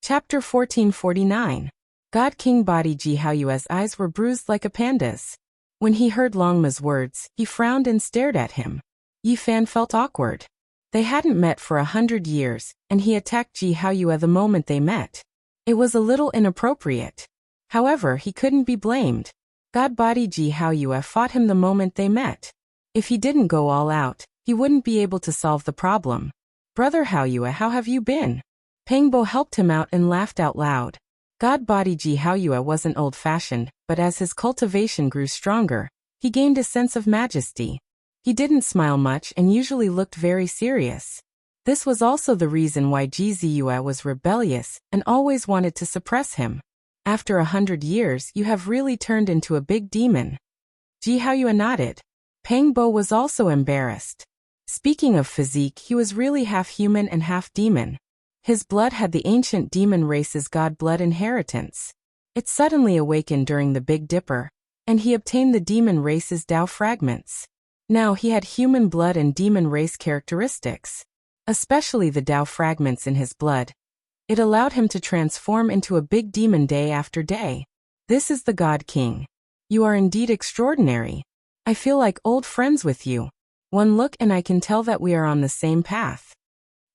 Chapter 1449. God King Body Ji Haoyue's eyes were bruised like a panda's. When he heard Longma's words, he frowned and stared at him. Yi Fan felt awkward. They hadn't met for 100 years, and he attacked Ji Haoyue the moment they met. It was a little inappropriate. However, he couldn't be blamed. God Body Ji Haoyue fought him the moment they met. If he didn't go all out, he wouldn't be able to solve the problem. Brother Haoyue, how have you been? Pangbo helped him out and laughed out loud. God Body Ji Haoyue wasn't old-fashioned, but as his cultivation grew stronger, he gained a sense of majesty. He didn't smile much and usually looked very serious. This was also the reason why Ji Ziyue was rebellious and always wanted to suppress him. After 100 years, you have really turned into a big demon. Ji Haoyue nodded. Pangbo was also embarrassed. Speaking of physique, he was really half human and half demon. His blood had the ancient demon race's god blood inheritance. It suddenly awakened during the Big Dipper, and he obtained the demon race's Tao fragments. Now he had human blood and demon race characteristics, especially the Tao fragments in his blood. It allowed him to transform into a big demon day after day. This is the God King. You are indeed extraordinary. I feel like old friends with you. One look and I can tell that we are on the same path.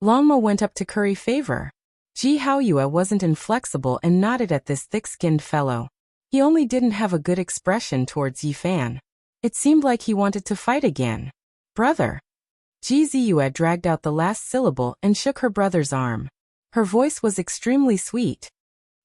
Longma went up to curry favor. Ji Haoyue wasn't inflexible and nodded at this thick-skinned fellow. He only didn't have a good expression towards Yi Fan. It seemed like he wanted to fight again. Brother. Ji Ziyue dragged out the last syllable and shook her brother's arm. Her voice was extremely sweet.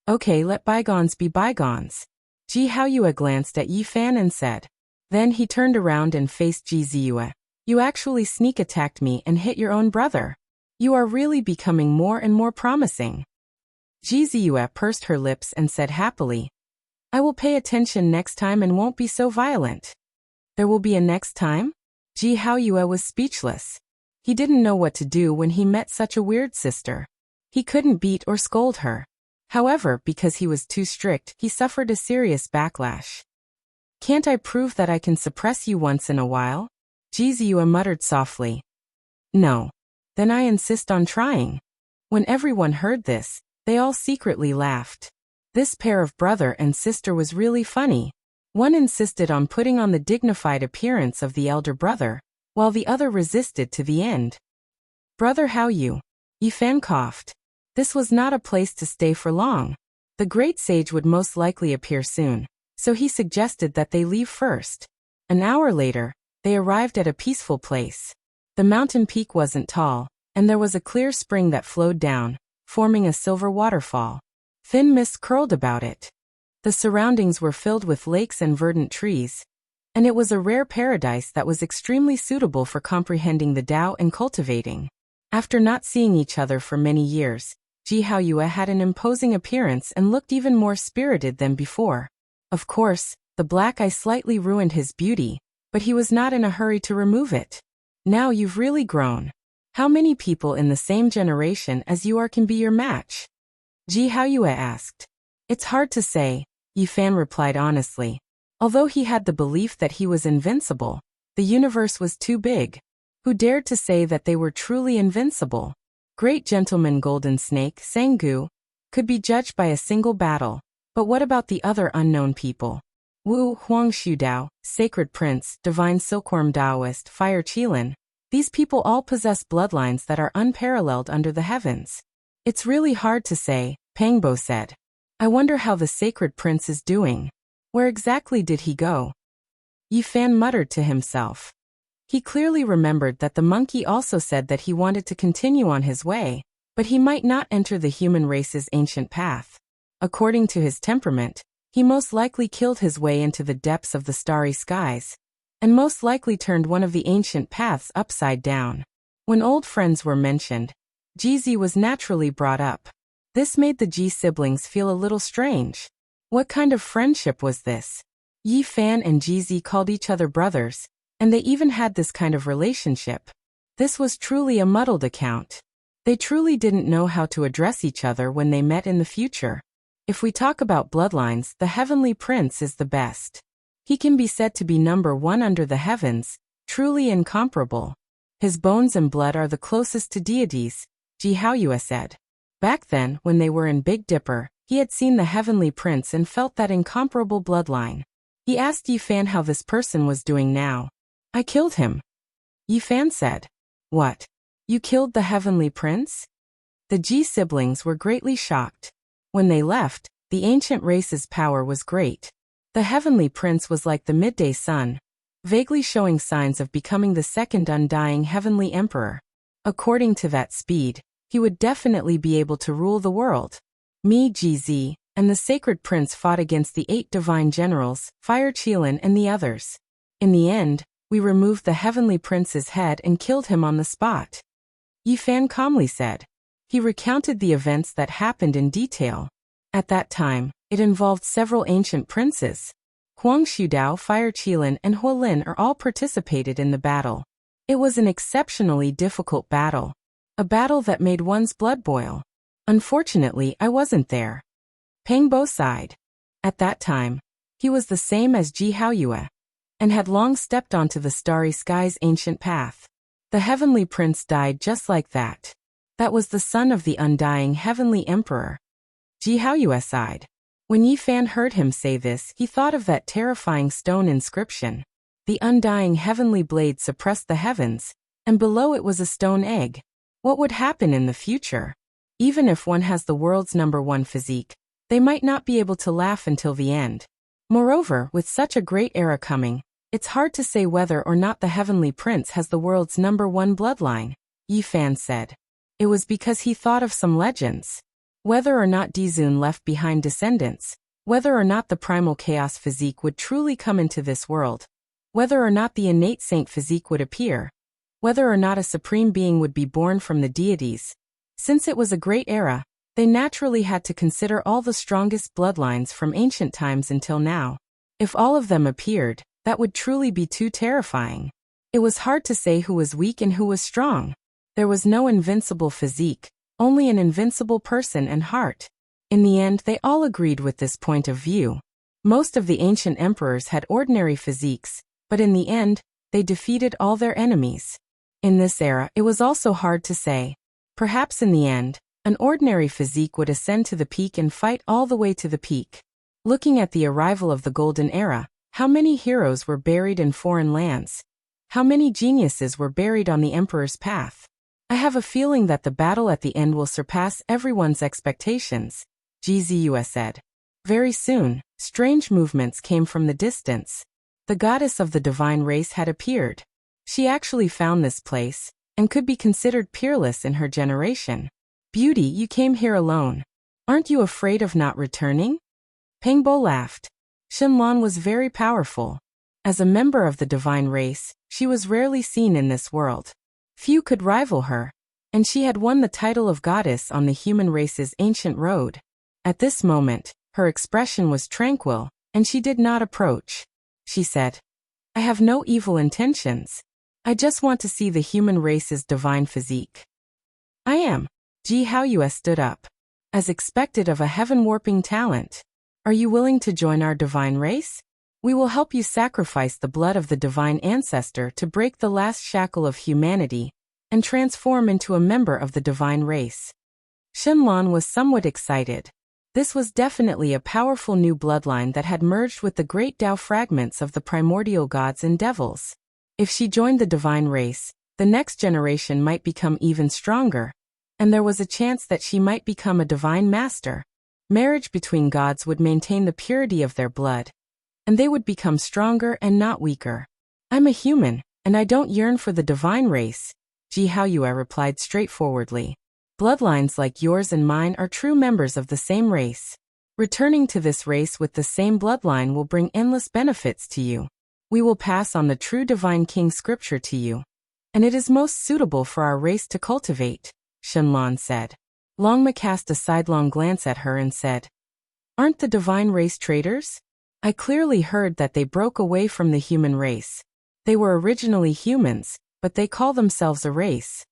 Okay, let bygones be bygones. Ji Haoyue glanced at Yi Fan and said. Then he turned around and faced Ji Ziyue. You actually sneak attacked me and hit your own brother. You are really becoming more and more promising. Ji Ziyue pursed her lips and said happily. I will pay attention next time and won't be so violent. There will be a next time? Ji Haoyue was speechless. He didn't know what to do when he met such a weird sister. He couldn't beat or scold her. However, because he was too strict, he suffered a serious backlash. Can't I prove that I can suppress you once in a while? Ji Ziyue muttered softly. No. Then I insist on trying. When everyone heard this, they all secretly laughed. This pair of brother and sister was really funny. One insisted on putting on the dignified appearance of the elder brother, while the other resisted to the end. Brother Haoyue. Yi Fan coughed. This was not a place to stay for long. The great sage would most likely appear soon, so he suggested that they leave first. An hour later, they arrived at a peaceful place. The mountain peak wasn't tall, and there was a clear spring that flowed down, forming a silver waterfall. Thin mist curled about it. The surroundings were filled with lakes and verdant trees, and it was a rare paradise that was extremely suitable for comprehending the Tao and cultivating. After not seeing each other for many years, Ji Haoyue had an imposing appearance and looked even more spirited than before. Of course, the black eye slightly ruined his beauty, but he was not in a hurry to remove it. Now you've really grown. How many people in the same generation as you are can be your match? Ji Haoyue asked. It's hard to say, Yi Fan replied honestly. Although he had the belief that he was invincible, the universe was too big. Who dared to say that they were truly invincible? Great gentleman Golden Snake, Sanggu, could be judged by a single battle. But what about the other unknown people? Wu, Huang Shudao, Sacred Prince, Divine Silkworm Taoist, Fire Qilin. These people all possess bloodlines that are unparalleled under the heavens. It's really hard to say, Pangbo said. I wonder how the Sacred Prince is doing. Where exactly did he go? Yi Fan muttered to himself. He clearly remembered that the monkey also said that he wanted to continue on his way, but he might not enter the human race's ancient path. According to his temperament, he most likely killed his way into the depths of the starry skies, and most likely turned one of the ancient paths upside down. When old friends were mentioned, Ji was naturally brought up. This made the Ji siblings feel a little strange. What kind of friendship was this? Yi Fan and Ji called each other brothers, and they even had this kind of relationship. This was truly a muddled account. They truly didn't know how to address each other when they met in the future. If we talk about bloodlines, the Heavenly Prince is the best. He can be said to be number one under the heavens, truly incomparable. His bones and blood are the closest to deities, Ji Haoyue said. Back then, when they were in Big Dipper, he had seen the heavenly prince and felt that incomparable bloodline. He asked Yifan how this person was doing now. I killed him. Yifan said. What? You killed the heavenly prince? The Ji siblings were greatly shocked. When they left, the ancient race's power was great. The heavenly prince was like the midday sun, vaguely showing signs of becoming the second undying heavenly emperor. According to that speed, he would definitely be able to rule the world. Me, GZ, and the sacred prince fought against the 8 divine generals, Fire Qilin and the others. In the end, we removed the heavenly prince's head and killed him on the spot. Yifan calmly said. He recounted the events that happened in detail. At that time, it involved several ancient princes. Huang Shudao, Fire Qilin, and Huolin are all participated in the battle. It was an exceptionally difficult battle. A battle that made one's blood boil. Unfortunately, I wasn't there. Peng Bo sighed. At that time, he was the same as Ji Haoyue, and had long stepped onto the starry sky's ancient path. The heavenly prince died just like that. That was the son of the undying heavenly emperor. Ji Haoyue sighed. When Yifan heard him say this, he thought of that terrifying stone inscription. The undying heavenly blade suppressed the heavens, and below it was a stone egg. What would happen in the future? Even if one has the world's #1 physique, they might not be able to laugh until the end. Moreover, with such a great era coming, it's hard to say whether or not the heavenly prince has the world's #1 bloodline, Yifan said. It was because he thought of some legends. Whether or not Dizun left behind descendants, whether or not the primal chaos physique would truly come into this world, whether or not the innate saint physique would appear, whether or not a supreme being would be born from the deities. Since it was a great era, they naturally had to consider all the strongest bloodlines from ancient times until now. If all of them appeared, that would truly be too terrifying. It was hard to say who was weak and who was strong. There was no invincible physique, only an invincible person and heart. In the end, they all agreed with this point of view. Most of the ancient emperors had ordinary physiques, but in the end, they defeated all their enemies. In this era, it was also hard to say. Perhaps in the end, an ordinary physique would ascend to the peak and fight all the way to the peak. Looking at the arrival of the Golden Era, how many heroes were buried in foreign lands? How many geniuses were buried on the Emperor's path? I have a feeling that the battle at the end will surpass everyone's expectations, GZUS said. Very soon, strange movements came from the distance. The goddess of the divine race had appeared. She actually found this place, and could be considered peerless in her generation. Beauty, you came here alone. Aren't you afraid of not returning? Peng Bo laughed. Shenlong was very powerful. As a member of the divine race, she was rarely seen in this world. Few could rival her, and she had won the title of goddess on the human race's ancient road. At this moment, her expression was tranquil, and she did not approach. She said, I have no evil intentions. I just want to see the human race's divine physique. I am. Ji Haoyue stood up. As expected of a heaven-warping talent. Are you willing to join our divine race? We will help you sacrifice the blood of the divine ancestor to break the last shackle of humanity and transform into a member of the divine race. Shenlong was somewhat excited. This was definitely a powerful new bloodline that had merged with the great Tao fragments of the primordial gods and devils. If she joined the divine race, the next generation might become even stronger, and there was a chance that she might become a divine master. Marriage between gods would maintain the purity of their blood, and they would become stronger and not weaker. I'm a human, and I don't yearn for the divine race, Ji Haoyue replied straightforwardly. Bloodlines like yours and mine are true members of the same race. Returning to this race with the same bloodline will bring endless benefits to you. We will pass on the true divine king scripture to you, and it is most suitable for our race to cultivate, Shenlong said. Longma cast a sidelong glance at her and said, Aren't the divine race traitors? I clearly heard that they broke away from the human race. They were originally humans, but they call themselves a race.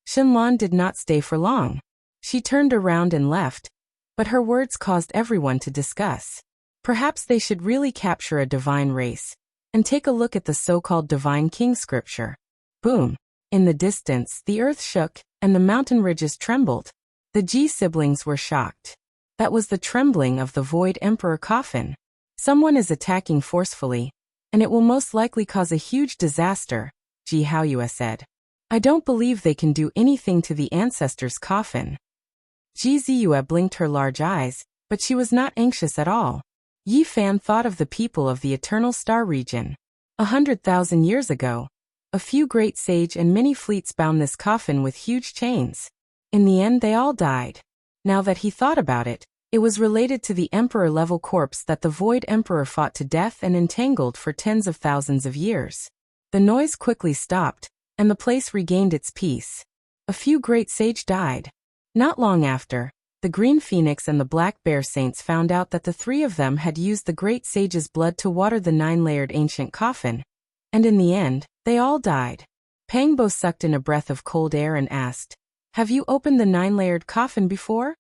Shenlong did not stay for long. She turned around and left, but her words caused everyone to discuss. Perhaps they should really capture a divine race and take a look at the so-called divine king scripture. Boom! In the distance, the earth shook, and the mountain ridges trembled. The Ji siblings were shocked. That was the trembling of the Void Emperor coffin. Someone is attacking forcefully, and it will most likely cause a huge disaster, Ji Haoyue said. I don't believe they can do anything to the ancestors' coffin. Ji Ziyue blinked her large eyes, but she was not anxious at all. Yi Fan thought of the people of the Eternal Star region. 100,000 years ago, a few great sage and many fleets bound this coffin with huge chains. In the end they all died. Now that he thought about it, it was related to the emperor-level corpse that the Void Emperor fought to death and entangled for tens of thousands of years. The noise quickly stopped, and the place regained its peace. A few great sage died. Not long after, the Green Phoenix and the Black Bear Saints found out that the three of them had used the great sage's blood to water the 9-layered ancient coffin. And in the end, they all died. Pangbo sucked in a breath of cold air and asked, "Have you opened the 9-layered coffin before?"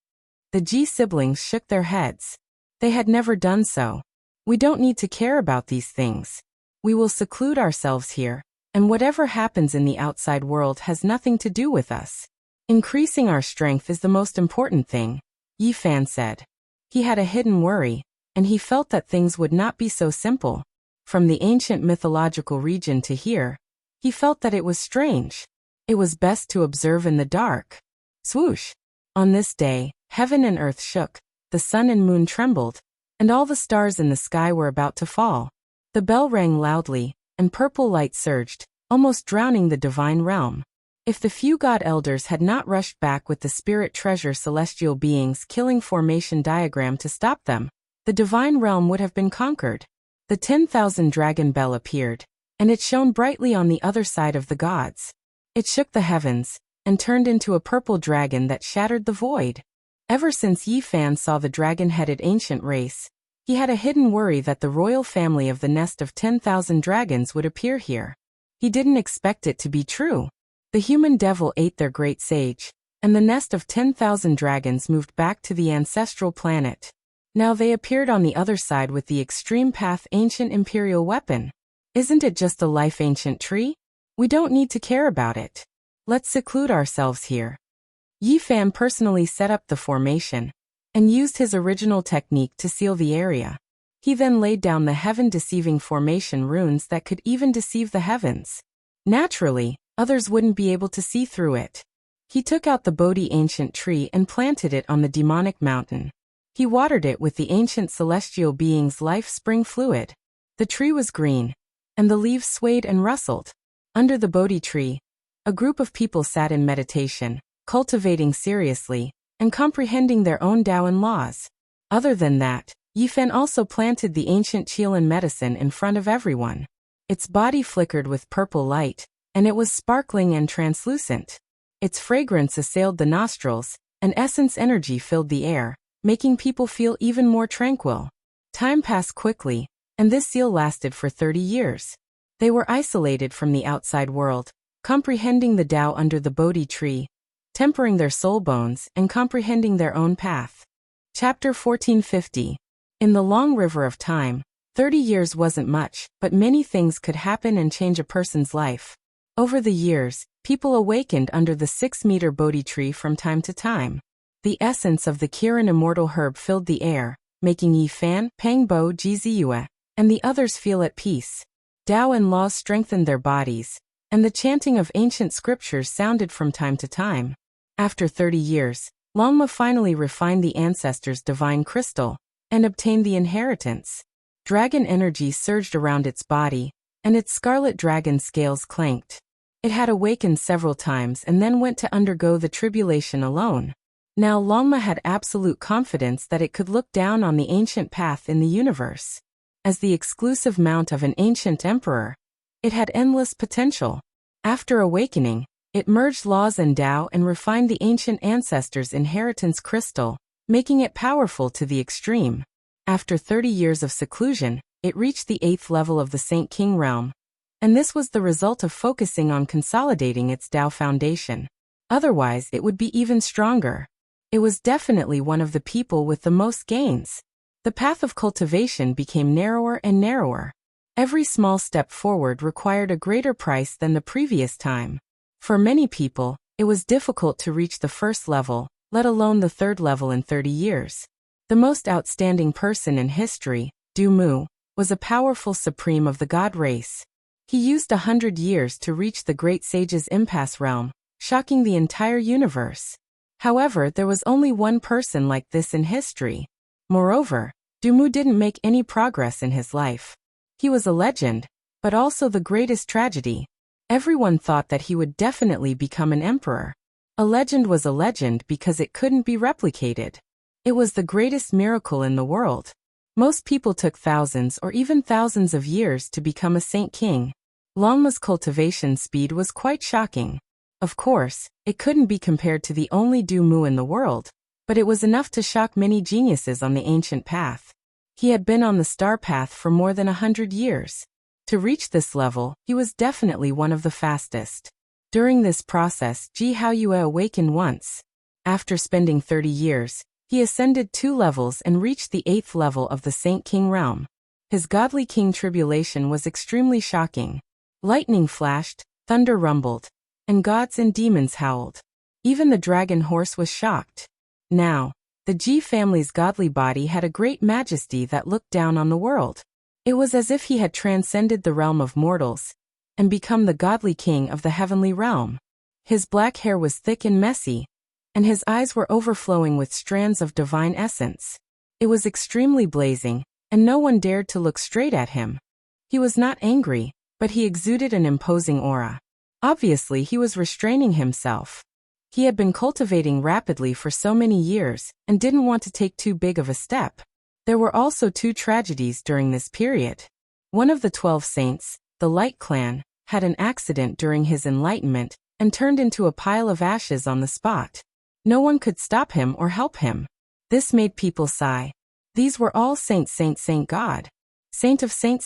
The Ji siblings shook their heads. They had never done so. We don't need to care about these things. We will seclude ourselves here, and whatever happens in the outside world has nothing to do with us. Increasing our strength is the most important thing, Yi Fan said. He had a hidden worry, and he felt that things would not be so simple. From the ancient mythological region to here, he felt that it was strange. It was best to observe in the dark. Swoosh! On this day, heaven and earth shook, the sun and moon trembled, and all the stars in the sky were about to fall. The bell rang loudly, and purple light surged, almost drowning the divine realm. If the few god elders had not rushed back with the spirit treasure celestial beings killing formation diagram to stop them, the divine realm would have been conquered. The 10,000 dragon bell appeared, and it shone brightly on the other side of the gods. It shook the heavens, and turned into a purple dragon that shattered the void. Ever since Yi Fan saw the dragon-headed ancient race, he had a hidden worry that the royal family of the nest of 10,000 dragons would appear here. He didn't expect it to be true. The human devil ate their great sage, and the nest of 10,000 dragons moved back to the ancestral planet. Now they appeared on the other side with the extreme path ancient imperial weapon. Isn't it just a life ancient tree? We don't need to care about it. Let's seclude ourselves here. Yi Fan personally set up the formation, and used his original technique to seal the area. He then laid down the heaven-deceiving formation runes that could even deceive the heavens. Naturally, others wouldn't be able to see through it. He took out the Bodhi ancient tree and planted it on the demonic mountain. He watered it with the ancient celestial being's life spring fluid. The tree was green, and the leaves swayed and rustled. Under the Bodhi tree, a group of people sat in meditation, cultivating seriously, and comprehending their own Tao and laws. Other than that, Yi Fan also planted the ancient Qilin medicine in front of everyone. Its body flickered with purple light, and it was sparkling and translucent. Its fragrance assailed the nostrils, and essence energy filled the air, making people feel even more tranquil. Time passed quickly, and this seal lasted for 30 years. They were isolated from the outside world, comprehending the Tao under the Bodhi tree, tempering their soul bones, and comprehending their own path. Chapter 1450. In the long river of time, 30 years wasn't much, but many things could happen and change a person's life. Over the years, people awakened under the 6-meter Bodhi tree from time to time. The essence of the Kirin immortal herb filled the air, making Yi Fan, Pangbo, Ji Ziyue, and the others feel at peace. Tao and laws strengthened their bodies, and the chanting of ancient scriptures sounded from time to time. After 30 years, Longma finally refined the ancestors' divine crystal, and obtained the inheritance. Dragon energy surged around its body, and its scarlet dragon scales clanked. It had awakened several times and then went to undergo the tribulation alone. Now Longma had absolute confidence that it could look down on the ancient path in the universe. As the exclusive mount of an ancient emperor, it had endless potential. After awakening, it merged laws and Tao and refined the ancient ancestors' inheritance crystal, making it powerful to the extreme. After 30 years of seclusion, it reached the 8th level of the Saint King realm, and this was the result of focusing on consolidating its Tao foundation. Otherwise, it would be even stronger. It was definitely one of the people with the most gains. The path of cultivation became narrower and narrower. Every small step forward required a greater price than the previous time. For many people, it was difficult to reach the first level, let alone the third level in 30 years. The most outstanding person in history, Du, was a powerful supreme of the god race. He used 100 years to reach the great sage's impasse realm, shocking the entire universe. However, there was only one person like this in history. Moreover, Du didn't make any progress in his life. He was a legend, but also the greatest tragedy. Everyone thought that he would definitely become an emperor. A legend was a legend because it couldn't be replicated. It was the greatest miracle in the world. Most people took thousands or even thousands of years to become a saint king. Longma's cultivation speed was quite shocking. Of course, it couldn't be compared to the only Du in the world, but it was enough to shock many geniuses on the ancient path. He had been on the star path for more than 100 years. To reach this level, he was definitely one of the fastest. During this process, Ji Haoyue awakened once. After spending 30 years, he ascended 2 levels and reached the 8th level of the Saint King realm. His godly king tribulation was extremely shocking. Lightning flashed, thunder rumbled, and gods and demons howled. Even the dragon horse was shocked. Now, the Ji family's godly body had a great majesty that looked down on the world. It was as if he had transcended the realm of mortals and become the godly king of the heavenly realm. His black hair was thick and messy, and his eyes were overflowing with strands of divine essence. It was extremely blazing, and no one dared to look straight at him. He was not angry, but he exuded an imposing aura. Obviously, he was restraining himself. He had been cultivating rapidly for so many years and didn't want to take too big of a step. There were also 2 tragedies during this period. One of the 12 saints, the Light Clan, had an accident during his enlightenment and turned into a pile of ashes on the spot. No one could stop him or help him. This made people sigh. These were all saint God. Saint of saint.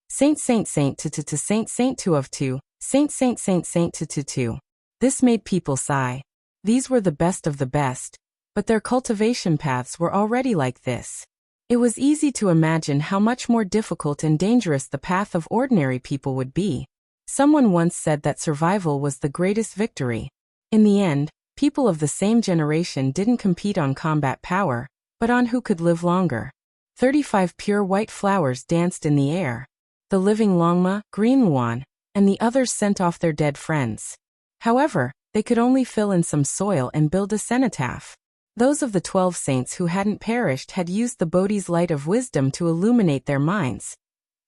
Saint to saint 2 of 2. Saint to. This made people sigh. These were the best of the best, but their cultivation paths were already like this. It was easy to imagine how much more difficult and dangerous the path of ordinary people would be. Someone once said that survival was the greatest victory. In the end, people of the same generation didn't compete on combat power, but on who could live longer. 35 pure white flowers danced in the air. The living Longma, Green Luan, and the others sent off their dead friends. However, they could only fill in some soil and build a cenotaph. Those of the 12 saints who hadn't perished had used the Bodhi's light of wisdom to illuminate their minds,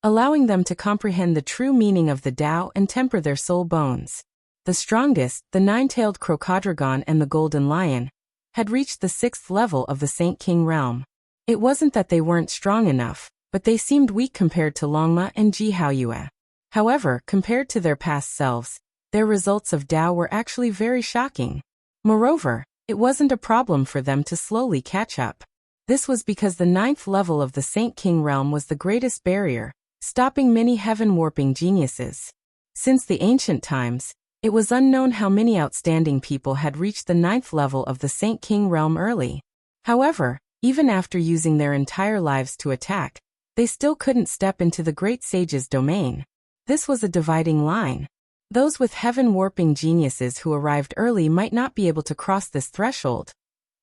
allowing them to comprehend the true meaning of the Tao and temper their soul bones. The strongest, the 9-tailed Crocodragon and the Golden Lion, had reached the 6th level of the Saint King realm. It wasn't that they weren't strong enough, but they seemed weak compared to Longma and Ji Haoyue. However, compared to their past selves, their results of Tao were actually very shocking. Moreover, it wasn't a problem for them to slowly catch up. This was because the 9th level of the Saint King realm was the greatest barrier, stopping many heaven-warping geniuses. Since the ancient times, it was unknown how many outstanding people had reached the 9th level of the Saint King realm early. However, even after using their entire lives to attack, they still couldn't step into the great sage's domain. This was a dividing line. Those with heaven-warping geniuses who arrived early might not be able to cross this threshold,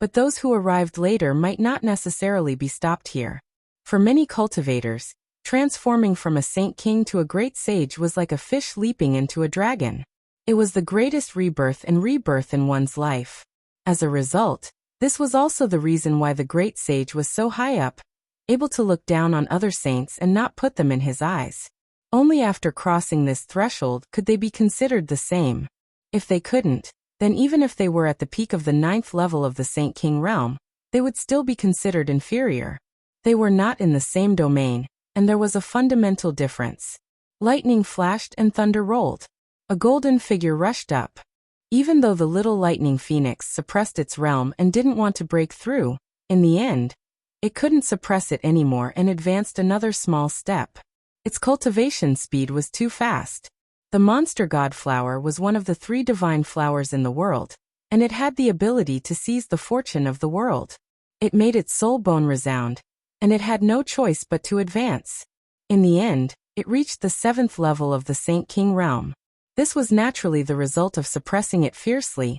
but those who arrived later might not necessarily be stopped here. For many cultivators, transforming from a saint king to a great sage was like a fish leaping into a dragon. It was the greatest rebirth in one's life. As a result, this was also the reason why the great sage was so high up, able to look down on other saints and not put them in his eyes. Only after crossing this threshold could they be considered the same. If they couldn't, then even if they were at the peak of the 9th level of the Saint King realm, they would still be considered inferior. They were not in the same domain, and there was a fundamental difference. Lightning flashed and thunder rolled. A golden figure rushed up. Even though the little lightning phoenix suppressed its realm and didn't want to break through, in the end, it couldn't suppress it anymore and advanced another small step. Its cultivation speed was too fast. The monster god flower was one of the 3 divine flowers in the world, and it had the ability to seize the fortune of the world. It made its soul bone resound, and it had no choice but to advance. In the end, it reached the 7th level of the Saint King realm. This was naturally the result of suppressing it fiercely,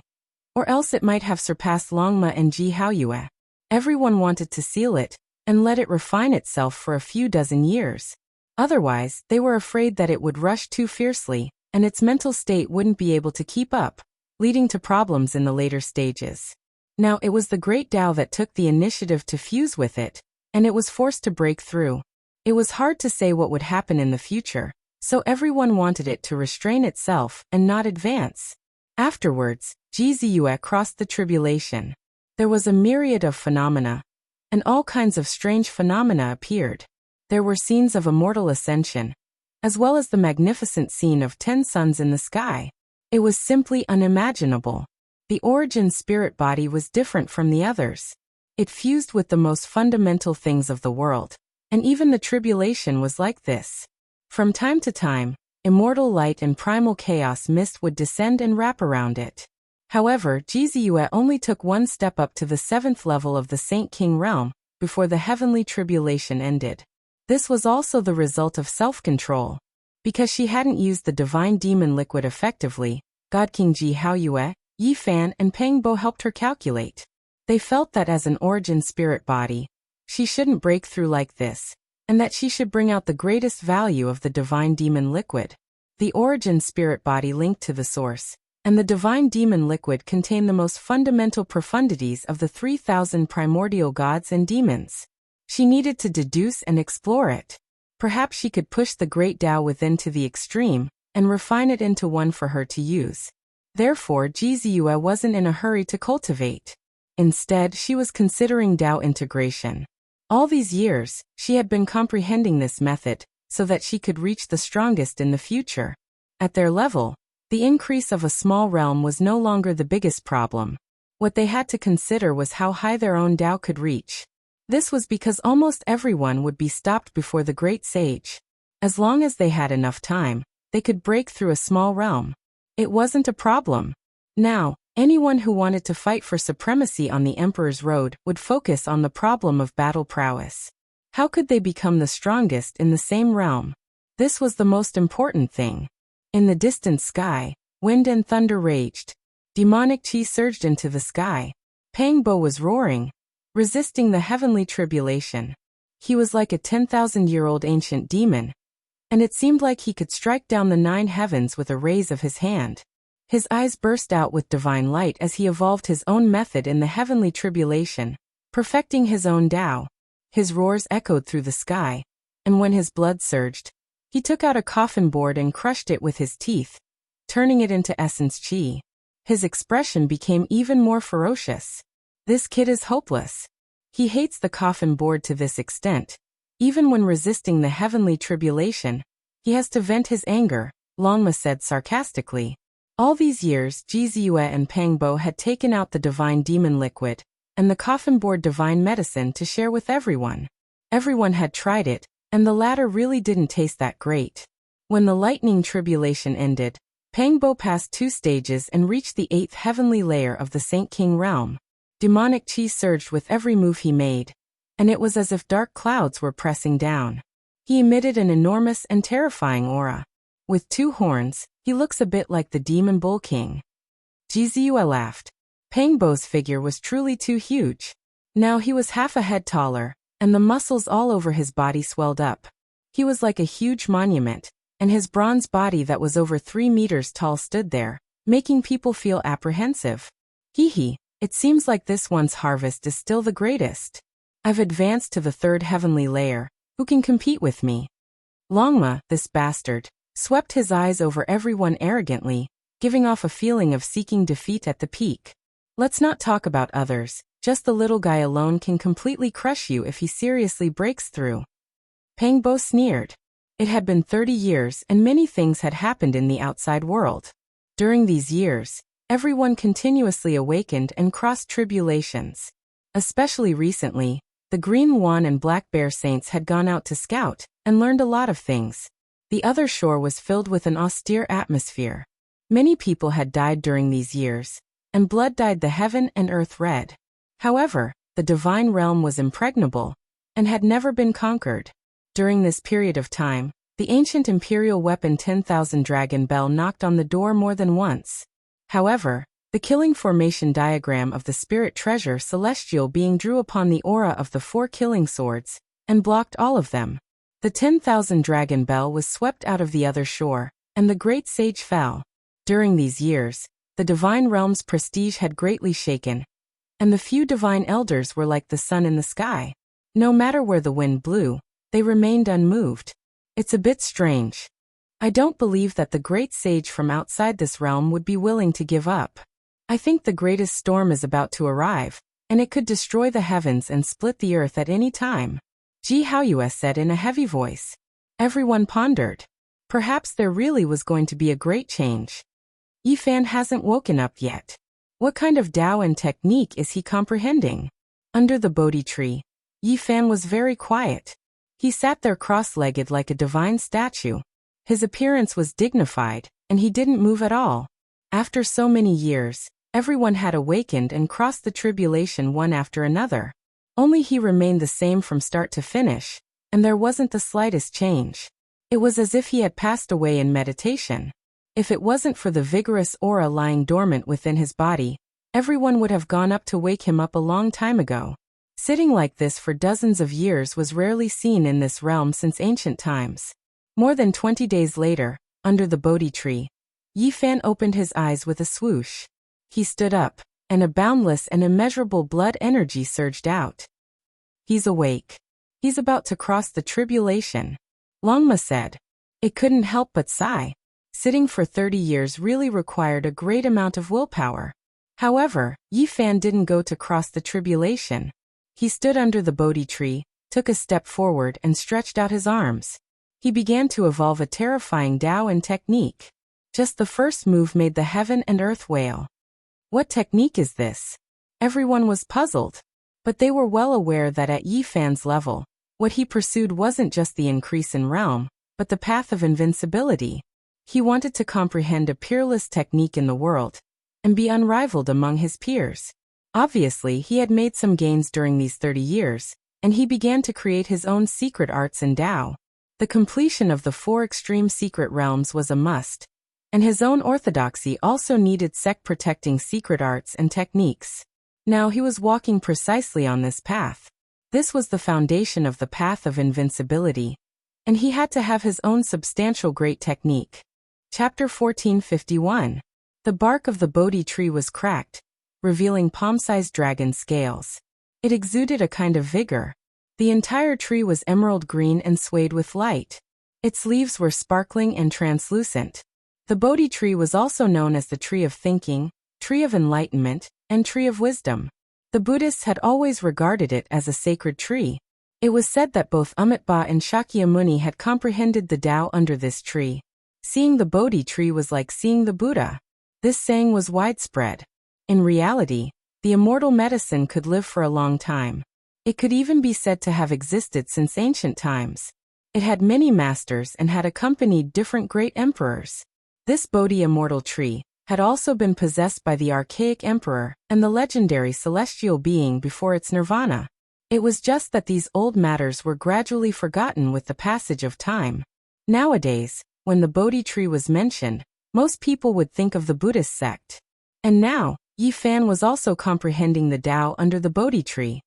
or else it might have surpassed Longma and Ji Haoyue. Everyone wanted to seal it and let it refine itself for a few dozen years. Otherwise, they were afraid that it would rush too fiercely, and its mental state wouldn't be able to keep up, leading to problems in the later stages. Now it was the Great Tao that took the initiative to fuse with it, and it was forced to break through. It was hard to say what would happen in the future, so everyone wanted it to restrain itself and not advance. Afterwards, Ji Ziyue crossed the tribulation. There was a myriad of phenomena, and all kinds of strange phenomena appeared. There were scenes of immortal ascension, as well as the magnificent scene of 10 suns in the sky. It was simply unimaginable. The origin spirit body was different from the others. It fused with the most fundamental things of the world, and even the tribulation was like this. From time to time, immortal light and primal chaos mist would descend and wrap around it. However, Ji Ziyue only took one step up to the 7th level of the Saint King realm before the heavenly tribulation ended. This was also the result of self-control. Because she hadn't used the divine demon liquid effectively, God King Ji Haoyue, Yi Fan and Peng Bo helped her calculate. They felt that as an origin spirit body, she shouldn't break through like this, and that she should bring out the greatest value of the divine demon liquid. The origin spirit body linked to the source, and the divine demon liquid contained the most fundamental profundities of the 3,000 primordial gods and demons. She needed to deduce and explore it. Perhaps she could push the great Tao within to the extreme, and refine it into one for her to use. Therefore, Ji Ziyue wasn't in a hurry to cultivate. Instead, she was considering Tao integration. All these years, she had been comprehending this method, so that she could reach the strongest in the future. At their level, the increase of a small realm was no longer the biggest problem. What they had to consider was how high their own Tao could reach. This was because almost everyone would be stopped before the great sage. As long as they had enough time, they could break through a small realm. It wasn't a problem. Now, anyone who wanted to fight for supremacy on the Emperor's Road would focus on the problem of battle prowess. How could they become the strongest in the same realm? This was the most important thing. In the distant sky, wind and thunder raged. Demonic chi surged into the sky. Peng Bo was roaring, resisting the heavenly tribulation. He was like a 10,000-year-old ancient demon, and it seemed like he could strike down the 9 heavens with a raise of his hand. His eyes burst out with divine light as he evolved his own method in the heavenly tribulation, perfecting his own Tao. His roars echoed through the sky, and when his blood surged, he took out a coffin board and crushed it with his teeth, turning it into essence chi. His expression became even more ferocious. This kid is hopeless. He hates the coffin board to this extent. Even when resisting the heavenly tribulation, he has to vent his anger, Longma said sarcastically. All these years, Ji Ziyue and Peng Bo had taken out the divine demon liquid and the coffin board divine medicine to share with everyone. Everyone had tried it, and the latter really didn't taste that great. When the lightning tribulation ended, Peng Bo passed 2 stages and reached the 8th heavenly layer of the Saint King realm. Demonic chi surged with every move he made, and it was as if dark clouds were pressing down. He emitted an enormous and terrifying aura. With 2 horns, he looks a bit like the demon bull king. Ji Ziyue laughed. Peng Bo's figure was truly too huge. Now he was half a head taller, and the muscles all over his body swelled up. He was like a huge monument, and his bronze body that was over 3 meters tall stood there, making people feel apprehensive. Hee, it seems like this one's harvest is still the greatest. I've advanced to the 3rd heavenly layer. Who can compete with me? Longma, this bastard, swept his eyes over everyone arrogantly, giving off a feeling of seeking defeat at the peak. Let's not talk about others, just the little guy alone can completely crush you if he seriously breaks through. Peng Bo sneered. It had been 30 years and many things had happened in the outside world. During these years, everyone continuously awakened and crossed tribulations. Especially recently, the Green Wan and Black Bear Saints had gone out to scout and learned a lot of things. The other shore was filled with an austere atmosphere. Many people had died during these years, and blood dyed the heaven and earth red. However, the divine realm was impregnable, and had never been conquered. During this period of time, the ancient imperial weapon 10,000 Dragon Bell knocked on the door more than once. However, The killing formation diagram of the spirit treasure celestial being drew upon the aura of the 4 killing swords, and blocked all of them. The 10,000 dragon bell was swept out of the other shore, and the great sage fell. During these years, the divine realm's prestige had greatly shaken, and the few divine elders were like the sun in the sky. No matter where the wind blew, they remained unmoved. It's a bit strange. I don't believe that the great sage from outside this realm would be willing to give up. I think the greatest storm is about to arrive, and it could destroy the heavens and split the earth at any time. Ji Haoyue said in a heavy voice. Everyone pondered. Perhaps there really was going to be a great change. Yi Fan hasn't woken up yet. What kind of Tao and technique is he comprehending? Under the Bodhi tree, Yi Fan was very quiet. He sat there cross-legged like a divine statue. His appearance was dignified, and he didn't move at all. After so many years, everyone had awakened and crossed the tribulation one after another. Only he remained the same from start to finish, and there wasn't the slightest change. It was as if he had passed away in meditation. If it wasn't for the vigorous aura lying dormant within his body, everyone would have gone up to wake him up a long time ago. Sitting like this for dozens of years was rarely seen in this realm since ancient times. More than 20 days later, under the Bodhi tree, Yi Fan opened his eyes with a swoosh. He stood up, and a boundless and immeasurable blood energy surged out. He's awake. He's about to cross the tribulation. Longma said. It couldn't help but sigh. Sitting for 30 years really required a great amount of willpower. However, Yi Fan didn't go to cross the tribulation. He stood under the Bodhi tree, took a step forward and stretched out his arms. He began to evolve a terrifying Tao and technique. Just the first move made the heaven and earth wail. What technique is this? Everyone was puzzled. But they were well aware that at Yi Fan's level, what he pursued wasn't just the increase in realm, but the path of invincibility. He wanted to comprehend a peerless technique in the world, and be unrivaled among his peers. Obviously, he had made some gains during these 30 years, and he began to create his own secret arts and Tao. The completion of the 4 extreme secret realms was a must, and his own orthodoxy also needed sect-protecting secret arts and techniques. Now he was walking precisely on this path. This was the foundation of the path of invincibility, and he had to have his own substantial great technique. Chapter 1451. The bark of the Bodhi tree was cracked, revealing palm-sized dragon scales. It exuded a kind of vigor. The entire tree was emerald green and swayed with light. Its leaves were sparkling and translucent. The Bodhi tree was also known as the tree of thinking, tree of enlightenment, and tree of wisdom. The Buddhists had always regarded it as a sacred tree. It was said that both Amitabha and Shakyamuni had comprehended the Tao under this tree. Seeing the Bodhi tree was like seeing the Buddha. This saying was widespread. In reality, the immortal medicine could live for a long time. It could even be said to have existed since ancient times. It had many masters and had accompanied different great emperors. This Bodhi immortal tree had also been possessed by the archaic emperor and the legendary celestial being before its nirvana. It was just that these old matters were gradually forgotten with the passage of time. Nowadays, when the Bodhi tree was mentioned, most people would think of the Buddhist sect. And now, Yi Fan was also comprehending the Tao under the Bodhi tree.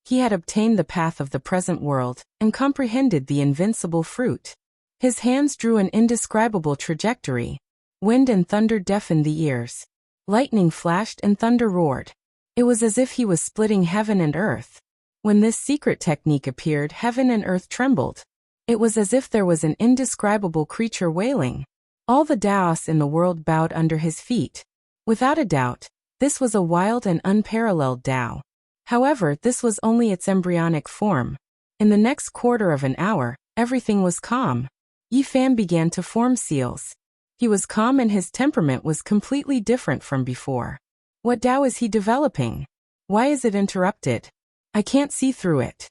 He had obtained the path of the present world and comprehended the invincible fruit. His hands drew an indescribable trajectory. Wind and thunder deafened the ears. Lightning flashed and thunder roared. It was as if he was splitting heaven and earth. When this secret technique appeared, heaven and earth trembled. It was as if there was an indescribable creature wailing. All the Taoists in the world bowed under his feet. Without a doubt, this was a wild and unparalleled Tao. However, this was only its embryonic form. In the next quarter of an hour, everything was calm. Yi Fan began to form seals. He was calm and his temperament was completely different from before. What Tao is he developing? Why is it interrupted? I can't see through it.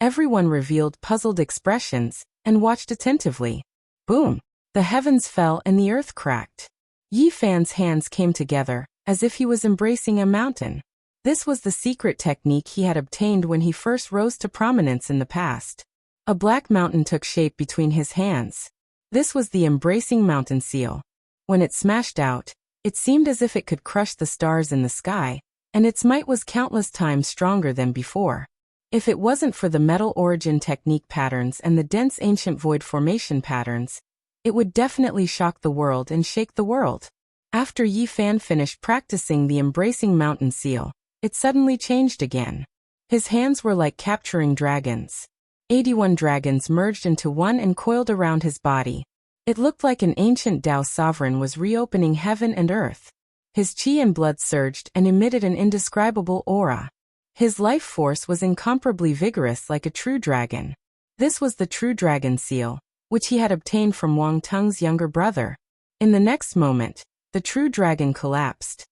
Everyone revealed puzzled expressions and watched attentively. Boom! The heavens fell and the earth cracked. Yi Fan's hands came together, as if he was embracing a mountain. This was the secret technique he had obtained when he first rose to prominence in the past. A black mountain took shape between his hands. This was the embracing mountain seal. When it smashed out, It seemed as if it could crush the stars in the sky, and its might was countless times stronger than before. If it wasn't for the metal origin technique patterns and the dense ancient void formation patterns, it would definitely shock the world and shake the world. After Yi Fan finished practicing the embracing mountain seal, it suddenly changed again. His hands were like capturing dragons. 81 dragons merged into one and coiled around his body. It looked like an ancient Tao sovereign was reopening heaven and earth. His qi and blood surged and emitted an indescribable aura. His life force was incomparably vigorous like a true dragon. This was the true dragon seal, which he had obtained from Wang Teng's younger brother. In the next moment, the true dragon collapsed.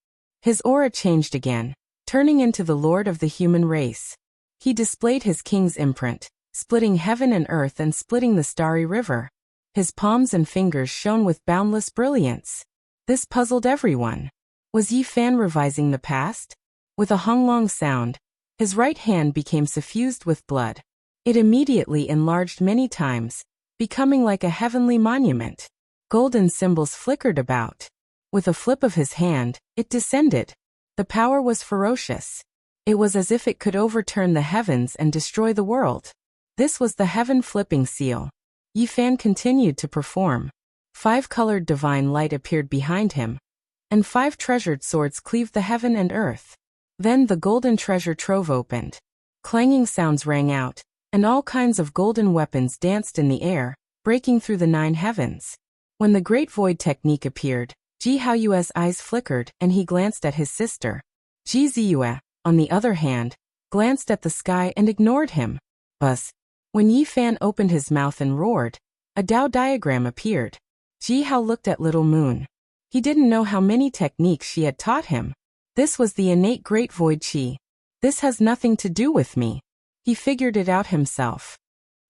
His aura changed again, turning into the lord of the human race. He displayed his king's imprint, splitting heaven and earth and splitting the starry river. His palms and fingers shone with boundless brilliance. This puzzled everyone. Was Yi Fan revising the past? With a honglong sound, his right hand became suffused with blood. It immediately enlarged many times, becoming like a heavenly monument. Golden symbols flickered about. With a flip of his hand, it descended. The power was ferocious. It was as if it could overturn the heavens and destroy the world. This was the heaven-flipping seal. Yi Fan continued to perform. 5 colored divine light appeared behind him, and 5 treasured swords cleaved the heaven and earth. Then the golden treasure trove opened. Clanging sounds rang out, and all kinds of golden weapons danced in the air, breaking through the 9 heavens. When the great void technique appeared, Ji Haoyue's eyes flickered and he glanced at his sister. Ji Ziyue, on the other hand, glanced at the sky and ignored him. Buzz. When Yi Fan opened his mouth and roared, a Tao diagram appeared. Ji Hao looked at Little Moon. He didn't know how many techniques she had taught him. This was the innate great void qi. This has nothing to do with me. He figured it out himself.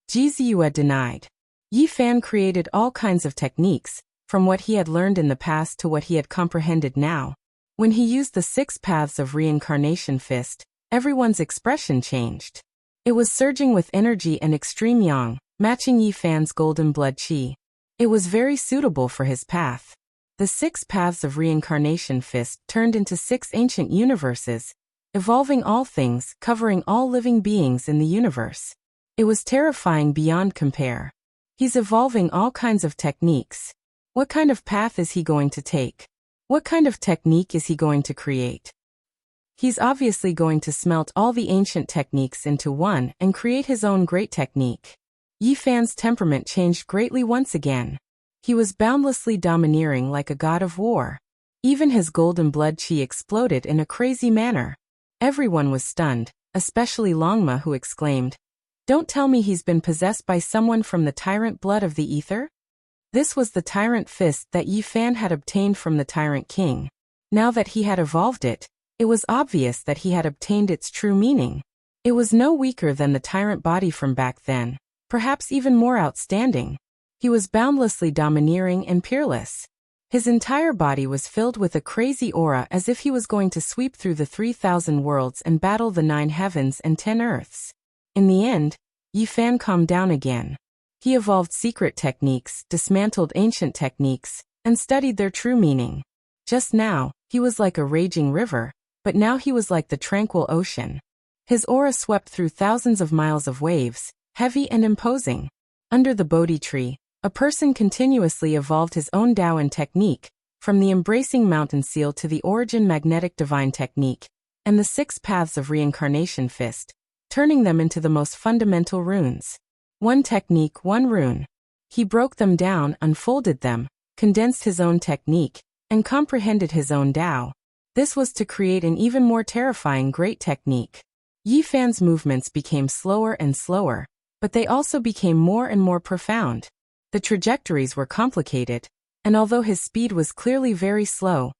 Ji Ziyue denied. Yi Fan created all kinds of techniques, from what he had learned in the past to what he had comprehended now. When he used the 6 paths of reincarnation fist, everyone's expression changed. It was surging with energy and extreme yang, matching Yi Fan's golden blood qi. It was very suitable for his path. The 6 paths of reincarnation fist turned into 6 ancient universes, evolving all things, covering all living beings in the universe. It was terrifying beyond compare. He's evolving all kinds of techniques. What kind of path is he going to take? What kind of technique is he going to create? He's obviously going to smelt all the ancient techniques into one and create his own great technique. Yi Fan's temperament changed greatly once again. He was boundlessly domineering like a god of war. Even his golden blood qi exploded in a crazy manner. Everyone was stunned, especially Longma, who exclaimed, "Don't tell me he's been possessed by someone from the tyrant blood of the ether?" This was the tyrant fist that Yi Fan had obtained from the tyrant king. Now that he had evolved it, it was obvious that he had obtained its true meaning. It was no weaker than the tyrant body from back then, perhaps even more outstanding. He was boundlessly domineering and peerless. His entire body was filled with a crazy aura as if he was going to sweep through the 3,000 worlds and battle the 9 heavens and 10 earths. In the end, Yi Fan calmed down again. He evolved secret techniques, dismantled ancient techniques, and studied their true meaning. Just now, he was like a raging river, but now he was like the tranquil ocean. His aura swept through thousands of miles of waves, heavy and imposing. Under the Bodhi tree, a person continuously evolved his own Tao and technique, from the embracing mountain seal to the origin magnetic divine technique, and the 6 paths of reincarnation fist, turning them into the most fundamental runes. One technique, one rune. He broke them down, unfolded them, condensed his own technique, and comprehended his own Tao. This was to create an even more terrifying great technique. Yi Fan's movements became slower and slower, but they also became more and more profound. The trajectories were complicated, and although his speed was clearly very slow,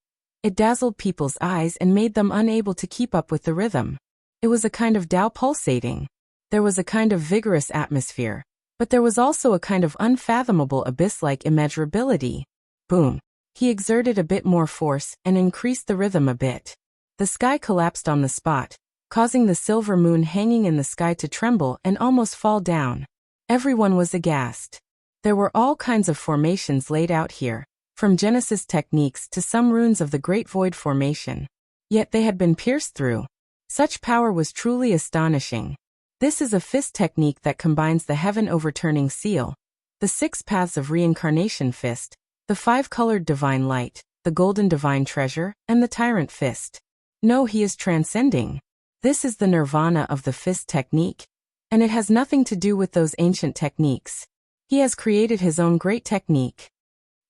it dazzled people's eyes and made them unable to keep up with the rhythm. It was a kind of Tao pulsating. There was a kind of vigorous atmosphere, but there was also a kind of unfathomable abyss-like immeasurability. Boom. He exerted a bit more force and increased the rhythm a bit. The sky collapsed on the spot, causing the silver moon hanging in the sky to tremble and almost fall down. Everyone was aghast. There were all kinds of formations laid out here, from Genesis techniques to some runes of the Great Void Formation. Yet they had been pierced through. Such power was truly astonishing. This is a fist technique that combines the heaven-overturning seal, the 6 paths of reincarnation fist, the 5-colored divine light, the golden divine treasure, and the tyrant fist. No, he is transcending. This is the nirvana of the fist technique, and it has nothing to do with those ancient techniques. He has created his own great technique.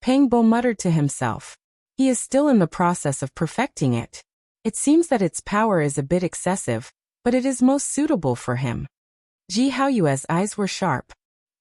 Pang Bo muttered to himself. He is still in the process of perfecting it. It seems that its power is a bit excessive, but it is most suitable for him. Ji Haoyue's eyes were sharp.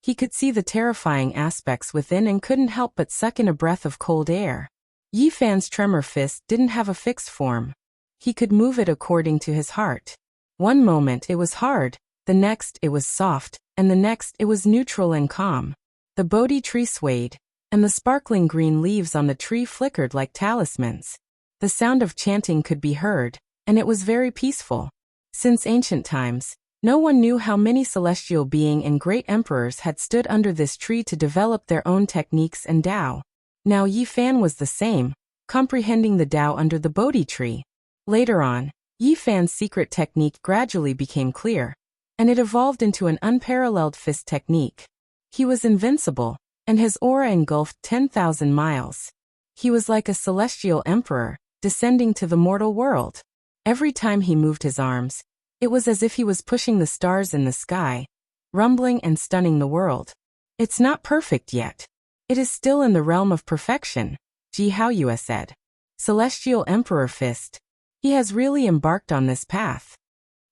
He could see the terrifying aspects within and couldn't help but suck in a breath of cold air. Yi Fan's tremor fist didn't have a fixed form. He could move it according to his heart. One moment it was hard, the next it was soft, and the next it was neutral and calm. The Bodhi tree swayed, and the sparkling green leaves on the tree flickered like talismans. The sound of chanting could be heard, and it was very peaceful. Since ancient times, no one knew how many celestial beings and great emperors had stood under this tree to develop their own techniques and Tao. Now Yi Fan was the same, comprehending the Tao under the Bodhi tree. Later on, Yi Fan's secret technique gradually became clear, and it evolved into an unparalleled fist technique. He was invincible, and his aura engulfed 10,000 miles. He was like a celestial emperor, descending to the mortal world. Every time he moved his arms, it was as if he was pushing the stars in the sky, rumbling and stunning the world. It's not perfect yet. It is still in the realm of perfection, Ji Haoyue said. Celestial Emperor Fist. He has really embarked on this path.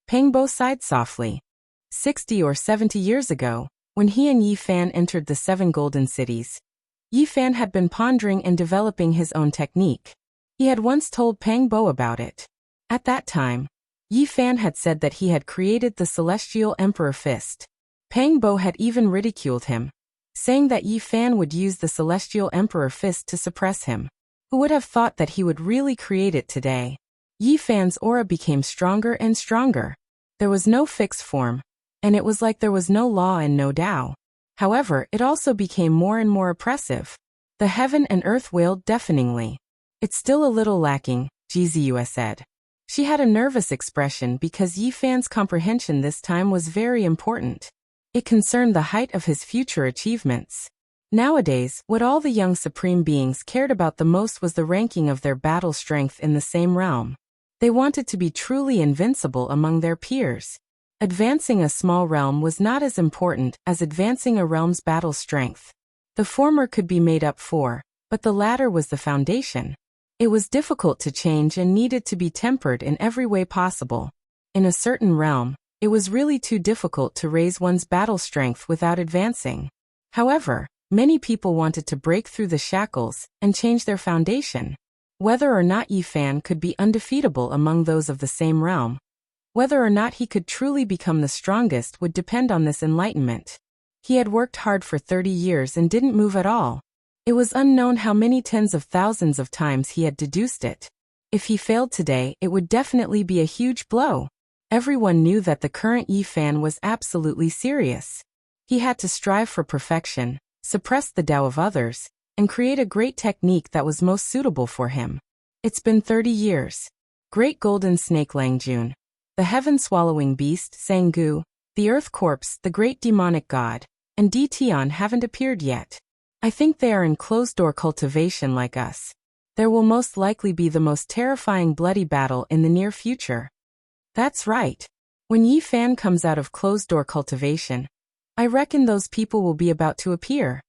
Pang Bo sighed softly. 60 or 70 years ago, when he and Yi Fan entered the 7 golden cities, Yi Fan had been pondering and developing his own technique. He had once told Pang Bo about it. At that time, Yi Fan had said that he had created the Celestial Emperor Fist. Pang Bo had even ridiculed him, saying that Yi Fan would use the Celestial Emperor Fist to suppress him. Who would have thought that he would really create it today? Yi Fan's aura became stronger and stronger. There was no fixed form, and it was like there was no law and no Tao. However, it also became more and more oppressive. The heaven and earth wailed deafeningly. It's still a little lacking, Ji Ziyue said. She had a nervous expression because Yi Fan's comprehension this time was very important. It concerned the height of his future achievements. Nowadays, what all the young supreme beings cared about the most was the ranking of their battle strength in the same realm. They wanted to be truly invincible among their peers. Advancing a small realm was not as important as advancing a realm's battle strength. The former could be made up for, but the latter was the foundation. It was difficult to change and needed to be tempered in every way possible. In a certain realm, it was really too difficult to raise one's battle strength without advancing. However, many people wanted to break through the shackles and change their foundation. Whether or not Yi Fan could be undefeatable among those of the same realm, whether or not he could truly become the strongest would depend on this enlightenment. He had worked hard for 30 years and didn't move at all. It was unknown how many tens of thousands of times he had deduced it. If he failed today, it would definitely be a huge blow. Everyone knew that the current Yi Fan was absolutely serious. He had to strive for perfection, suppress the Tao of others, and create a great technique that was most suitable for him. It's been 30 years. Great Golden Snake Langjun, the heaven-swallowing beast Sanggu, the Earth Corpse, the great demonic god, and Di Tian haven't appeared yet. I think they are in closed-door cultivation like us. There will most likely be the most terrifying bloody battle in the near future. That's right. When Yi Fan comes out of closed-door cultivation, I reckon those people will be about to appear.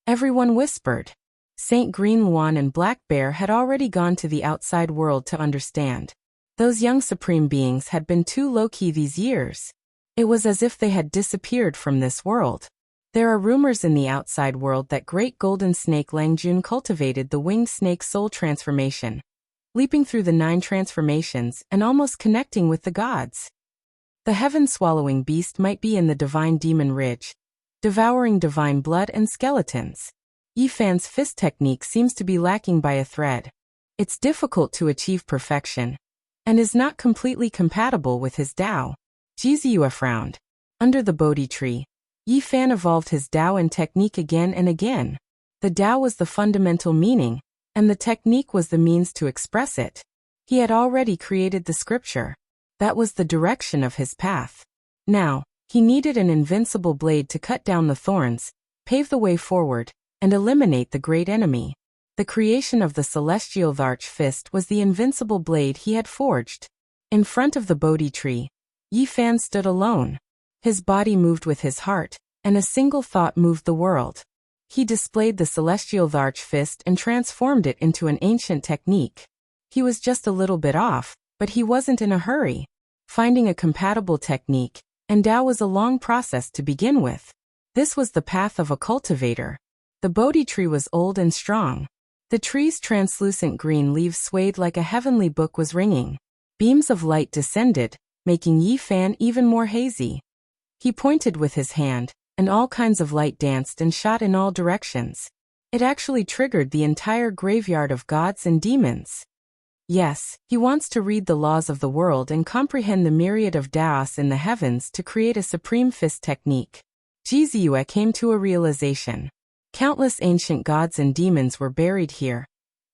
Everyone whispered. Saint Green Luan and Black Bear had already gone to the outside world to understand. Those young supreme beings had been too low-key these years. It was as if they had disappeared from this world. There are rumors in the outside world that Great Golden Snake Langjun cultivated the winged snake soul transformation, leaping through the 9 transformations and almost connecting with the gods. The heaven-swallowing beast might be in the divine demon ridge, devouring divine blood and skeletons. Yi Fan's fist technique seems to be lacking by a thread. It's difficult to achieve perfection, and is not completely compatible with his Tao. Ji Ziyue frowned. Under the Bodhi tree, Yi Fan evolved his Tao and technique again and again. The Tao was the fundamental meaning, and the technique was the means to express it. He had already created the scripture. That was the direction of his path. Now, he needed an invincible blade to cut down the thorns, pave the way forward, and eliminate the great enemy. The creation of the celestial Arch Fist was the invincible blade he had forged. In front of the Bodhi tree, Yi Fan stood alone. His body moved with his heart, and a single thought moved the world. He displayed the celestial Arch Fist and transformed it into an ancient technique. He was just a little bit off, but he wasn't in a hurry. Finding a compatible technique and Tao was a long process to begin with. This was the path of a cultivator. The Bodhi tree was old and strong. The tree's translucent green leaves swayed like a heavenly book was ringing. Beams of light descended, making Yi Fan even more hazy. He pointed with his hand, and all kinds of light danced and shot in all directions. It actually triggered the entire graveyard of gods and demons. Yes, he wants to read the laws of the world and comprehend the myriad of Daos in the heavens to create a supreme fist technique. Jizue came to a realization. Countless ancient gods and demons were buried here,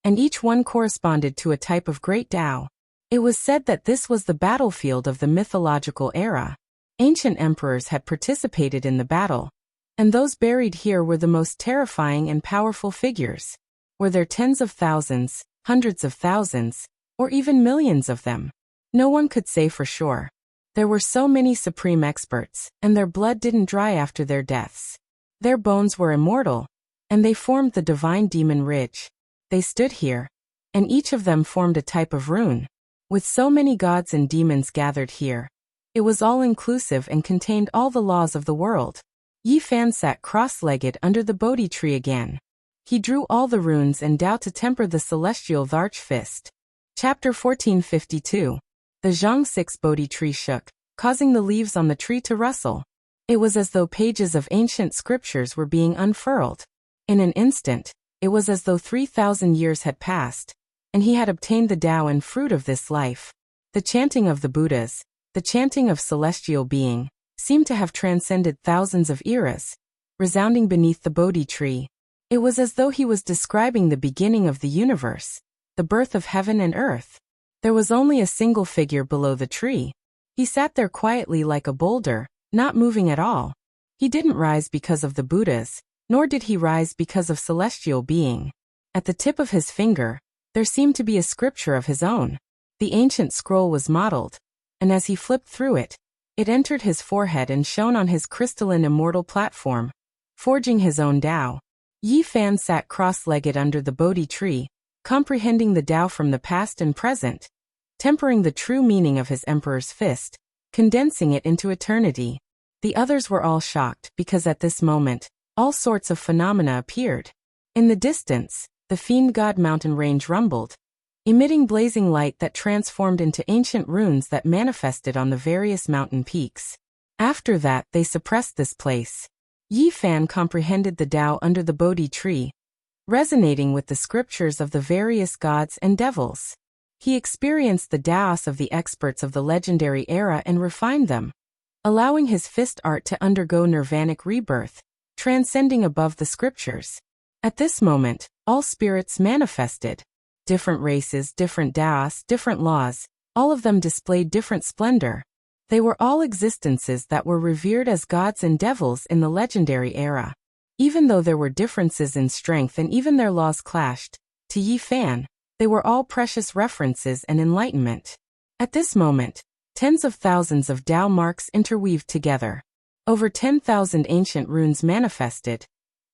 and each one corresponded to a type of great Tao. It was said that this was the battlefield of the mythological era. Ancient emperors had participated in the battle, and those buried here were the most terrifying and powerful figures. Were there tens of thousands, hundreds of thousands, or even millions of them? No one could say for sure. There were so many supreme experts, and their blood didn't dry after their deaths. Their bones were immortal, and they formed the divine demon ridge. They stood here, and each of them formed a type of rune. With so many gods and demons gathered here, it was all-inclusive and contained all the laws of the world. Yi Fan sat cross-legged under the Bodhi tree again. He drew all the runes and Tao to temper the celestial Arch Fist. Chapter 1452. The Zhang 6 Bodhi tree shook, causing the leaves on the tree to rustle. It was as though pages of ancient scriptures were being unfurled. In an instant, it was as though 3,000 years had passed, and he had obtained the Tao and fruit of this life. The chanting of the Buddhas, the chanting of celestial being, seemed to have transcended thousands of eras, resounding beneath the Bodhi tree. It was as though he was describing the beginning of the universe, the birth of heaven and earth. There was only a single figure below the tree. He sat there quietly like a boulder, not moving at all. He didn't rise because of the Buddhas, nor did he rise because of celestial being. At the tip of his finger, there seemed to be a scripture of his own. The ancient scroll was mottled, and as he flipped through it, it entered his forehead and shone on his crystalline immortal platform, forging his own Tao. Yi Fan sat cross-legged under the Bodhi tree, comprehending the Tao from the past and present, tempering the true meaning of his emperor's fist, condensing it into eternity. The others were all shocked because at this moment, all sorts of phenomena appeared. In the distance, the Fiend God mountain range rumbled, emitting blazing light that transformed into ancient runes that manifested on the various mountain peaks. After that, they suppressed this place. Yi Fan comprehended the Tao under the Bodhi tree, resonating with the scriptures of the various gods and devils. He experienced the Taos of the experts of the legendary era and refined them, allowing his fist art to undergo nirvanic rebirth, transcending above the scriptures. At this moment, all spirits manifested. Different races, different Taos, different laws, all of them displayed different splendor. They were all existences that were revered as gods and devils in the legendary era. Even though there were differences in strength and even their laws clashed, to Yi Fan, they were all precious references and enlightenment. At this moment, tens of thousands of Tao marks interweaved together. Over 10,000 ancient runes manifested,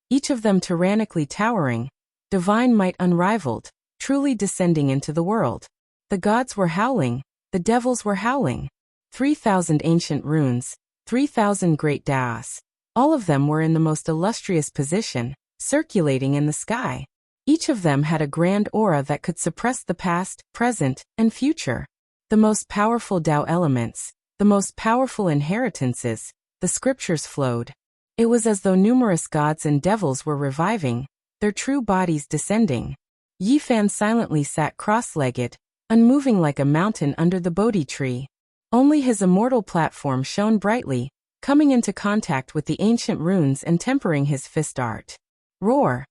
each of them tyrannically towering, divine might unrivaled, truly descending into the world. The gods were howling, the devils were howling. 3,000 ancient runes, 3,000 great Taos. All of them were in the most illustrious position, circulating in the sky. Each of them had a grand aura that could suppress the past, present, and future. The most powerful Tao elements, the most powerful inheritances, the scriptures flowed. It was as though numerous gods and devils were reviving, their true bodies descending. Yi Fan silently sat cross-legged, unmoving like a mountain under the Bodhi tree. Only his immortal platform shone brightly, coming into contact with the ancient runes and tempering his fist art. Roar!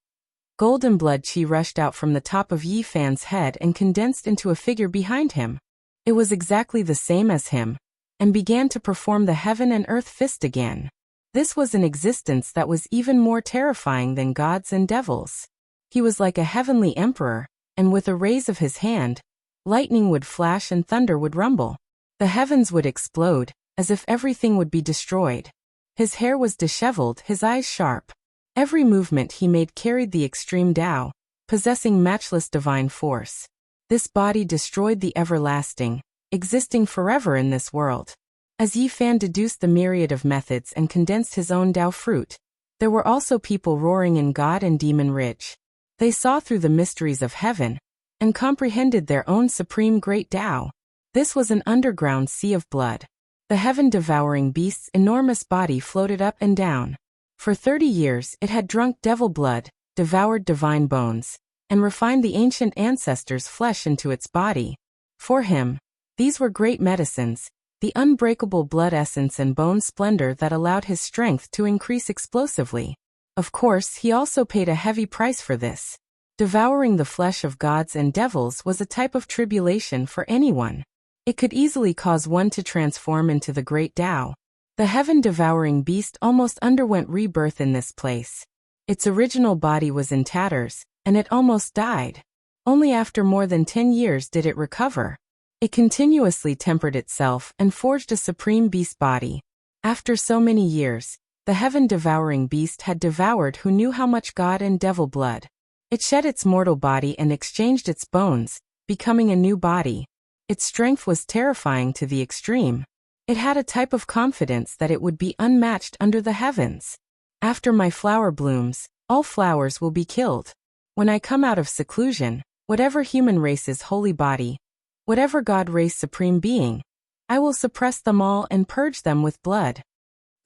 Golden blood chi rushed out from the top of Yi Fan's head and condensed into a figure behind him. It was exactly the same as him, and began to perform the heaven and earth fist again. This was an existence that was even more terrifying than gods and devils. He was like a heavenly emperor, and with a raise of his hand, lightning would flash and thunder would rumble. The heavens would explode, as if everything would be destroyed. His hair was disheveled, his eyes sharp. Every movement he made carried the extreme Tao, possessing matchless divine force. This body destroyed the everlasting, existing forever in this world. As Yi Fan deduced the myriad of methods and condensed his own Tao fruit, there were also people roaring in God and demon rich. They saw through the mysteries of heaven, and comprehended their own supreme great Tao. This was an underground sea of blood. The heaven-devouring beast's enormous body floated up and down. For 30 years it had drunk devil blood, devoured divine bones, and refined the ancient ancestors' flesh into its body. For him, these were great medicines, the unbreakable blood essence and bone splendor that allowed his strength to increase explosively. Of course, he also paid a heavy price for this. Devouring the flesh of gods and devils was a type of tribulation for anyone. It could easily cause one to transform into the great Tao. The heaven-devouring beast almost underwent rebirth in this place. Its original body was in tatters, and it almost died. Only after more than 10 years did it recover. It continuously tempered itself and forged a supreme beast body. After so many years, the heaven-devouring beast had devoured who knew how much god and devil blood. It shed its mortal body and exchanged its bones, becoming a new body. Its strength was terrifying to the extreme. It had a type of confidence that it would be unmatched under the heavens. After my flower blooms, all flowers will be killed. When I come out of seclusion, whatever human race's holy body, whatever god race supreme being, I will suppress them all and purge them with blood.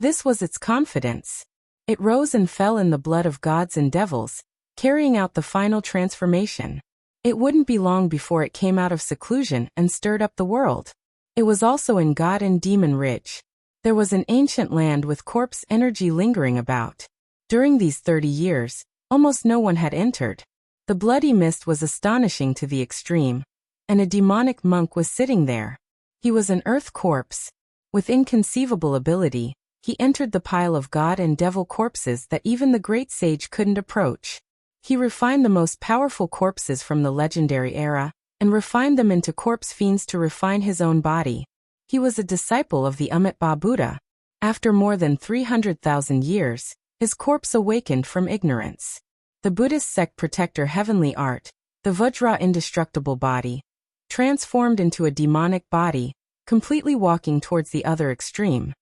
This was its confidence. It rose and fell in the blood of gods and devils, carrying out the final transformation. It wouldn't be long before it came out of seclusion and stirred up the world. It was also in God and demon rich. There was an ancient land with corpse energy lingering about. During these 30 years, almost no one had entered. The bloody mist was astonishing to the extreme, and a demonic monk was sitting there. He was an earth corpse. With inconceivable ability, he entered the pile of god and devil corpses that even the great sage couldn't approach. He refined the most powerful corpses from the legendary era, and refined them into corpse fiends to refine his own body. He was a disciple of the Amitabha Buddha. After more than 300,000 years, his corpse awakened from ignorance. The Buddhist sect protector heavenly art, the Vajra indestructible body, transformed into a demonic body, completely walking towards the other extreme.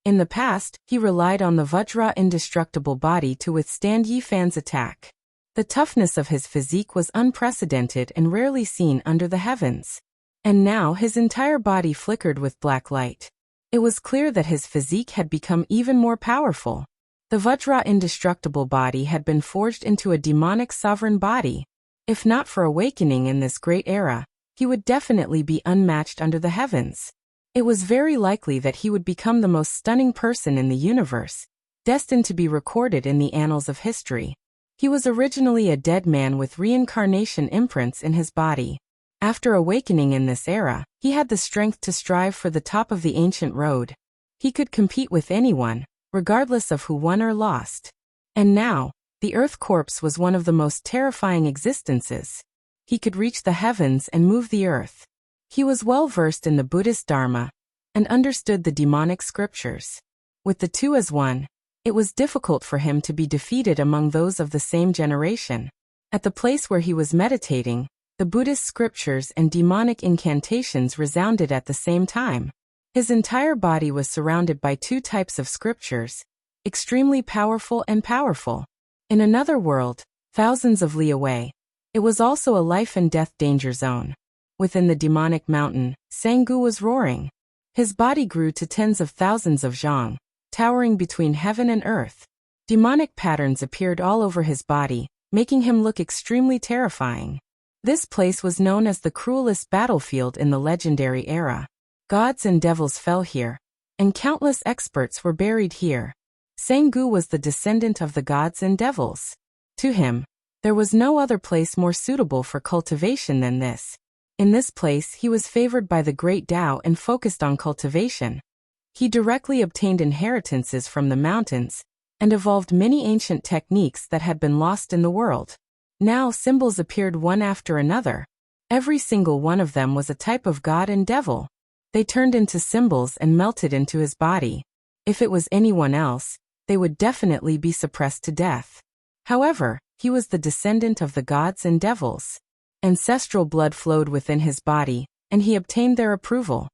In the past, he relied on the Vajra indestructible body to withstand Yi Fan's attack. The toughness of his physique was unprecedented and rarely seen under the heavens. And now his entire body flickered with black light. It was clear that his physique had become even more powerful. The Vajra indestructible body had been forged into a demonic sovereign body. If not for awakening in this great era, he would definitely be unmatched under the heavens. It was very likely that he would become the most stunning person in the universe, destined to be recorded in the annals of history. He was originally a dead man with reincarnation imprints in his body. After awakening in this era, he had the strength to strive for the top of the ancient road. He could compete with anyone, regardless of who won or lost. And now, the earth corpse was one of the most terrifying existences. He could reach the heavens and move the earth. He was well versed in the Buddhist Dharma, and understood the demonic scriptures. With the two as one, it was difficult for him to be defeated among those of the same generation. At the place where he was meditating, the Buddhist scriptures and demonic incantations resounded at the same time. His entire body was surrounded by two types of scriptures, extremely powerful and powerful. In another world, thousands of li away, it was also a life and death danger zone. Within the demonic mountain, Sanggu was roaring. His body grew to tens of thousands of zhang, towering between heaven and earth. Demonic patterns appeared all over his body, making him look extremely terrifying. This place was known as the cruelest battlefield in the legendary era. Gods and devils fell here, and countless experts were buried here. Sanggu was the descendant of the gods and devils. To him, There was no other place more suitable for cultivation than this. In this place he was favored by the great Tao and focused on cultivation. He directly obtained inheritances from the mountains, and evolved many ancient techniques that had been lost in the world. Now symbols appeared one after another. Every single one of them was a type of god and devil. They turned into symbols and melted into his body. If it was anyone else, they would definitely be suppressed to death. However, he was the descendant of the gods and devils. Ancestral blood flowed within his body, and he obtained their approval.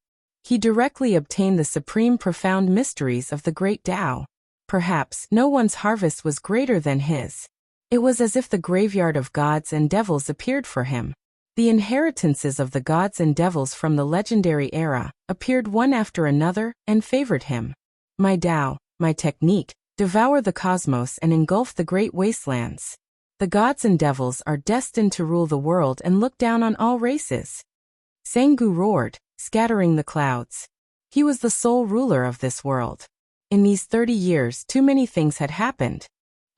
He directly obtained the supreme profound mysteries of the great Tao. Perhaps no one's harvest was greater than his. It was as if the graveyard of gods and devils appeared for him. The inheritances of the gods and devils from the legendary era appeared one after another and favored him. My Tao, my technique, devour the cosmos and engulf the great wastelands. The gods and devils are destined to rule the world and look down on all races. Sangu roared, scattering the clouds. He was the sole ruler of this world. In these 30 years too many things had happened.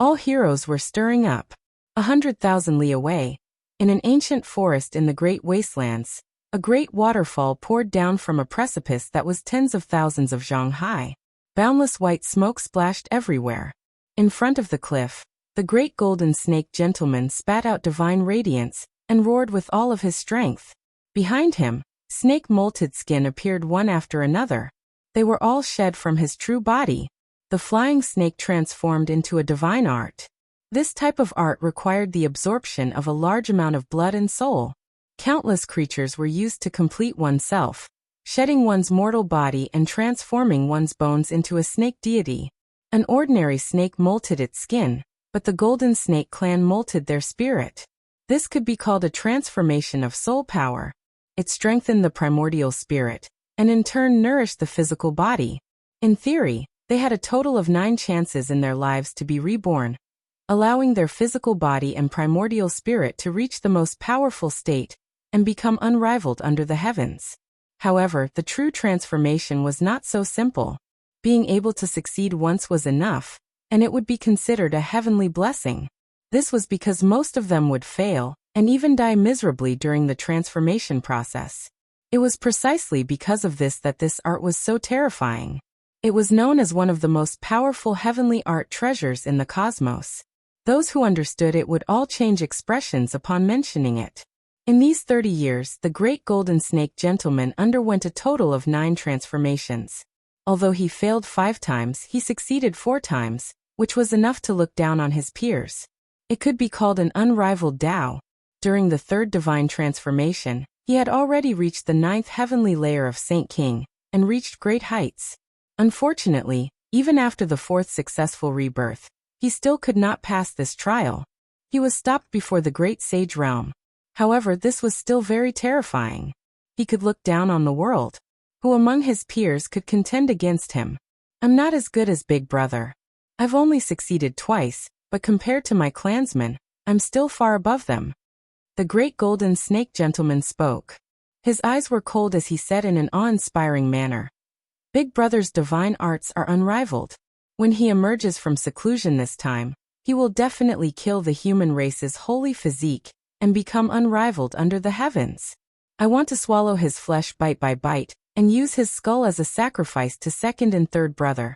All heroes were stirring up. 100,000 li away, in an ancient forest in the great wastelands, a great waterfall poured down from a precipice that was tens of thousands of zhang high. Boundless white smoke splashed everywhere. In front of the cliff, the great golden snake gentleman spat out divine radiance and roared with all of his strength. Behind him, snake molted skin appeared one after another. They were all shed from his true body. The flying snake transformed into a divine art. This type of art required the absorption of a large amount of blood and soul. Countless creatures were used to complete oneself, shedding one's mortal body and transforming one's bones into a snake deity. An ordinary snake molted its skin, but the golden snake clan molted their spirit. This could be called a transformation of soul power. It strengthened the primordial spirit, and in turn nourished the physical body. In theory, they had a total of 9 chances in their lives to be reborn, allowing their physical body and primordial spirit to reach the most powerful state and become unrivaled under the heavens. However, the true transformation was not so simple. Being able to succeed once was enough, and it would be considered a heavenly blessing. This was because most of them would fail, and even die miserably during the transformation process. It was precisely because of this that this art was so terrifying. It was known as one of the most powerful heavenly art treasures in the cosmos. Those who understood it would all change expressions upon mentioning it. In these 30 years, the great golden snake gentleman underwent a total of 9 transformations. Although he failed 5 times, he succeeded 4 times, which was enough to look down on his peers. It could be called an unrivaled Tao. During the 3rd divine transformation, he had already reached the 9th heavenly layer of Saint King, and reached great heights. Unfortunately, even after the 4th successful rebirth, he still could not pass this trial. He was stopped before the great sage realm. However, this was still very terrifying. He could look down on the world. Who among his peers could contend against him? I'm not as good as Big Brother. I've only succeeded twice, but compared to my clansmen, I'm still far above them. The great golden snake gentleman spoke. His eyes were cold as he said in an awe-inspiring manner, Big Brother's divine arts are unrivaled. When he emerges from seclusion this time, he will definitely kill the human race's holy physique and become unrivaled under the heavens. I want to swallow his flesh bite by bite and use his skull as a sacrifice to 2nd and 3rd brother.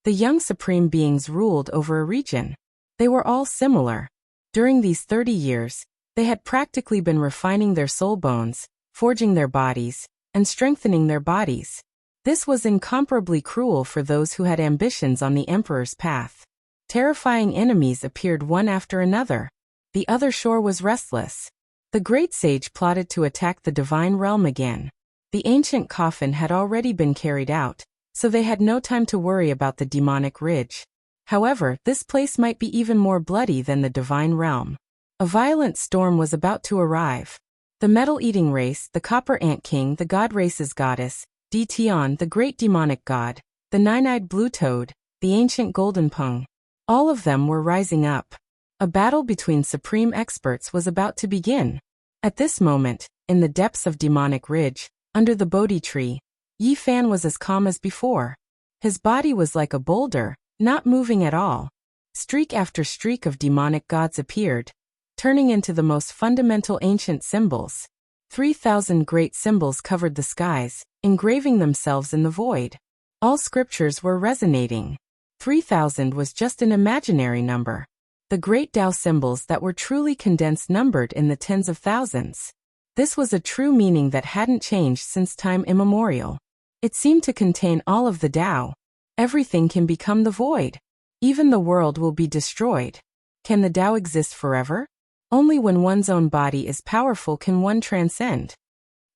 The young supreme beings ruled over a region. They were all similar. During these 30 years, they had practically been refining their soul bones, forging their bodies, and strengthening their bodies. This was incomparably cruel for those who had ambitions on the emperor's path. Terrifying enemies appeared one after another. The other shore was restless. The great sage plotted to attack the divine realm again. The ancient coffin had already been carried out, so they had no time to worry about the demonic ridge. However, this place might be even more bloody than the divine realm. A violent storm was about to arrive. The metal-eating race, the Copper Ant King, the God Race's goddess, Tion, the great demonic god, the nine-eyed blue toad, the ancient golden pung. All of them were rising up. A battle between supreme experts was about to begin. At this moment, in the depths of Demonic Ridge, under the Bodhi tree, Yi Fan was as calm as before. His body was like a boulder, not moving at all. Streak after streak of demonic gods appeared. turning into the most fundamental ancient symbols. 3,000 great symbols covered the skies, engraving themselves in the void. All scriptures were resonating. 3,000 was just an imaginary number. The great Tao symbols that were truly condensed numbered in the tens of thousands. This was a true meaning that hadn't changed since time immemorial. It seemed to contain all of the Tao. Everything can become the void. Even the world will be destroyed. Can the Tao exist forever? Only when one's own body is powerful can one transcend.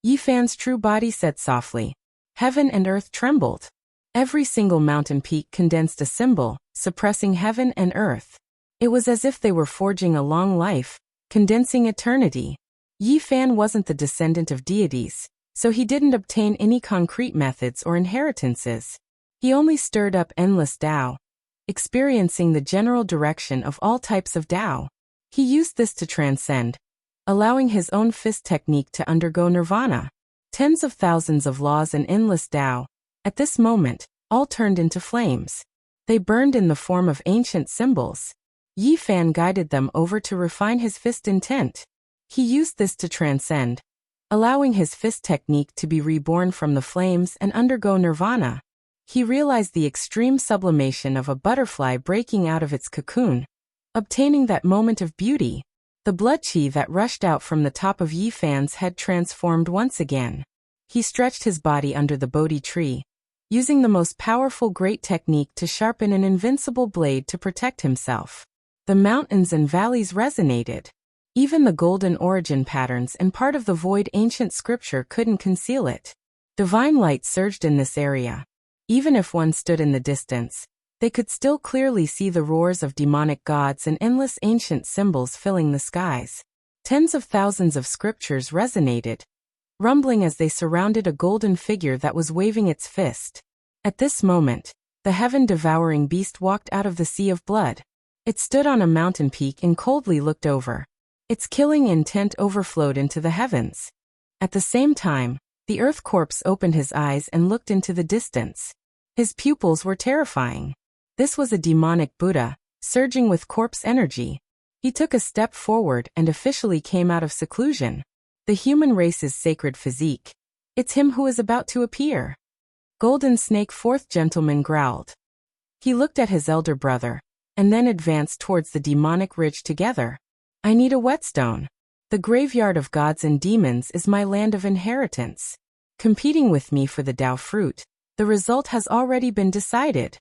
Yi Fan's true body said softly. Heaven and earth trembled. Every single mountain peak condensed a symbol, suppressing heaven and earth. It was as if they were forging a long life, condensing eternity. Yi Fan wasn't the descendant of deities, so he didn't obtain any concrete methods or inheritances. He only stirred up endless Tao, experiencing the general direction of all types of Tao. He used this to transcend, allowing his own fist technique to undergo nirvana. Tens of thousands of laws and endless Tao, at this moment, all turned into flames. They burned in the form of ancient symbols. Yi Fan guided them over to refine his fist intent. He used this to transcend, allowing his fist technique to be reborn from the flames and undergo nirvana. He realized the extreme sublimation of a butterfly breaking out of its cocoon, obtaining that moment of beauty. The blood chi that rushed out from the top of Yi Fan's head transformed once again. He stretched his body under the Bodhi tree, using the most powerful great technique to sharpen an invincible blade to protect himself. The mountains and valleys resonated. Even the golden origin patterns and part of the void ancient scripture couldn't conceal it. Divine light surged in this area. Even if one stood in the distance, they could still clearly see the roars of demonic gods and endless ancient symbols filling the skies. Tens of thousands of scriptures resonated, rumbling as they surrounded a golden figure that was waving its fist. At this moment, the heaven-devouring beast walked out of the sea of blood. It stood on a mountain peak and coldly looked over. Its killing intent overflowed into the heavens. At the same time, the earth corpse opened his eyes and looked into the distance. His pupils were terrifying. This was a demonic Buddha, surging with corpse energy. He took a step forward and officially came out of seclusion. The human race's sacred physique. It's him who is about to appear. Golden Snake Fourth Gentleman growled. He looked at his elder brother, and then advanced towards the demonic ridge together. I need a whetstone. The graveyard of gods and demons is my land of inheritance. Competing with me for the Tao fruit, the result has already been decided.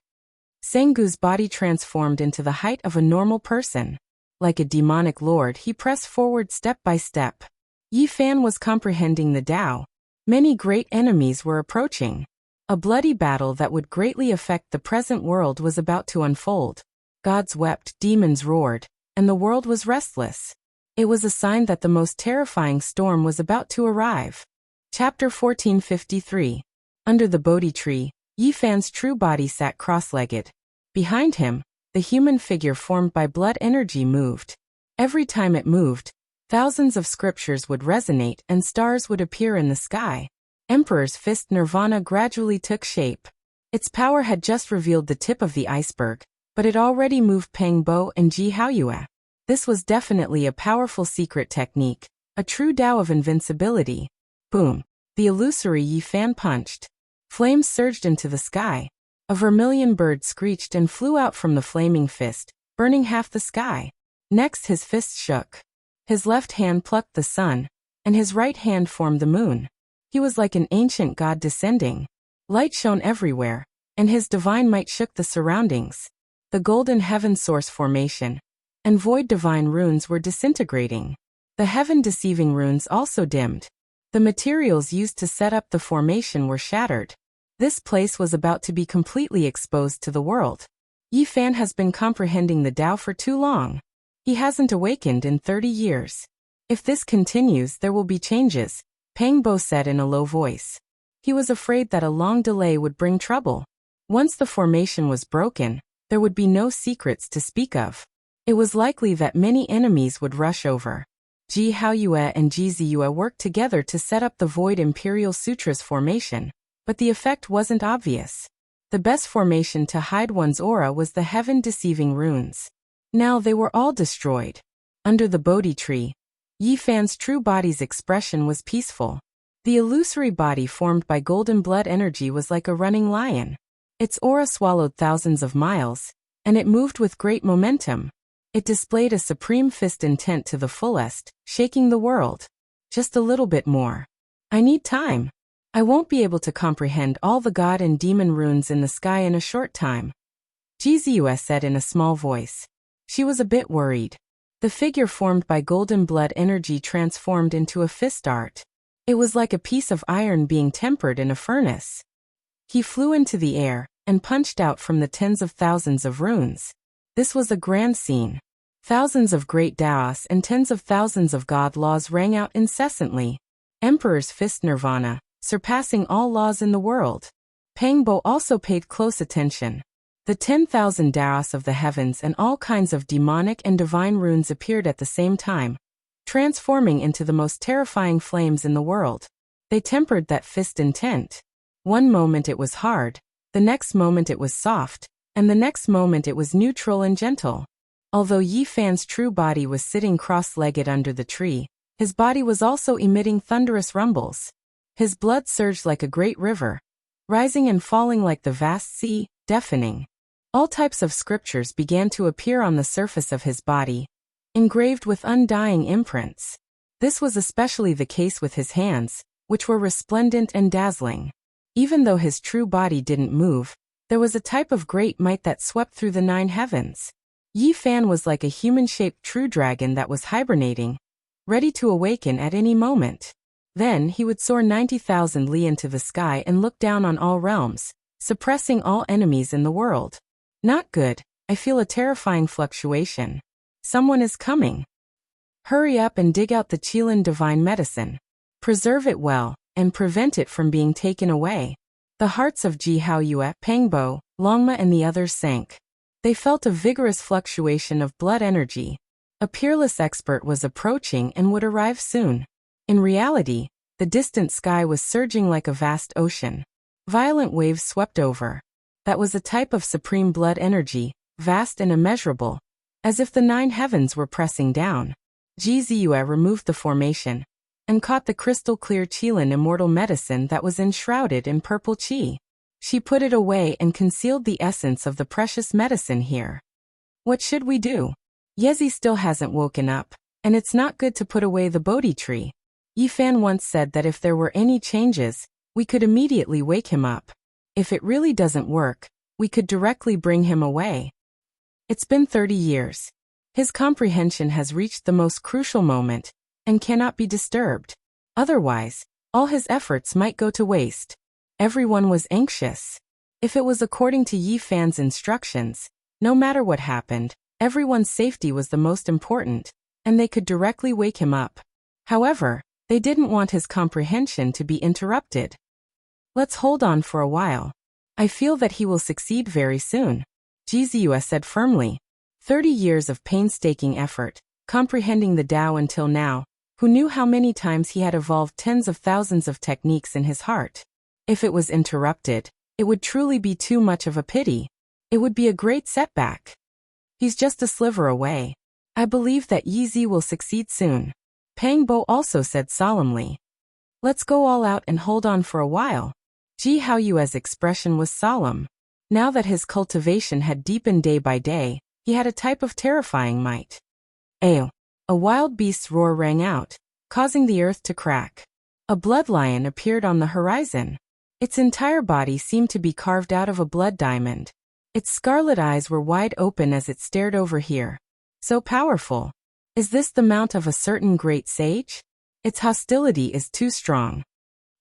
Sengu's body transformed into the height of a normal person. Like a demonic lord, he pressed forward step by step. Yi Fan was comprehending the Tao. Many great enemies were approaching. A bloody battle that would greatly affect the present world was about to unfold. Gods wept, demons roared, and the world was restless. It was a sign that the most terrifying storm was about to arrive. Chapter 1453. Under the Bodhi tree, Yi Fan's true body sat cross-legged. Behind him, the human figure formed by blood energy moved. Every time it moved, thousands of scriptures would resonate and stars would appear in the sky. Emperor's fist nirvana gradually took shape. Its power had just revealed the tip of the iceberg, but it already moved Peng Bo and Ji Haoyue. This was definitely a powerful secret technique, a true Tao of invincibility. Boom! The illusory Yi Fan punched. Flames surged into the sky. A vermilion bird screeched and flew out from the flaming fist, burning half the sky. Next his fist shook. His left hand plucked the sun, and his right hand formed the moon. He was like an ancient god descending. Light shone everywhere, and his divine might shook the surroundings. The golden heaven source formation and void divine runes were disintegrating. The heaven-deceiving runes also dimmed. The materials used to set up the formation were shattered. This place was about to be completely exposed to the world. Yi Fan has been comprehending the Tao for too long. He hasn't awakened in 30 years. If this continues, there will be changes, Peng Bo said in a low voice. He was afraid that a long delay would bring trouble. Once the formation was broken, there would be no secrets to speak of. It was likely that many enemies would rush over. Ji Haoyue and Ji Ziyue worked together to set up the Void Imperial Sutra's formation, but the effect wasn't obvious. The best formation to hide one's aura was the heaven-deceiving runes. Now they were all destroyed. Under the Bodhi tree, Yi Fan's true body's expression was peaceful. The illusory body formed by golden blood energy was like a running lion. Its aura swallowed thousands of miles, and it moved with great momentum. It displayed a supreme fist intent to the fullest, shaking the world. Just a little bit more. I need time. I won't be able to comprehend all the god and demon runes in the sky in a short time. Jizus said in a small voice. She was a bit worried. The figure formed by golden blood energy transformed into a fist art. It was like a piece of iron being tempered in a furnace. He flew into the air and punched out from the tens of thousands of runes. This was a grand scene. Thousands of great Daos and tens of thousands of god laws rang out incessantly. Emperor's fist nirvana, surpassing all laws in the world. Pangbo also paid close attention. The 10,000 Daos of the heavens and all kinds of demonic and divine runes appeared at the same time, transforming into the most terrifying flames in the world. They tempered that fist intent. One moment it was hard, the next moment it was soft, and the next moment it was neutral and gentle. Although Yi Fan's true body was sitting cross-legged under the tree, his body was also emitting thunderous rumbles. His blood surged like a great river, rising and falling like the vast sea, deafening. All types of scriptures began to appear on the surface of his body, engraved with undying imprints. This was especially the case with his hands, which were resplendent and dazzling. Even though his true body didn't move, there was a type of great might that swept through the 9 heavens. Yi Fan was like a human-shaped true dragon that was hibernating, ready to awaken at any moment. Then he would soar 90,000 li into the sky and look down on all realms, suppressing all enemies in the world. Not good. I feel a terrifying fluctuation. Someone is coming. Hurry up and dig out the Qilin divine medicine. Preserve it well, and prevent it from being taken away. The hearts of Ji Haoyue, Pangbo, Longma and the others sank. They felt a vigorous fluctuation of blood energy. A peerless expert was approaching and would arrive soon. In reality, the distant sky was surging like a vast ocean. Violent waves swept over. That was a type of supreme blood energy, vast and immeasurable, as if the 9 heavens were pressing down. Jizus removed the formation and caught the crystal-clear Qilin immortal medicine that was enshrouded in purple qi. She put it away and concealed the essence of the precious medicine here. What should we do? Yezi still hasn't woken up, and it's not good to put away the Bodhi tree. Yi Fan once said that if there were any changes, we could immediately wake him up. If it really doesn't work, we could directly bring him away. It's been 30 years. His comprehension has reached the most crucial moment, and cannot be disturbed. Otherwise, all his efforts might go to waste. Everyone was anxious. If it was according to Yi Fan's instructions, no matter what happened, everyone's safety was the most important, and they could directly wake him up. However, they didn't want his comprehension to be interrupted. Let's hold on for a while. I feel that he will succeed very soon, Jizus said firmly. 30 years of painstaking effort, comprehending the Tao until now. Who knew how many times he had evolved tens of thousands of techniques in his heart? If it was interrupted, it would truly be too much of a pity. It would be a great setback. He's just a sliver away. I believe that Yizi will succeed soon. Pangbo also said solemnly. Let's go all out and hold on for a while. Ji Haoyue's expression was solemn. Now that his cultivation had deepened day by day, he had a type of terrifying might. Ayo! A wild beast's roar rang out, causing the earth to crack. A blood lion appeared on the horizon. Its entire body seemed to be carved out of a blood diamond. Its scarlet eyes were wide open as it stared over here. So powerful. Is this the mount of a certain great sage? Its hostility is too strong.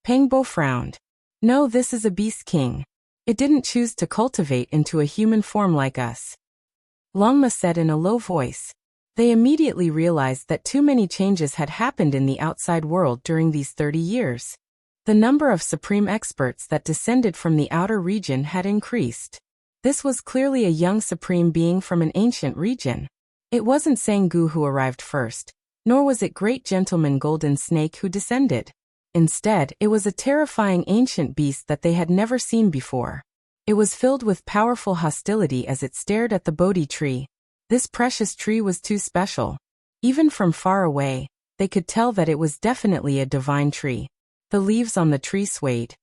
Pangbo frowned. No, this is a beast king. It didn't choose to cultivate into a human form like us. Longma said in a low voice. They immediately realized that too many changes had happened in the outside world during these 30 years. The number of supreme experts that descended from the outer region had increased. This was clearly a young supreme being from an ancient region. It wasn't Sanggu who arrived first, nor was it great gentleman Golden Snake who descended. Instead, it was a terrifying ancient beast that they had never seen before. It was filled with powerful hostility as it stared at the Bodhi tree. This precious tree was too special. Even from far away, they could tell that it was definitely a divine tree. The leaves on the tree swayed,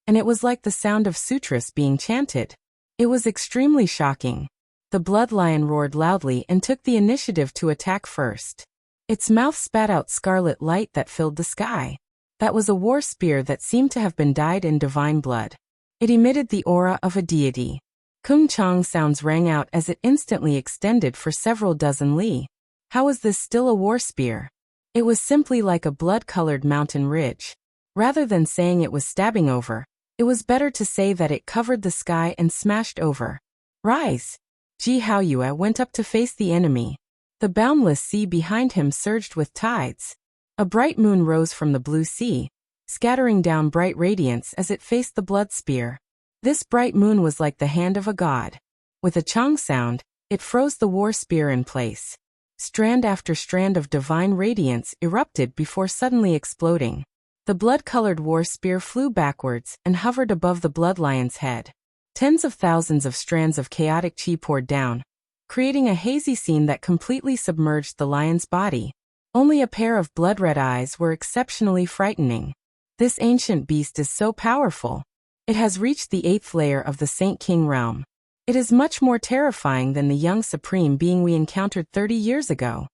and it was like the sound of sutras being chanted. It was extremely shocking. The blood lion roared loudly and took the initiative to attack first. Its mouth spat out scarlet light that filled the sky. That was a war spear that seemed to have been dyed in divine blood. It emitted the aura of a deity. Kung Chang sounds rang out as it instantly extended for several dozen li. How was this still a war spear? It was simply like a blood-colored mountain ridge. Rather than saying it was stabbing over, it was better to say that it covered the sky and smashed over. Rise! Ji Haoyue went up to face the enemy. The boundless sea behind him surged with tides. A bright moon rose from the blue sea, scattering down bright radiance as it faced the blood spear. This bright moon was like the hand of a god. With a chong sound, it froze the war spear in place. Strand after strand of divine radiance erupted before suddenly exploding. The blood-colored war spear flew backwards and hovered above the blood lion's head. Tens of thousands of strands of chaotic chi poured down, creating a hazy scene that completely submerged the lion's body. Only a pair of blood-red eyes were exceptionally frightening. This ancient beast is so powerful. It has reached the 8th layer of the Saint King realm. It is much more terrifying than the young supreme being we encountered 30 years ago.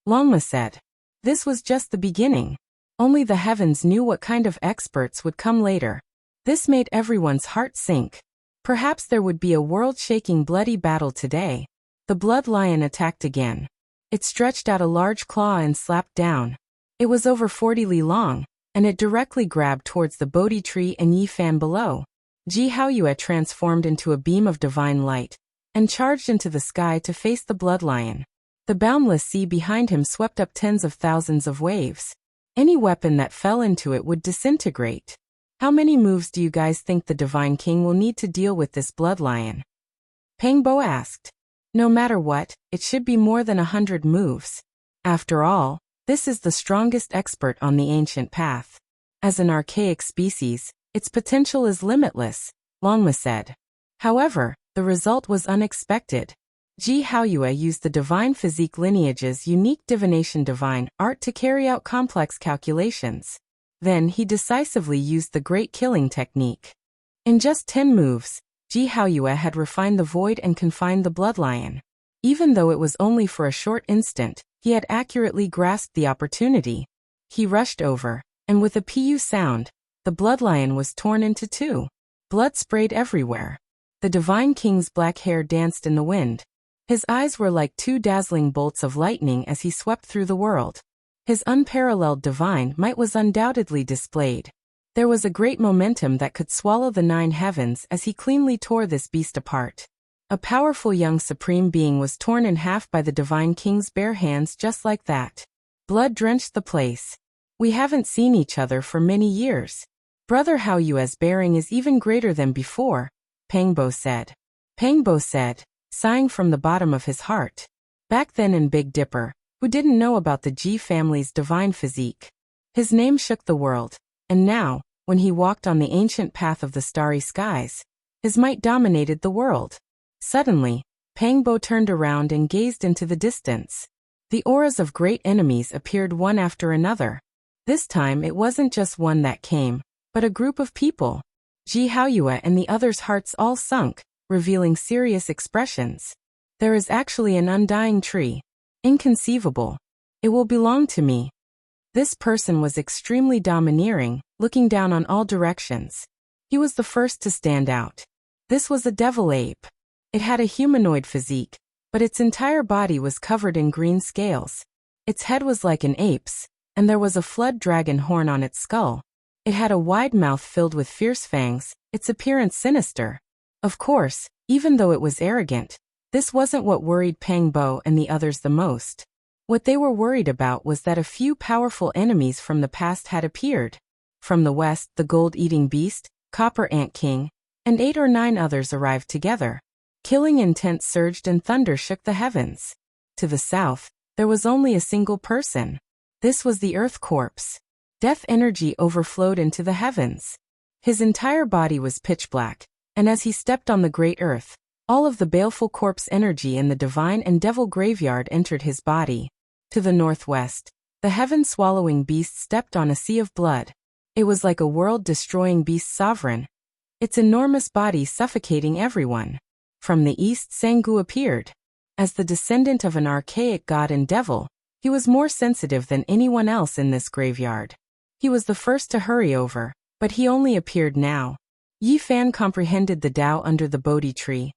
Longma said. This was just the beginning. Only the heavens knew what kind of experts would come later. This made everyone's heart sink. Perhaps there would be a world-shaking bloody battle today. The blood lion attacked again. It stretched out a large claw and slapped down. It was over 40 li long, and it directly grabbed towards the Bodhi tree and Yi Fan below. Ji Haoyue transformed into a beam of divine light, and charged into the sky to face the blood lion. The boundless sea behind him swept up tens of thousands of waves. Any weapon that fell into it would disintegrate. How many moves do you guys think the Divine King will need to deal with this blood lion? Pang Bo asked. No matter what, it should be more than 100 moves. After all, this is the strongest expert on the ancient path. As an archaic species, its potential is limitless, Longma said. However, the result was unexpected. Ji Haoyue used the divine physique lineage's unique divination divine art to carry out complex calculations. Then he decisively used the great killing technique. In just 10 moves, Ji Haoyue had refined the void and confined the blood lion. Even though it was only for a short instant, he had accurately grasped the opportunity. He rushed over, and with a pu sound, the blood lion was torn into two. Blood sprayed everywhere. The Divine King's black hair danced in the wind. His eyes were like two dazzling bolts of lightning as he swept through the world. His unparalleled divine might was undoubtedly displayed. There was a great momentum that could swallow the 9 heavens as he cleanly tore this beast apart. A powerful young supreme being was torn in half by the Divine King's bare hands just like that. Blood drenched the place. We haven't seen each other for many years. Brother Haoyue's bearing is even greater than before, Pang Bo said. Pang Bo said, sighing from the bottom of his heart. Back then in Big Dipper, who didn't know about the Ji family's divine physique? His name shook the world, and now, when he walked on the ancient path of the starry skies, his might dominated the world. Suddenly, Pang Bo turned around and gazed into the distance. The auras of great enemies appeared one after another. This time it wasn't just one that came, but a group of people. Ji Haoyue and the others' hearts all sunk, revealing serious expressions. There is actually an undying tree. Inconceivable. It will belong to me. This person was extremely domineering, looking down on all directions. He was the first to stand out. This was a devil ape. It had a humanoid physique, but its entire body was covered in green scales. Its head was like an ape's, and there was a flood dragon horn on its skull. It had a wide mouth filled with fierce fangs, its appearance sinister. Of course, even though it was arrogant, this wasn't what worried Pang Bo and the others the most. What they were worried about was that a few powerful enemies from the past had appeared. From the west, the gold-eating beast, Copper Ant King, and 8 or 9 others arrived together. Killing intent surged and thunder shook the heavens. To the south, there was only a single person. This was the Earth Corpse. Death energy overflowed into the heavens. His entire body was pitch black, and as he stepped on the great earth, all of the baleful corpse energy in the divine and devil graveyard entered his body. To the northwest, the heaven-swallowing beast stepped on a sea of blood. It was like a world-destroying beast sovereign, its enormous body suffocating everyone. From the east, Sangu appeared. As the descendant of an archaic god and devil, he was more sensitive than anyone else in this graveyard. He was the first to hurry over, but he only appeared now. Yi Fan comprehended the Tao under the Bodhi tree,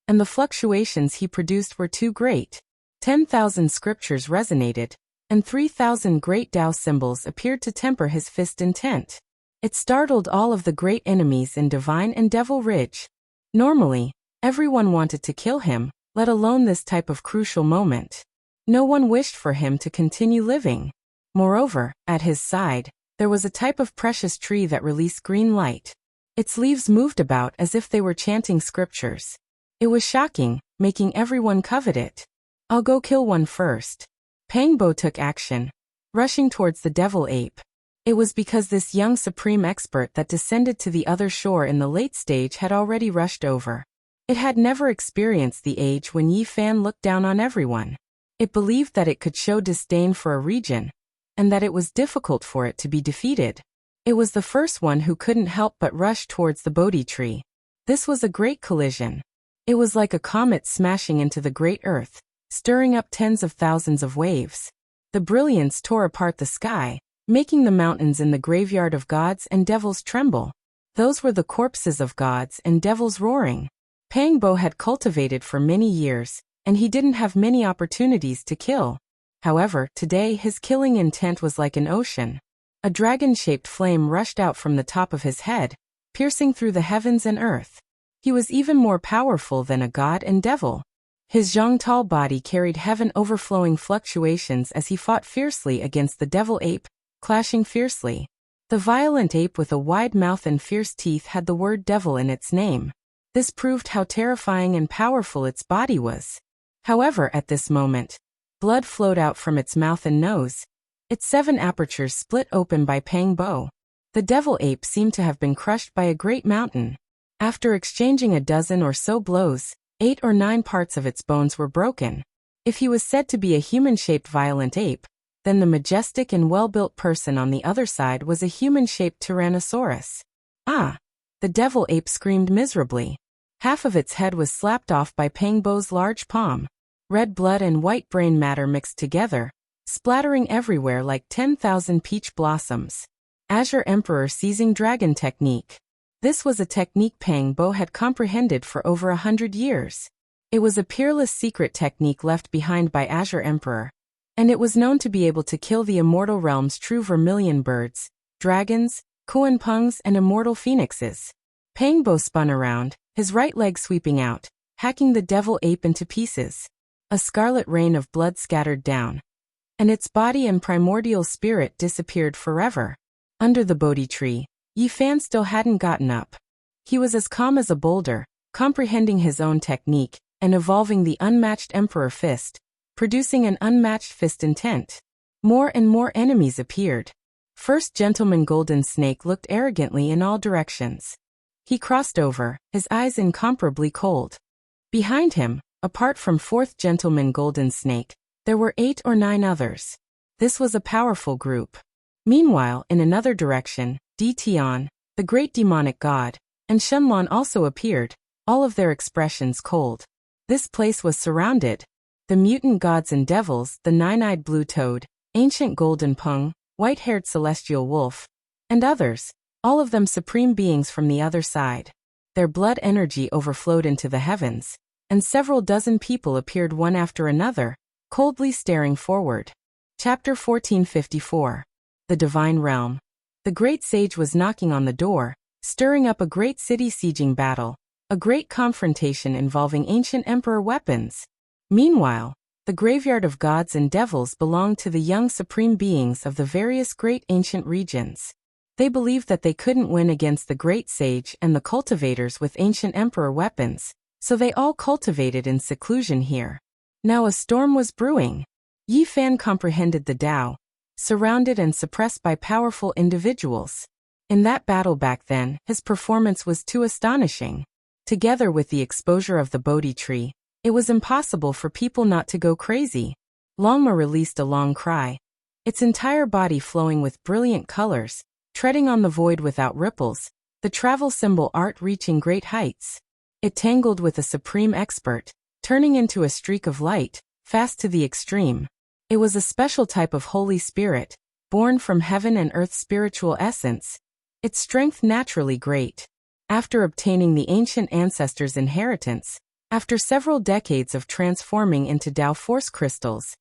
and the fluctuations he produced were too great. 10,000 scriptures resonated, and 3,000 great Tao symbols appeared to temper his fist intent. It startled all of the great enemies in Divine and Devil Ridge. Normally, everyone wanted to kill him, let alone this type of crucial moment. No one wished for him to continue living. Moreover, at his side, there was a type of precious tree that released green light. Its leaves moved about as if they were chanting scriptures. It was shocking, making everyone covet it. I'll go kill one first. Pangbo took action, rushing towards the devil ape. It was because this young supreme expert that descended to the other shore in the late stage had already rushed over. It had never experienced the age when Yi Fan looked down on everyone. It believed that it could show disdain for a region, and that it was difficult for it to be defeated. It was the first one who couldn't help but rush towards the Bodhi tree. This was a great collision. It was like a comet smashing into the great earth, stirring up tens of thousands of waves. The brilliance tore apart the sky, making the mountains in the graveyard of gods and devils tremble. Those were the corpses of gods and devils roaring. Pangbo had cultivated for many years, and he didn't have many opportunities to kill. However, today his killing intent was like an ocean. A dragon-shaped flame rushed out from the top of his head, piercing through the heavens and earth. He was even more powerful than a god and devil. His Zhongtal body carried heaven-overflowing fluctuations as he fought fiercely against the devil ape, clashing fiercely. The violent ape with a wide mouth and fierce teeth had the word devil in its name. This proved how terrifying and powerful its body was. However, at this moment, blood flowed out from its mouth and nose. Its 7 apertures split open by Pangbo. The devil ape seemed to have been crushed by a great mountain. After exchanging a dozen or so blows, 8 or 9 parts of its bones were broken. If he was said to be a human-shaped violent ape, then the majestic and well-built person on the other side was a human-shaped Tyrannosaurus. Ah! The devil ape screamed miserably. Half of its head was slapped off by Pangbo's large palm. Red blood and white brain matter mixed together, splattering everywhere like 10,000 peach blossoms. Azure Emperor Seizing Dragon Technique. This was a technique Pangbo had comprehended for over 100 years. It was a peerless secret technique left behind by Azure Emperor, and it was known to be able to kill the immortal realm's true vermilion birds, dragons, kuanpungs, and immortal phoenixes. Pangbo spun around, his right leg sweeping out, hacking the devil ape into pieces. A scarlet rain of blood scattered down, and its body and primordial spirit disappeared forever. Under the Bodhi tree, Yi Fan still hadn't gotten up. He was as calm as a boulder, comprehending his own technique, and evolving the unmatched Emperor Fist, producing an unmatched fist intent. More and more enemies appeared. First Gentleman Golden Snake looked arrogantly in all directions. He crossed over, his eyes incomparably cold. Behind him, apart from Fourth Gentleman Golden Snake, there were 8 or 9 others. This was a powerful group. Meanwhile, in another direction, Di Tian, the great demonic god, and Shenlong also appeared, all of their expressions cold. This place was surrounded. The mutant gods and devils, the 9-eyed blue toad, ancient golden pung, white-haired celestial wolf, and others, all of them supreme beings from the other side. Their blood energy overflowed into the heavens, and several dozen people appeared one after another, coldly staring forward. Chapter 1454. The Divine Realm. The great sage was knocking on the door, stirring up a great city-sieging battle, a great confrontation involving ancient emperor weapons. Meanwhile, the graveyard of gods and devils belonged to the young supreme beings of the various great ancient regions. They believed that they couldn't win against the great sage and the cultivators with ancient emperor weapons, so they all cultivated in seclusion here. Now a storm was brewing. Yi Fan comprehended the Tao, surrounded and suppressed by powerful individuals. In that battle back then, his performance was too astonishing. Together with the exposure of the Bodhi tree, it was impossible for people not to go crazy. Longma released a long cry, its entire body flowing with brilliant colors, treading on the void without ripples, the travel symbol art reaching great heights. It tangled with a supreme expert, turning into a streak of light, fast to the extreme. It was a special type of Holy Spirit, born from heaven and earth's spiritual essence, its strength naturally great. After obtaining the ancient ancestors' inheritance, after several decades of transforming into Tao Force crystals,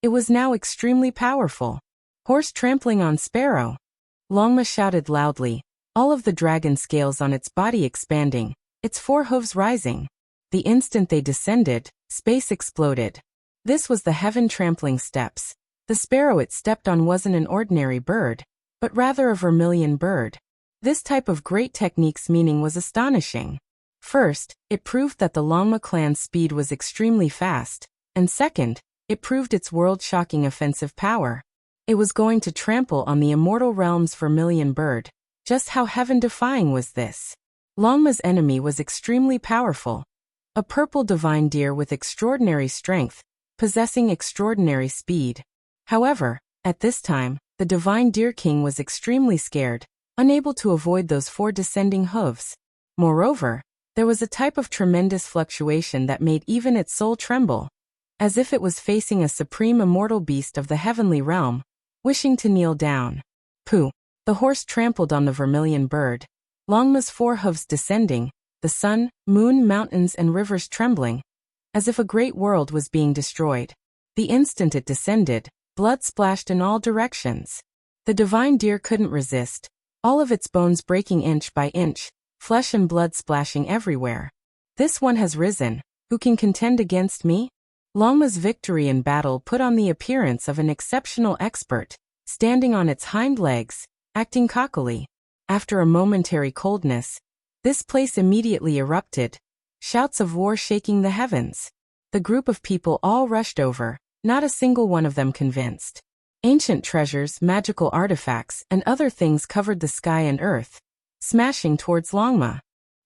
it was now extremely powerful. Horse trampling on sparrow. Longma shouted loudly, all of the dragon scales on its body expanding, its four hooves rising. The instant they descended, space exploded. This was the heaven trampling steps. The sparrow it stepped on wasn't an ordinary bird, but rather a vermilion bird. This type of great technique's meaning was astonishing. First, it proved that the Longma clan's speed was extremely fast, and second, it proved its world-shocking offensive power. It was going to trample on the immortal realm's vermilion bird. Just how heaven-defying was this? Longma's enemy was extremely powerful. A purple divine deer with extraordinary strength, possessing extraordinary speed. However, at this time, the divine deer king was extremely scared, unable to avoid those four descending hooves. Moreover, there was a type of tremendous fluctuation that made even its soul tremble, as if it was facing a supreme immortal beast of the heavenly realm, wishing to kneel down. Pooh! The horse trampled on the vermilion bird, Longma's four hooves descending, the sun, moon, mountains, and rivers trembling, as if a great world was being destroyed. The instant it descended, blood splashed in all directions. The divine deer couldn't resist, all of its bones breaking inch by inch, flesh and blood splashing everywhere. This one has risen. Who can contend against me? Longma's victory in battle put on the appearance of an exceptional expert, standing on its hind legs, acting cockily. After a momentary coldness, this place immediately erupted, shouts of war shaking the heavens. The group of people all rushed over, not a single one of them convinced. Ancient treasures, magical artifacts, and other things covered the sky and earth, smashing towards Longma.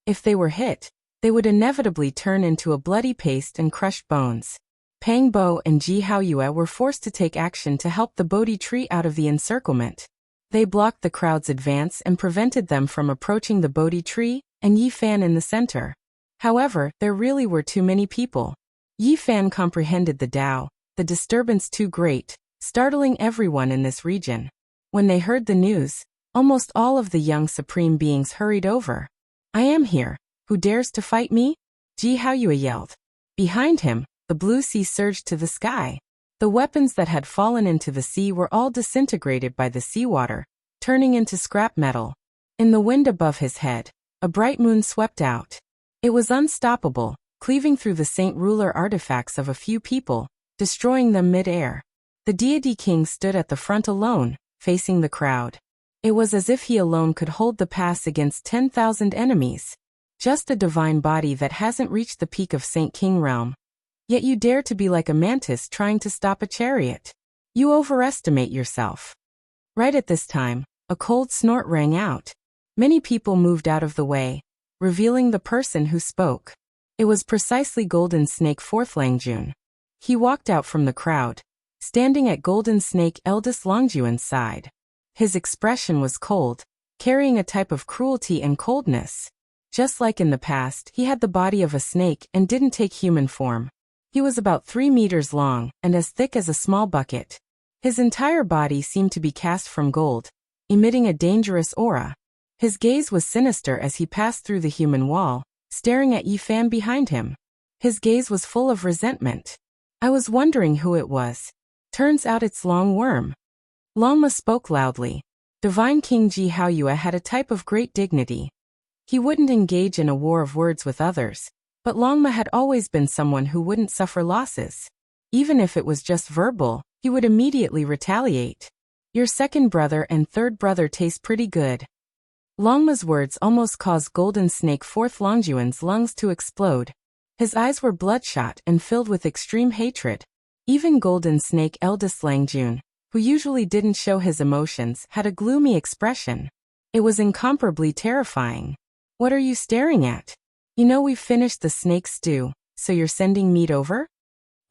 If they were hit, they would inevitably turn into a bloody paste and crushed bones. Pang Bo and Ji Haoyue were forced to take action to help the Bodhi tree out of the encirclement. They blocked the crowd's advance and prevented them from approaching the Bodhi tree, and Yi Fan in the center. However, there really were too many people. Yi Fan comprehended the Tao, the disturbance too great, startling everyone in this region. When they heard the news, almost all of the young supreme beings hurried over. I am here. Who dares to fight me? Ji Haoyue yelled. Behind him, the blue sea surged to the sky. The weapons that had fallen into the sea were all disintegrated by the seawater, turning into scrap metal. In the wind above his head, a bright moon swept out. It was unstoppable, cleaving through the Saint Ruler artifacts of a few people, destroying them mid-air. The deity king stood at the front alone, facing the crowd. It was as if he alone could hold the pass against 10,000 enemies. Just a divine body that hasn't reached the peak of Saint King realm. Yet you dare to be like a mantis trying to stop a chariot. You overestimate yourself. Right at this time, a cold snort rang out. Many people moved out of the way, revealing the person who spoke. It was precisely Golden Snake 4th Langjun. He walked out from the crowd, standing at Golden Snake eldest Longjuan's side. His expression was cold, carrying a type of cruelty and coldness. Just like in the past, he had the body of a snake and didn't take human form. He was about 3 meters long and as thick as a small bucket. His entire body seemed to be cast from gold, emitting a dangerous aura. His gaze was sinister as he passed through the human wall, staring at Yi Fan behind him. His gaze was full of resentment. I was wondering who it was. Turns out it's Long Worm. Longma spoke loudly. Divine King Ji Haoyue had a type of great dignity. He wouldn't engage in a war of words with others, but Longma had always been someone who wouldn't suffer losses. Even if it was just verbal, he would immediately retaliate. Your second brother and third brother taste pretty good. Longma's words almost caused Golden Snake 4th Longjuan's lungs to explode. His eyes were bloodshot and filled with extreme hatred. Even Golden Snake eldest Langjun, who usually didn't show his emotions, had a gloomy expression. It was incomparably terrifying. What are you staring at? You know we've finished the snake stew, so you're sending meat over?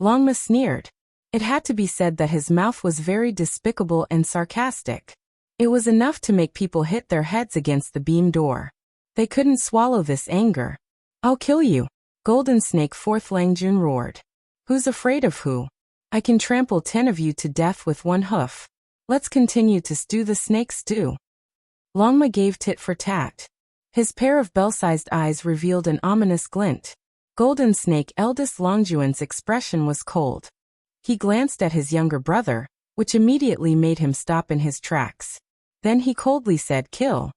Longma sneered. It had to be said that his mouth was very despicable and sarcastic. It was enough to make people hit their heads against the beam door. They couldn't swallow this anger. "I'll kill you," Golden Snake Fourth Langjun roared. "Who's afraid of who? I can trample 10 of you to death with one hoof. Let's continue to stew the snake stew." Longma gave tit for tat. His pair of bell-sized eyes revealed an ominous glint. Golden Snake Eldest Longjuan's expression was cold. He glanced at his younger brother, which immediately made him stop in his tracks. Then he coldly said, "Kill."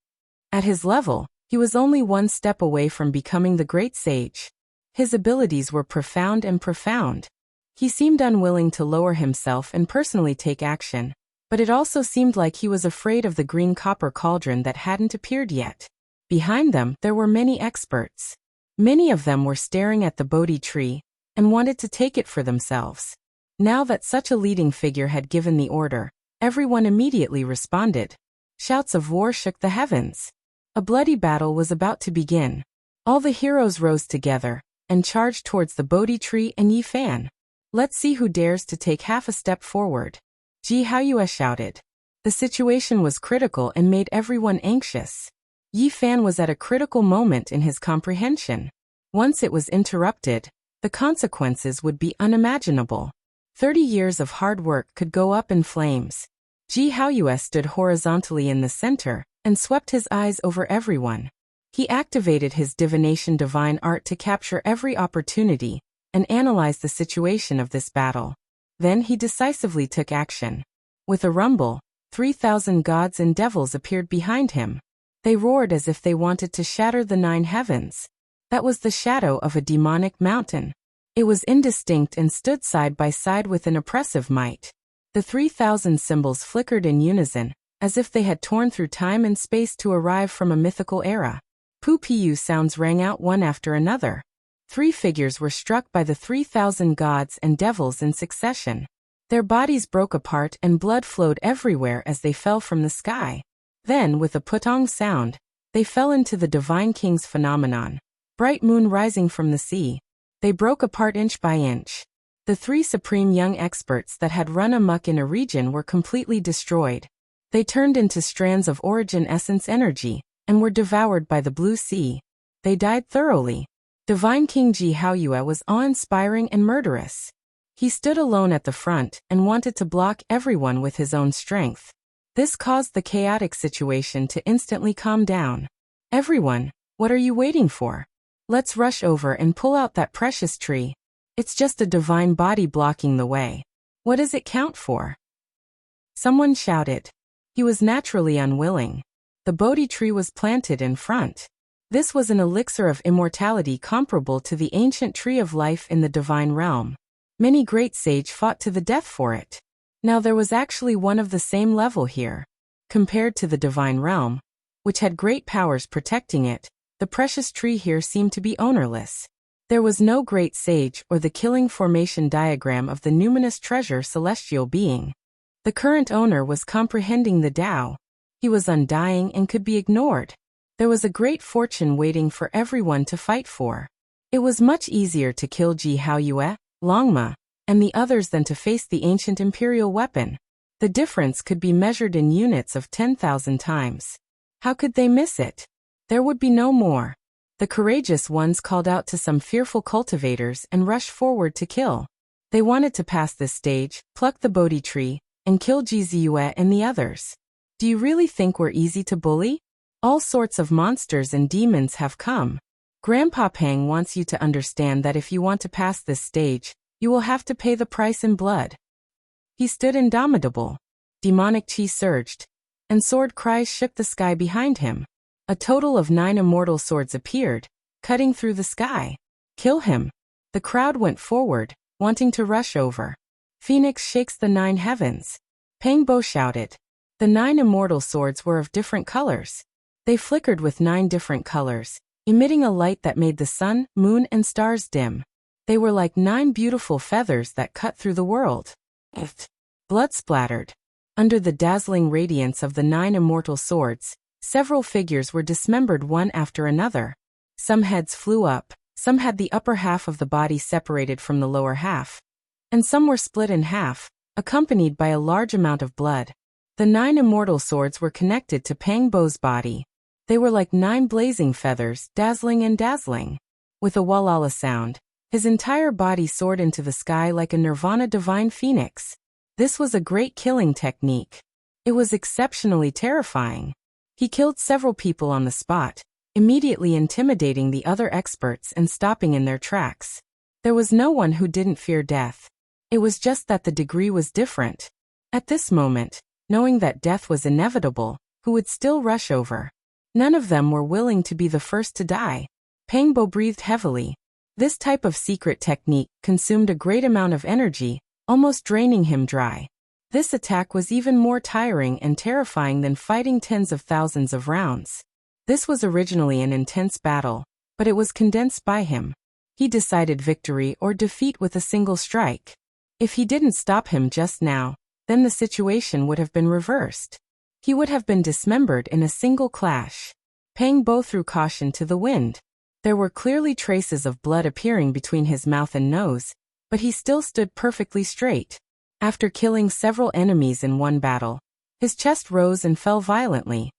At his level, he was only one step away from becoming the great sage. His abilities were profound. He seemed unwilling to lower himself and personally take action, but it also seemed like he was afraid of the green copper cauldron that hadn't appeared yet. Behind them, there were many experts. Many of them were staring at the Bodhi tree and wanted to take it for themselves. Now that such a leading figure had given the order, everyone immediately responded. Shouts of war shook the heavens. A bloody battle was about to begin. All the heroes rose together and charged towards the Bodhi tree and Yi Fan. "Let's see who dares to take half a step forward," Ji Haoyue shouted. The situation was critical and made everyone anxious. Yi Fan was at a critical moment in his comprehension. Once it was interrupted, the consequences would be unimaginable. 30 years of hard work could go up in flames. Ji Haoyue stood horizontally in the center and swept his eyes over everyone. He activated his divination divine art to capture every opportunity and analyze the situation of this battle. Then he decisively took action. With a rumble, 3,000 gods and devils appeared behind him. They roared as if they wanted to shatter the 9 heavens. That was the shadow of a demonic mountain. It was indistinct and stood side by side with an oppressive might. The 3,000 symbols flickered in unison, as if they had torn through time and space to arrive from a mythical era. Pu-pu sounds rang out one after another. 3 figures were struck by the 3,000 gods and devils in succession. Their bodies broke apart and blood flowed everywhere as they fell from the sky. Then, with a putong sound, they fell into the Divine King's phenomenon. Bright moon rising from the sea. They broke apart inch by inch. The 3 supreme young experts that had run amok in a region were completely destroyed. They turned into strands of origin essence energy and were devoured by the blue sea. They died thoroughly. Divine King Ji Haoyue was awe-inspiring and murderous. He stood alone at the front and wanted to block everyone with his own strength. This caused the chaotic situation to instantly calm down. "Everyone, what are you waiting for? Let's rush over and pull out that precious tree. It's just a divine body blocking the way. What does it count for?" Someone shouted. He was naturally unwilling. The Bodhi tree was planted in front. This was an elixir of immortality comparable to the ancient tree of life in the divine realm. Many great sages fought to the death for it. Now there was actually one of the same level here. Compared to the divine realm, which had great powers protecting it, the precious tree here seemed to be ownerless. There was no great sage or the killing formation diagram of the numinous treasure celestial being. The current owner was comprehending the Tao. He was undying and could be ignored. There was a great fortune waiting for everyone to fight for. It was much easier to kill Ji Haoyue, Longma, and the others than to face the ancient imperial weapon. The difference could be measured in units of 10,000 times. How could they miss it? There would be no more. The courageous ones called out to some fearful cultivators and rushed forward to kill. They wanted to pass this stage, pluck the Bodhi tree, and kill Ji Ziyue and the others. Do you really think we're easy to bully? All sorts of monsters and demons have come. Grandpa Pang wants you to understand that if you want to pass this stage, you will have to pay the price in blood. He stood indomitable. Demonic chi surged, and sword cries shook the sky behind him. A total of 9 immortal swords appeared, cutting through the sky. Kill him. The crowd went forward, wanting to rush over. Phoenix shakes the 9 heavens. Pang Bo shouted. The 9 immortal swords were of different colors. They flickered with 9 different colors, emitting a light that made the sun, moon, and stars dim. They were like 9 beautiful feathers that cut through the world. Blood splattered. Under the dazzling radiance of the 9 immortal swords, several figures were dismembered one after another. Some heads flew up, some had the upper half of the body separated from the lower half. and some were split in half, accompanied by a large amount of blood. The 9 immortal swords were connected to Pang Bo's body. They were like 9 blazing feathers, dazzling and dazzling. With a walala sound, his entire body soared into the sky like a nirvana divine phoenix. This was a great killing technique. It was exceptionally terrifying. He killed several people on the spot, immediately intimidating the other experts and stopping in their tracks. There was no one who didn't fear death. It was just that the degree was different. At this moment, knowing that death was inevitable, who would still rush over? None of them were willing to be the first to die. Pang Bo breathed heavily. This type of secret technique consumed a great amount of energy, almost draining him dry. This attack was even more tiring and terrifying than fighting tens of thousands of rounds. This was originally an intense battle, but it was condensed by him. He decided victory or defeat with a single strike. If he didn't stop him just now, then the situation would have been reversed. He would have been dismembered in a single clash. Pang Bo threw caution to the wind. There were clearly traces of blood appearing between his mouth and nose, but he still stood perfectly straight. After killing several enemies in one battle, his chest rose and fell violently.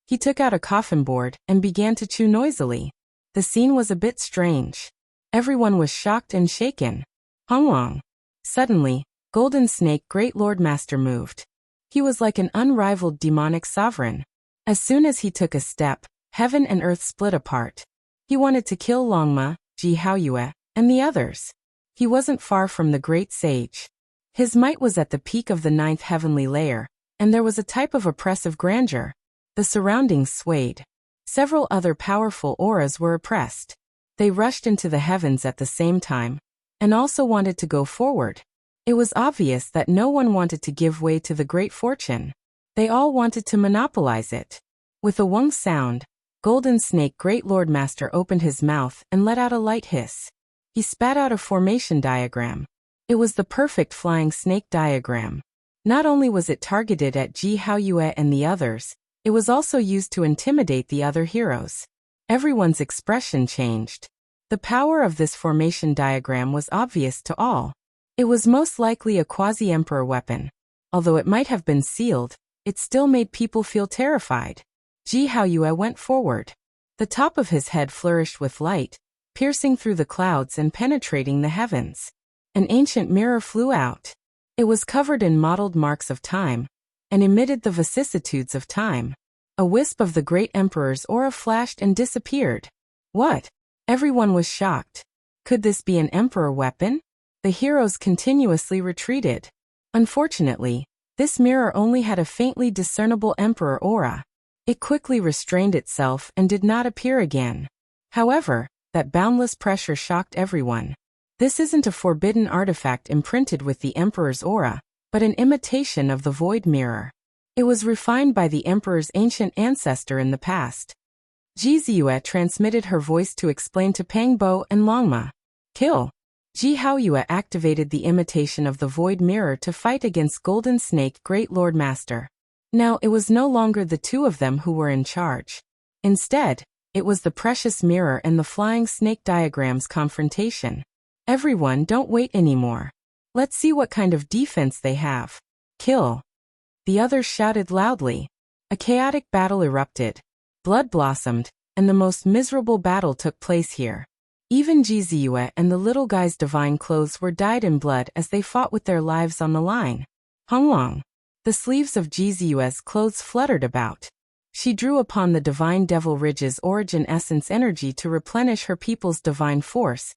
He took out a coffin board and began to chew noisily. The scene was a bit strange. Everyone was shocked and shaken. Honglong. Suddenly, Golden Snake Great Lord Master moved. He was like an unrivaled demonic sovereign. As soon as he took a step, heaven and earth split apart. He wanted to kill Longma, Ji Haoyue, and the others. He wasn't far from the great sage. His might was at the peak of the 9th heavenly layer, and there was a type of oppressive grandeur. The surroundings swayed. Several other powerful auras were oppressed. They rushed into the heavens at the same time, and also wanted to go forward. It was obvious that no one wanted to give way to the great fortune. They all wanted to monopolize it. With a wong sound, Golden Snake Great Lord Master opened his mouth and let out a light hiss. He spat out a formation diagram. It was the perfect flying snake diagram. Not only was it targeted at Ji Haoyue and the others, it was also used to intimidate the other heroes. Everyone's expression changed. The power of this formation diagram was obvious to all. It was most likely a quasi-emperor weapon. Although it might have been sealed, it still made people feel terrified. Ji Haoyue went forward. The top of his head flourished with light, piercing through the clouds and penetrating the heavens. An ancient mirror flew out. It was covered in mottled marks of time, and emitted the vicissitudes of time. A wisp of the great emperor's aura flashed and disappeared. What? Everyone was shocked. Could this be an emperor weapon? The heroes continuously retreated. Unfortunately, this mirror only had a faintly discernible emperor aura. It quickly restrained itself and did not appear again. However, that boundless pressure shocked everyone. This isn't a forbidden artifact imprinted with the emperor's aura, but an imitation of the void mirror. It was refined by the emperor's ancient ancestor in the past. Ji Ziyue transmitted her voice to explain to Pang Bo and Longma. Kill. Ji Haoyue activated the imitation of the void mirror to fight against Golden Snake Great Lord Master. Now it was no longer the two of them who were in charge. Instead, it was the precious mirror and the flying snake diagram's confrontation. Everyone, don't wait anymore. Let's see what kind of defense they have. Kill. The others shouted loudly. A chaotic battle erupted. Blood blossomed, and the most miserable battle took place here. Even Ji Ziyue and the little guy's divine clothes were dyed in blood as they fought with their lives on the line. Honglong. The sleeves of Ji Ziyue's clothes fluttered about. She drew upon the divine Devil Ridge's origin essence energy to replenish her people's divine force,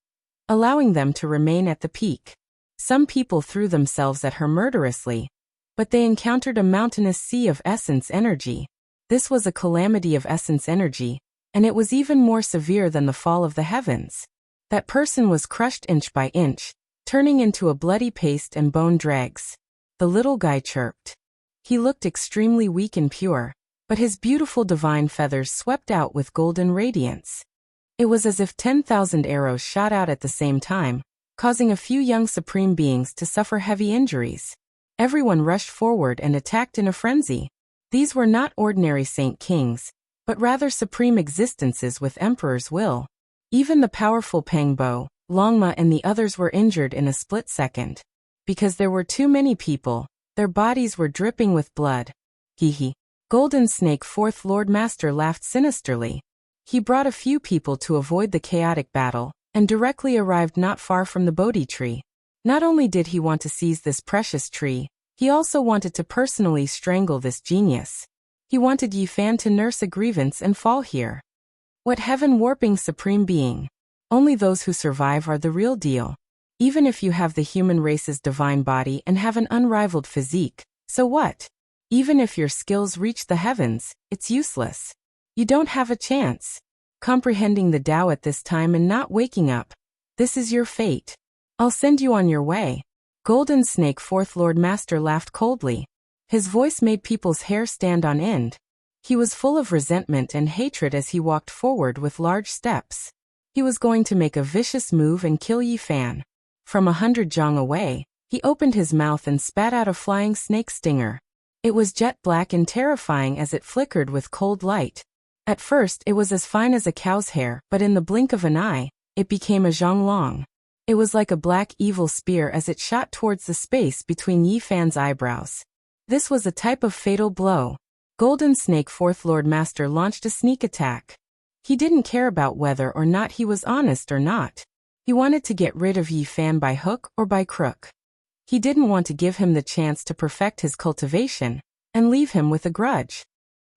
allowing them to remain at the peak. Some people threw themselves at her murderously, but they encountered a mountainous sea of essence energy. This was a calamity of essence energy, and it was even more severe than the fall of the heavens. That person was crushed inch by inch, turning into a bloody paste and bone dregs. The little guy chirped. He looked extremely weak and pure, but his beautiful divine feathers swept out with golden radiance. It was as if 10,000 arrows shot out at the same time, causing a few young supreme beings to suffer heavy injuries. Everyone rushed forward and attacked in a frenzy. These were not ordinary saint kings, but rather supreme existences with emperor's will. Even the powerful Pang Bo, Longma and the others were injured in a split second. Because there were too many people, their bodies were dripping with blood. Hee. Golden Snake Fourth Lord Master laughed sinisterly. He brought a few people to avoid the chaotic battle, and directly arrived not far from the Bodhi tree. Not only did he want to seize this precious tree, he also wanted to personally strangle this genius. He wanted Yi Fan to nurse a grievance and fall here. What heaven-warping supreme being! Only those who survive are the real deal. Even if you have the human race's divine body and have an unrivaled physique, so what? Even if your skills reach the heavens, it's useless. You don't have a chance. Comprehending the Tao at this time and not waking up, this is your fate. I'll send you on your way. Golden Snake Fourth Lord Master laughed coldly. His voice made people's hair stand on end. He was full of resentment and hatred as he walked forward with large steps. He was going to make a vicious move and kill Yi Fan. From 100 zhang away, he opened his mouth and spat out a flying snake stinger. It was jet black and terrifying as it flickered with cold light. At first it was as fine as a cow's hair, but in the blink of an eye, it became a zhang long. It was like a black evil spear as it shot towards the space between Yi Fan's eyebrows. This was a type of fatal blow. Golden Snake Fourth Lord Master launched a sneak attack. He didn't care about whether or not he was honest or not. He wanted to get rid of Yi Fan by hook or by crook. He didn't want to give him the chance to perfect his cultivation and leave him with a grudge.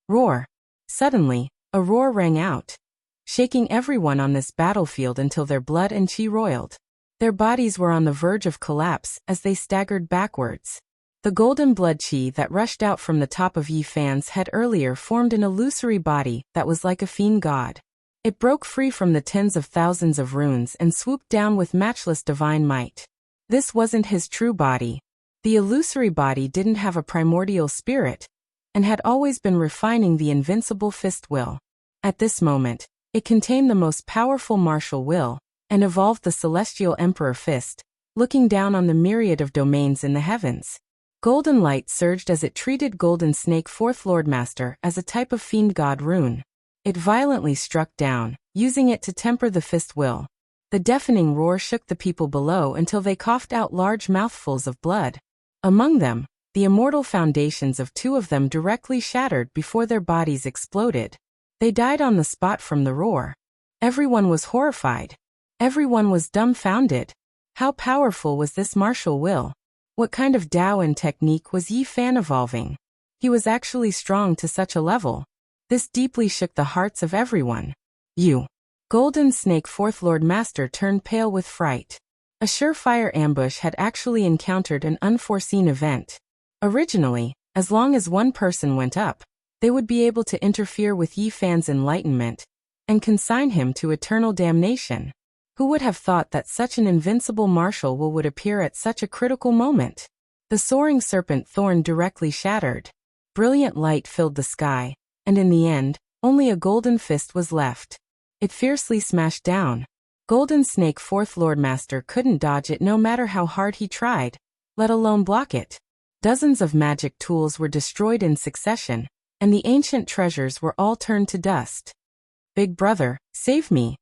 Roar! Suddenly, a roar rang out, shaking everyone on this battlefield until their blood and chi roiled. Their bodies were on the verge of collapse as they staggered backwards. The golden blood chi that rushed out from the top of Yi Fan's head earlier formed an illusory body that was like a fiend god. It broke free from the tens of thousands of runes and swooped down with matchless divine might. This wasn't his true body. The illusory body didn't have a primordial spirit, and had always been refining the invincible fist will. At this moment, it contained the most powerful martial will, and evolved the celestial emperor fist, looking down on the myriad of domains in the heavens. Golden light surged as it treated Golden Snake Fourth Lord Master as a type of fiend god rune. It violently struck down, using it to temper the fist will. The deafening roar shook the people below until they coughed out large mouthfuls of blood. Among them, the immortal foundations of two of them directly shattered before their bodies exploded. They died on the spot from the roar. Everyone was horrified. Everyone was dumbfounded. How powerful was this martial will? What kind of Tao and technique was Yi Fan evolving? He was actually strong to such a level. This deeply shook the hearts of everyone. You. Golden Snake Fourth Lord Master turned pale with fright. A surefire ambush had actually encountered an unforeseen event. Originally, as long as one person went up, they would be able to interfere with Yi Fan's enlightenment and consign him to eternal damnation. Who would have thought that such an invincible martial will would appear at such a critical moment? The soaring serpent thorn directly shattered. Brilliant light filled the sky, and in the end, only a golden fist was left. It fiercely smashed down. Golden Snake Fourth Lord Master couldn't dodge it no matter how hard he tried, let alone block it. Dozens of magic tools were destroyed in succession, and the ancient treasures were all turned to dust. Big brother, save me!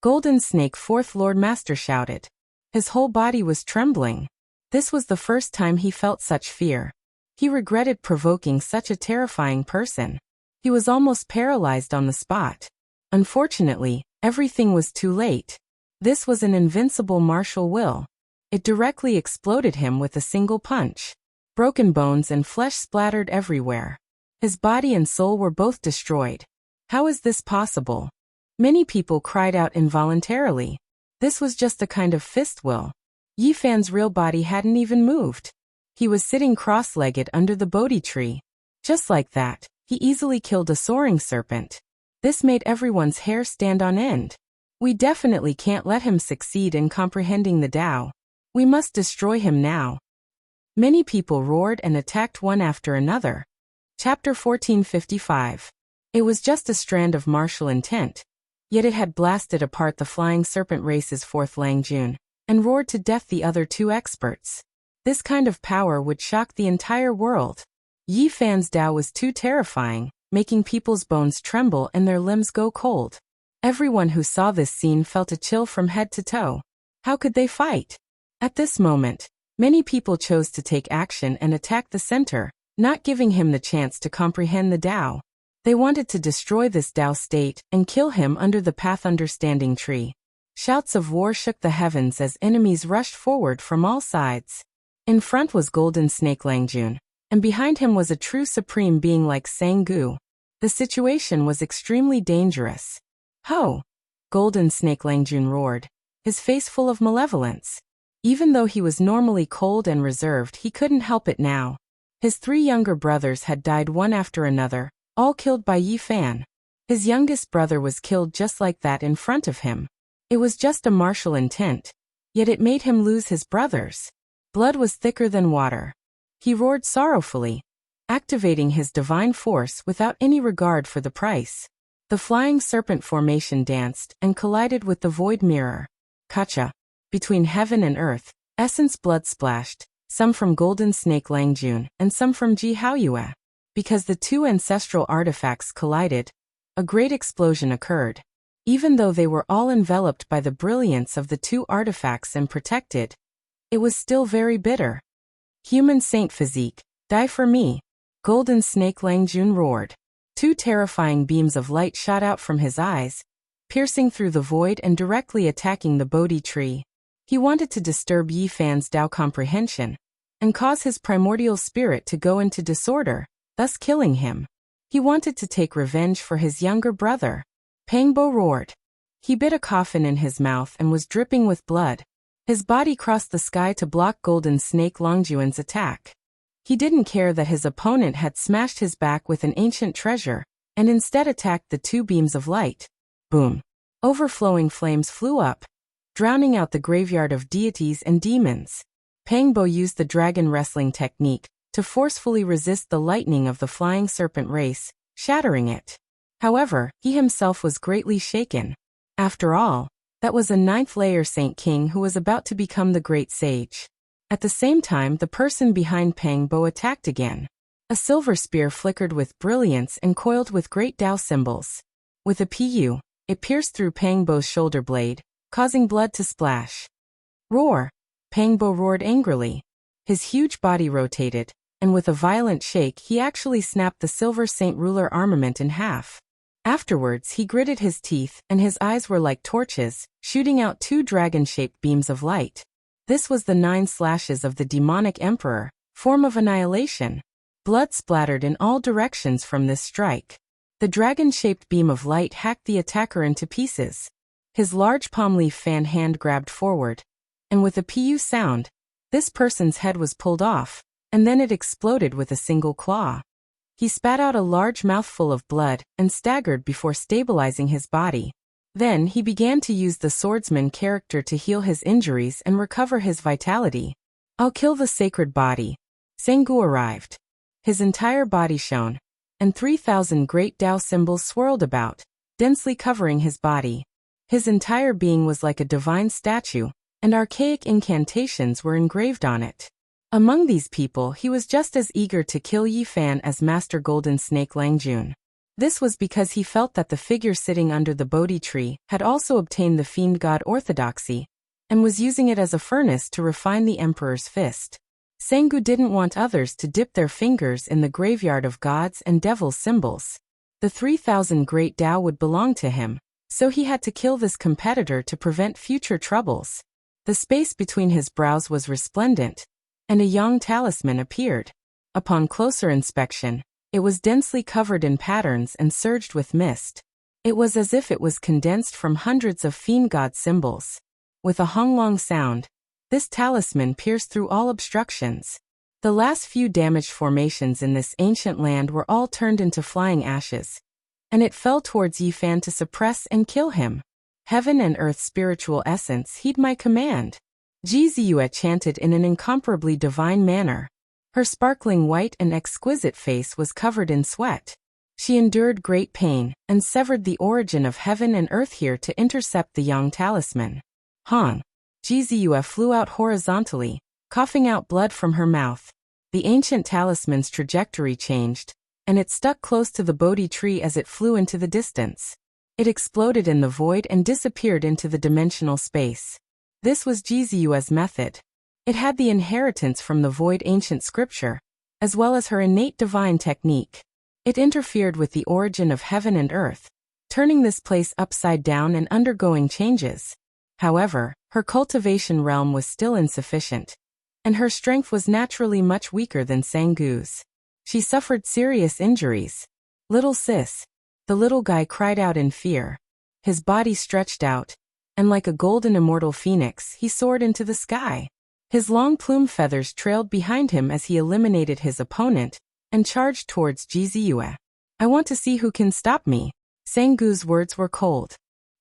Golden Snake Fourth Lord Master shouted. His whole body was trembling. This was the first time he felt such fear. He regretted provoking such a terrifying person. He was almost paralyzed on the spot. Unfortunately, everything was too late. This was an invincible martial will. It directly exploded him with a single punch. Broken bones and flesh splattered everywhere. His body and soul were both destroyed. How is this possible? Many people cried out involuntarily. This was just a kind of fist will. Yi Fan's real body hadn't even moved. He was sitting cross-legged under the Bodhi tree. Just like that, he easily killed a soaring serpent. This made everyone's hair stand on end. We definitely can't let him succeed in comprehending the Tao. We must destroy him now. Many people roared and attacked one after another. Chapter 1455. It was just a strand of martial intent. Yet it had blasted apart the flying serpent race's fourth Langjun, and roared to death the other two experts. This kind of power would shock the entire world. Yi Fan's Tao was too terrifying, making people's bones tremble and their limbs go cold. Everyone who saw this scene felt a chill from head to toe. How could they fight? At this moment, many people chose to take action and attack the center, not giving him the chance to comprehend the Tao. They wanted to destroy this Tao state and kill him under the Path Understanding tree. Shouts of war shook the heavens as enemies rushed forward from all sides. In front was Golden Snake Langjun, and behind him was a true supreme being like Sang-gu. The situation was extremely dangerous. Ho! Golden Snake Langjun roared, his face full of malevolence. Even though he was normally cold and reserved, he couldn't help it now. His 3 younger brothers had died one after another, all killed by Yi Fan. His youngest brother was killed just like that in front of him. It was just a martial intent, yet it made him lose his brothers. Blood was thicker than water. He roared sorrowfully, activating his divine force without any regard for the price. The flying serpent formation danced and collided with the void mirror. Kacha. Between heaven and earth, essence blood splashed, some from Golden Snake Langjun and some from Ji Haoyue. Because the 2 ancestral artifacts collided, a great explosion occurred. Even though they were all enveloped by the brilliance of the 2 artifacts and protected, it was still very bitter. Human saint physique, die for me. Golden Snake Langjun roared. 2 terrifying beams of light shot out from his eyes, piercing through the void and directly attacking the Bodhi tree. He wanted to disturb Yi Fan's Tao comprehension and cause his primordial spirit to go into disorder, thus killing him. He wanted to take revenge for his younger brother. Pangbo roared. He bit a coffin in his mouth and was dripping with blood. His body crossed the sky to block Golden Snake Langjun's attack. He didn't care that his opponent had smashed his back with an ancient treasure, and instead attacked the 2 beams of light. Boom. Overflowing flames flew up, drowning out the graveyard of deities and demons. Pangbo used the dragon wrestling technique to forcefully resist the lightning of the flying serpent race, shattering it. However, he himself was greatly shaken. After all, that was a 9th-layer Saint King who was about to become the great sage. At the same time, the person behind Pangbo attacked again. A silver spear flickered with brilliance and coiled with great Tao symbols. With a pu, it pierced through Pangbo's shoulder blade, causing blood to splash. Roar! Pangbo roared angrily. His huge body rotated, and with a violent shake he actually snapped the Silver Saint Ruler armament in half. Afterwards he gritted his teeth and his eyes were like torches, shooting out 2 dragon-shaped beams of light. This was the 9 slashes of the demonic emperor, form of annihilation. Blood splattered in all directions from this strike. The dragon-shaped beam of light hacked the attacker into pieces. His large palm leaf fan hand grabbed forward, and with a pu sound, this person's head was pulled off, and then it exploded with a single claw. He spat out a large mouthful of blood and staggered before stabilizing his body. Then he began to use the swordsman character to heal his injuries and recover his vitality. I'll kill the sacred body. Sengu arrived. His entire body shone, and 3,000 great Tao symbols swirled about, densely covering his body. His entire being was like a divine statue, and archaic incantations were engraved on it. Among these people he was just as eager to kill Yi Fan as Master Golden Snake Langjun. This was because he felt that the figure sitting under the Bodhi tree had also obtained the fiend god orthodoxy, and was using it as a furnace to refine the emperor's fist. Sengu didn't want others to dip their fingers in the graveyard of gods and devils symbols. The 3,000 great Tao would belong to him, so he had to kill this competitor to prevent future troubles. The space between his brows was resplendent, and a Yang talisman appeared. Upon closer inspection, it was densely covered in patterns and surged with mist. It was as if it was condensed from hundreds of fiend god symbols. With a honglong sound, this talisman pierced through all obstructions. The last few damaged formations in this ancient land were all turned into flying ashes, and it fell towards Yi Fan to suppress and kill him. Heaven and earth's spiritual essence, heed my command. Ji Ziyue chanted in an incomparably divine manner. Her sparkling white and exquisite face was covered in sweat. She endured great pain and severed the origin of heaven and earth here to intercept the Yang talisman. Hong! Ji Ziyue flew out horizontally, coughing out blood from her mouth. The ancient talisman's trajectory changed, and it stuck close to the Bodhi tree as it flew into the distance. It exploded in the void and disappeared into the dimensional space. This was Jizu's method. It had the inheritance from the void ancient scripture, as well as her innate divine technique. It interfered with the origin of heaven and earth, turning this place upside down and undergoing changes. However, her cultivation realm was still insufficient, and her strength was naturally much weaker than Sangu's. She suffered serious injuries. "Little sis," the little guy cried out in fear. His body stretched out, and like a golden immortal phoenix, he soared into the sky. His long plume feathers trailed behind him as he eliminated his opponent and charged towards Jizu. "I want to see who can stop me." Sangu's words were cold.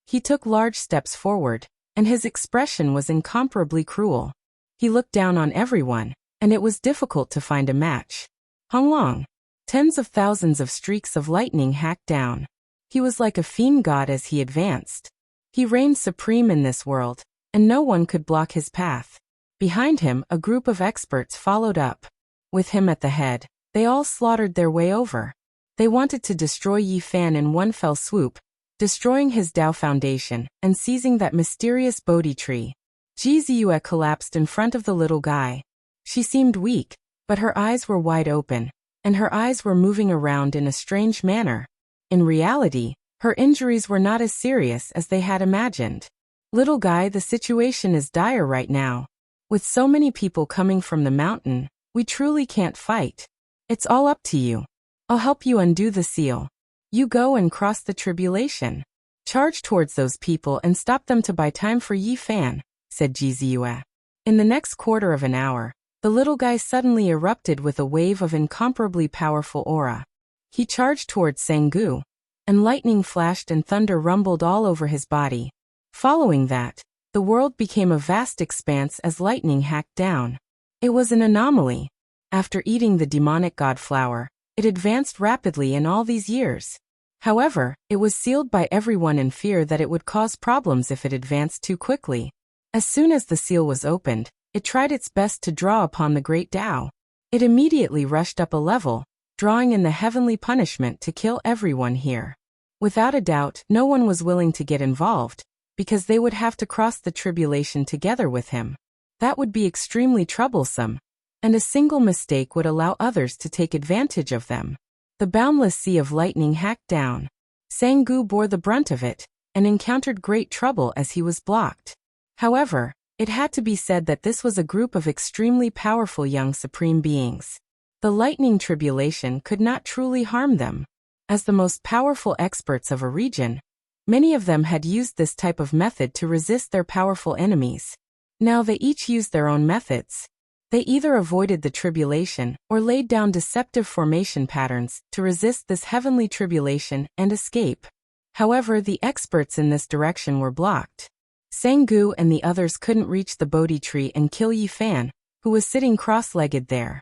He took large steps forward, and his expression was incomparably cruel. He looked down on everyone, and it was difficult to find a match. Honglong. Tens of thousands of streaks of lightning hacked down. He was like a fiend god as he advanced. He reigned supreme in this world, and no one could block his path. Behind him, a group of experts followed up. With him at the head, they all slaughtered their way over. They wanted to destroy Yi Fan in one fell swoop, destroying his Tao foundation and seizing that mysterious Bodhi tree. Jizu collapsed in front of the little guy. She seemed weak, but her eyes were wide open, and her eyes were moving around in a strange manner. In reality, her injuries were not as serious as they had imagined. "Little guy, the situation is dire right now. With so many people coming from the mountain, we truly can't fight. It's all up to you. I'll help you undo the seal. You go and cross the tribulation. Charge towards those people and stop them to buy time for Yi Fan," said Jizu. In the next quarter of an hour, the little guy suddenly erupted with a wave of incomparably powerful aura. He charged towards Sangu, and lightning flashed and thunder rumbled all over his body. Following that, the world became a vast expanse as lightning hacked down. It was an anomaly. After eating the demonic god flower, it advanced rapidly in all these years. However, it was sealed by everyone in fear that it would cause problems if it advanced too quickly. As soon as the seal was opened, it tried its best to draw upon the great Tao. It immediately rushed up a level, drawing in the heavenly punishment to kill everyone here. Without a doubt, no one was willing to get involved, because they would have to cross the tribulation together with him. That would be extremely troublesome, and a single mistake would allow others to take advantage of them. The boundless sea of lightning hacked down. Sangu bore the brunt of it, and encountered great trouble as he was blocked. However, it had to be said that this was a group of extremely powerful young supreme beings. The lightning tribulation could not truly harm them. As the most powerful experts of a region, many of them had used this type of method to resist their powerful enemies. Now they each used their own methods. They either avoided the tribulation or laid down deceptive formation patterns to resist this heavenly tribulation and escape. However, the experts in this direction were blocked. Sangu and the others couldn't reach the Bodhi tree and kill Yi Fan, who was sitting cross-legged there.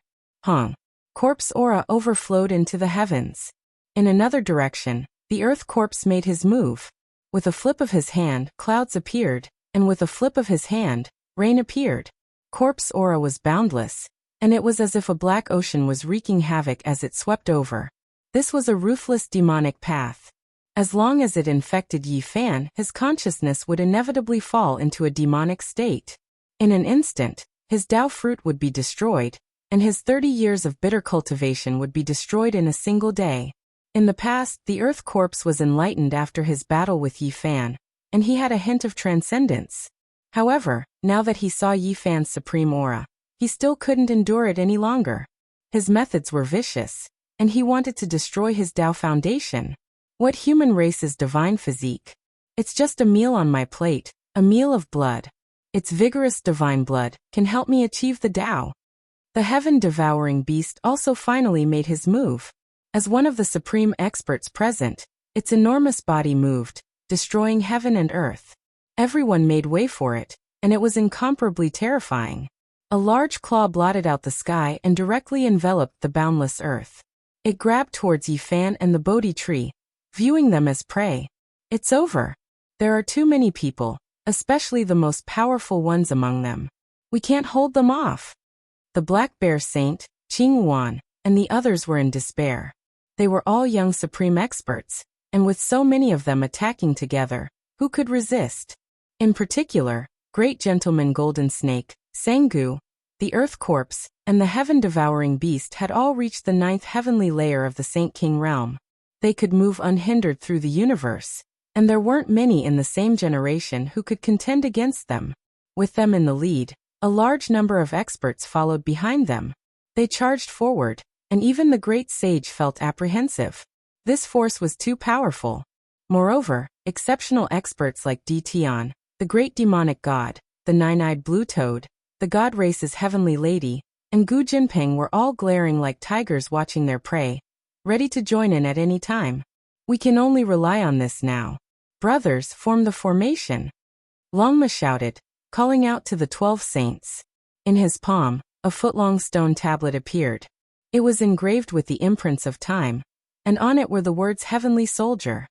Corpse aura overflowed into the heavens. In another direction, the earth corpse made his move. With a flip of his hand, clouds appeared, and with a flip of his hand, rain appeared. Corpse aura was boundless, and it was as if a black ocean was wreaking havoc as it swept over. This was a ruthless demonic path. As long as it infected Yi Fan, his consciousness would inevitably fall into a demonic state. In an instant, his Tao fruit would be destroyed, and his 30 years of bitter cultivation would be destroyed in a single day. In the past, the earth corpse was enlightened after his battle with Yi Fan, and he had a hint of transcendence. However, now that he saw Yi Fan's supreme aura, he still couldn't endure it any longer. His methods were vicious, and he wanted to destroy his Tao foundation. What human race is divine physique? It's just a meal on my plate, a meal of blood. Its vigorous divine blood can help me achieve the Tao. The heaven-devouring beast also finally made his move. As one of the supreme experts present, its enormous body moved, destroying heaven and earth. Everyone made way for it, and it was incomparably terrifying. A large claw blotted out the sky and directly enveloped the boundless earth. It grabbed towards Yi Fan and the Bodhi tree, viewing them as prey. It's over. There are too many people, especially the most powerful ones among them. We can't hold them off. The Black Bear Saint, Qing Wan, and the others were in despair. They were all young supreme experts, and with so many of them attacking together, who could resist? In particular, Great Gentleman Golden Snake, Sangu, the Earth Corpse, and the heaven-devouring beast had all reached the 9th heavenly layer of the Saint King realm. They could move unhindered through the universe, and there weren't many in the same generation who could contend against them. With them in the lead, a large number of experts followed behind them. They charged forward, and even the great sage felt apprehensive. This force was too powerful. Moreover, exceptional experts like Dtion, the great demonic god, the nine-eyed blue toad, the god race's heavenly lady, and Gu Jinping were all glaring like tigers watching their prey, ready to join in at any time. We can only rely on this now. Brothers, form the formation. Longma shouted, calling out to the 12 saints. In his palm, a foot-long stone tablet appeared. It was engraved with the imprints of time, and on it were the words Heavenly Soldier.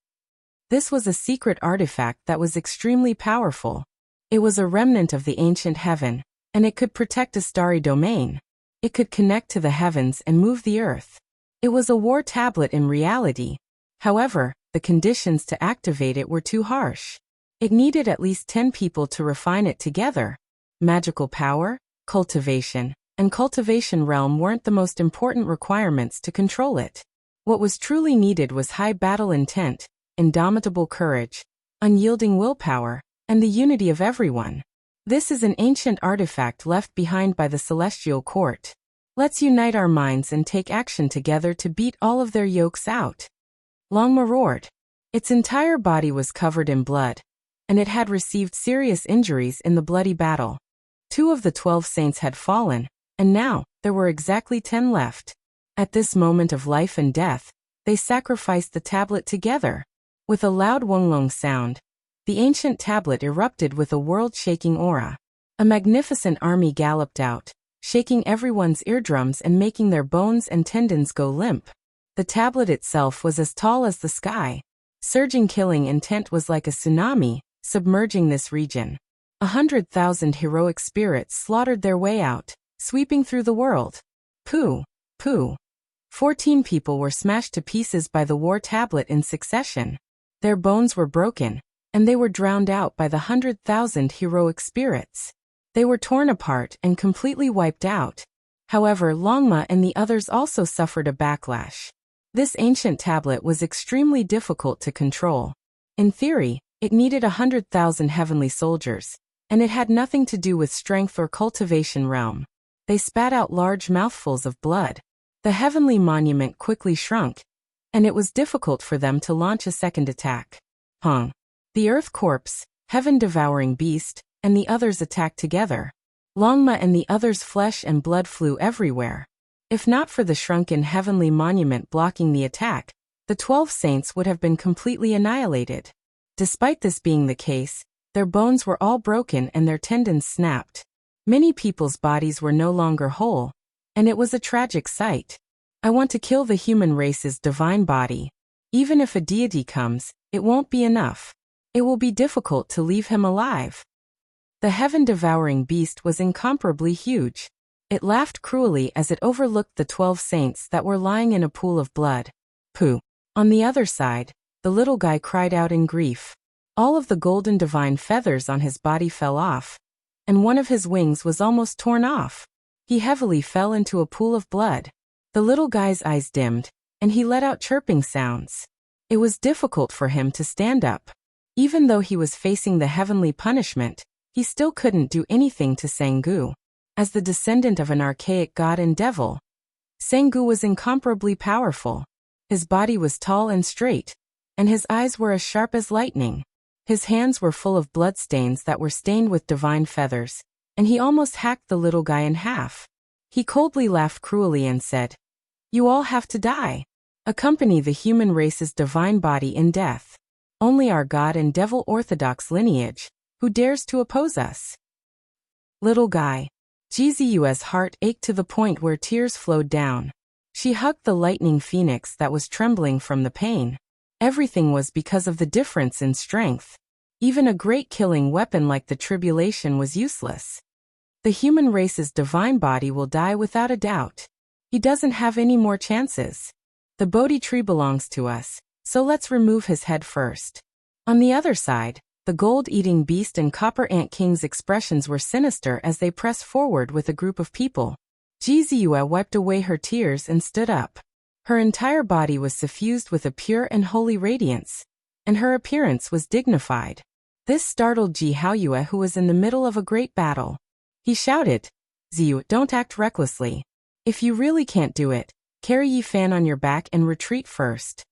This was a secret artifact that was extremely powerful. It was a remnant of the ancient heaven, and it could protect a starry domain. It could connect to the heavens and move the earth. It was a war tablet in reality. However, the conditions to activate it were too harsh. It needed at least 10 people to refine it together. Magical power, cultivation, and cultivation realm weren't the most important requirements to control it. What was truly needed was high battle intent, indomitable courage, unyielding willpower, and the unity of everyone. This is an ancient artifact left behind by the Celestial Court. Let's unite our minds and take action together to beat all of their yokes out. Longma roared. Its entire body was covered in blood, and it had received serious injuries in the bloody battle. 2 of the 12 saints had fallen, and now, there were exactly 10 left. At this moment of life and death, they sacrificed the tablet together. With a loud wonglong sound, the ancient tablet erupted with a world-shaking aura. A magnificent army galloped out, shaking everyone's eardrums and making their bones and tendons go limp. The tablet itself was as tall as the sky. Surging killing intent was like a tsunami, submerging this region. 100,000 heroic spirits slaughtered their way out, sweeping through the world. Pooh, pooh. 14 people were smashed to pieces by the war tablet in succession. Their bones were broken, and they were drowned out by the 100,000 heroic spirits. They were torn apart and completely wiped out. However, Longma and the others also suffered a backlash. This ancient tablet was extremely difficult to control. In theory, it needed 100,000 heavenly soldiers, and it had nothing to do with strength or cultivation realm. They spat out large mouthfuls of blood. The heavenly monument quickly shrunk, and it was difficult for them to launch a second attack. The Earth Corpse, heaven-devouring beast, and the others attacked together. Longma and the others' flesh and blood flew everywhere. If not for the shrunken heavenly monument blocking the attack, the 12 saints would have been completely annihilated. Despite this being the case, their bones were all broken and their tendons snapped. Many people's bodies were no longer whole, and it was a tragic sight. I want to kill the human race's divine body. Even if a deity comes, it won't be enough. It will be difficult to leave him alive. The heaven-devouring beast was incomparably huge. It laughed cruelly as it overlooked the 12 saints that were lying in a pool of blood. Pooh. On the other side, the little guy cried out in grief. All of the golden divine feathers on his body fell off, and one of his wings was almost torn off. He heavily fell into a pool of blood. The little guy's eyes dimmed, and he let out chirping sounds. It was difficult for him to stand up. Even though he was facing the heavenly punishment, he still couldn't do anything to Sangu. As the descendant of an archaic god and devil, Sangu was incomparably powerful. His body was tall and straight, and his eyes were as sharp as lightning. His hands were full of bloodstains that were stained with divine feathers, and he almost hacked the little guy in half. He coldly laughed cruelly and said, "You all have to die. Accompany the human race's divine body in death. Only our god and devil orthodox lineage, who dares to oppose us?" Little guy. Jizu's heart ached to the point where tears flowed down. She hugged the lightning phoenix that was trembling from the pain. Everything was because of the difference in strength. Even a great killing weapon like the tribulation was useless. The human race's divine body will die without a doubt. He doesn't have any more chances. The Bodhi tree belongs to us, so let's remove his head first. On the other side, The gold-eating beast and copper ant king's expressions were sinister as they pressed forward with a group of people. Jizue wiped away her tears and stood up. Her entire body was suffused with a pure and holy radiance, and her appearance was dignified. This startled Ji Haoyue, who was in the middle of a great battle. He shouted, "Ziyu, don't act recklessly. If you really can't do it, carry Yi Fan on your back and retreat first.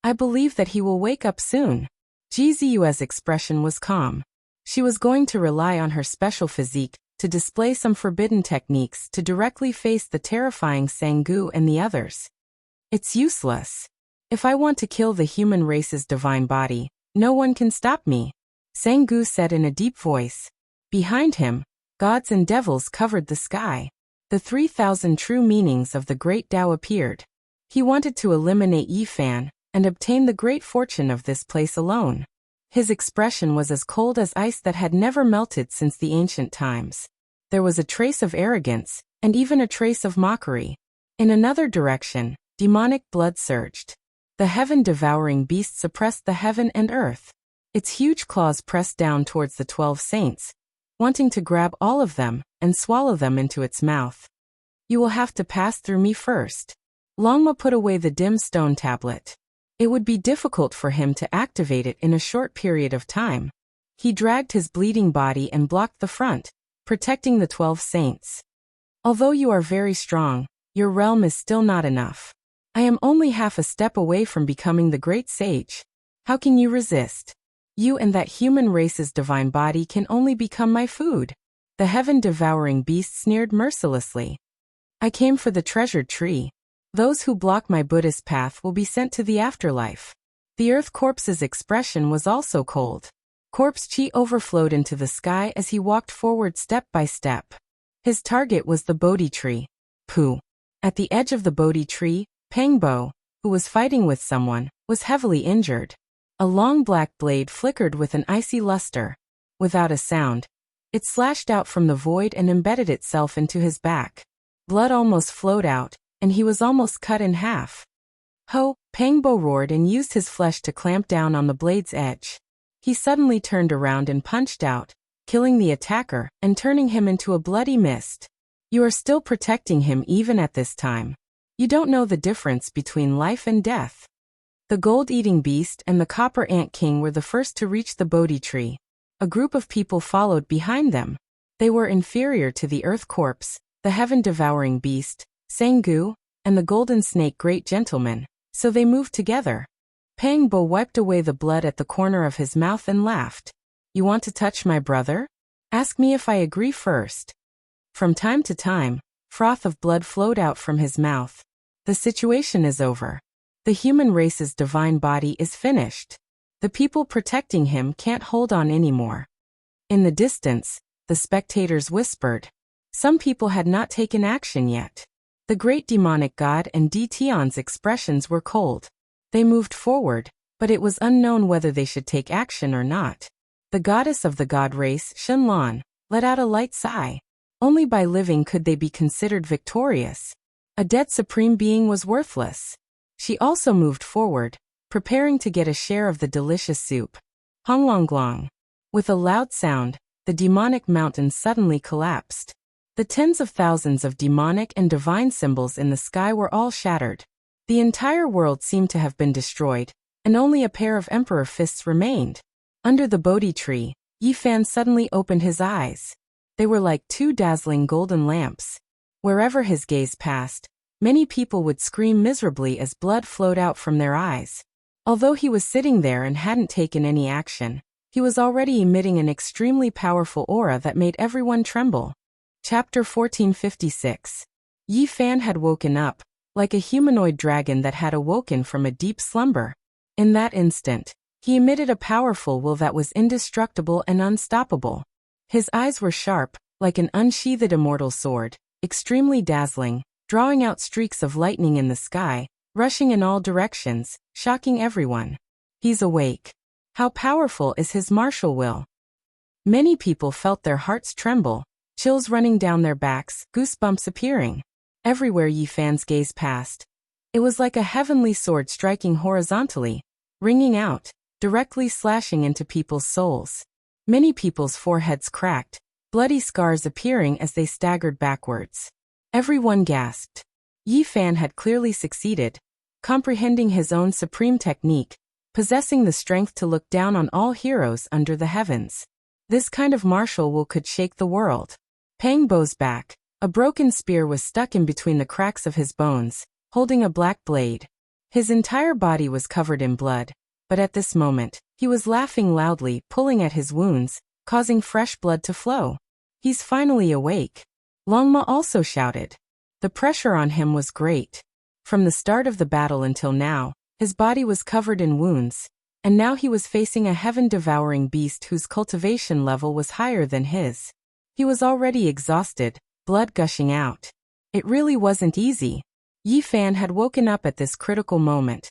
I believe that he will wake up soon." Ji Ziyue's expression was calm. She was going to rely on her special physique to display some forbidden techniques to directly face the terrifying Sanggu and the others. It's useless. If I want to kill the human race's divine body, no one can stop me, Sanggu said in a deep voice. Behind him, gods and devils covered the sky. The 3,000 true meanings of the great Tao appeared. He wanted to eliminate Yi Fan and obtain the great fortune of this place alone. His expression was as cold as ice that had never melted since the ancient times. There was a trace of arrogance, and even a trace of mockery. In another direction, demonic blood surged. The heaven-devouring beast suppressed the heaven and earth. Its huge claws pressed down towards the 12 saints, wanting to grab all of them and swallow them into its mouth. You will have to pass through me first. Longma put away the dim stone tablet. It would be difficult for him to activate it in a short period of time. He dragged his bleeding body and blocked the front, protecting the 12 saints. Although you are very strong, your realm is still not enough. I am only half a step away from becoming the great sage. How can you resist? You and that human race's divine body can only become my food. The heaven-devouring beast sneered mercilessly. I came for the treasured tree. Those who block my Buddhist path will be sent to the afterlife. The earth corpse's expression was also cold. Corpse chi overflowed into the sky as he walked forward step by step. His target was the Bodhi tree. Pooh. At the edge of the Bodhi tree, Pangbo, who was fighting with someone, was heavily injured. A long black blade flickered with an icy luster. Without a sound, it slashed out from the void and embedded itself into his back. Blood almost flowed out, and he was almost cut in half. Ho! Pangbo roared and used his flesh to clamp down on the blade's edge. He suddenly turned around and punched out, killing the attacker and turning him into a bloody mist. You are still protecting him even at this time. You don't know the difference between life and death. The gold-eating beast and the copper ant king were the first to reach the Bodhi tree. A group of people followed behind them. They were inferior to the earth corpse, the heaven-devouring beast, Sanggu, and the golden snake great gentleman, so they moved together. Pangbo wiped away the blood at the corner of his mouth and laughed. You want to touch my brother? Ask me if I agree first. From time to time, froth of blood flowed out from his mouth. The situation is over. The human race's divine body is finished. The people protecting him can't hold on anymore. In the distance, the spectators whispered. Some people had not taken action yet. The great demonic god and Tion's expressions were cold. They moved forward, but it was unknown whether they should take action or not. The goddess of the god race, Shenlan, let out a light sigh. Only by living could they be considered victorious. A dead supreme being was worthless. She also moved forward, preparing to get a share of the delicious soup. Honglonglong. With a loud sound, the demonic mountain suddenly collapsed. The tens of thousands of demonic and divine symbols in the sky were all shattered. The entire world seemed to have been destroyed, and only a pair of emperor fists remained. Under the Bodhi tree, Yi Fan suddenly opened his eyes. They were like two dazzling golden lamps. Wherever his gaze passed, many people would scream miserably as blood flowed out from their eyes. Although he was sitting there and hadn't taken any action, he was already emitting an extremely powerful aura that made everyone tremble. Chapter 1456. Yi Fan had woken up, like a humanoid dragon that had awoken from a deep slumber. In that instant, he emitted a powerful will that was indestructible and unstoppable. His eyes were sharp, like an unsheathed immortal sword, extremely dazzling, drawing out streaks of lightning in the sky, rushing in all directions, shocking everyone. He's awake. How powerful is his martial will? Many people felt their hearts tremble, chills running down their backs, goosebumps appearing. Everywhere Yi Fan's gaze passed. It was like a heavenly sword striking horizontally, ringing out. directly slashing into people's souls. Many people's foreheads cracked, bloody scars appearing as they staggered backwards. Everyone gasped. Yi Fan had clearly succeeded, comprehending his own supreme technique, possessing the strength to look down on all heroes under the heavens. This kind of martial will could shake the world. Pang Bo's back. A broken spear was stuck in between the cracks of his bones, holding a black blade. His entire body was covered in blood, but at this moment, he was laughing loudly, pulling at his wounds, causing fresh blood to flow. He's finally awake. Longma also shouted. The pressure on him was great. From the start of the battle until now, his body was covered in wounds, and now he was facing a heaven-devouring beast whose cultivation level was higher than his. He was already exhausted, blood gushing out. It really wasn't easy. Yi Fan had woken up at this critical moment,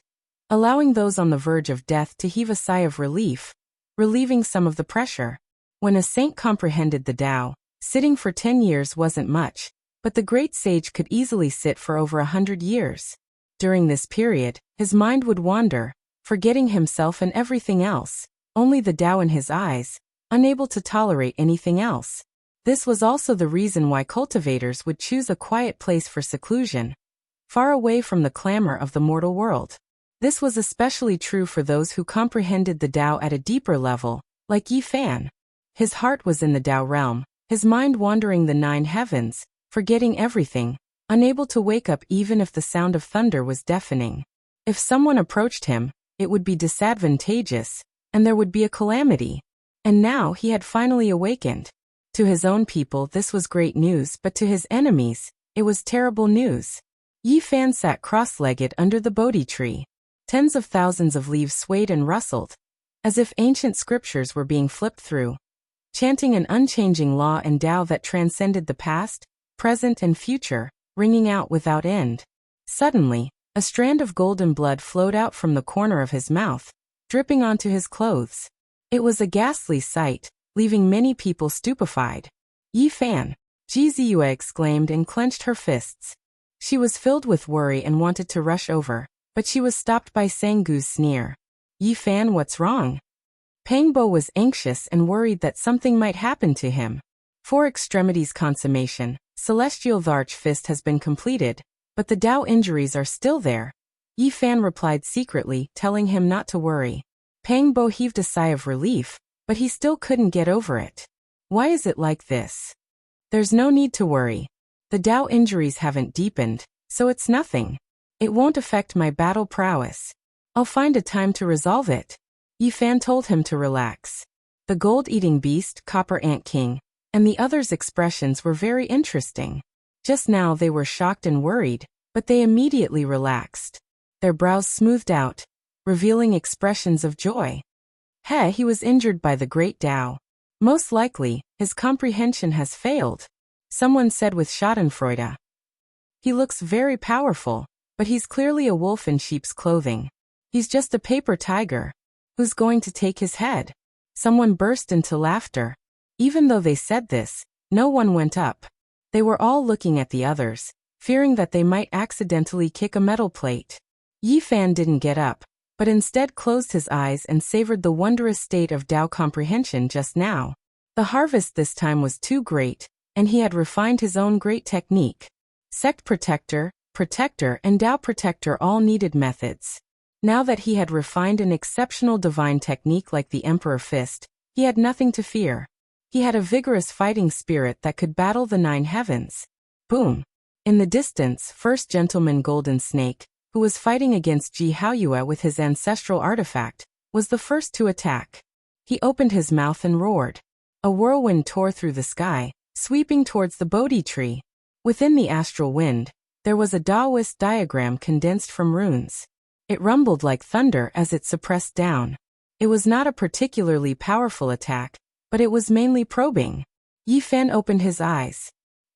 allowing those on the verge of death to heave a sigh of relief, relieving some of the pressure. When a saint comprehended the Tao, sitting for 10 years wasn't much, but the great sage could easily sit for over 100 years. During this period, his mind would wander, forgetting himself and everything else, only the Tao in his eyes, unable to tolerate anything else. This was also the reason why cultivators would choose a quiet place for seclusion, far away from the clamor of the mortal world. This was especially true for those who comprehended the Tao at a deeper level, like Yi Fan. His heart was in the Tao realm, his mind wandering the 9 heavens, forgetting everything, unable to wake up even if the sound of thunder was deafening. If someone approached him, it would be disadvantageous, and there would be a calamity. And now he had finally awakened. To his own people this was great news, but to his enemies, it was terrible news. Yi Fan sat cross-legged under the Bodhi tree. Tens of thousands of leaves swayed and rustled, as if ancient scriptures were being flipped through, chanting an unchanging law and Tao that transcended the past, present and future, ringing out without end. Suddenly, a strand of golden blood flowed out from the corner of his mouth, dripping onto his clothes. It was a ghastly sight, leaving many people stupefied. Yi Fan, Ji Ziyue exclaimed and clenched her fists. She was filled with worry and wanted to rush over, but she was stopped by Sanggu's sneer. Yi Fan, what's wrong? Pang Bo was anxious and worried that something might happen to him. 4 extremities consummation, celestial Dharch fist has been completed, but the Tao injuries are still there. Yi Fan replied secretly, telling him not to worry. Pang Bo heaved a sigh of relief, but he still couldn't get over it. Why is it like this? There's no need to worry. The Tao injuries haven't deepened, so it's nothing. It won't affect my battle prowess. I'll find a time to resolve it. Yi Fan told him to relax. The gold-eating beast, Copper Ant King, and the others' expressions were very interesting. Just now they were shocked and worried, but they immediately relaxed. Their brows smoothed out, revealing expressions of joy. He was injured by the great Tao. Most likely, his comprehension has failed. Someone said with schadenfreude. He looks very powerful, but he's clearly a wolf in sheep's clothing. He's just a paper tiger. Who's going to take his head? Someone burst into laughter. Even though they said this, no one went up. They were all looking at the others, fearing that they might accidentally kick a metal plate. Yi Fan didn't get up, but instead closed his eyes and savored the wondrous state of Tao comprehension just now. The harvest this time was too great, and he had refined his own great technique. Sect Protector, Protector and Tao Protector all needed methods. Now that he had refined an exceptional divine technique like the Emperor Fist, he had nothing to fear. He had a vigorous fighting spirit that could battle the 9 heavens. Boom! In the distance, First Gentleman Golden Snake, who was fighting against Ji Haoyue with his ancestral artifact, was the first to attack. He opened his mouth and roared. A whirlwind tore through the sky, sweeping towards the Bodhi tree. Within the astral wind, there was a Taoist diagram condensed from runes. It rumbled like thunder as it suppressed down. It was not a particularly powerful attack, but it was mainly probing. Yi Fan opened his eyes.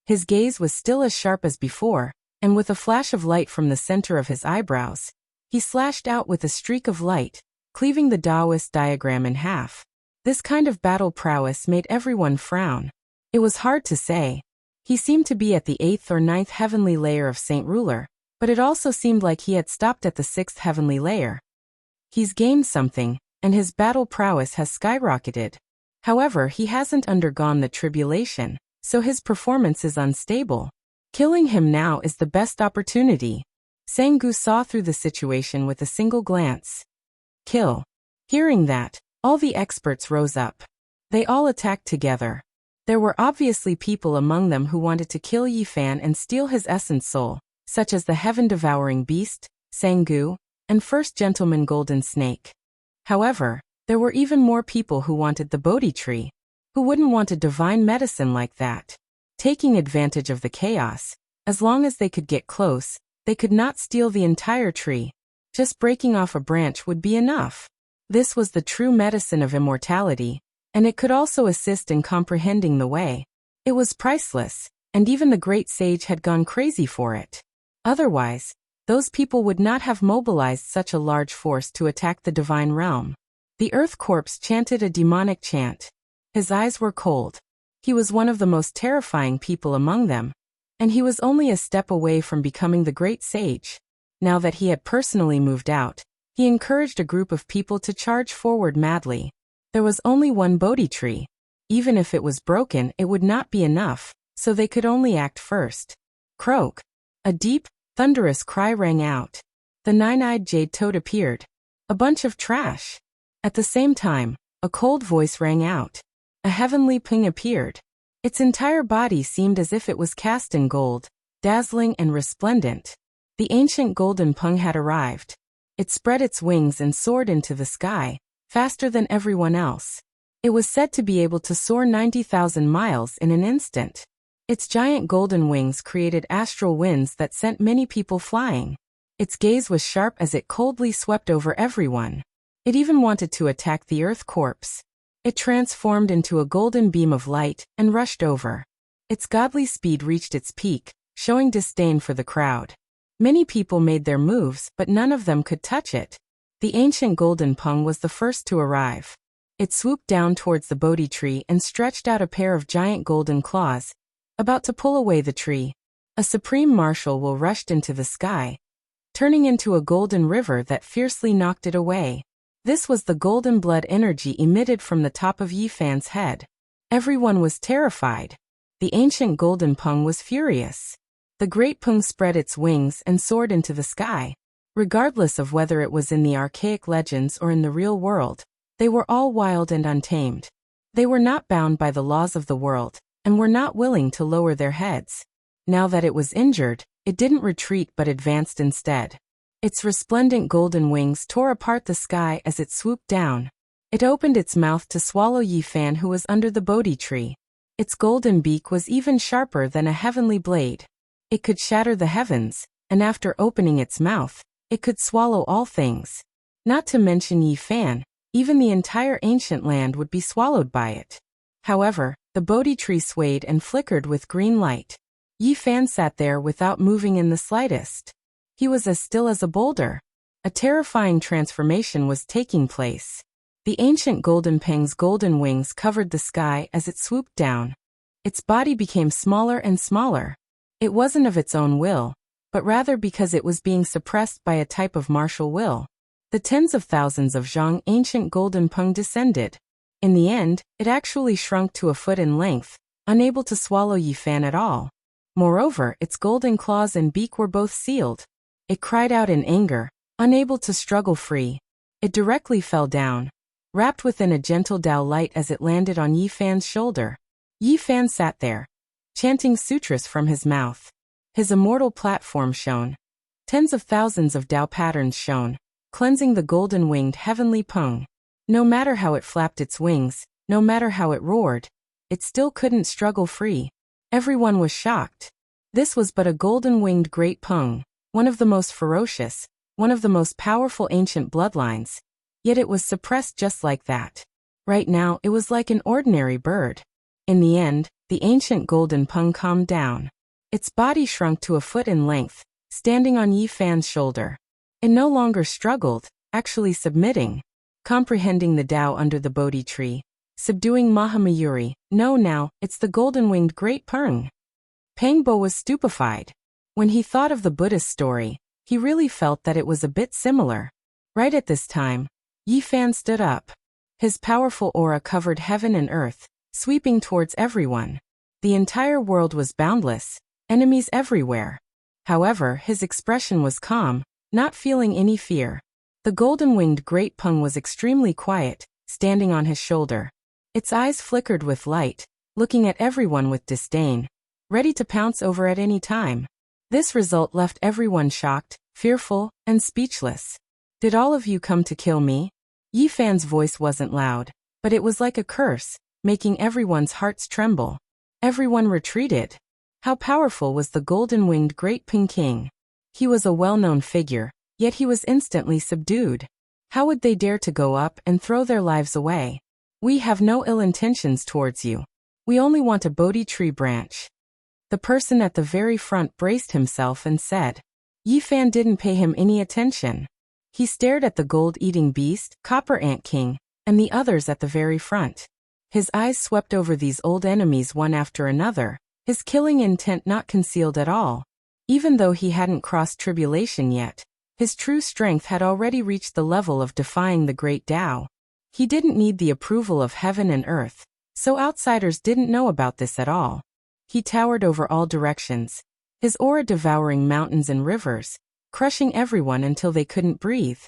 His gaze was still as sharp as before, and with a flash of light from the center of his eyebrows, he slashed out with a streak of light, cleaving the Taoist diagram in half. This kind of battle prowess made everyone frown. It was hard to say. He seemed to be at the 8th or 9th heavenly layer of Saint Ruler, but it also seemed like he had stopped at the 6th heavenly layer. He's gained something, and his battle prowess has skyrocketed. However, he hasn't undergone the tribulation, so his performance is unstable. Killing him now is the best opportunity. Sang-gu saw through the situation with a single glance. Kill. Hearing that, all the experts rose up. They all attacked together. There were obviously people among them who wanted to kill Yi Fan and steal his essence soul, such as the heaven-devouring beast, Sang-gu, and First Gentleman Golden Snake. However, there were even more people who wanted the Bodhi tree. Who wouldn't want a divine medicine like that? Taking advantage of the chaos, as long as they could get close, they could not steal the entire tree. Just breaking off a branch would be enough. This was the true medicine of immortality, and it could also assist in comprehending the way. It was priceless, and even the great sage had gone crazy for it. Otherwise, those people would not have mobilized such a large force to attack the divine realm. The Earth Corpse chanted a demonic chant. His eyes were cold. He was one of the most terrifying people among them, and he was only a step away from becoming the great sage. Now that he had personally moved out, he encouraged a group of people to charge forward madly. There was only one Bodhi tree. Even if it was broken, it would not be enough, so they could only act first. Croak. A deep, thunderous cry rang out. The nine-eyed jade toad appeared. A bunch of trash. At the same time, a cold voice rang out. A heavenly ping appeared. Its entire body seemed as if it was cast in gold, dazzling and resplendent. The ancient golden pung had arrived. It spread its wings and soared into the sky, faster than everyone else. It was said to be able to soar 90,000 miles in an instant. Its giant golden wings created astral winds that sent many people flying. Its gaze was sharp as it coldly swept over everyone. It even wanted to attack the Earth Corpse. It transformed into a golden beam of light and rushed over. Its godly speed reached its peak, showing disdain for the crowd. Many people made their moves, but none of them could touch it. The ancient golden pung was the first to arrive. It swooped down towards the Bodhi tree and stretched out a pair of giant golden claws, about to pull away the tree. A supreme martial will rushed into the sky, turning into a golden river that fiercely knocked it away. This was the golden blood energy emitted from the top of Yi Fan's head. Everyone was terrified. The ancient golden pung was furious. The great pung spread its wings and soared into the sky. Regardless of whether it was in the archaic legends or in the real world, they were all wild and untamed. They were not bound by the laws of the world, and were not willing to lower their heads. Now that it was injured, it didn't retreat but advanced instead. Its resplendent golden wings tore apart the sky as it swooped down. It opened its mouth to swallow Yi Fan, who was under the Bodhi tree. Its golden beak was even sharper than a heavenly blade. It could shatter the heavens, and after opening its mouth, it could swallow all things. Not to mention Yi Fan, even the entire ancient land would be swallowed by it. However, the Bodhi tree swayed and flickered with green light. Yi Fan sat there without moving in the slightest. He was as still as a boulder. A terrifying transformation was taking place. The ancient golden pang's golden wings covered the sky as it swooped down. Its body became smaller and smaller. It wasn't of its own will, but rather because it was being suppressed by a type of martial will. The tens of thousands of Zhang ancient golden pung descended. In the end, it actually shrunk to a foot in length, unable to swallow Yi Fan at all. Moreover, its golden claws and beak were both sealed. It cried out in anger, unable to struggle free. It directly fell down, wrapped within a gentle Tao light as it landed on Yi Fan's shoulder. Yi Fan sat there, chanting sutras from his mouth. His immortal platform shone. Tens of thousands of Tao patterns shone, cleansing the golden-winged heavenly pung. No matter how it flapped its wings, no matter how it roared, it still couldn't struggle free. Everyone was shocked. This was but a golden-winged great pung, one of the most ferocious, one of the most powerful ancient bloodlines. Yet it was suppressed just like that. Right now, it was like an ordinary bird. In the end, the ancient golden pung calmed down. Its body shrunk to a foot in length, standing on Yi Fan's shoulder. It no longer struggled, actually submitting. Comprehending the Tao under the Bodhi tree, subduing Mahamayuri. No, now, it's the golden-winged great pung. Pangbo was stupefied. When he thought of the Buddhist story, he really felt that it was a bit similar. Right at this time, Yi Fan stood up. His powerful aura covered heaven and earth, sweeping towards everyone. The entire world was boundless, enemies everywhere. However, his expression was calm, not feeling any fear. The golden-winged great Peng was extremely quiet, standing on his shoulder. Its eyes flickered with light, looking at everyone with disdain, ready to pounce over at any time. This result left everyone shocked, fearful, and speechless. Did all of you come to kill me? Yi Fan's voice wasn't loud, but it was like a curse, making everyone's hearts tremble. Everyone retreated. How powerful was the golden-winged Great Peng King? He was a well-known figure, yet he was instantly subdued. How would they dare to go up and throw their lives away? We have no ill intentions towards you. We only want a Bodhi tree branch. The person at the very front braced himself and said. Yi Fan didn't pay him any attention. He stared at the gold-eating beast, Copper Ant King, and the others at the very front. His eyes swept over these old enemies one after another, his killing intent not concealed at all. Even though he hadn't crossed tribulation yet, his true strength had already reached the level of defying the great Tao. He didn't need the approval of heaven and earth, so outsiders didn't know about this at all. He towered over all directions, his aura devouring mountains and rivers, crushing everyone until they couldn't breathe.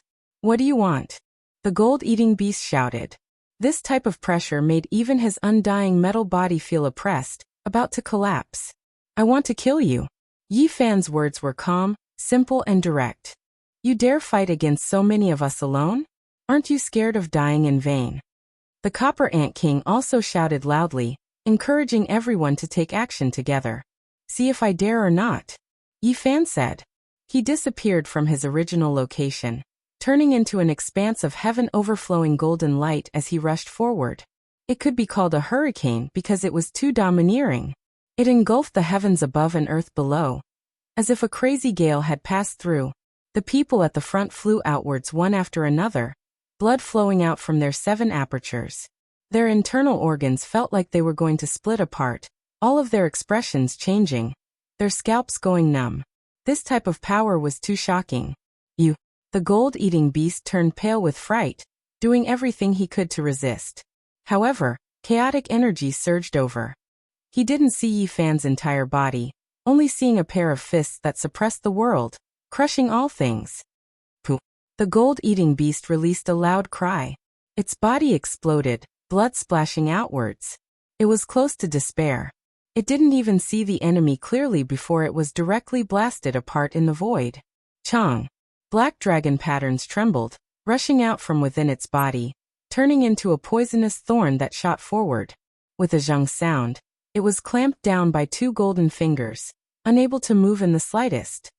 What do you want? The gold-eating beast shouted. This type of pressure made even his undying metal body feel oppressed, about to collapse. I want to kill you. Yi Fan's words were calm, simple and direct. You dare fight against so many of us alone? Aren't you scared of dying in vain? The Copper Ant King also shouted loudly, encouraging everyone to take action together. See if I dare or not. Yi Fan said. He disappeared from his original location, turning into an expanse of heaven overflowing golden light as he rushed forward. It could be called a hurricane because it was too domineering. It engulfed the heavens above and earth below. As if a crazy gale had passed through, the people at the front flew outwards one after another, blood flowing out from their 7 apertures. Their internal organs felt like they were going to split apart, all of their expressions changing, their scalps going numb. This type of power was too shocking. The gold-eating beast turned pale with fright, doing everything he could to resist. However, chaotic energy surged over. He didn't see Yi Fan's entire body, only seeing a pair of fists that suppressed the world, crushing all things. Pooh! The gold-eating beast released a loud cry. Its body exploded, blood splashing outwards. It was close to despair. It didn't even see the enemy clearly before it was directly blasted apart in the void. Chong! Black dragon patterns trembled, rushing out from within its body, turning into a poisonous thorn that shot forward. With a zhung sound, it was clamped down by 2 golden fingers, unable to move in the slightest.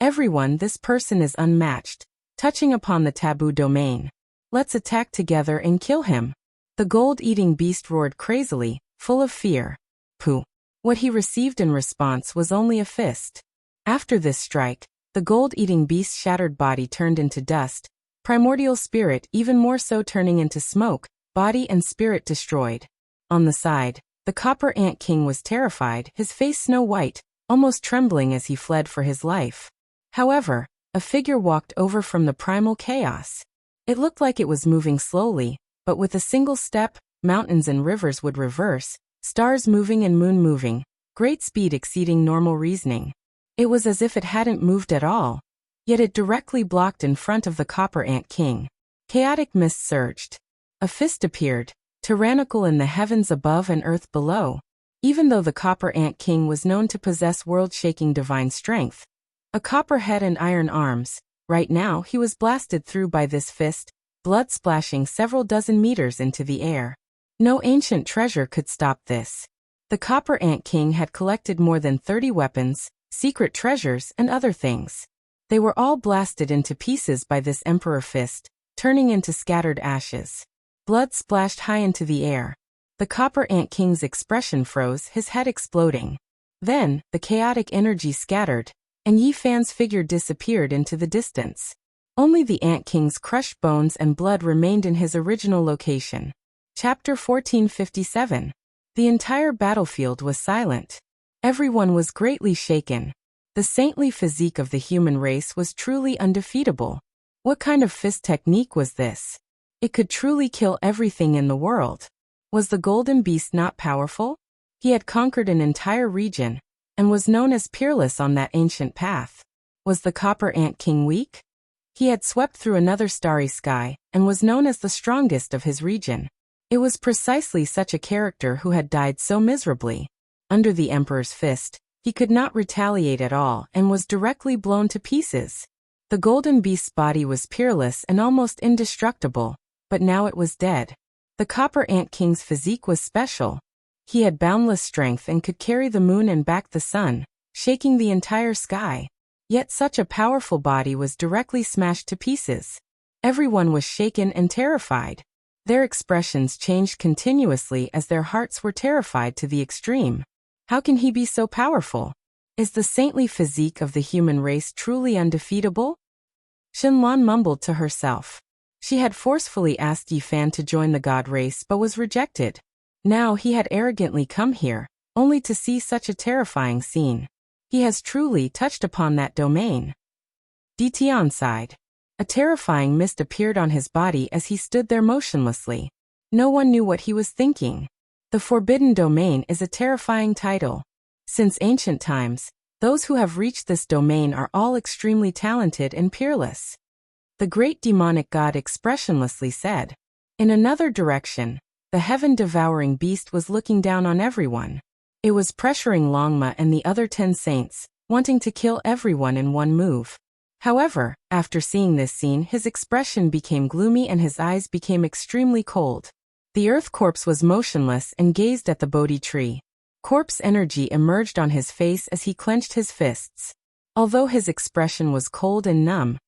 Everyone, this person is unmatched, touching upon the taboo domain. Let's attack together and kill him. The gold-eating beast roared crazily, full of fear. Pooh! What he received in response was only a fist. After this strike, the gold-eating beast's shattered body turned into dust, primordial spirit even more so turning into smoke, body and spirit destroyed. On the side, the Copper Ant King was terrified, his face snow-white, almost trembling as he fled for his life. However, a figure walked over from the primal chaos. It looked like it was moving slowly, but with a single step, mountains and rivers would reverse, stars moving and moon moving, great speed exceeding normal reasoning. It was as if it hadn't moved at all, yet it directly blocked in front of the Copper Ant King. Chaotic mist surged. A fist appeared, tyrannical in the heavens above and earth below. Even though the Copper Ant King was known to possess world-shaking divine strength, a copper head and iron arms, right now he was blasted through by this fist, blood splashing several dozen meters into the air. No ancient treasure could stop this. The Copper Ant King had collected more than 30 weapons, secret treasures, and other things. They were all blasted into pieces by this Emperor Fist, turning into scattered ashes. Blood splashed high into the air. The Copper Ant King's expression froze, his head exploding. Then, the chaotic energy scattered, and Yi Fan's figure disappeared into the distance. Only the Ant King's crushed bones and blood remained in his original location. Chapter 1457. The entire battlefield was silent. Everyone was greatly shaken. The saintly physique of the human race was truly undefeatable. What kind of fist technique was this? It could truly kill everything in the world. Was the golden beast not powerful? He had conquered an entire region, and was known as peerless on that ancient path. Was the copper ant king weak? He had swept through another starry sky, and was known as the strongest of his region. It was precisely such a character who had died so miserably. Under the emperor's fist, he could not retaliate at all and was directly blown to pieces. The golden beast's body was peerless and almost indestructible, but now it was dead. The copper ant king's physique was special. He had boundless strength and could carry the moon and back the sun, shaking the entire sky. Yet such a powerful body was directly smashed to pieces. Everyone was shaken and terrified. Their expressions changed continuously as their hearts were terrified to the extreme. How can he be so powerful? Is the saintly physique of the human race truly undefeatable? Shenlong mumbled to herself. She had forcefully asked Yi Fan to join the god race but was rejected. Now he had arrogantly come here, only to see such a terrifying scene. He has truly touched upon that domain. Tian sighed. A terrifying mist appeared on his body as he stood there motionlessly. No one knew what he was thinking. The Forbidden Domain is a terrifying title. Since ancient times, those who have reached this domain are all extremely talented and peerless. The great demonic god expressionlessly said. In another direction, the heaven-devouring beast was looking down on everyone. It was pressuring Longma and the other 10 saints, wanting to kill everyone in one move. However, after seeing this scene, his expression became gloomy and his eyes became extremely cold. The earth corpse was motionless and gazed at the Bodhi tree. Corpse energy emerged on his face as he clenched his fists. Although his expression was cold and numb,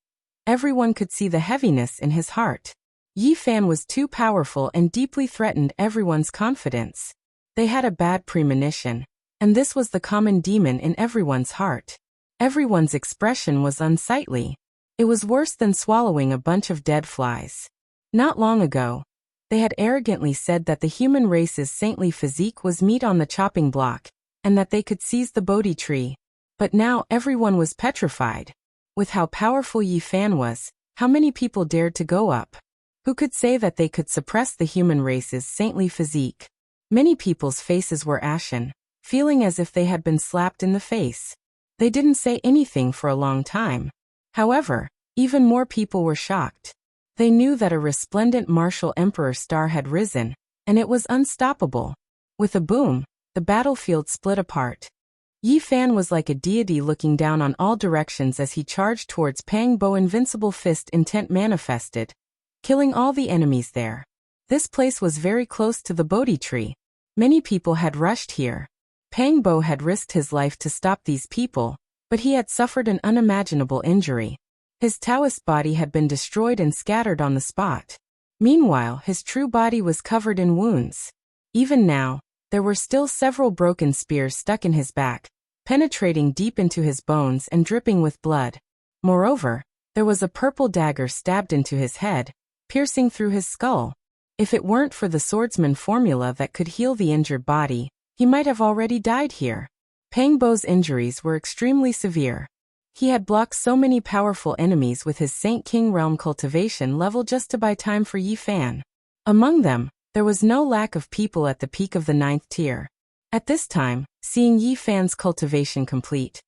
everyone could see the heaviness in his heart. Yi Fan was too powerful and deeply threatened everyone's confidence. They had a bad premonition, and this was the common demon in everyone's heart. Everyone's expression was unsightly. It was worse than swallowing a bunch of dead flies. Not long ago, they had arrogantly said that the human race's saintly physique was meat on the chopping block, and that they could seize the Bodhi tree. But now everyone was petrified. With how powerful Yi Fan was, how many people dared to go up? Who could say that they could suppress the human race's saintly physique? Many people's faces were ashen, feeling as if they had been slapped in the face. They didn't say anything for a long time. However, even more people were shocked. They knew that a resplendent martial emperor star had risen, and it was unstoppable. With a boom, the battlefield split apart. Yi Fan was like a deity looking down on all directions as he charged towards Pang Bo. Invincible fist intent manifested, killing all the enemies there. This place was very close to the Bodhi tree. Many people had rushed here. Pang Bo had risked his life to stop these people, but he had suffered an unimaginable injury. His Taoist body had been destroyed and scattered on the spot. Meanwhile, his true body was covered in wounds. Even now, there were still several broken spears stuck in his back, penetrating deep into his bones and dripping with blood. Moreover, there was a purple dagger stabbed into his head, piercing through his skull. If it weren't for the swordsman formula that could heal the injured body, he might have already died here. Pang Bo's injuries were extremely severe. He had blocked so many powerful enemies with his Saint King Realm cultivation level just to buy time for Yi Fan. Among them, there was no lack of people at the peak of the 9th tier. At this time, seeing Yi Fan's cultivation complete,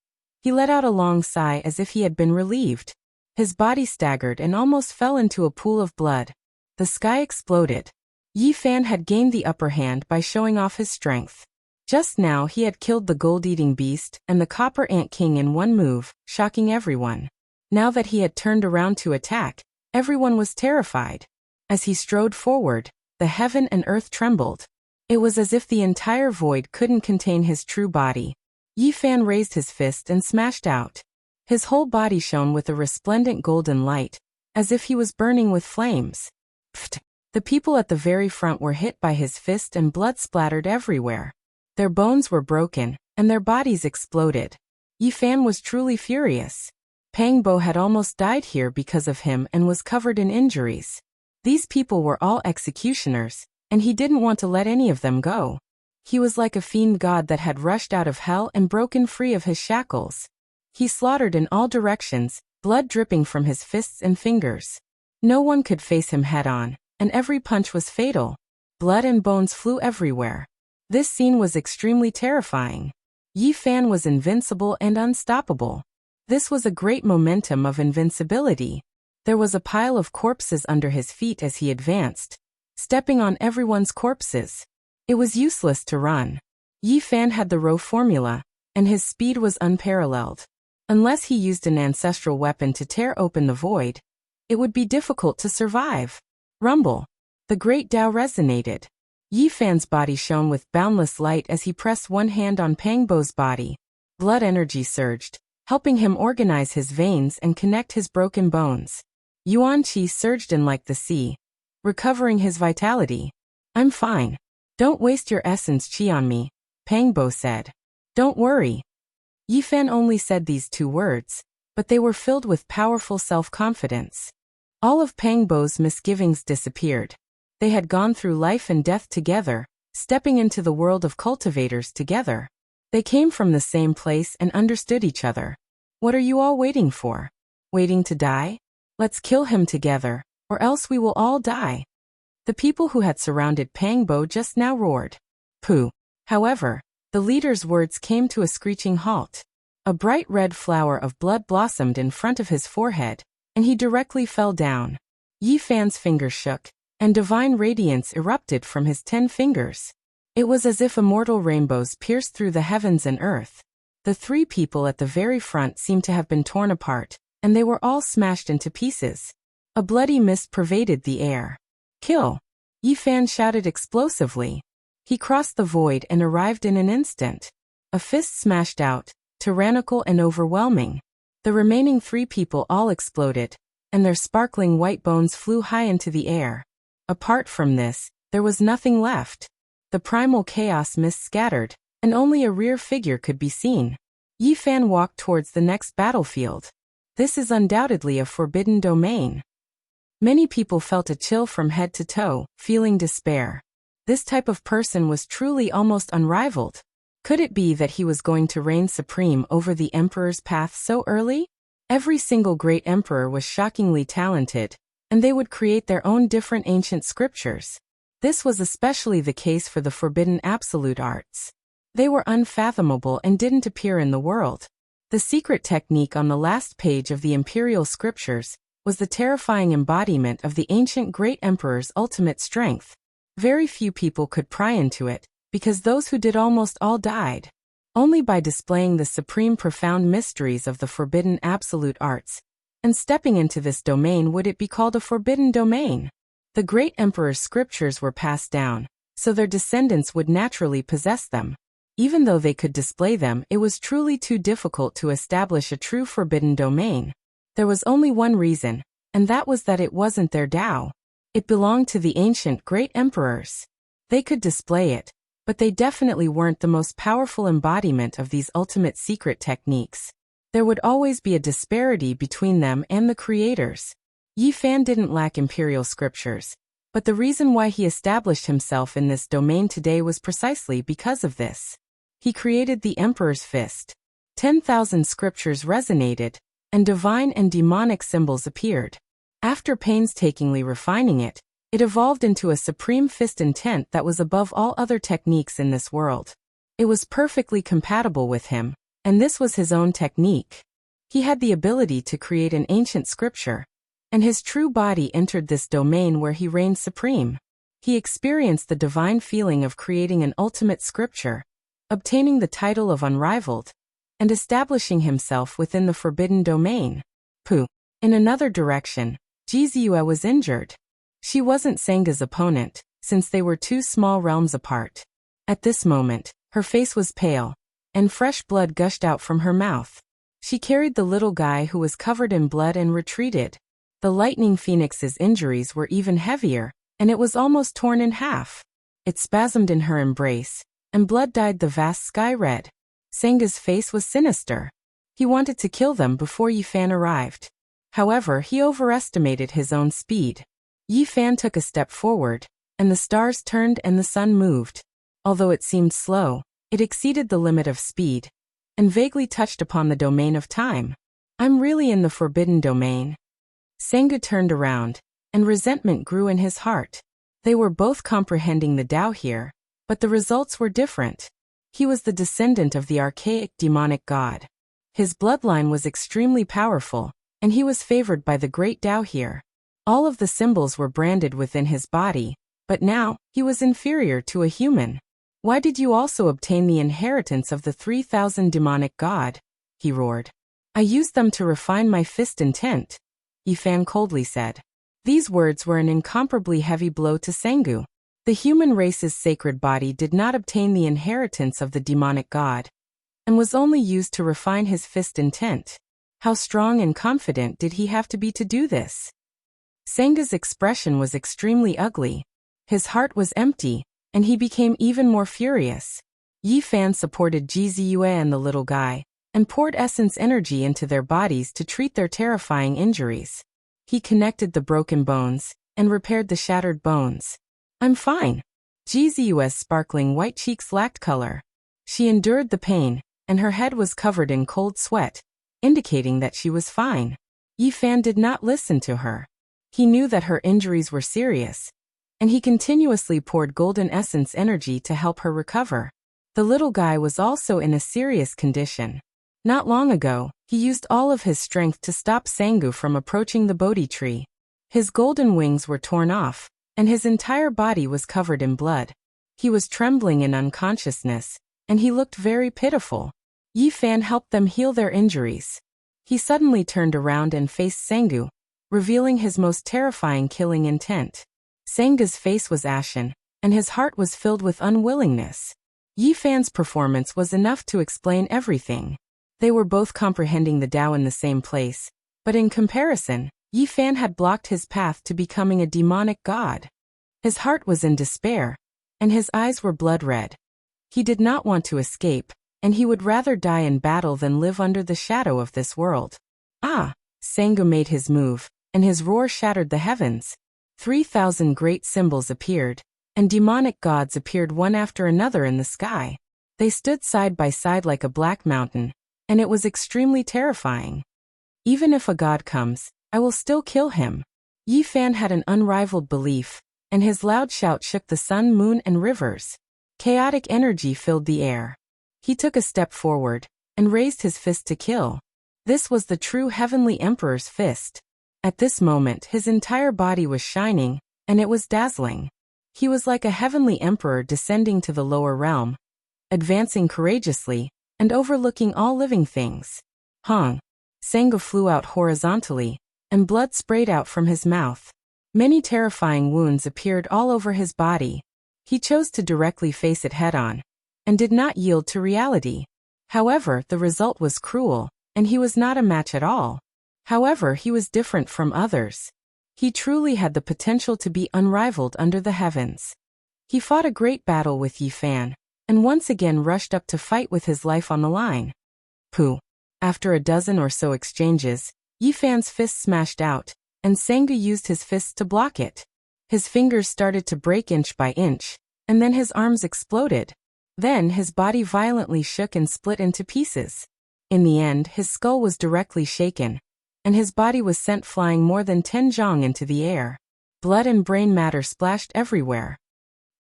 he let out a long sigh as if he had been relieved. His body staggered and almost fell into a pool of blood. The sky exploded. Yi Fan had gained the upper hand by showing off his strength. Just now he had killed the gold-eating beast and the copper ant king in one move, shocking everyone. Now that he had turned around to attack, everyone was terrified. As he strode forward, the heaven and earth trembled. It was as if the entire void couldn't contain his true body. Yi Fan raised his fist and smashed out. His whole body shone with a resplendent golden light, as if he was burning with flames. Pfft! The people at the very front were hit by his fist and blood splattered everywhere. Their bones were broken, and their bodies exploded. Yi Fan was truly furious. Pang Bo had almost died here because of him and was covered in injuries. These people were all executioners, and he didn't want to let any of them go. He was like a fiend god that had rushed out of hell and broken free of his shackles. He slaughtered in all directions, blood dripping from his fists and fingers. No one could face him head-on, and every punch was fatal. Blood and bones flew everywhere. This scene was extremely terrifying. Yi Fan was invincible and unstoppable. This was a great momentum of invincibility. There was a pile of corpses under his feet as he advanced, stepping on everyone's corpses. It was useless to run. Yi Fan had the Rho formula, and his speed was unparalleled. Unless he used an ancestral weapon to tear open the void, it would be difficult to survive. Rumble. The great Tao resonated. Yi Fan's body shone with boundless light as he pressed one hand on Pang Bo's body. Blood energy surged, helping him organize his veins and connect his broken bones. Yuan Qi surged in like the sea, recovering his vitality. I'm fine. Don't waste your essence qi on me, Pang Bo said. Don't worry. Yi Fan only said these 2 words, but they were filled with powerful self-confidence. All of Pang Bo's misgivings disappeared. They had gone through life and death together, stepping into the world of cultivators together. They came from the same place and understood each other. What are you all waiting for? Waiting to die? Let's kill him together, or else we will all die. The people who had surrounded Pang Bo just now roared. Pooh. However, the leader's words came to a screeching halt. A bright red flower of blood blossomed in front of his forehead, and he directly fell down. Yi Fan's fingers shook, and divine radiance erupted from his 10 fingers. It was as if immortal rainbows pierced through the heavens and earth. The 3 people at the very front seemed to have been torn apart, and they were all smashed into pieces. A bloody mist pervaded the air. Kill! Yi Fan shouted explosively. He crossed the void and arrived in an instant. A fist smashed out, tyrannical and overwhelming. The remaining 3 people all exploded, and their sparkling white bones flew high into the air. Apart from this, there was nothing left. The primal chaos mist scattered, and only a rear figure could be seen. Yi Fan walked towards the next battlefield. This is undoubtedly a forbidden domain. Many people felt a chill from head to toe, feeling despair. This type of person was truly almost unrivaled. Could it be that he was going to reign supreme over the emperor's path so early? Every single great emperor was shockingly talented, and they would create their own different ancient scriptures. This was especially the case for the forbidden absolute arts. They were unfathomable and didn't appear in the world. The secret technique on the last page of the imperial scriptures was the terrifying embodiment of the ancient great emperor's ultimate strength. Very few people could pry into it, because those who did almost all died. Only by displaying the supreme profound mysteries of the forbidden absolute arts and stepping into this domain would it be called a forbidden domain. The great emperor's scriptures were passed down, so their descendants would naturally possess them. Even though they could display them, it was truly too difficult to establish a true forbidden domain. There was only one reason, and that was that it wasn't their Tao. It belonged to the ancient great emperors. They could display it, but they definitely weren't the most powerful embodiment of these ultimate secret techniques. There would always be a disparity between them and the creators. Yi Fan didn't lack imperial scriptures, but the reason why he established himself in this domain today was precisely because of this. He created the Emperor's Fist. 10,000 scriptures resonated, and divine and demonic symbols appeared. After painstakingly refining it, it evolved into a supreme fist intent that was above all other techniques in this world. It was perfectly compatible with him, and this was his own technique. He had the ability to create an ancient scripture, and his true body entered this domain where he reigned supreme. He experienced the divine feeling of creating an ultimate scripture, obtaining the title of unrivaled, and establishing himself within the forbidden domain. In another direction, Jizue was injured. She wasn't Senga's opponent, since they were two small realms apart. At this moment, her face was pale, and fresh blood gushed out from her mouth. She carried the little guy who was covered in blood and retreated. The lightning phoenix's injuries were even heavier, and it was almost torn in half. It spasmed in her embrace, and blood dyed the vast sky red. Senga's face was sinister. He wanted to kill them before Yi Fan arrived. However, he overestimated his own speed. Yi Fan took a step forward, and the stars turned and the sun moved. Although it seemed slow, it exceeded the limit of speed, and vaguely touched upon the domain of time. I'm really in the forbidden domain. Senga turned around, and resentment grew in his heart. They were both comprehending the Tao here, but the results were different. He was the descendant of the archaic demonic god. His bloodline was extremely powerful, and he was favored by the great Tao here. All of the symbols were branded within his body, but now, he was inferior to a human. Why did you also obtain the inheritance of the 3,000 demonic god? He roared. I used them to refine my fist intent, Yifan coldly said. These words were an incomparably heavy blow to Sengu. The human race's sacred body did not obtain the inheritance of the demonic god, and was only used to refine his fist intent. How strong and confident did he have to be to do this? Sengu's expression was extremely ugly. His heart was empty, and he became even more furious. Yifan supported Jizue and the little guy, and poured essence energy into their bodies to treat their terrifying injuries. He connected the broken bones, and repaired the shattered bones. I'm fine. Jizue's sparkling white cheeks lacked color. She endured the pain, and her head was covered in cold sweat, indicating that she was fine. Yifan did not listen to her. He knew that her injuries were serious, and he continuously poured golden essence energy to help her recover. The little guy was also in a serious condition. Not long ago, he used all of his strength to stop Sengu from approaching the Bodhi tree. His golden wings were torn off, and his entire body was covered in blood. He was trembling in unconsciousness, and he looked very pitiful. Yifan helped them heal their injuries. He suddenly turned around and faced Sengu, revealing his most terrifying killing intent. Sengu's face was ashen, and his heart was filled with unwillingness. Yifan's performance was enough to explain everything. They were both comprehending the Tao in the same place, but in comparison, Yifan had blocked his path to becoming a demonic god. His heart was in despair, and his eyes were blood red. He did not want to escape, and he would rather die in battle than live under the shadow of this world. Ah! Sengu made his move, and his roar shattered the heavens. 3,000 great symbols appeared, and demonic gods appeared one after another in the sky. They stood side by side like a black mountain, and it was extremely terrifying. Even if a god comes, I will still kill him. Yifan had an unrivaled belief, and his loud shout shook the sun, moon, and rivers. Chaotic energy filled the air. He took a step forward, and raised his fist to kill. This was the true Heavenly Emperor's fist. At this moment his entire body was shining, and it was dazzling. He was like a Heavenly Emperor descending to the lower realm, advancing courageously, and overlooking all living things. Hong! Sengu flew out horizontally, and blood sprayed out from his mouth. Many terrifying wounds appeared all over his body. He chose to directly face it head-on, and did not yield to reality. However, the result was cruel, and he was not a match at all. However, he was different from others. He truly had the potential to be unrivaled under the heavens. He fought a great battle with Yifan, and once again rushed up to fight with his life on the line. Pooh! After a dozen or so exchanges, Yifan's fist smashed out, and Sengu used his fists to block it. His fingers started to break inch by inch, and then his arms exploded. Then his body violently shook and split into pieces. In the end, his skull was directly shaken, and his body was sent flying more than 10 zhang into the air. Blood and brain matter splashed everywhere.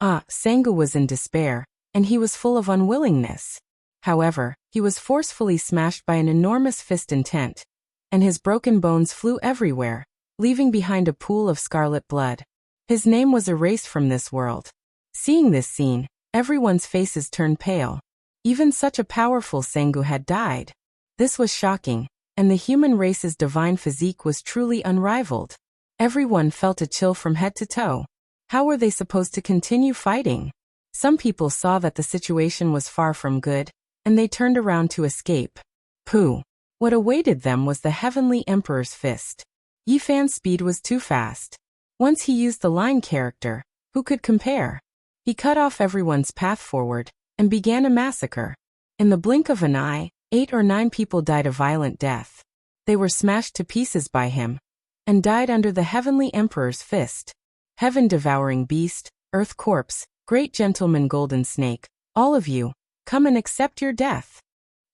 Sengu was in despair, and he was full of unwillingness. However, he was forcefully smashed by an enormous fist intent, and his broken bones flew everywhere, leaving behind a pool of scarlet blood. His name was erased from this world. Seeing this scene, everyone's faces turned pale. Even such a powerful Sengu had died. This was shocking, and the human race's divine physique was truly unrivaled. Everyone felt a chill from head to toe. How were they supposed to continue fighting? Some people saw that the situation was far from good, and they turned around to escape. Pooh! What awaited them was the Heavenly Emperor's fist. Yifan's speed was too fast. Once he used the line character, who could compare? He cut off everyone's path forward, and began a massacre. In the blink of an eye, 8 or 9 people died a violent death. They were smashed to pieces by him, and died under the Heavenly Emperor's fist. Heaven-devouring beast, earth corpse, great gentleman golden snake, all of you, come and accept your death.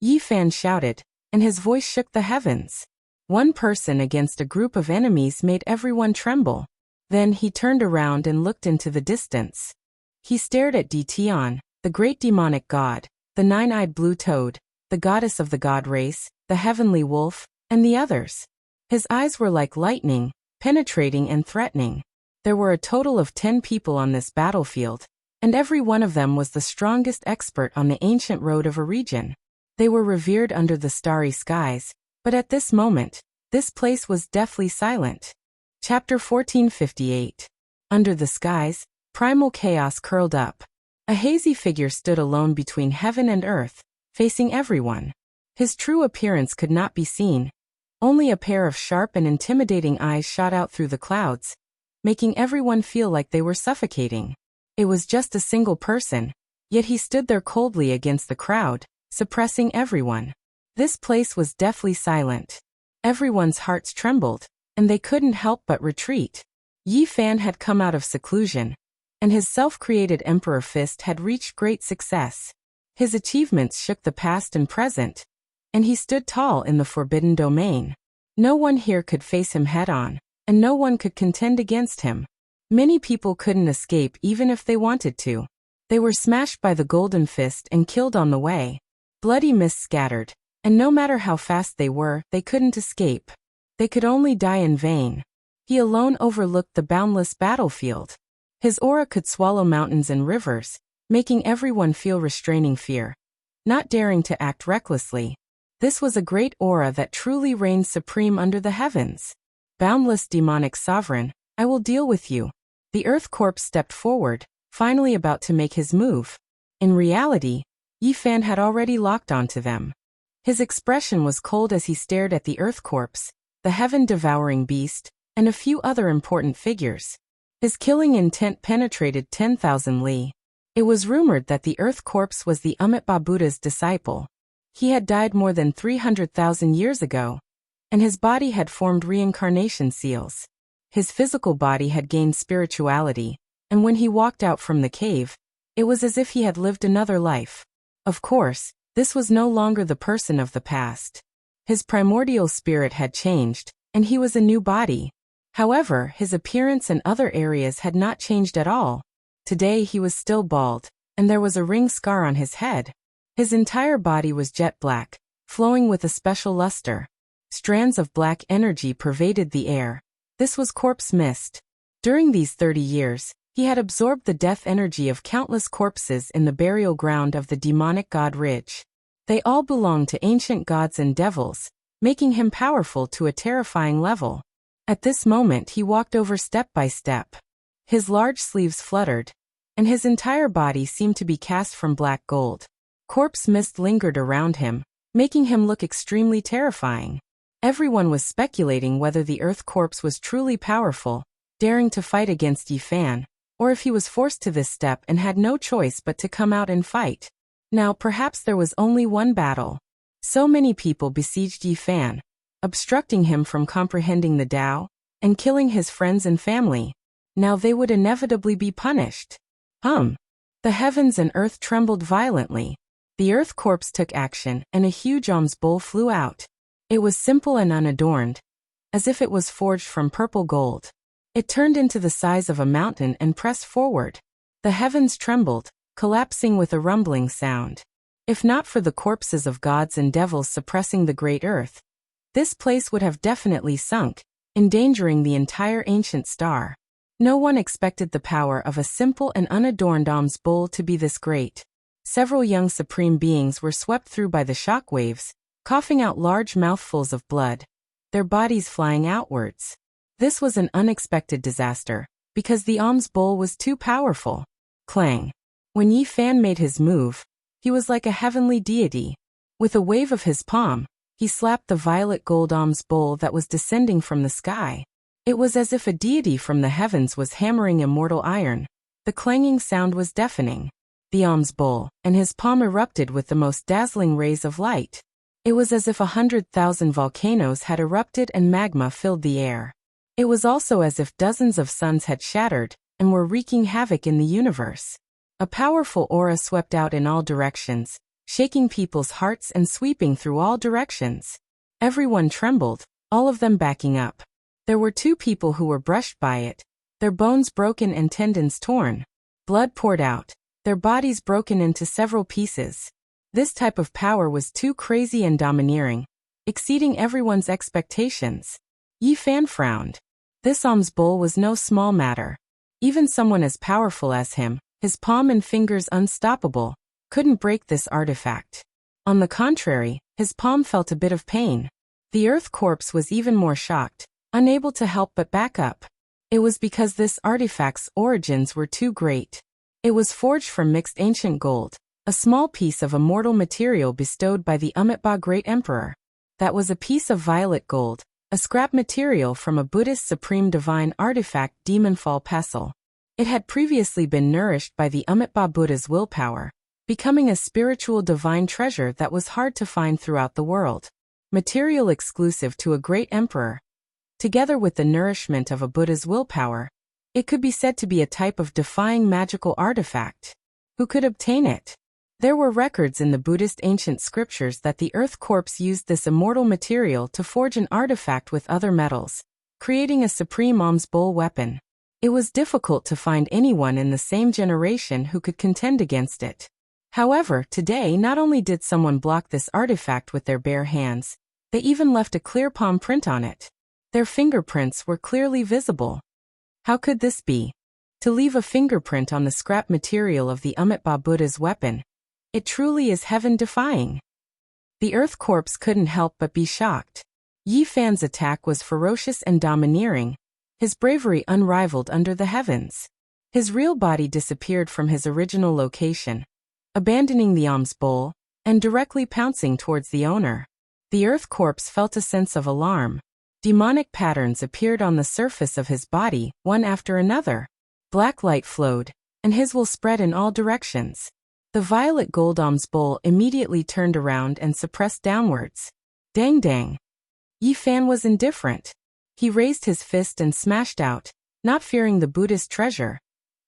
Yifan shouted, and his voice shook the heavens. One person against a group of enemies made everyone tremble. Then he turned around and looked into the distance. He stared at Dtion, the great demonic god, the nine-eyed blue toad, the goddess of the god race, the heavenly wolf, and the others. His eyes were like lightning, penetrating and threatening. There were a total of 10 people on this battlefield, and every one of them was the strongest expert on the ancient road of a region. They were revered under the starry skies, but at this moment, this place was deathly silent. Chapter 1458. Under the skies, primal chaos curled up. A hazy figure stood alone between heaven and earth, facing everyone. His true appearance could not be seen. Only a pair of sharp and intimidating eyes shot out through the clouds, making everyone feel like they were suffocating. It was just a single person, yet he stood there coldly against the crowd, suppressing everyone. This place was deathly silent. Everyone's hearts trembled, and they couldn't help but retreat. Yi Fan had come out of seclusion, and his self-created Emperor Fist had reached great success. His achievements shook the past and present, and he stood tall in the forbidden domain. No one here could face him head-on, and no one could contend against him. Many people couldn't escape even if they wanted to. They were smashed by the Golden Fist and killed on the way. Bloody mist scattered, and no matter how fast they were, they couldn't escape. They could only die in vain. He alone overlooked the boundless battlefield. His aura could swallow mountains and rivers, making everyone feel restraining fear, not daring to act recklessly. This was a great aura that truly reigned supreme under the heavens. Boundless demonic sovereign, I will deal with you. The Earth Corpse stepped forward, finally about to make his move. In reality, Yi Fan had already locked onto them. His expression was cold as he stared at the Earth Corpse, the heaven-devouring beast, and a few other important figures. His killing intent penetrated 10,000 li. It was rumored that the Earth Corpse was the Amitabha Buddha's disciple. He had died more than 300,000 years ago, and his body had formed reincarnation seals. His physical body had gained spirituality, and when he walked out from the cave, it was as if he had lived another life. Of course, this was no longer the person of the past. His primordial spirit had changed, and he was a new body. However, his appearance and other areas had not changed at all. Today he was still bald, and there was a ring scar on his head. His entire body was jet black, flowing with a special luster. Strands of black energy pervaded the air. This was corpse mist. During these 30 years, he had absorbed the death energy of countless corpses in the burial ground of the demonic god Ridge. They all belonged to ancient gods and devils, making him powerful to a terrifying level. At this moment he walked over step by step. His large sleeves fluttered, and his entire body seemed to be cast from black gold. Corpse mist lingered around him, making him look extremely terrifying. Everyone was speculating whether the Earth Corpse was truly powerful, daring to fight against Yi Fan, or if he was forced to this step and had no choice but to come out and fight. Now perhaps there was only one battle. So many people besieged Yi Fan, obstructing him from comprehending the Tao, and killing his friends and family. Now they would inevitably be punished. The heavens and earth trembled violently. The Earth Corpse took action, and a huge alms bowl flew out. It was simple and unadorned, as if it was forged from purple gold. It turned into the size of a mountain and pressed forward. The heavens trembled, collapsing with a rumbling sound. If not for the corpses of gods and devils suppressing the great earth, this place would have definitely sunk, endangering the entire ancient star. No one expected the power of a simple and unadorned alms bowl to be this great. Several young supreme beings were swept through by the shock waves, coughing out large mouthfuls of blood, their bodies flying outwards. This was an unexpected disaster, because the alms bowl was too powerful. Clang. When Yi Fan made his move, he was like a heavenly deity. With a wave of his palm, he slapped the violet gold alms bowl that was descending from the sky. It was as if a deity from the heavens was hammering immortal iron. The clanging sound was deafening. The alms bowl and his palm erupted with the most dazzling rays of light. It was as if 100,000 volcanoes had erupted and magma filled the air. It was also as if dozens of suns had shattered and were wreaking havoc in the universe. A powerful aura swept out in all directions, shaking people's hearts and sweeping through all directions. Everyone trembled, all of them backing up. There were two people who were brushed by it, their bones broken and tendons torn. Blood poured out, their bodies broken into several pieces. This type of power was too crazy and domineering, exceeding everyone's expectations. Yi Fan frowned. This alms bowl was no small matter. Even someone as powerful as him, his palm and fingers unstoppable, couldn't break this artifact. On the contrary, his palm felt a bit of pain. The Earth Corpse was even more shocked, unable to help but back up. It was because this artifact's origins were too great. It was forged from mixed ancient gold, a small piece of immortal material bestowed by the Amitabha Great Emperor. That was a piece of violet gold, a scrap material from a Buddhist supreme divine artifact Demonfall Pestle. It had previously been nourished by the Amitabha Buddha's willpower, becoming a spiritual divine treasure that was hard to find throughout the world. Material exclusive to a great emperor. Together with the nourishment of a Buddha's willpower, it could be said to be a type of defying magical artifact. Who could obtain it? There were records in the Buddhist ancient scriptures that the Earth Corpse used this immortal material to forge an artifact with other metals, creating a supreme alms bowl weapon. It was difficult to find anyone in the same generation who could contend against it. However, today not only did someone block this artifact with their bare hands, they even left a clear palm print on it. Their fingerprints were clearly visible. How could this be? To leave a fingerprint on the scrap material of the Amitabha Buddha's weapon, it truly is heaven-defying. The Earth Corpse couldn't help but be shocked. Yi Fan's attack was ferocious and domineering, his bravery unrivaled under the heavens. His real body disappeared from his original location, abandoning the alms bowl, and directly pouncing towards the owner. The Earth Corpse felt a sense of alarm. Demonic patterns appeared on the surface of his body, one after another. Black light flowed, and his will spread in all directions. The violet gold alms bowl immediately turned around and suppressed downwards. Dang dang. Yi Fan was indifferent. He raised his fist and smashed out, not fearing the Buddhist treasure,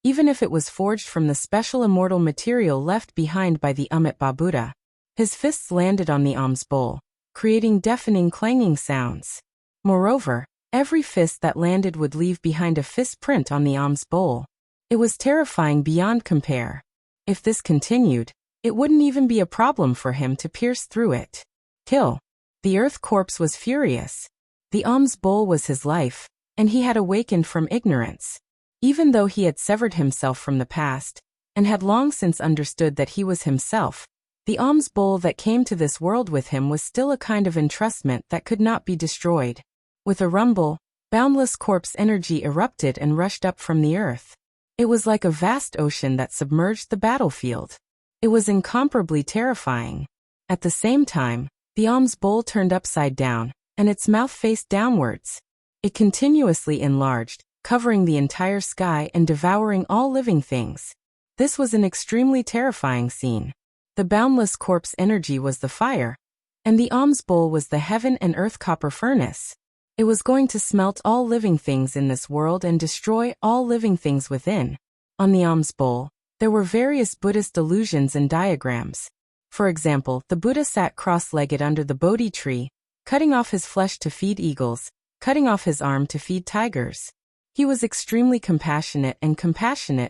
even if it was forged from the special immortal material left behind by the Amitabha Buddha. His fists landed on the alms bowl, creating deafening clanging sounds. Moreover, every fist that landed would leave behind a fist print on the alms bowl. It was terrifying beyond compare. If this continued, it wouldn't even be a problem for him to pierce through it. Kill. The Earth Corpse was furious. The alms bowl was his life, and he had awakened from ignorance. Even though he had severed himself from the past, and had long since understood that he was himself, the alms bowl that came to this world with him was still a kind of entrustment that could not be destroyed. With a rumble, boundless corpse energy erupted and rushed up from the earth. It was like a vast ocean that submerged the battlefield. It was incomparably terrifying. At the same time, the alms bowl turned upside down, and its mouth faced downwards. It continuously enlarged, covering the entire sky and devouring all living things. This was an extremely terrifying scene. The boundless corpse energy was the fire, and the alms bowl was the heaven and earth copper furnace. It was going to smelt all living things in this world and destroy all living things within. On the alms bowl, there were various Buddhist allusions and diagrams. For example, the Buddha sat cross-legged under the Bodhi tree, cutting off his flesh to feed eagles, cutting off his arm to feed tigers. He was extremely compassionate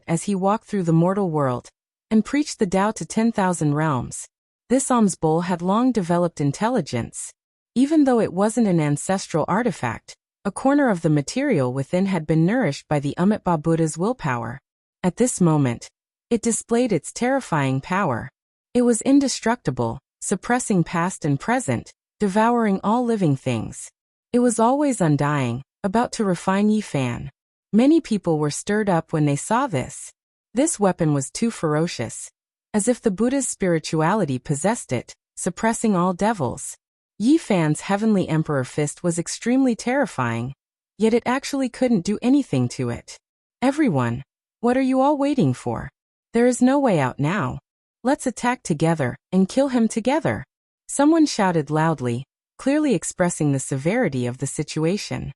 as he walked through the mortal world, and preached the Tao to 10,000 realms. This alms bowl had long developed intelligence. Even though it wasn't an ancestral artifact, a corner of the material within had been nourished by the Amitabha Buddha's willpower. At this moment, it displayed its terrifying power. It was indestructible, suppressing past and present, devouring all living things. It was always undying, about to refine Yi Fan. Many people were stirred up when they saw this. This weapon was too ferocious, as if the Buddha's spirituality possessed it, suppressing all devils. Yi Fan's heavenly emperor fist was extremely terrifying, yet it actually couldn't do anything to it. Everyone, what are you all waiting for? There is no way out now. Let's attack together and kill him together. Someone shouted loudly, clearly expressing the severity of the situation.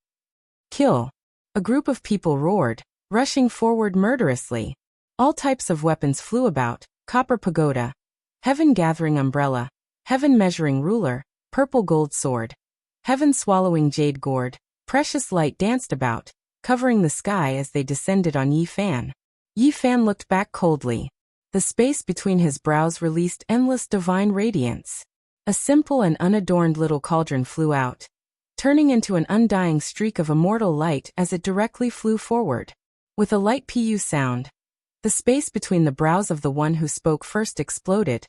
Kill. A group of people roared, rushing forward murderously. All types of weapons flew about: copper pagoda, heaven gathering umbrella, heaven measuring ruler, purple gold sword, heaven swallowing jade gourd. Precious light danced about, covering the sky as they descended on Yi Fan. Yi Fan looked back coldly. The space between his brows released endless divine radiance. A simple and unadorned little cauldron flew out, turning into an undying streak of immortal light as it directly flew forward. With a light pu sound, the space between the brows of the one who spoke first exploded.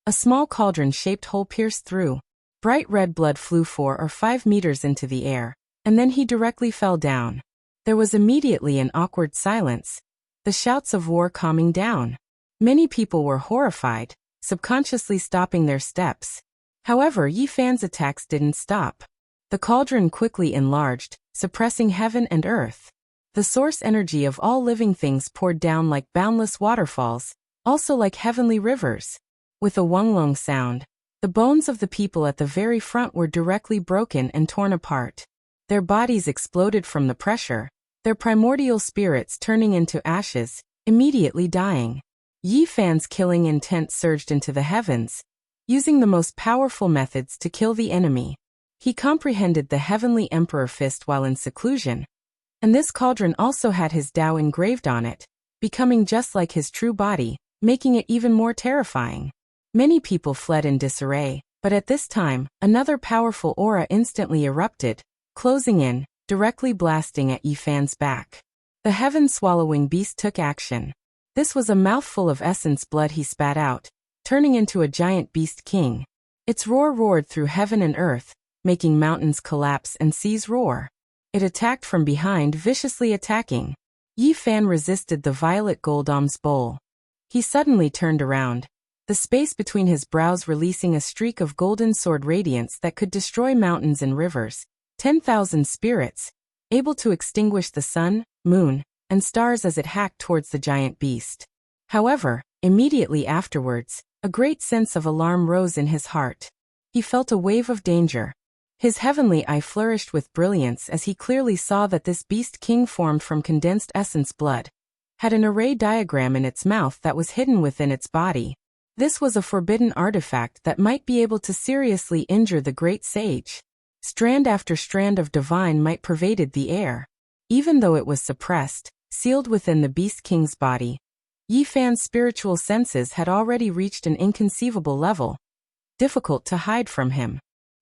A small cauldron-shaped hole pierced through. Bright red blood flew 4 or 5 meters into the air, and then he directly fell down. There was immediately an awkward silence, the shouts of war calming down. Many people were horrified, subconsciously stopping their steps. However, Yi Fan's attacks didn't stop. The cauldron quickly enlarged, suppressing heaven and earth. The source energy of all living things poured down like boundless waterfalls, also like heavenly rivers. With a wonglong sound, the bones of the people at the very front were directly broken and torn apart. Their bodies exploded from the pressure, their primordial spirits turning into ashes, immediately dying. Yi Fan's killing intent surged into the heavens, using the most powerful methods to kill the enemy. He comprehended the heavenly emperor fist while in seclusion, and this cauldron also had his Tao engraved on it, becoming just like his true body, making it even more terrifying. Many people fled in disarray, but at this time, another powerful aura instantly erupted, closing in, directly blasting at Yi Fan's back. The heaven-swallowing beast took action. This was a mouthful of essence blood he spat out, turning into a giant beast king. Its roar roared through heaven and earth, making mountains collapse and seas roar. It attacked from behind, viciously attacking. Yi Fan resisted the violet gold alms bowl. He suddenly turned around, the space between his brows releasing a streak of golden sword radiance that could destroy mountains and rivers. 10,000 spirits, able to extinguish the sun, moon, and stars as it hacked towards the giant beast. However, immediately afterwards, a great sense of alarm rose in his heart. He felt a wave of danger. His heavenly eye flourished with brilliance as he clearly saw that this beast king formed from condensed essence blood had an array diagram in its mouth that was hidden within its body. This was a forbidden artifact that might be able to seriously injure the great sage. Strand after strand of divine might pervaded the air. Even though it was suppressed, sealed within the beast king's body, Yi Fan's spiritual senses had already reached an inconceivable level, difficult to hide from him.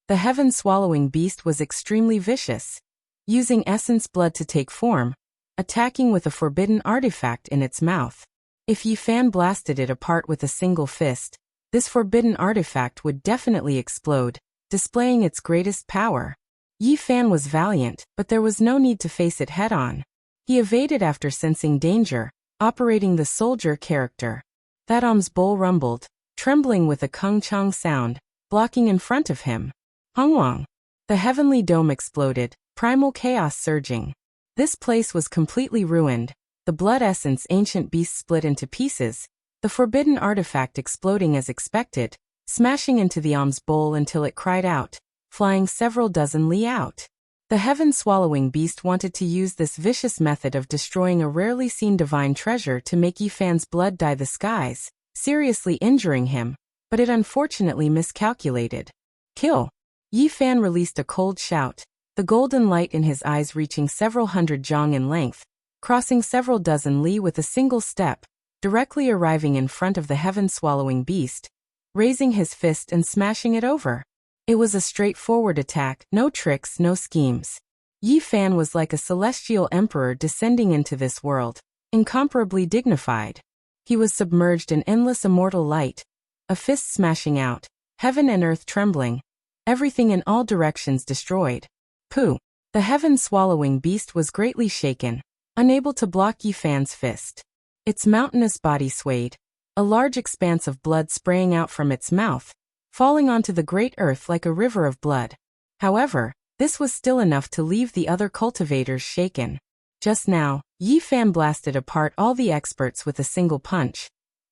The heaven-swallowing beast was extremely vicious, using essence blood to take form, attacking with a forbidden artifact in its mouth. If Yi Fan blasted it apart with a single fist, this forbidden artifact would definitely explode, displaying its greatest power. Yi Fan was valiant, but there was no need to face it head-on. He evaded after sensing danger, operating the soldier character. That alms bowl rumbled, trembling with a kung chang sound, blocking in front of him. Hongwang. The heavenly dome exploded, primal chaos surging. This place was completely ruined, the blood essence ancient beast split into pieces, the forbidden artifact exploding as expected, smashing into the alms bowl until it cried out, flying several dozen li out. The heaven-swallowing beast wanted to use this vicious method of destroying a rarely seen divine treasure to make Yi Fan's blood dye the skies, seriously injuring him, but it unfortunately miscalculated. Kill! Yi Fan released a cold shout, the golden light in his eyes reaching several hundred zhang in length, crossing several dozen li with a single step, directly arriving in front of the heaven-swallowing beast, raising his fist and smashing it over. It was a straightforward attack, no tricks, no schemes. Yi Fan was like a celestial emperor descending into this world, incomparably dignified. He was submerged in endless immortal light, a fist smashing out, heaven and earth trembling, everything in all directions destroyed. Pooh! The heaven-swallowing beast was greatly shaken, unable to block Yi Fan's fist. Its mountainous body swayed, a large expanse of blood spraying out from its mouth, falling onto the great earth like a river of blood. However, this was still enough to leave the other cultivators shaken. Just now, Yi Fan blasted apart all the experts with a single punch.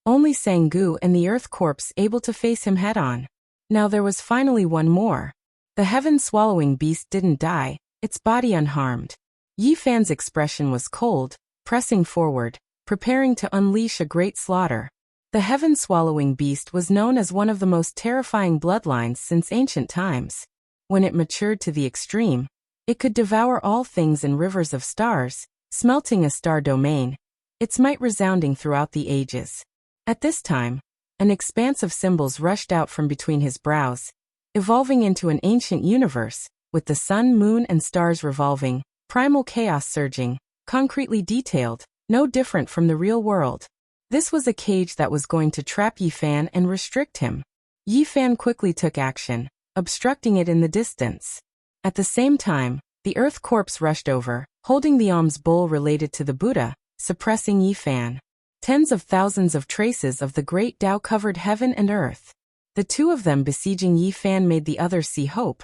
Only Sang-gu and the earth corpse able to face him head-on. Now there was finally one more. The heaven-swallowing beast didn't die, its body unharmed. Yi Fan's expression was cold, pressing forward, preparing to unleash a great slaughter. The heaven-swallowing beast was known as one of the most terrifying bloodlines since ancient times. When it matured to the extreme, It could devour all things in rivers of stars, smelting a star domain, its might resounding throughout the ages. At this time, an expanse of symbols rushed out from between his brows, evolving into an ancient universe, with the sun, moon, and stars revolving, primal chaos surging, concretely detailed, no different from the real world. This was a cage that was going to trap Yi Fan and restrict him. Yi Fan quickly took action, obstructing it in the distance. At the same time, the Earth Corpse rushed over, holding the alms bowl related to the Buddha, suppressing Yi Fan. Tens of thousands of traces of the great Tao covered heaven and earth. The two of them besieging Yi Fan made the others see hope.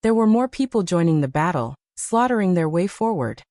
There were more people joining the battle, slaughtering their way forward.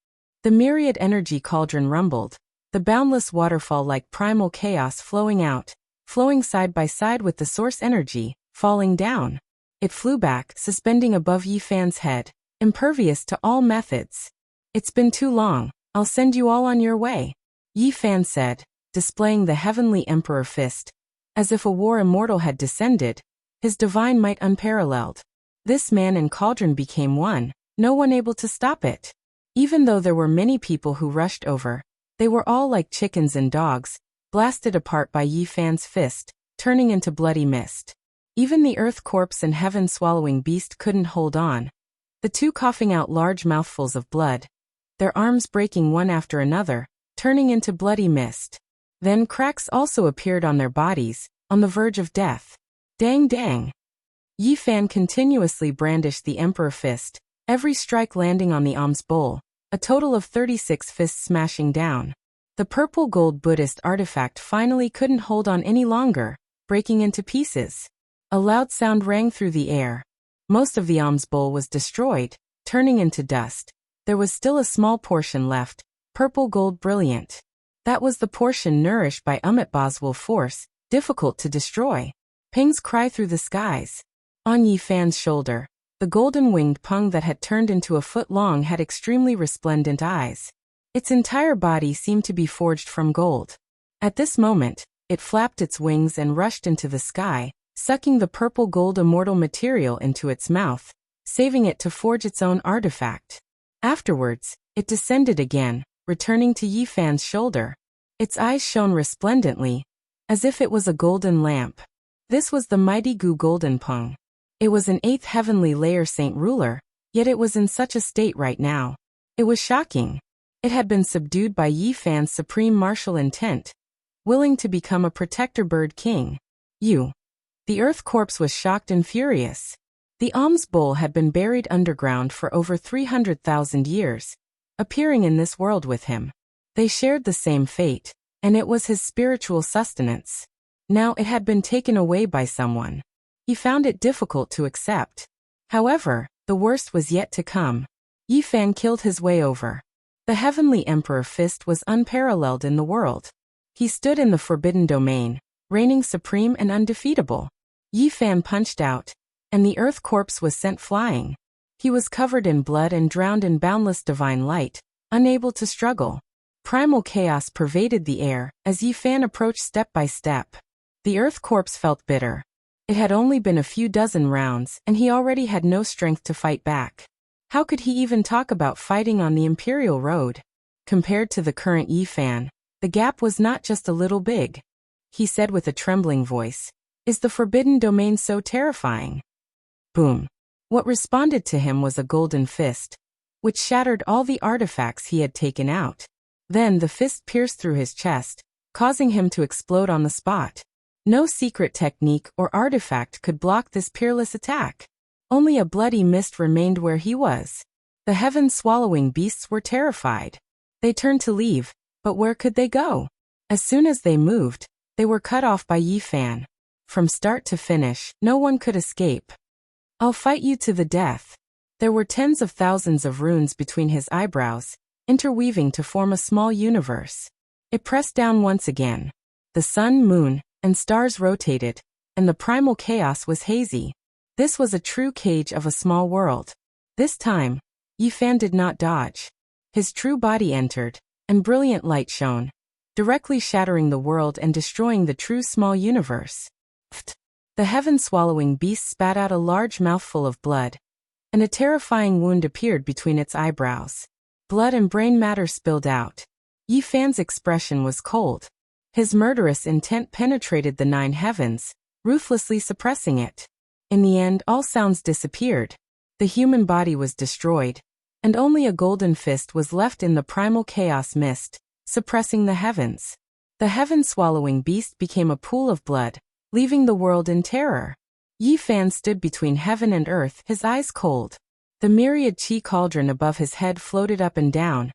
The myriad energy cauldron rumbled, the boundless waterfall like primal chaos flowing out, flowing side by side with the source energy, falling down. It flew back, suspending above Yi Fan's head, impervious to all methods. "It's been too long, I'll send you all on your way," Yi Fan said, displaying the heavenly emperor fist, as if a war immortal had descended, his divine might unparalleled. This man and cauldron became one, no one able to stop it. Even though there were many people who rushed over, they were all like chickens and dogs, blasted apart by Yi Fan's fist, turning into bloody mist. Even the Earth Corpse and heaven-swallowing beast couldn't hold on, the two coughing out large mouthfuls of blood, their arms breaking one after another, turning into bloody mist. Then cracks also appeared on their bodies, on the verge of death. Dang dang! Yi Fan continuously brandished the emperor fist, every strike landing on the alms bowl, a total of 36 fists smashing down. The purple gold Buddhist artifact finally couldn't hold on any longer, breaking into pieces. A loud sound rang through the air. Most of the alms bowl was destroyed, turning into dust. There was still a small portion left, purple gold brilliant. That was the portion nourished by Boswell force, difficult to destroy. Ping's cry through the skies. On Yi Fan's shoulder, the golden-winged pung that had turned into a foot long had extremely resplendent eyes. Its entire body seemed to be forged from gold. At this moment, it flapped its wings and rushed into the sky, sucking the purple gold immortal material into its mouth, saving it to forge its own artifact. Afterwards, it descended again, returning to Yi Fan's shoulder. Its eyes shone resplendently, as if it was a golden lamp. This was the mighty Gu Golden Pung. It was an 8th heavenly layer saint ruler, yet it was in such a state right now. It was shocking. It had been subdued by Yi Fan's supreme martial intent, willing to become a protector bird king. The Earth Corpse was shocked and furious. The alms bowl had been buried underground for over 300,000 years, appearing in this world with him. They shared the same fate, and it was his spiritual sustenance. Now it had been taken away by someone. He found it difficult to accept. However, the worst was yet to come. Yi Fan killed his way over. The heavenly emperor fist was unparalleled in the world. He stood in the forbidden domain, reigning supreme and undefeatable. Yi Fan punched out, and the Earth Corpse was sent flying. He was covered in blood and drowned in boundless divine light, unable to struggle. Primal chaos pervaded the air as Yi Fan approached step by step. The Earth Corpse felt bitter. It had only been a few dozen rounds, and he already had no strength to fight back. How could he even talk about fighting on the Imperial Road? Compared to the current Yi Fan, the gap was not just a little big. He said with a trembling voice, "Is the forbidden domain so terrifying?" Boom. What responded to him was a golden fist, which shattered all the artifacts he had taken out. Then the fist pierced through his chest, causing him to explode on the spot. No secret technique or artifact could block this peerless attack. Only a bloody mist remained where he was. The heaven-swallowing beasts were terrified. They turned to leave, but where could they go? As soon as they moved, they were cut off by Yi Fan. From start to finish, no one could escape. "I'll fight you to the death." There were tens of thousands of runes between his eyebrows, interweaving to form a small universe. It pressed down once again. The sun, moon, and stars rotated, and the primal chaos was hazy. This was a true cage of a small world. This time, Yi Fan did not dodge. His true body entered, and brilliant light shone, directly shattering the world and destroying the true small universe. The heaven-swallowing beast spat out a large mouthful of blood, and a terrifying wound appeared between its eyebrows. Blood and brain matter spilled out. Yi Fan's expression was cold. His murderous intent penetrated the 9 heavens, ruthlessly suppressing it. In the end, all sounds disappeared. The human body was destroyed, and only a golden fist was left in the primal chaos mist, suppressing the heavens. The heaven-swallowing beast became a pool of blood, leaving the world in terror. Yi Fan stood between heaven and earth, his eyes cold. The myriad chi cauldron above his head floated up and down,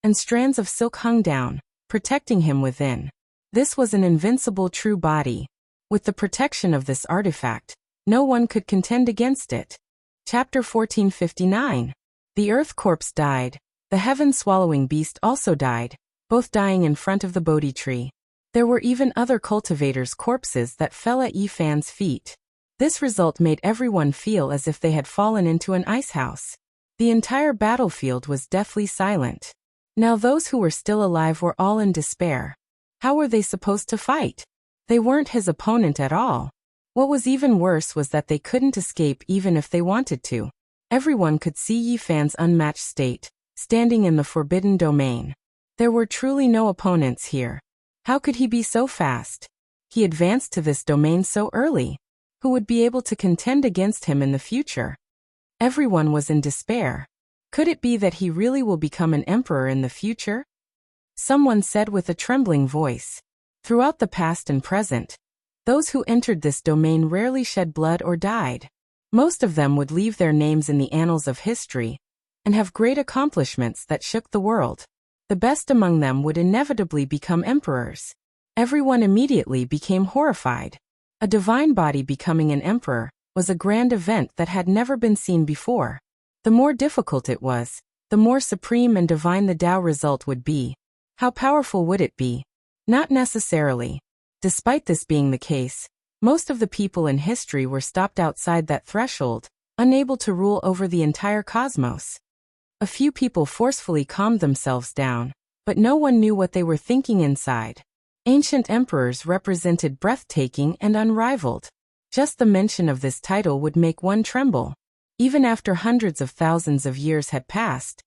and strands of silk hung down, protecting him within. This was an invincible true body. With the protection of this artifact, no one could contend against it. Chapter 1459. The earth corpse died. The heaven-swallowing beast also died, both dying in front of the Bodhi tree. There were even other cultivators' corpses that fell at Yi Fan's feet. This result made everyone feel as if they had fallen into an icehouse. The entire battlefield was deathly silent. Now those who were still alive were all in despair. How were they supposed to fight? They weren't his opponent at all. What was even worse was that they couldn't escape even if they wanted to. Everyone could see Yi Fan's unmatched state, standing in the forbidden domain. There were truly no opponents here. How could he be so fast? He advanced to this domain so early. Who would be able to contend against him in the future? Everyone was in despair. Could it be that he really will become an emperor in the future? Someone said with a trembling voice. Throughout the past and present, those who entered this domain rarely shed blood or died. Most of them would leave their names in the annals of history and have great accomplishments that shook the world. The best among them would inevitably become emperors. Everyone immediately became horrified. A divine body becoming an emperor was a grand event that had never been seen before. The more difficult it was, the more supreme and divine the Tao result would be. How powerful would it be? Not necessarily. Despite this being the case, most of the people in history were stopped outside that threshold, unable to rule over the entire cosmos. A few people forcefully calmed themselves down, but no one knew what they were thinking inside. Ancient emperors represented breathtaking and unrivaled. Just the mention of this title would make one tremble. Even after hundreds of thousands of years had passed,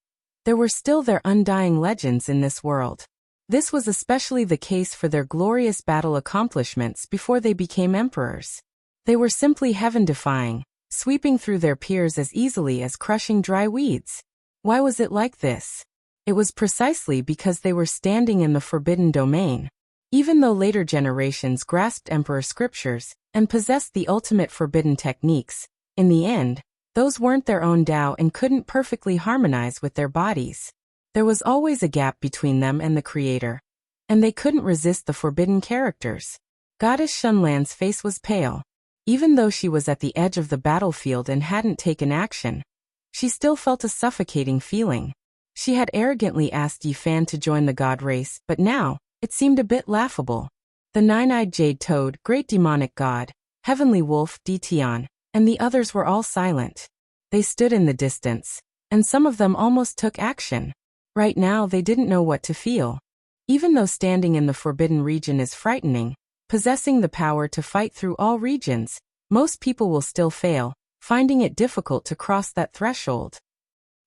there were still their undying legends in this world. This was especially the case for their glorious battle accomplishments before they became emperors. They were simply heaven-defying, sweeping through their peers as easily as crushing dry weeds. Why was it like this? It was precisely because they were standing in the forbidden domain. Even though later generations grasped emperor scriptures and possessed the ultimate forbidden techniques, in the end, those weren't their own Tao and couldn't perfectly harmonize with their bodies. There was always a gap between them and the Creator, and they couldn't resist the forbidden characters. Goddess Shunlan's face was pale. Even though she was at the edge of the battlefield and hadn't taken action, she still felt a suffocating feeling. She had arrogantly asked Yi Fan to join the god race, but now, it seemed a bit laughable. The nine-eyed jade toad, great demonic god, heavenly wolf, Ditian, and the others were all silent. They stood in the distance, and some of them almost took action. Right now they didn't know what to feel. Even though standing in the forbidden region is frightening, possessing the power to fight through all regions, most people will still fail, finding it difficult to cross that threshold.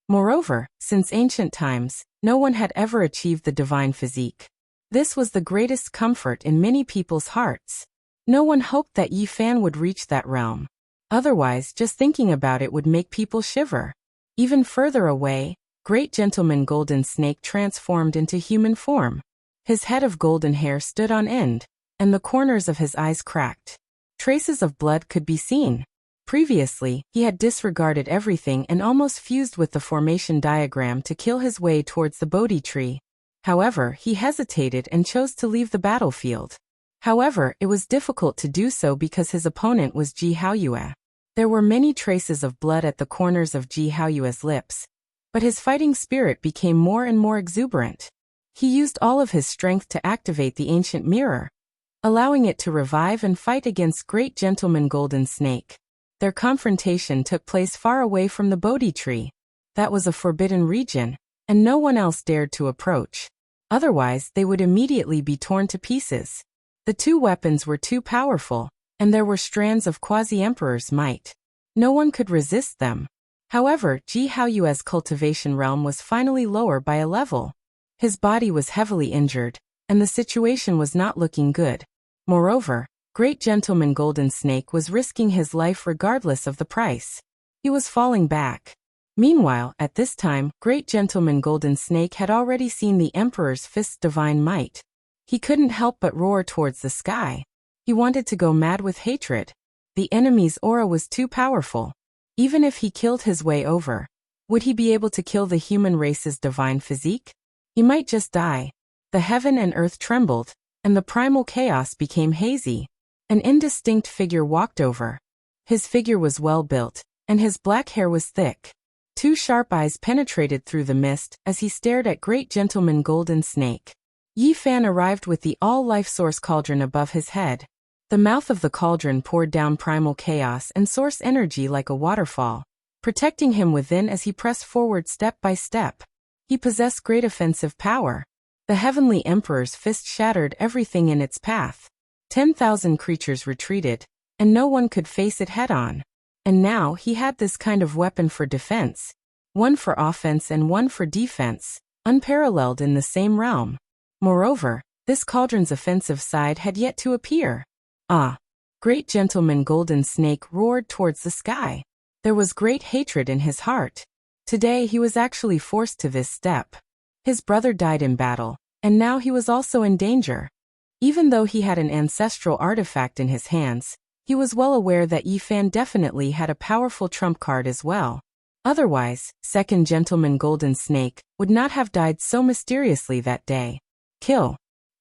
Moreover, since ancient times, no one had ever achieved the divine physique. This was the greatest comfort in many people's hearts. No one hoped that Yi Fan would reach that realm. Otherwise, just thinking about it would make people shiver. Even further away, Great Gentleman Golden Snake transformed into human form. His head of golden hair stood on end, and the corners of his eyes cracked. Traces of blood could be seen. Previously, he had disregarded everything and almost fused with the formation diagram to kill his way towards the Bodhi tree. However, he hesitated and chose to leave the battlefield. However, it was difficult to do so because his opponent was Ji Haoyue. There were many traces of blood at the corners of Ji Haoyue's lips, but his fighting spirit became more and more exuberant. He used all of his strength to activate the ancient mirror, allowing it to revive and fight against Great Gentleman Golden Snake. Their confrontation took place far away from the Bodhi tree. That was a forbidden region, and no one else dared to approach. Otherwise, they would immediately be torn to pieces. The two weapons were too powerful, and there were strands of quasi-emperor's might. No one could resist them. However, Ji Haoyue's cultivation realm was finally lower by a level. His body was heavily injured, and the situation was not looking good. Moreover, Great Gentleman Golden Snake was risking his life regardless of the price. He was falling back. Meanwhile, at this time, Great Gentleman Golden Snake had already seen the Emperor's fist's divine might. He couldn't help but roar towards the sky. He wanted to go mad with hatred. The enemy's aura was too powerful. Even if he killed his way over, would he be able to kill the human race's divine physique? He might just die. The heaven and earth trembled, and the primal chaos became hazy. An indistinct figure walked over. His figure was well built, and his black hair was thick. Two sharp eyes penetrated through the mist as he stared at Great Gentleman Golden Snake. Yi Fan arrived with the all-life source cauldron above his head. The mouth of the cauldron poured down primal chaos and source energy like a waterfall, protecting him within as he pressed forward step by step. He possessed great offensive power. The Heavenly Emperor's fist shattered everything in its path. 10,000 creatures retreated, and no one could face it head-on. And now he had this kind of weapon for defense, one for offense and one for defense, unparalleled in the same realm. Moreover, this cauldron's offensive side had yet to appear. Ah! Great Gentleman Golden Snake roared towards the sky. There was great hatred in his heart. Today he was actually forced to this step. His brother died in battle, and now he was also in danger. Even though he had an ancestral artifact in his hands, he was well aware that Yi Fan definitely had a powerful trump card as well. Otherwise, Second Gentleman Golden Snake would not have died so mysteriously that day. Kill!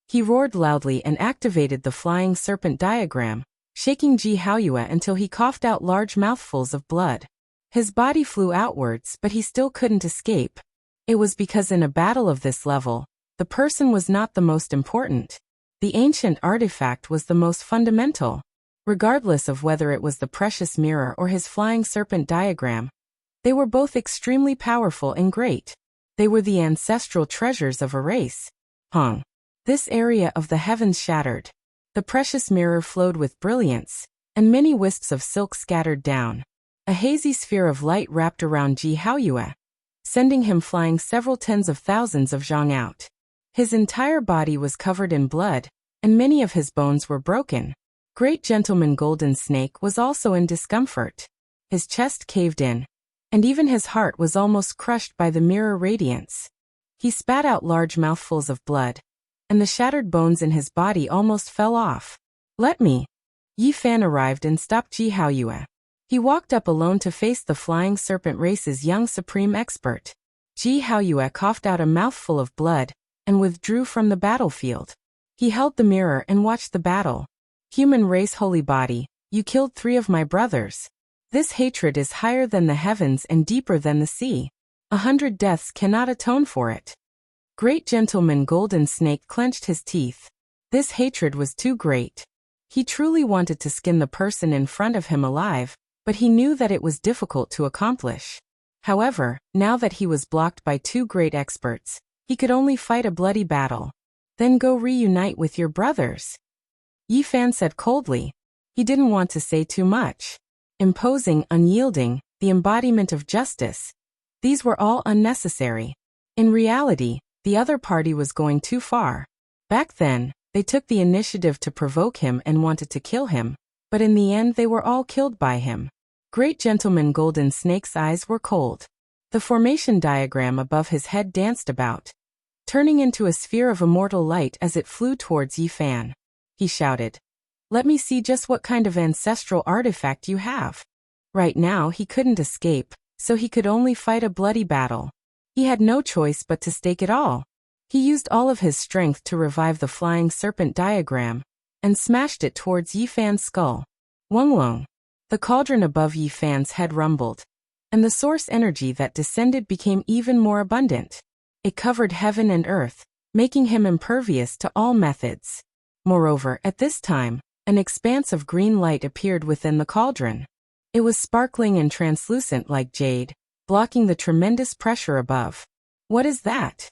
He roared loudly and activated the flying serpent diagram, shaking Ji Haoyue until he coughed out large mouthfuls of blood. His body flew outwards, but he still couldn't escape. It was because in a battle of this level, the person was not the most important. The ancient artifact was the most fundamental. Regardless of whether it was the precious mirror or his flying serpent diagram, they were both extremely powerful and great. They were the ancestral treasures of a race. Hong. This area of the heavens shattered. The precious mirror flowed with brilliance, and many wisps of silk scattered down. A hazy sphere of light wrapped around Ji Haoyue, sending him flying several tens of thousands of zhang out. His entire body was covered in blood, and many of his bones were broken. Great Gentleman Golden Snake was also in discomfort. His chest caved in, and even his heart was almost crushed by the mirror radiance. He spat out large mouthfuls of blood, and the shattered bones in his body almost fell off. Let me! Yi Fan arrived and stopped Ji Haoyue. He walked up alone to face the flying serpent race's young supreme expert. Ji Haoyue coughed out a mouthful of blood and withdrew from the battlefield. He held the mirror and watched the battle. Human race holy body, you killed 3 of my brothers. This hatred is higher than the heavens and deeper than the sea. 100 deaths cannot atone for it. Great Gentleman Golden Snake clenched his teeth. This hatred was too great. He truly wanted to skin the person in front of him alive, but he knew that it was difficult to accomplish. However, now that he was blocked by 2 great experts, he could only fight a bloody battle. Then go reunite with your brothers. Yi Fan said coldly. He didn't want to say too much. Imposing, unyielding, the embodiment of justice. These were all unnecessary. In reality, the other party was going too far. Back then, they took the initiative to provoke him and wanted to kill him, but in the end they were all killed by him. Great Gentleman Golden Snake's eyes were cold. The formation diagram above his head danced about, turning into a sphere of immortal light as it flew towards Yi Fan. He shouted, "Let me see just what kind of ancestral artifact you have." Right now he couldn't escape, so he could only fight a bloody battle. He had no choice but to stake it all. He used all of his strength to revive the flying serpent diagram, and smashed it towards Yi Fan's skull. Wonglong. The cauldron above Yi Fan's head rumbled, and the source energy that descended became even more abundant. It covered heaven and earth, making him impervious to all methods. Moreover, at this time, an expanse of green light appeared within the cauldron. It was sparkling and translucent like jade, blocking the tremendous pressure above. What is that?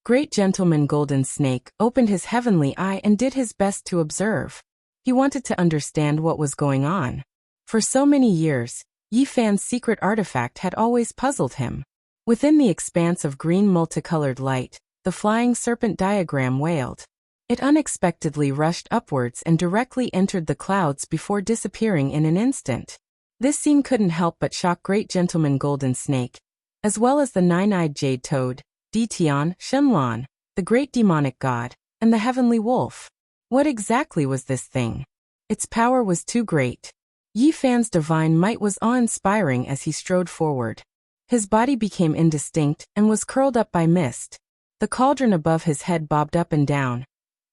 Great Gentleman Golden Snake opened his heavenly eye and did his best to observe. He wanted to understand what was going on. For so many years, Yi Fan's secret artifact had always puzzled him. Within the expanse of green multicolored light, the flying serpent diagram wailed. It unexpectedly rushed upwards and directly entered the clouds before disappearing in an instant. This scene couldn't help but shock Great Gentleman Golden Snake, as well as the nine-eyed jade toad, Ditian, Shenlong, the great demonic god, and the heavenly wolf. What exactly was this thing? Its power was too great. Yi Fan's divine might was awe-inspiring as he strode forward. His body became indistinct and was curled up by mist. The cauldron above his head bobbed up and down,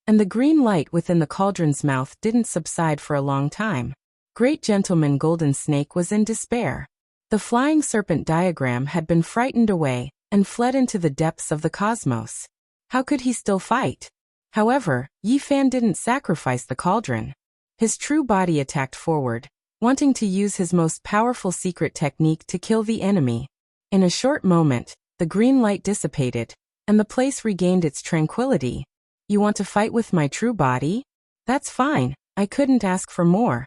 and the green light within the cauldron's mouth didn't subside for a long time. Great Gentleman Golden Snake was in despair. The flying serpent diagram had been frightened away and fled into the depths of the cosmos. How could he still fight? However, Yi Fan didn't sacrifice the cauldron. His true body attacked forward, wanting to use his most powerful secret technique to kill the enemy. In a short moment, the green light dissipated, and the place regained its tranquility. You want to fight with my true body? That's fine, I couldn't ask for more.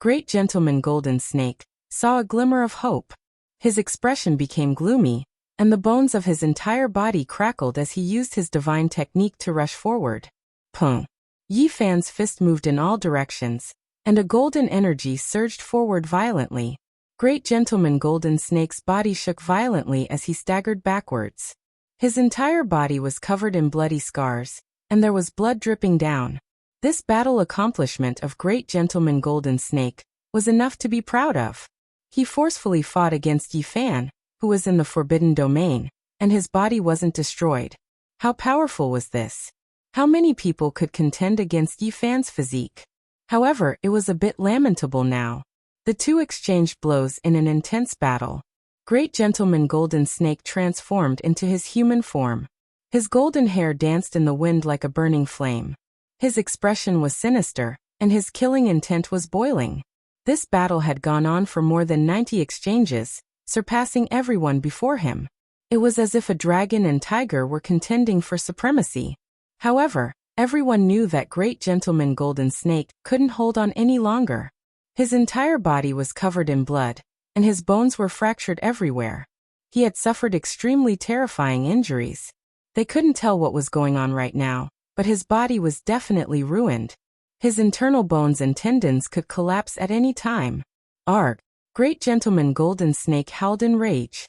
Great Gentleman Golden Snake saw a glimmer of hope. His expression became gloomy, and the bones of his entire body crackled as he used his divine technique to rush forward. Pung! Yi Fan's fist moved in all directions, and a golden energy surged forward violently. Great Gentleman Golden Snake's body shook violently as he staggered backwards. His entire body was covered in bloody scars, and there was blood dripping down. This battle accomplishment of Great Gentleman Golden Snake was enough to be proud of. He forcefully fought against Yi Fan, who was in the forbidden domain, and his body wasn't destroyed. How powerful was this? How many people could contend against Yi Fan's physique? However, it was a bit lamentable now. The two exchanged blows in an intense battle. Great Gentleman Golden Snake transformed into his human form. His golden hair danced in the wind like a burning flame. His expression was sinister, and his killing intent was boiling. This battle had gone on for more than 90 exchanges, surpassing everyone before him. It was as if a dragon and tiger were contending for supremacy. However, everyone knew that Great Gentleman Golden Snake couldn't hold on any longer. His entire body was covered in blood, and his bones were fractured everywhere. He had suffered extremely terrifying injuries. They couldn't tell what was going on right now, but his body was definitely ruined. His internal bones and tendons could collapse at any time. Arg! Great Gentleman Golden Snake howled in rage.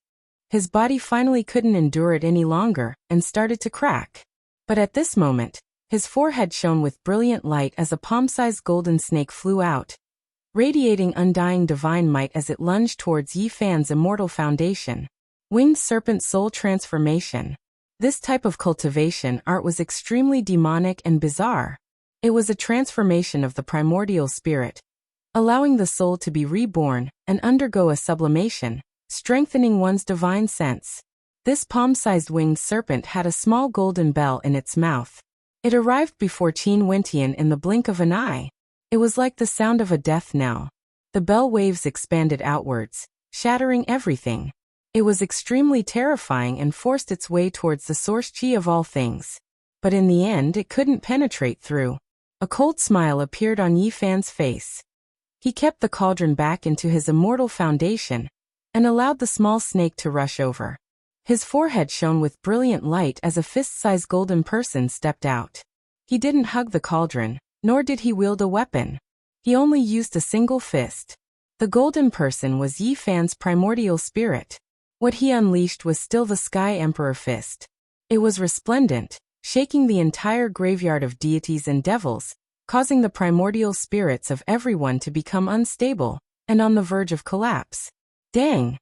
His body finally couldn't endure it any longer and started to crack. But at this moment, his forehead shone with brilliant light as a palm-sized golden snake flew out, radiating undying divine might as it lunged towards Yi Fan's immortal foundation. Winged Serpent Soul Transformation. This type of cultivation art was extremely demonic and bizarre. It was a transformation of the primordial spirit, allowing the soul to be reborn and undergo a sublimation, strengthening one's divine sense. This palm-sized winged serpent had a small golden bell in its mouth. It arrived before Qin Wentian in the blink of an eye. It was like the sound of a death knell. The bell waves expanded outwards, shattering everything. It was extremely terrifying and forced its way towards the source chi of all things. But in the end it couldn't penetrate through. A cold smile appeared on Yi Fan's face. He kept the cauldron back into his immortal foundation, and allowed the small snake to rush over. His forehead shone with brilliant light as a fist-sized golden person stepped out. He didn't hug the cauldron, nor did he wield a weapon. He only used a single fist. The golden person was Yi Fan's primordial spirit. What he unleashed was still the Sky Emperor fist. It was resplendent, shaking the entire graveyard of deities and devils, causing the primordial spirits of everyone to become unstable and on the verge of collapse. Dang!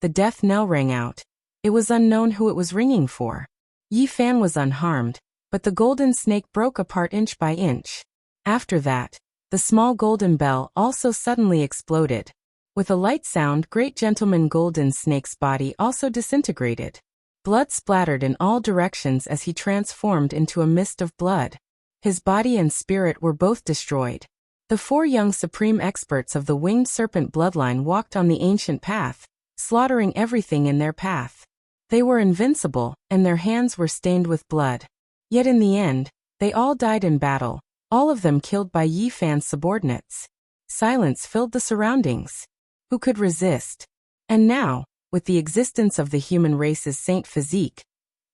The death knell rang out. It was unknown who it was ringing for. Yi Fan was unharmed, but the golden snake broke apart inch by inch. After that, the small golden bell also suddenly exploded. With a light sound, Great Gentleman Golden Snake's body also disintegrated. Blood splattered in all directions as he transformed into a mist of blood. His body and spirit were both destroyed. The four young supreme experts of the winged serpent bloodline walked on the ancient path, slaughtering everything in their path. They were invincible, and their hands were stained with blood. Yet in the end, they all died in battle, all of them killed by Yi Fan's subordinates. Silence filled the surroundings. Who could resist? And now, with the existence of the human race's saint physique,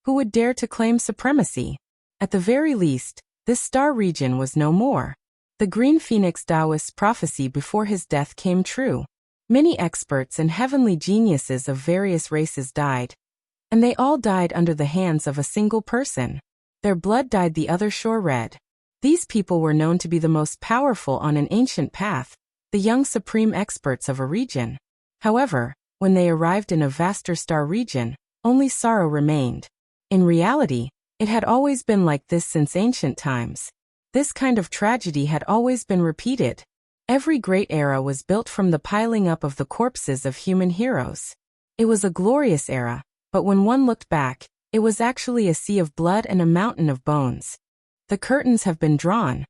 who would dare to claim supremacy? At the very least, this star region was no more. The Green Phoenix Taoist's prophecy before his death came true. Many experts and heavenly geniuses of various races died, and they all died under the hands of a single person. Their blood dyed the other shore red. These people were known to be the most powerful on an ancient path, the young supreme experts of a region. However, when they arrived in a vaster star region, only sorrow remained. In reality, it had always been like this since ancient times. This kind of tragedy had always been repeated. Every great era was built from the piling up of the corpses of human heroes. It was a glorious era, but when one looked back, it was actually a sea of blood and a mountain of bones. The curtains have been drawn.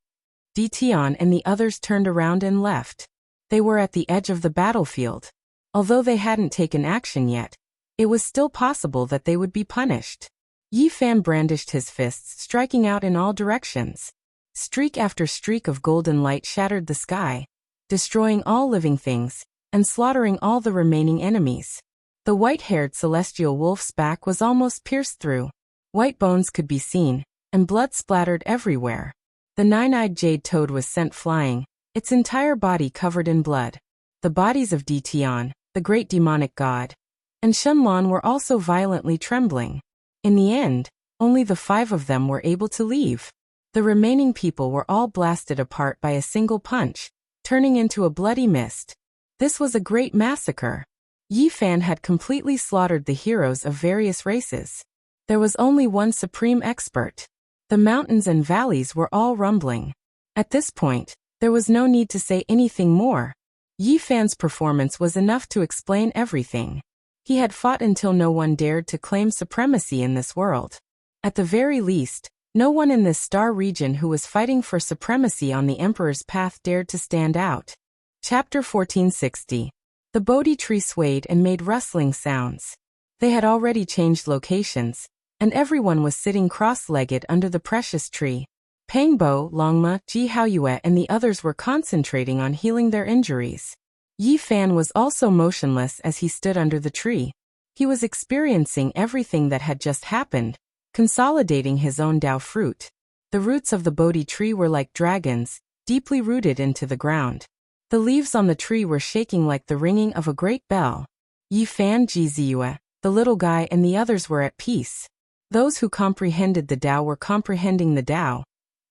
Dition and the others turned around and left. They were at the edge of the battlefield. Although they hadn't taken action yet, it was still possible that they would be punished. Yi Fan brandished his fists, striking out in all directions. Streak after streak of golden light shattered the sky, destroying all living things, and slaughtering all the remaining enemies. The white-haired celestial wolf's back was almost pierced through. White bones could be seen, and blood splattered everywhere. The nine-eyed jade toad was sent flying, its entire body covered in blood. The bodies of Dition, the great demonic god, and Shenlong were also violently trembling. In the end, only the 5 of them were able to leave. The remaining people were all blasted apart by a single punch, turning into a bloody mist. This was a great massacre. Yi Fan had completely slaughtered the heroes of various races. There was only one supreme expert. The mountains and valleys were all rumbling. At this point, there was no need to say anything more. Yi Fan's performance was enough to explain everything. He had fought until no one dared to claim supremacy in this world. At the very least, no one in this star region who was fighting for supremacy on the Emperor's path dared to stand out. Chapter 1460. The Bodhi tree swayed and made rustling sounds. They had already changed locations, and everyone was sitting cross-legged under the precious tree. Pangbo, Longma, Ji Haoyue and the others were concentrating on healing their injuries. Yi Fan was also motionless as he stood under the tree. He was experiencing everything that had just happened, consolidating his own Tao fruit. The roots of the Bodhi tree were like dragons, deeply rooted into the ground. The leaves on the tree were shaking like the ringing of a great bell. Yi Fan, Ji Ziyue, the little guy and the others were at peace. Those who comprehended the Tao were comprehending the Tao,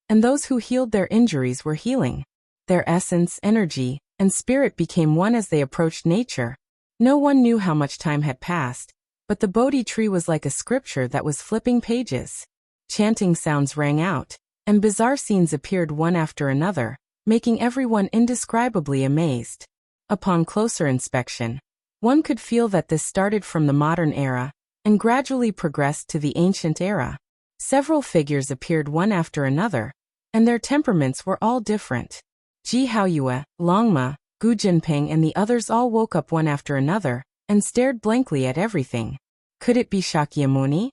and those who healed their injuries were healing. Their essence, energy, and spirit became one as they approached nature. No one knew how much time had passed, but the Bodhi tree was like a scripture that was flipping pages. Chanting sounds rang out, and bizarre scenes appeared one after another, making everyone indescribably amazed. Upon closer inspection, one could feel that this started from the modern era, and gradually progressed to the ancient era. Several figures appeared one after another, and their temperaments were all different. Ji Haoyue, Longma, Gu Jinping and the others all woke up one after another, and stared blankly at everything. Could it be Shakyamuni?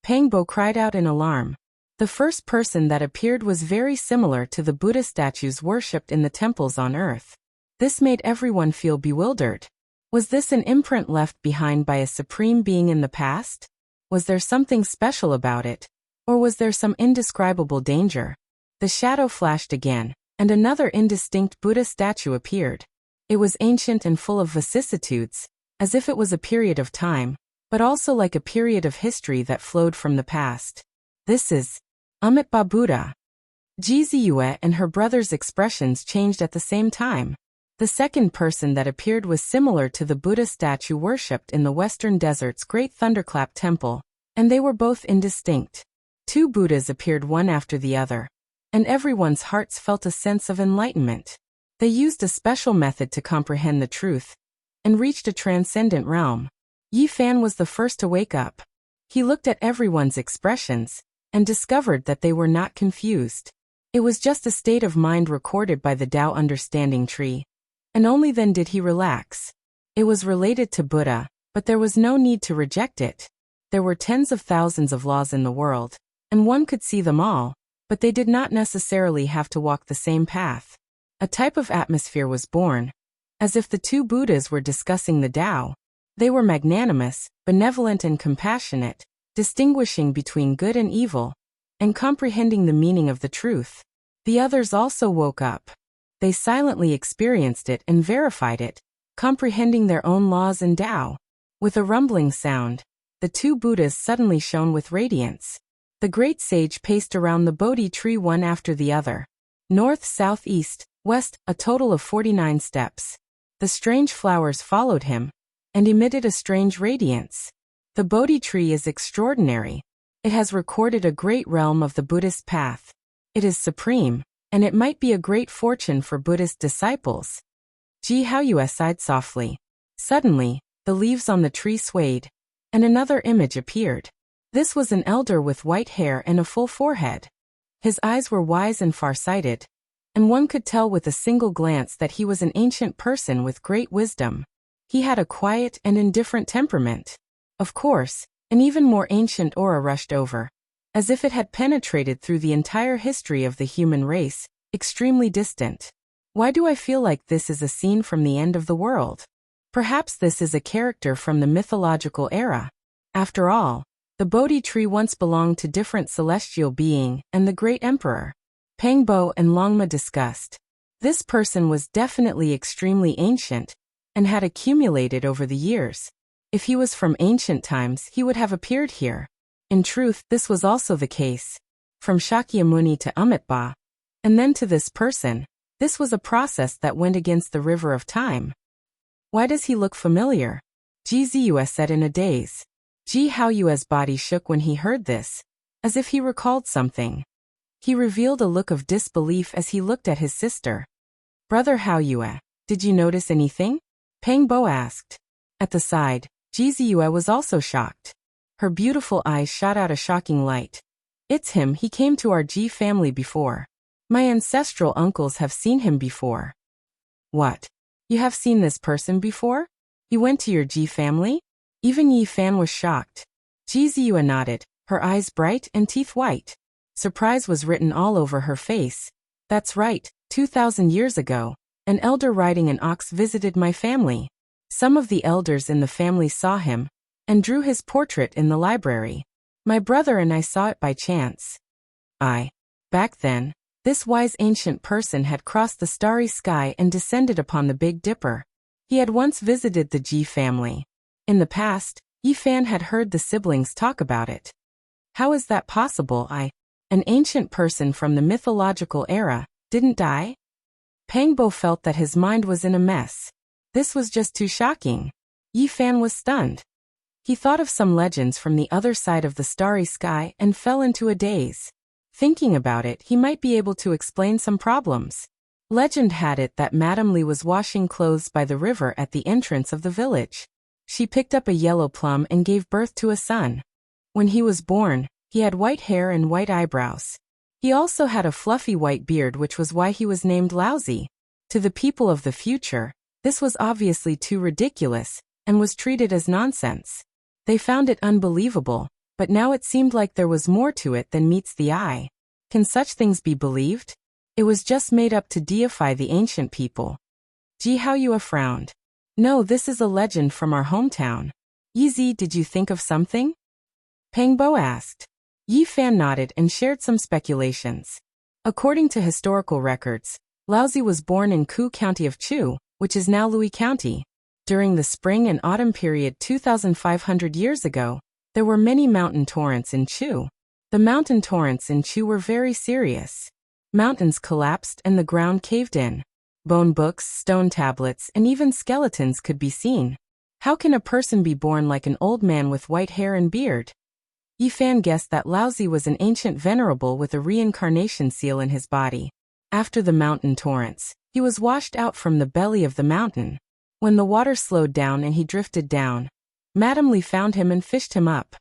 Pangbo cried out in alarm. The first person that appeared was very similar to the Buddha statues worshipped in the temples on earth. This made everyone feel bewildered. Was this an imprint left behind by a supreme being in the past? Was there something special about it? Or was there some indescribable danger? The shadow flashed again, and another indistinct Buddha statue appeared. It was ancient and full of vicissitudes, as if it was a period of time, but also like a period of history that flowed from the past. This is Amitabha Buddha. Ji Ziyue and her brother's expressions changed at the same time. The second person that appeared was similar to the Buddha statue worshipped in the Western Desert's Great Thunderclap Temple, and they were both indistinct. 2 Buddhas appeared one after the other, and everyone's hearts felt a sense of enlightenment. They used a special method to comprehend the truth, and reached a transcendent realm. Yi Fan was the first to wake up. He looked at everyone's expressions, and discovered that they were not confused. It was just a state of mind recorded by the Tao Understanding Tree, and only then did he relax. It was related to Buddha, but there was no need to reject it. There were tens of thousands of laws in the world, and one could see them all, but they did not necessarily have to walk the same path. A type of atmosphere was born, as if the two Buddhas were discussing the Tao. They were magnanimous, benevolent and compassionate, distinguishing between good and evil, and comprehending the meaning of the truth. The others also woke up. They silently experienced it and verified it, comprehending their own laws and Tao. With a rumbling sound, the two Buddhas suddenly shone with radiance. The great sage paced around the Bodhi tree one after the other. North, south, east, west, a total of 49 steps. The strange flowers followed him, and emitted a strange radiance. The Bodhi tree is extraordinary. It has recorded a great realm of the Buddhist path. It is supreme, and it might be a great fortune for Buddhist disciples. Ji Haoyue sighed softly. Suddenly, the leaves on the tree swayed, and another image appeared. This was an elder with white hair and a full forehead. His eyes were wise and far-sighted, and one could tell with a single glance that he was an ancient person with great wisdom. He had a quiet and indifferent temperament. Of course, an even more ancient aura rushed over, as if it had penetrated through the entire history of the human race, extremely distant. Why do I feel like this is a scene from the end of the world? Perhaps this is a character from the mythological era. After all, the Bodhi tree once belonged to different celestial being and the great emperor. Pangbo and Longma discussed. This person was definitely extremely ancient, and had accumulated over the years. If he was from ancient times, he would have appeared here. In truth, this was also the case. From Shakyamuni to Amitabha, and then to this person, this was a process that went against the river of time. Why does he look familiar? Ji Ziyue said in a daze. Ji Haoyue's body shook when he heard this, as if he recalled something. He revealed a look of disbelief as he looked at his sister. Brother Haoyue, did you notice anything? Pangbo asked. At the side, Ji Ziyue was also shocked. Her beautiful eyes shot out a shocking light. It's him, he came to our Ji family before. My ancestral uncles have seen him before. What? You have seen this person before? He went to your Ji family? Even Yi Fan was shocked. Ji Ziyue nodded, her eyes bright and teeth white. Surprise was written all over her face. That's right, 2,000 years ago, an elder riding an ox visited my family. Some of the elders in the family saw him, and drew his portrait in the library. My brother and I saw it by chance. Back then, this wise ancient person had crossed the starry sky and descended upon the Big Dipper. He had once visited the Ji family. In the past, Yi Fan had heard the siblings talk about it. How is that possible? An ancient person from the mythological era, didn't die? Pangbo felt that his mind was in a mess. This was just too shocking. Yi Fan was stunned. He thought of some legends from the other side of the starry sky and fell into a daze. Thinking about it, he might be able to explain some problems. Legend had it that Madame Li was washing clothes by the river at the entrance of the village. She picked up a yellow plum and gave birth to a son. When he was born, he had white hair and white eyebrows. He also had a fluffy white beard, which was why he was named Laozi. To the people of the future, this was obviously too ridiculous, and was treated as nonsense. They found it unbelievable, but now it seemed like there was more to it than meets the eye. Can such things be believed? It was just made up to deify the ancient people. Ji Haoyue frowned. No, this is a legend from our hometown. Yi, did you think of something? Pangbo asked. Yi Fan nodded and shared some speculations. According to historical records, Laozi was born in Ku County of Chu, which is now Louis County. During the spring and autumn period 2,500 years ago, there were many mountain torrents in Chu. The mountain torrents in Chu were very serious. Mountains collapsed and the ground caved in. Bone books, stone tablets, and even skeletons could be seen. How can a person be born like an old man with white hair and beard? Yi Fan guessed that Laozi was an ancient venerable with a reincarnation seal in his body. After the mountain torrents, he was washed out from the belly of the mountain. When the water slowed down and he drifted down, Madame Li found him and fished him up.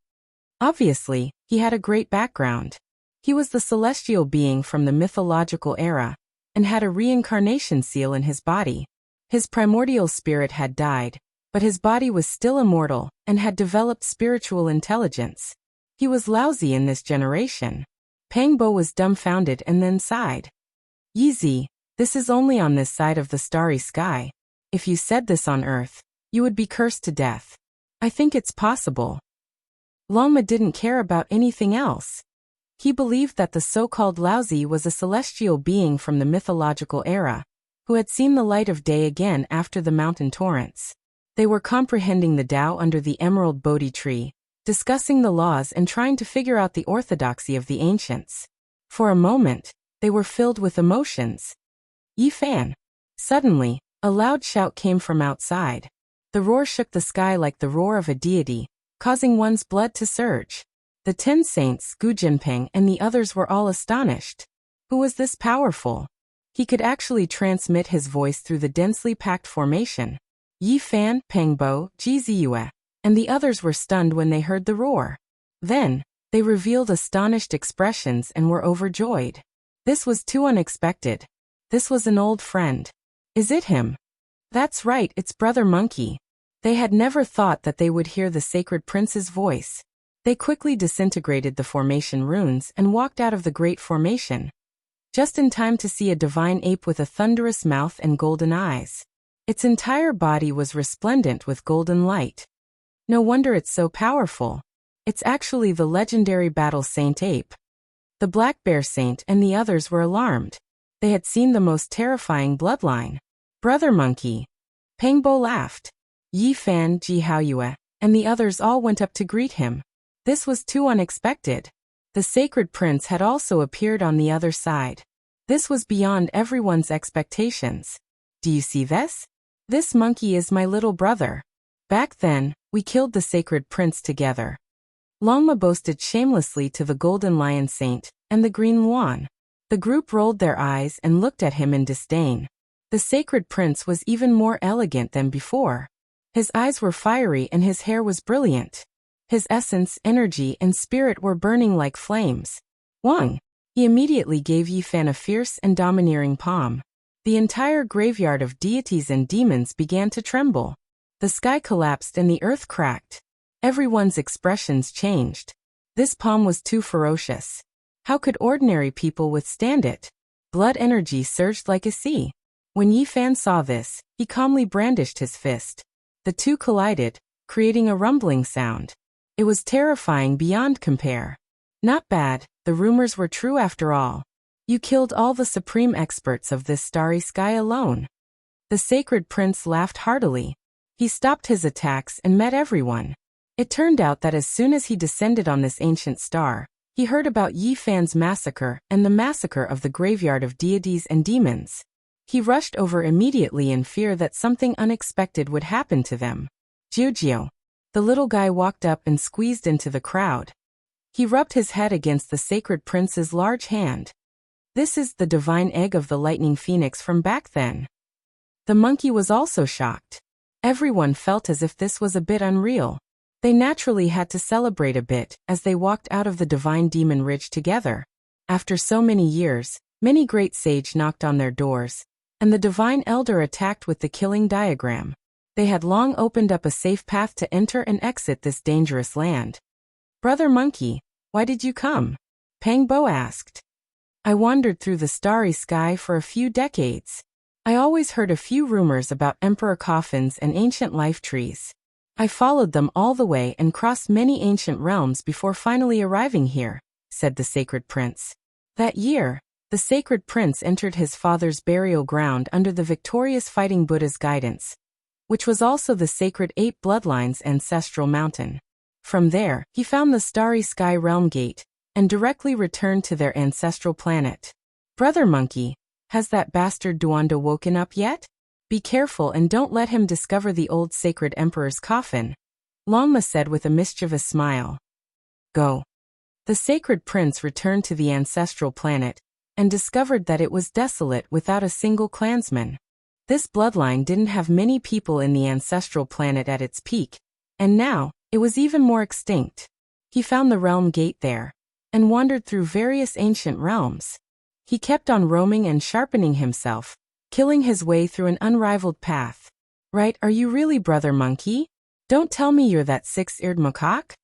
Obviously, he had a great background. He was the celestial being from the mythological era, and had a reincarnation seal in his body. His primordial spirit had died, but his body was still immortal, and had developed spiritual intelligence. He was Laozi in this generation. Pangbo was dumbfounded and then sighed. Yi, this is only on this side of the starry sky. If you said this on Earth, you would be cursed to death. I think it's possible. Longma didn't care about anything else. He believed that the so-called Laozi was a celestial being from the mythological era, who had seen the light of day again after the mountain torrents. They were comprehending the Tao under the emerald Bodhi tree, discussing the laws and trying to figure out the orthodoxy of the ancients. For a moment, they were filled with emotions. Yi Fan. Suddenly, a loud shout came from outside. The roar shook the sky like the roar of a deity, causing one's blood to surge. The 10 saints, Gu Jinping and the others were all astonished. Who was this powerful? He could actually transmit his voice through the densely packed formation. Yi Fan, Peng Bo, Ji Ziyue, and the others were stunned when they heard the roar. Then, they revealed astonished expressions and were overjoyed. This was too unexpected. This was an old friend. Is it him? That's right, it's Brother Monkey. They had never thought that they would hear the sacred prince's voice. They quickly disintegrated the formation runes and walked out of the great formation, just in time to see a divine ape with a thunderous mouth and golden eyes. Its entire body was resplendent with golden light. No wonder it's so powerful. It's actually the legendary battle saint ape. The black bear saint and the others were alarmed. They had seen the most terrifying bloodline. Brother Monkey. Peng Bo laughed. Yi Fan, Ji Haoyue, and the others all went up to greet him. This was too unexpected. The sacred prince had also appeared on the other side. This was beyond everyone's expectations. Do you see this? This monkey is my little brother. Back then, we killed the sacred prince together. Longma boasted shamelessly to the golden lion saint and the green Luan. The group rolled their eyes and looked at him in disdain. The sacred prince was even more elegant than before. His eyes were fiery and his hair was brilliant. His essence, energy, and spirit were burning like flames. Wang! He immediately gave Yi Fan a fierce and domineering palm. The entire graveyard of deities and demons began to tremble. The sky collapsed and the earth cracked. Everyone's expressions changed. This palm was too ferocious. How could ordinary people withstand it? Blood energy surged like a sea. When Yi Fan saw this, he calmly brandished his fist. The two collided, creating a rumbling sound. It was terrifying beyond compare. Not bad, the rumors were true after all. You killed all the supreme experts of this starry sky alone. The sacred prince laughed heartily. He stopped his attacks and met everyone. It turned out that as soon as he descended on this ancient star, he heard about Yi Fan's massacre and the massacre of the graveyard of deities and demons. He rushed over immediately in fear that something unexpected would happen to them. Jiujiu. The little guy walked up and squeezed into the crowd. He rubbed his head against the sacred prince's large hand. This is the divine egg of the lightning phoenix from back then. The monkey was also shocked. Everyone felt as if this was a bit unreal. They naturally had to celebrate a bit as they walked out of the divine demon ridge together. After so many years, many great sage knocked on their doors, and the divine elder attacked with the killing diagram. They had long opened up a safe path to enter and exit this dangerous land. Brother Monkey, why did you come? Peng Bo asked. I wandered through the starry sky for a few decades. I always heard a few rumors about emperor coffins and ancient life trees. I followed them all the way and crossed many ancient realms before finally arriving here, said the sacred prince. That year, the sacred prince entered his father's burial ground under the victorious fighting Buddha's guidance, which was also the sacred ape bloodline's ancestral mountain. From there, he found the starry sky realm gate, and directly returned to their ancestral planet. Brother Monkey, has that bastard Duanda woken up yet? Be careful and don't let him discover the old sacred emperor's coffin, Longma said with a mischievous smile. Go. The sacred prince returned to the ancestral planet, and discovered that it was desolate without a single clansman. This bloodline didn't have many people in the ancestral planet at its peak, and now, it was even more extinct. He found the realm gate there, and wandered through various ancient realms. He kept on roaming and sharpening himself, killing his way through an unrivaled path. Right, are you really Brother Monkey? Don't tell me you're that six-eared macaque?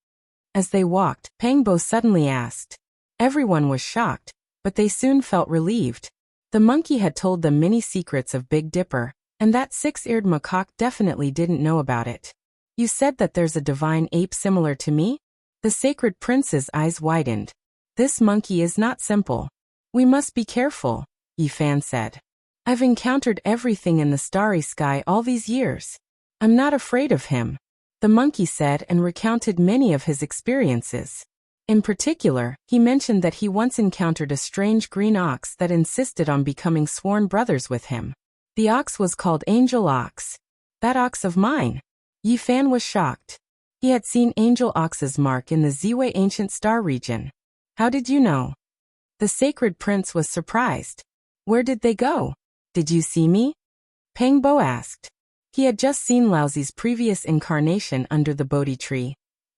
As they walked, Peng Bo suddenly asked. Everyone was shocked, but they soon felt relieved. The monkey had told them many secrets of Big Dipper, And that six-eared macaque definitely didn't know about it. You said that there's a divine ape similar to me? The sacred prince's eyes widened. This monkey is not simple. We must be careful, Yi Fan said. I've encountered everything in the starry sky all these years. I'm not afraid of him, the monkey said and recounted many of his experiences. In particular, he mentioned that he once encountered a strange green ox that insisted on becoming sworn brothers with him. The ox was called Angel Ox. That ox of mine? Yi Fan was shocked. He had seen Angel Ox's mark in the Ziwei ancient star region. How did you know? The sacred prince was surprised. Where did they go? Did you see me? Peng Bo asked. He had just seen Laozi's previous incarnation under the Bodhi tree.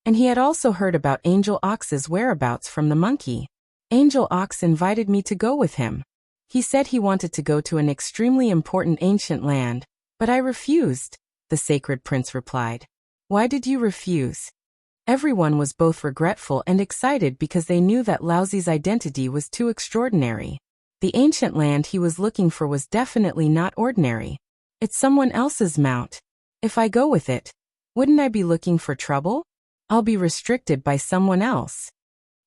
And he had also heard about Angel Ox's whereabouts from the monkey. Angel Ox invited me to go with him. He said he wanted to go to an extremely important ancient land, but I refused, the sacred prince replied. Why did you refuse? Everyone was both regretful and excited because they knew that Laozi's identity was too extraordinary. The ancient land he was looking for was definitely not ordinary. It's someone else's mount. If I go with it, wouldn't I be looking for trouble? I'll be restricted by someone else.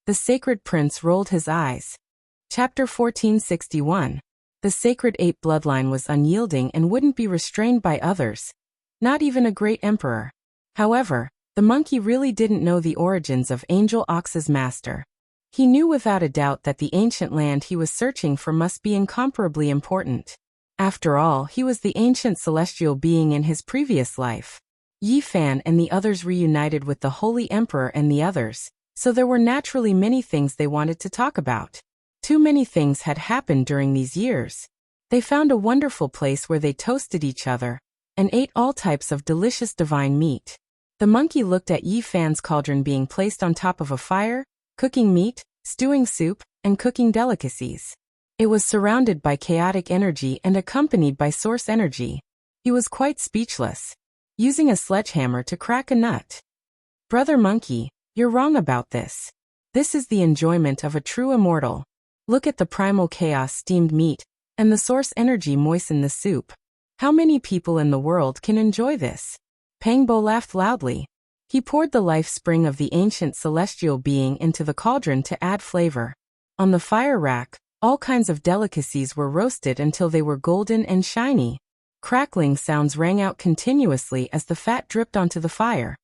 The sacred prince rolled his eyes. Chapter 1461. The sacred ape bloodline was unyielding and wouldn't be restrained by others. Not even a great emperor. However, the monkey really didn't know the origins of Angel Ox's master. He knew without a doubt that the ancient land he was searching for must be incomparably important. After all, he was the ancient celestial being in his previous life. Yi Fan and the others reunited with the Holy Emperor and the others, so there were naturally many things they wanted to talk about. Too many things had happened during these years. They found a wonderful place where they toasted each other and ate all types of delicious divine meat. The monkey looked at Yi Fan's cauldron being placed on top of a fire, cooking meat, stewing soup, and cooking delicacies. It was surrounded by chaotic energy and accompanied by source energy. He was quite speechless, using a sledgehammer to crack a nut. Brother Monkey, you're wrong about this. This is the enjoyment of a true immortal. Look at the primal chaos steamed meat, and the source energy moisten the soup. How many people in the world can enjoy this? Peng Bo laughed loudly. He poured the life spring of the ancient celestial being into the cauldron to add flavor. On the fire rack, all kinds of delicacies were roasted until they were golden and shiny. Crackling sounds rang out continuously as the fat dripped onto the fire.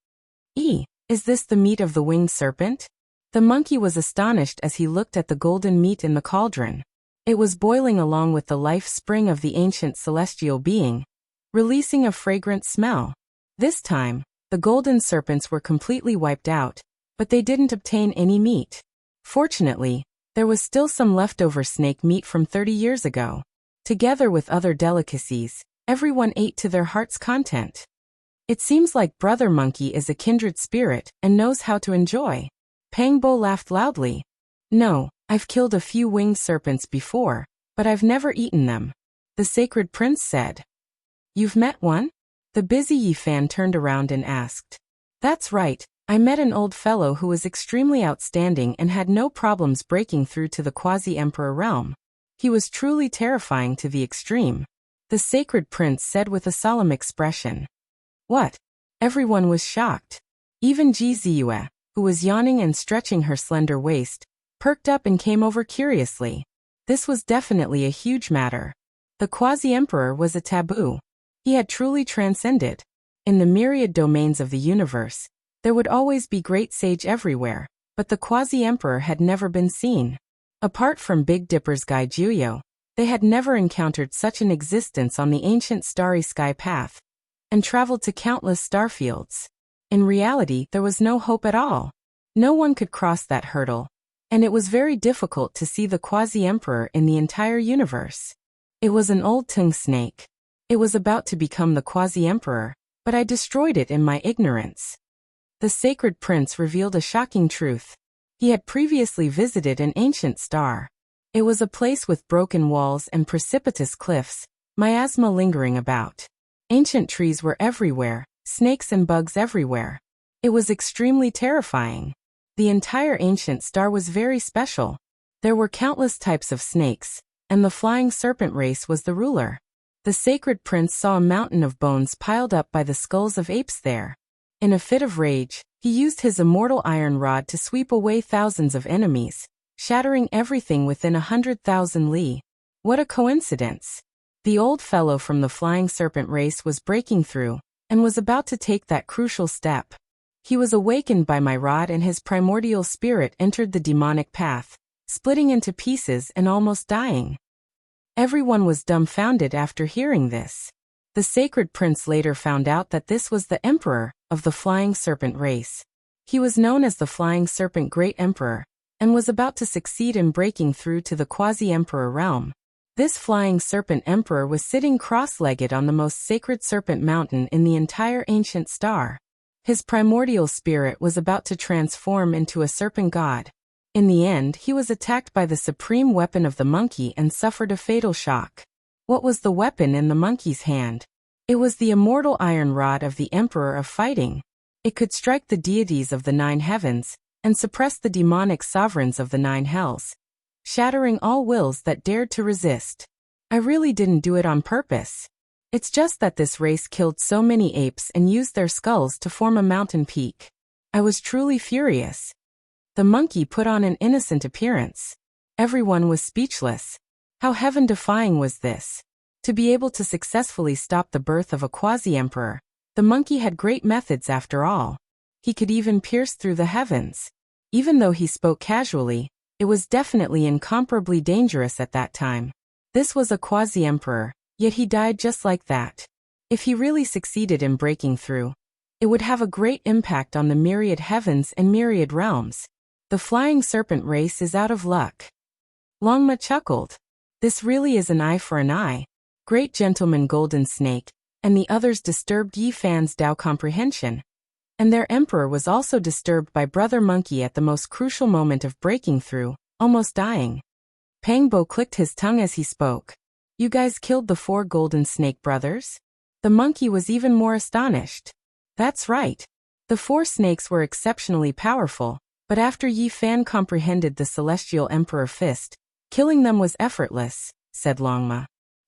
Is this the meat of the winged serpent? The monkey was astonished as he looked at the golden meat in the cauldron. It was boiling along with the life spring of the ancient celestial being, releasing a fragrant smell. This time, the golden serpents were completely wiped out, but they didn't obtain any meat. Fortunately, there was still some leftover snake meat from 30 years ago. Together with other delicacies, everyone ate to their heart's content. It seems like Brother Monkey is a kindred spirit and knows how to enjoy. Peng Bo laughed loudly. No, I've killed a few winged serpents before, but I've never eaten them, the sacred prince said. You've met one? The busy Yi Fan turned around and asked. That's right, I met an old fellow who was extremely outstanding and had no problems breaking through to the quasi-emperor realm. He was truly terrifying to the extreme, the sacred prince said with a solemn expression. What? Everyone was shocked. Even Ji Ziyue, who was yawning and stretching her slender waist, perked up and came over curiously. This was definitely a huge matter. The quasi-emperor was a taboo. He had truly transcended. In the myriad domains of the universe, there would always be great sage everywhere, but the quasi-emperor had never been seen. Apart from Big Dipper's Gai Juyo, they had never encountered such an existence on the ancient starry sky path, and traveled to countless starfields. In reality, there was no hope at all. No one could cross that hurdle, and it was very difficult to see the quasi-emperor in the entire universe. It was an old tongue snake. It was about to become the quasi-emperor, but I destroyed it in my ignorance. The sacred prince revealed a shocking truth. He had previously visited an ancient star. It was a place with broken walls and precipitous cliffs, miasma lingering about. Ancient trees were everywhere, snakes and bugs everywhere. It was extremely terrifying. The entire ancient star was very special. There were countless types of snakes, and the flying serpent race was the ruler. The sacred prince saw a mountain of bones piled up by the skulls of apes there. In a fit of rage, he used his immortal iron rod to sweep away thousands of enemies, shattering everything within 100,000 li. What a coincidence! The old fellow from the flying serpent race was breaking through, and was about to take that crucial step. He was awakened by my rod and his primordial spirit entered the demonic path, splitting into pieces and almost dying. Everyone was dumbfounded after hearing this. The sacred prince later found out that this was the emperor of the flying serpent race. He was known as the flying serpent great emperor, and was about to succeed in breaking through to the quasi-emperor realm. This flying serpent emperor was sitting cross-legged on the most sacred serpent mountain in the entire ancient star. His primordial spirit was about to transform into a serpent god. In the end, he was attacked by the supreme weapon of the monkey and suffered a fatal shock. What was the weapon in the monkey's hand? It was the immortal iron rod of the Emperor of Fighting. It could strike the deities of the 9 heavens, and suppress the demonic sovereigns of the 9 hells, shattering all wills that dared to resist. I really didn't do it on purpose. It's just that this race killed so many apes and used their skulls to form a mountain peak. I was truly furious. The monkey put on an innocent appearance. Everyone was speechless. How heaven-defying was this? To be able to successfully stop the birth of a quasi-emperor, the monkey had great methods after all. He could even pierce through the heavens. Even though he spoke casually, it was definitely incomparably dangerous at that time. This was a quasi-emperor, yet he died just like that. If he really succeeded in breaking through, it would have a great impact on the myriad heavens and myriad realms. The flying serpent race is out of luck. Longma chuckled. This really is an eye for an eye. Great gentleman Golden Snake, and the others disturbed Yi Fan's Dao comprehension. And their emperor was also disturbed by Brother Monkey at the most crucial moment of breaking through, almost dying. Pangbo clicked his tongue as he spoke. You guys killed the 4 Golden Snake brothers? The monkey was even more astonished. That's right. The 4 snakes were exceptionally powerful, but after Yi Fan comprehended the Celestial Emperor Fist, killing them was effortless, said Longma.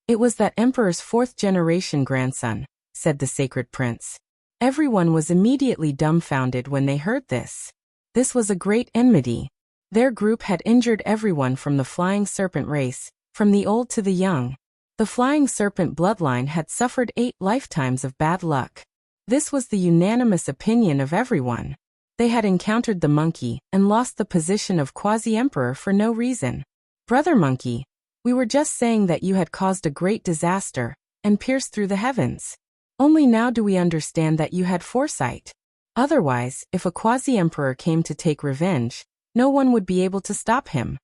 It was that emperor's 4th-generation grandson, said the sacred prince. Everyone was immediately dumbfounded when they heard this. This was a great enmity. Their group had injured everyone from the flying serpent race, from the old to the young. The flying serpent bloodline had suffered 8 lifetimes of bad luck. This was the unanimous opinion of everyone. They had encountered the monkey and lost the position of quasi-emperor for no reason. Brother Monkey, we were just saying that you had caused a great disaster and pierced through the heavens. Only now do we understand that you had foresight. Otherwise, if a quasi-emperor came to take revenge, no one would be able to stop him.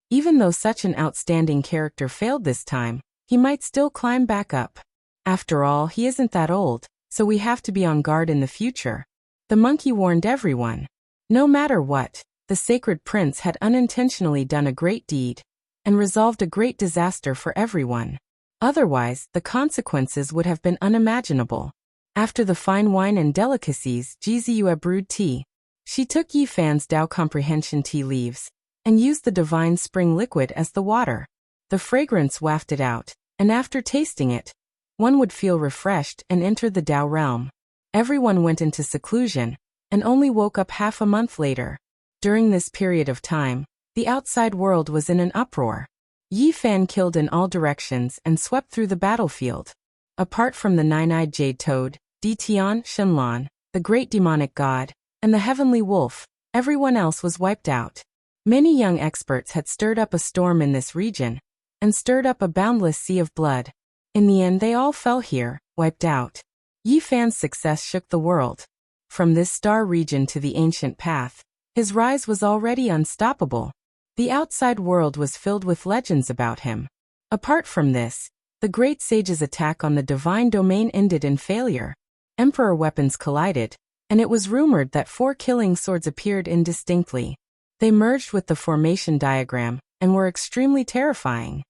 Even though such an outstanding character failed this time, he might still climb back up. After all, he isn't that old, so we have to be on guard in the future. The monkey warned everyone. No matter what, the sacred prince had unintentionally done a great deed, and resolved a great disaster for everyone. Otherwise, the consequences would have been unimaginable. After the fine wine and delicacies, Jiziyue brewed tea. She took Yi Fan's Dao comprehension tea leaves, and used the divine spring liquid as the water. The fragrance wafted out, and after tasting it, one would feel refreshed and enter the Dao realm. Everyone went into seclusion, and only woke up half a month later. During this period of time, the outside world was in an uproar. Yi Fan killed in all directions and swept through the battlefield. Apart from the 9-eyed jade toad, Ditian Shenlan, the great demonic god, and the heavenly wolf, everyone else was wiped out. Many young experts had stirred up a storm in this region, and stirred up a boundless sea of blood. In the end they all fell here, wiped out. Yi Fan's success shook the world. From this star region to the ancient path, his rise was already unstoppable. The outside world was filled with legends about him. Apart from this, the great sage's attack on the divine domain ended in failure. Emperor weapons collided, and it was rumored that 4 killing swords appeared indistinctly. They merged with the formation diagram, and were extremely terrifying.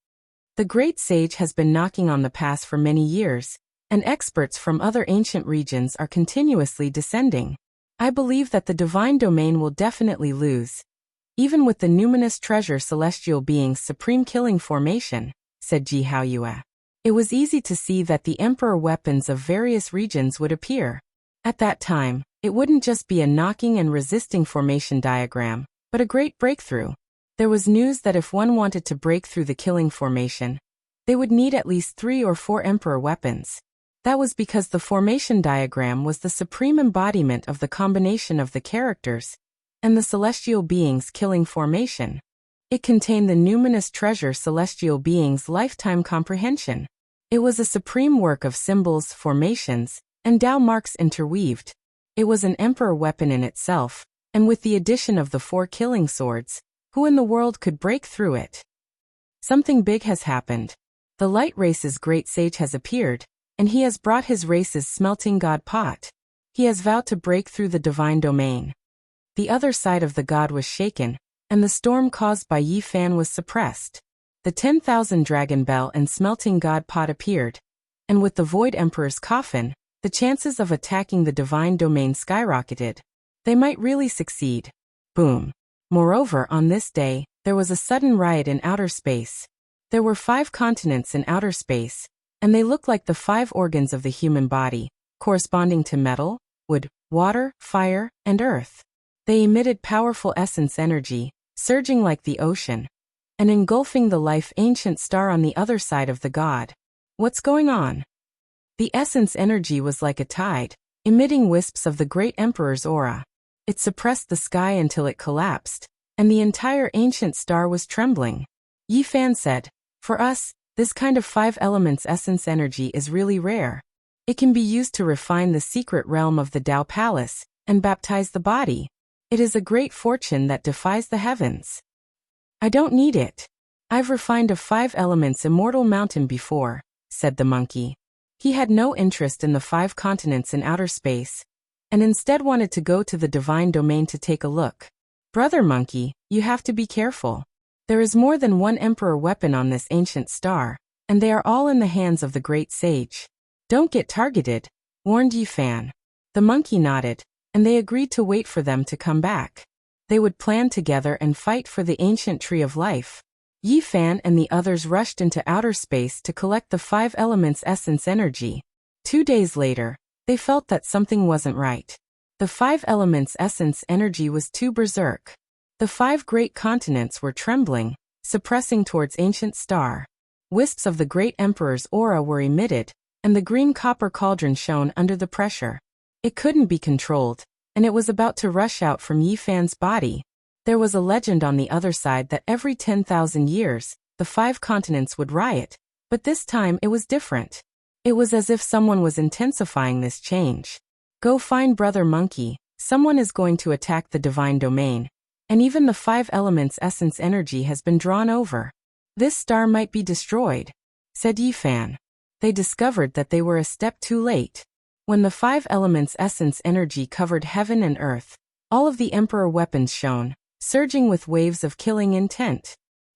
The great sage has been knocking on the pass for many years, and experts from other ancient regions are continuously descending. I believe that the divine domain will definitely lose. Even with the numinous treasure celestial being's supreme killing formation, said Ji Haoyue. It was easy to see that the emperor weapons of various regions would appear. At that time, it wouldn't just be a knocking and resisting formation diagram, but a great breakthrough. There was news that if one wanted to break through the killing formation, they would need at least 3 or 4 emperor weapons. That was because the formation diagram was the supreme embodiment of the combination of the characters and the celestial beings killing formation. It contained the numinous treasure celestial beings' lifetime comprehension. It was a supreme work of symbols, formations, and Tao marks interweaved. It was an emperor weapon in itself, and with the addition of the 4 killing swords, who in the world could break through it? Something big has happened. The light race's great sage has appeared, and he has brought his race's smelting god pot. He has vowed to break through the divine domain. The other side of the god was shaken, and the storm caused by Yi Fan was suppressed. The 10,000 dragon bell and smelting god pot appeared, and with the void emperor's coffin, the chances of attacking the divine domain skyrocketed. They might really succeed. Boom. Moreover, on this day, there was a sudden riot in outer space. There were 5 continents in outer space, and they looked like the 5 organs of the human body, corresponding to metal, wood, water, fire, and earth. They emitted powerful essence energy, surging like the ocean, and engulfing the life-ancient star on the other side of the god. What's going on? The essence energy was like a tide, emitting wisps of the great emperor's aura. It suppressed the sky until it collapsed, and the entire ancient star was trembling. Yi Fan said, "For us, this kind of 5 elements essence energy is really rare. It can be used to refine the secret realm of the Tao Palace and baptize the body. It is a great fortune that defies the heavens. I don't need it. I've refined a 5 elements immortal mountain before," said the monkey. He had no interest in the 5 continents in outer space, and instead wanted to go to the divine domain to take a look. "Brother monkey, you have to be careful. There is more than 1 emperor weapon on this ancient star, and they are all in the hands of the great sage. Don't get targeted," warned Yi Fan. The monkey nodded, and they agreed to wait for them to come back. They would plan together and fight for the ancient tree of life. Yi Fan and the others rushed into outer space to collect the 5 elements essence energy. 2 days later, they felt that something wasn't right. The 5 elements essence energy was too berserk. The 5 great continents were trembling, suppressing towards ancient star. Wisps of the great emperor's aura were emitted, and the green copper cauldron shone under the pressure. It couldn't be controlled, and it was about to rush out from Yi Fan's body. There was a legend on the other side that every 10,000 years, the 5 continents would riot, but this time it was different. It was as if someone was intensifying this change. "Go find Brother Monkey, someone is going to attack the divine domain, and even the 5 elements essence energy has been drawn over. This star might be destroyed," said Yi Fan. They discovered that they were a step too late. When the 5 elements essence energy covered heaven and earth, all of the emperor weapons shone, surging with waves of killing intent.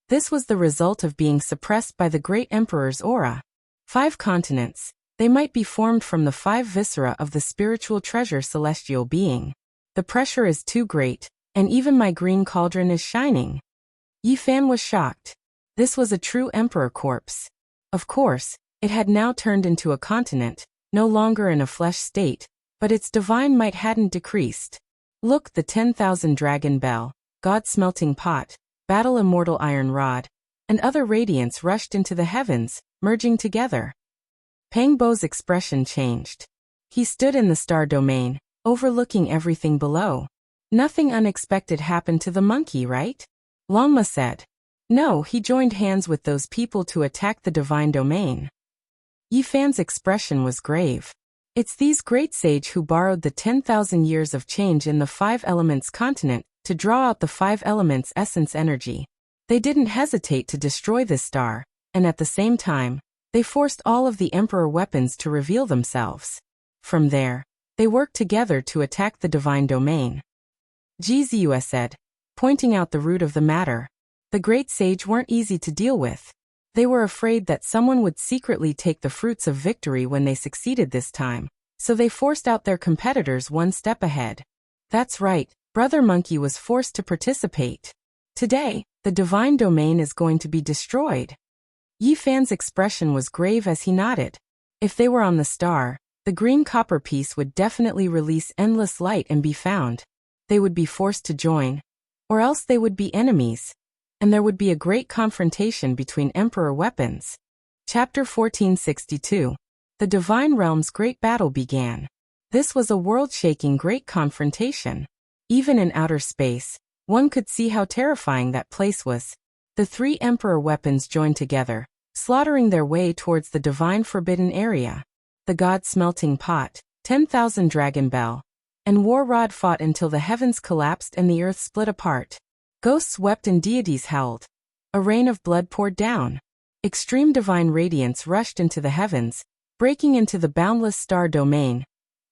This was the result of being suppressed by the great emperor's aura. 5 continents, they might be formed from the 5 viscera of the spiritual treasure celestial being. The pressure is too great, and even my green cauldron is shining. Yi Fan was shocked. This was a true emperor corpse. Of course, it had now turned into a continent, no longer in a flesh state, but its divine might hadn't decreased. Look, the 10,000 dragon bell, God smelting pot, battle immortal iron rod, and other radiance rushed into the heavens, merging together. Pang Bo's expression changed. He stood in the star domain, overlooking everything below. Nothing unexpected happened to the monkey, right? Longma said. No, he joined hands with those people to attack the divine domain. Yi Fan's expression was grave. It's these great sage who borrowed the 10,000 years of change in the 5 elements continent to draw out the 5 elements essence energy. They didn't hesitate to destroy this star, and at the same time, they forced all of the emperor weapons to reveal themselves. From there, they worked together to attack the divine domain. Jiziua said, pointing out the root of the matter. The great sage weren't easy to deal with. They were afraid that someone would secretly take the fruits of victory when they succeeded this time, so they forced out their competitors one step ahead. That's right, Brother Monkey was forced to participate. Today, the divine domain is going to be destroyed. Yi Fan's expression was grave as he nodded. If they were on the star, the green copper piece would definitely release endless light and be found. They would be forced to join, or else they would be enemies, and there would be a great confrontation between Emperor weapons. Chapter 1462. The Divine Realm's Great Battle began. This was a world-shaking great confrontation. Even in outer space, one could see how terrifying that place was. The three Emperor weapons joined together, slaughtering their way towards the Divine Forbidden Area. The God Smelting Pot, 10,000 Dragon Bell, and War Rod fought until the heavens collapsed and the earth split apart. Ghosts wept and deities howled. A rain of blood poured down. Extreme divine radiance rushed into the heavens, breaking into the boundless star domain,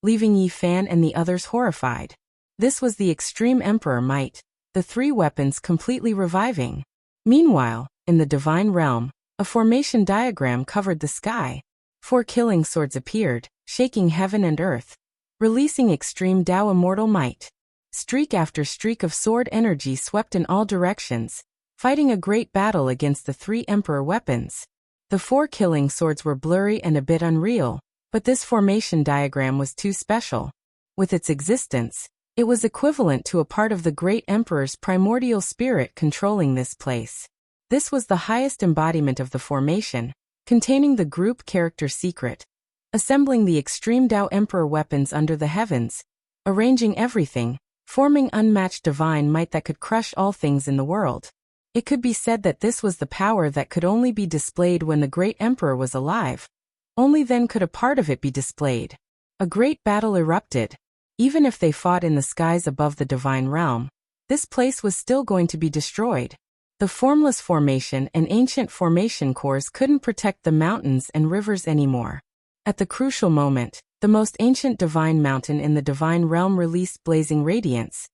leaving Yi Fan and the others horrified. This was the extreme Emperor might, the three weapons completely reviving. Meanwhile, in the Divine Realm, a formation diagram covered the sky. 4 killing swords appeared, shaking heaven and earth, releasing extreme Tao immortal might. Streak after streak of sword energy swept in all directions, fighting a great battle against the three Emperor weapons. The 4 killing swords were blurry and a bit unreal, but this formation diagram was too special. With its existence, it was equivalent to a part of the great Emperor's primordial spirit controlling this place. This was the highest embodiment of the formation, containing the group character secret, assembling the extreme Tao Emperor weapons under the heavens, arranging everything, forming unmatched divine might that could crush all things in the world. It could be said that this was the power that could only be displayed when the great Emperor was alive. Only then could a part of it be displayed. A great battle erupted. Even if they fought in the skies above the Divine Realm, this place was still going to be destroyed. The formless formation and ancient formation cores couldn't protect the mountains and rivers anymore. At the crucial moment, the most ancient divine mountain in the Divine Realm released blazing radiance.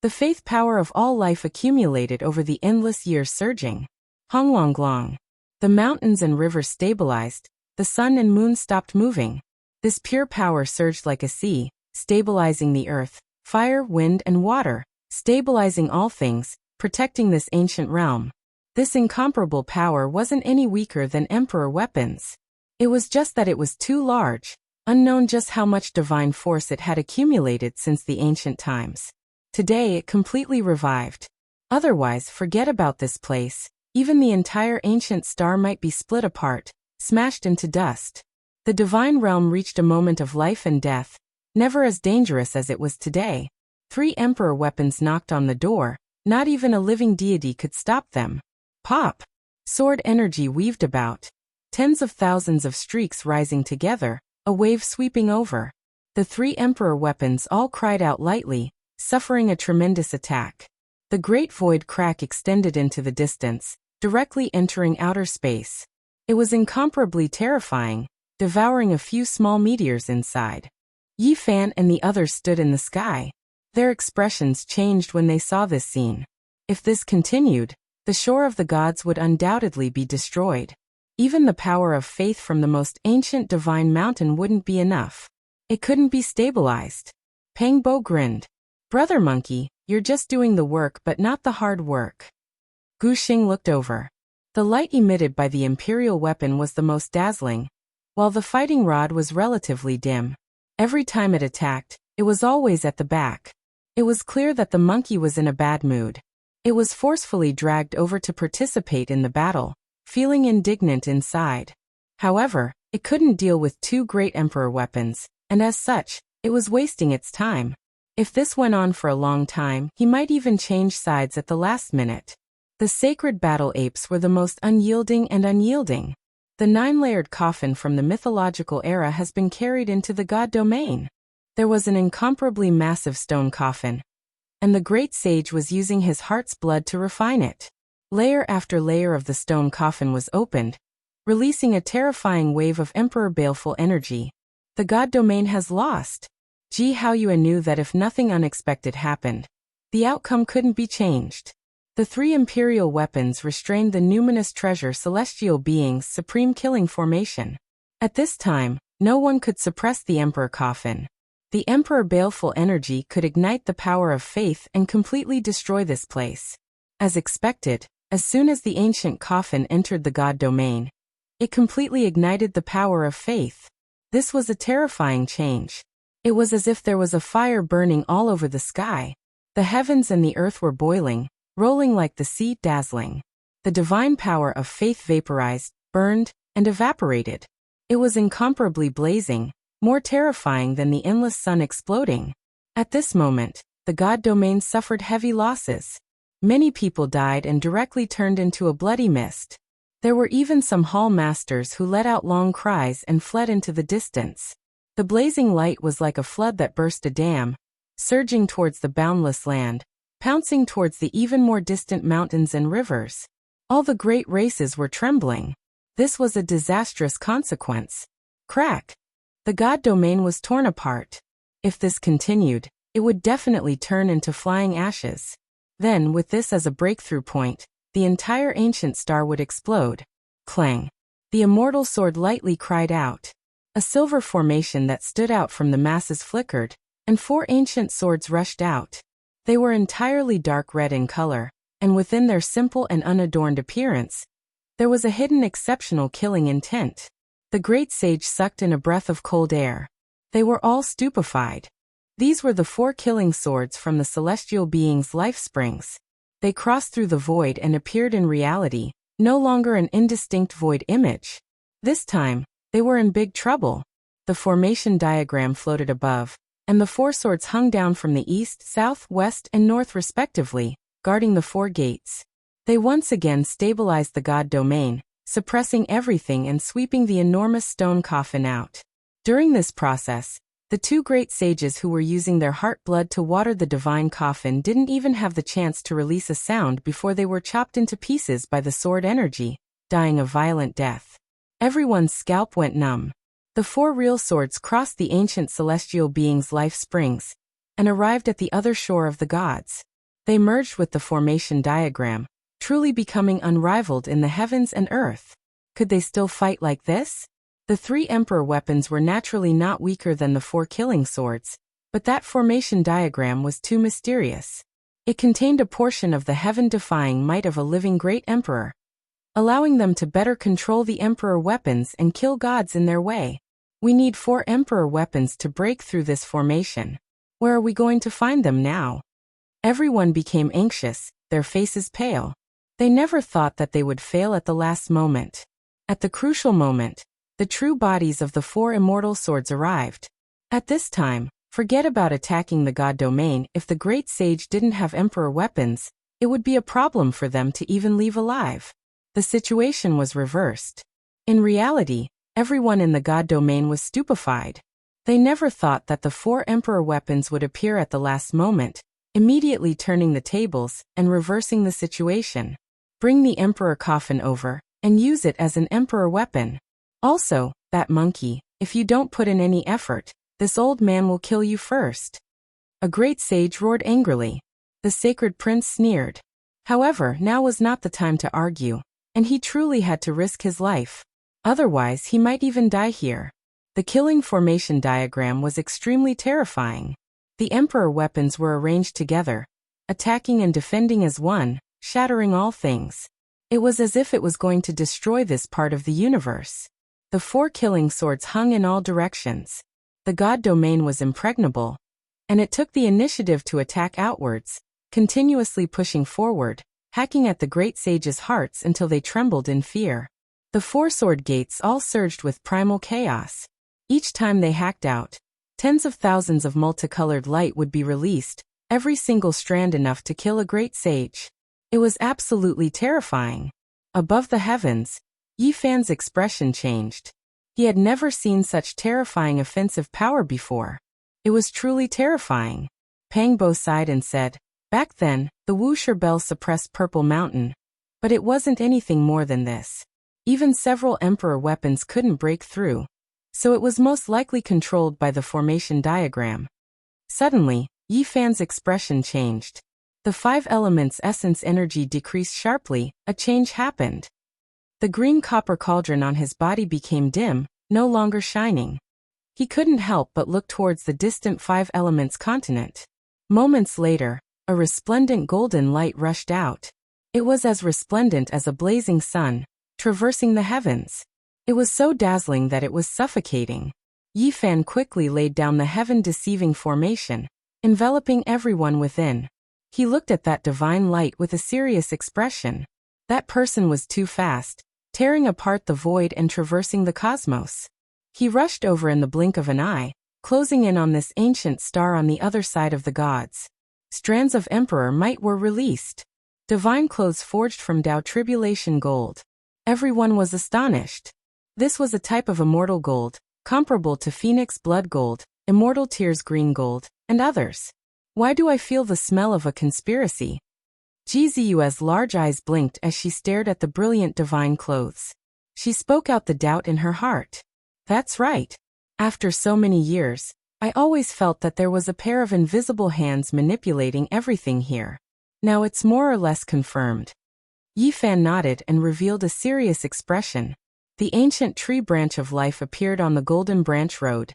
The faith power of all life accumulated over the endless years surging. Honglonglong. The mountains and rivers stabilized, the sun and moon stopped moving. This pure power surged like a sea, stabilizing the earth, fire, wind, and water, stabilizing all things, protecting this ancient realm. This incomparable power wasn't any weaker than Emperor weapons. It was just that it was too large, unknown just how much divine force it had accumulated since the ancient times. Today it completely revived. Otherwise, forget about this place. Even the entire ancient star might be split apart, smashed into dust. The Divine Realm reached a moment of life and death, never as dangerous as it was today. 3 Emperor weapons knocked on the door, not even a living deity could stop them. Pop! Sword energy weaved about. Tens of thousands of streaks rising together, a wave sweeping over. The 3 Emperor weapons all cried out lightly, suffering a tremendous attack. The great void crack extended into the distance, directly entering outer space. It was incomparably terrifying, devouring a few small meteors inside. Yi Fan and the others stood in the sky. Their expressions changed when they saw this scene. If this continued, the shore of the gods would undoubtedly be destroyed. Even the power of faith from the most ancient divine mountain wouldn't be enough. It couldn't be stabilized. Pang Bo grinned. Brother Monkey, you're just doing the work but not the hard work. Gu Xing looked over. The light emitted by the imperial weapon was the most dazzling, while the fighting rod was relatively dim. Every time it attacked, it was always at the back. It was clear that the monkey was in a bad mood. It was forcefully dragged over to participate in the battle, feeling indignant inside. However, it couldn't deal with 2 great Emperor weapons, and as such, it was wasting its time. If this went on for a long time, he might even change sides at the last minute. The sacred battle apes were the most unyielding and unyielding. The 9-layered coffin from the mythological era has been carried into the god domain. There was an incomparably massive stone coffin, and the great sage was using his heart's blood to refine it. Layer after layer of the stone coffin was opened, releasing a terrifying wave of Emperor baleful energy. The god domain has lost. Ji Haoyuan knew that if nothing unexpected happened, the outcome couldn't be changed. The 3 imperial weapons restrained the numinous treasure celestial being's supreme killing formation. At this time, no one could suppress the Emperor coffin. The Emperor baleful energy could ignite the power of faith and completely destroy this place. As expected, as soon as the ancient coffin entered the god domain, It completely ignited the power of faith. This was a terrifying change. It was as if there was a fire burning all over the sky. The heavens and the earth were boiling, rolling like the sea, dazzling. The divine power of faith vaporized, burned, and evaporated. It was incomparably blazing, more terrifying than the endless sun exploding. At this moment, the God domain suffered heavy losses. Many people died and directly turned into a bloody mist. There were even some hall masters who let out long cries and fled into the distance. The blazing light was like a flood that burst a dam, surging towards the boundless land, pouncing towards the even more distant mountains and rivers. All the great races were trembling. This was a disastrous consequence. Crack! The God domain was torn apart. If this continued, it would definitely turn into flying ashes. Then, with this as a breakthrough point, the entire ancient star would explode. Clang! The immortal sword lightly cried out. A silver formation that stood out from the masses flickered, and 4 ancient swords rushed out. They were entirely dark red in color, and within their simple and unadorned appearance, there was a hidden exceptional killing intent. The great sage sucked in a breath of cold air. They were all stupefied. These were the 4 killing swords from the celestial being's life springs. They crossed through the void and appeared in reality, no longer an indistinct void image. This time, they were in big trouble. The formation diagram floated above, and the 4 swords hung down from the east, south, west, and north respectively, guarding the 4 gates. They once again stabilized the God domain, suppressing everything and sweeping the enormous stone coffin out. During this process, the 2 great sages who were using their heart blood to water the divine coffin didn't even have the chance to release a sound before they were chopped into pieces by the sword energy, dying a violent death. Everyone's scalp went numb. The 4 real swords crossed the ancient celestial being's life springs and arrived at the other shore of the gods. They merged with the formation diagram, truly becoming unrivaled in the heavens and earth. Could they still fight like this? The 3 emperor weapons were naturally not weaker than the 4 killing swords, but that formation diagram was too mysterious. It contained a portion of the heaven-defying might of a living great emperor, allowing them to better control the emperor weapons and kill gods in their way. We need 4 emperor weapons to break through this formation. Where are we going to find them now? Everyone became anxious, their faces pale. They never thought that they would fail at the last moment. At the crucial moment, the true bodies of the 4 immortal swords arrived. At this time, forget about attacking the God domain. If the great sage didn't have emperor weapons, it would be a problem for them to even leave alive. The situation was reversed. In reality, everyone in the God domain was stupefied. They never thought that the 4 emperor weapons would appear at the last moment, immediately turning the tables and reversing the situation. Bring the emperor coffin over, and use it as an emperor weapon. Also, that monkey, if you don't put in any effort, this old man will kill you first. A great sage roared angrily. The sacred prince sneered. However, now was not the time to argue, and he truly had to risk his life. Otherwise, he might even die here. The killing formation diagram was extremely terrifying. The emperor weapons were arranged together, attacking and defending as one, shattering all things. It was as if it was going to destroy this part of the universe. The 4 killing swords hung in all directions. The God domain was impregnable, and it took the initiative to attack outwards, continuously pushing forward, hacking at the great sage's hearts until they trembled in fear. The 4 sword gates all surged with primal chaos. Each time they hacked out, tens of thousands of multicolored light would be released, every single strand enough to kill a great sage. It was absolutely terrifying. Above the heavens, Yi Fan's expression changed. He had never seen such terrifying offensive power before. It was truly terrifying. Pang Bo sighed and said, "Back then, the Wuxia Bell suppressed Purple Mountain. But it wasn't anything more than this. Even several emperor weapons couldn't break through. So it was most likely controlled by the formation diagram." Suddenly, Yi Fan's expression changed. The 5 elements' essence energy decreased sharply. A change happened. The green copper cauldron on his body became dim, no longer shining. He couldn't help but look towards the distant 5 elements continent. Moments later, a resplendent golden light rushed out. It was as resplendent as a blazing sun, traversing the heavens. It was so dazzling that it was suffocating. Yi Fan quickly laid down the heaven-deceiving formation, enveloping everyone within. He looked at that divine light with a serious expression. That person was too fast, tearing apart the void and traversing the cosmos. He rushed over in the blink of an eye, closing in on this ancient star on the other side of the gods. Strands of emperor might were released. Divine clothes forged from Tao tribulation gold. Everyone was astonished. This was a type of immortal gold, comparable to Phoenix blood gold, immortal tears green gold, and others. Why do I feel the smell of a conspiracy? Jizu's large eyes blinked as she stared at the brilliant divine clothes. She spoke out the doubt in her heart. That's right. After so many years, I always felt that there was a pair of invisible hands manipulating everything here. Now it's more or less confirmed. Yi Fan nodded and revealed a serious expression. The ancient tree branch of life appeared on the Golden Branch Road,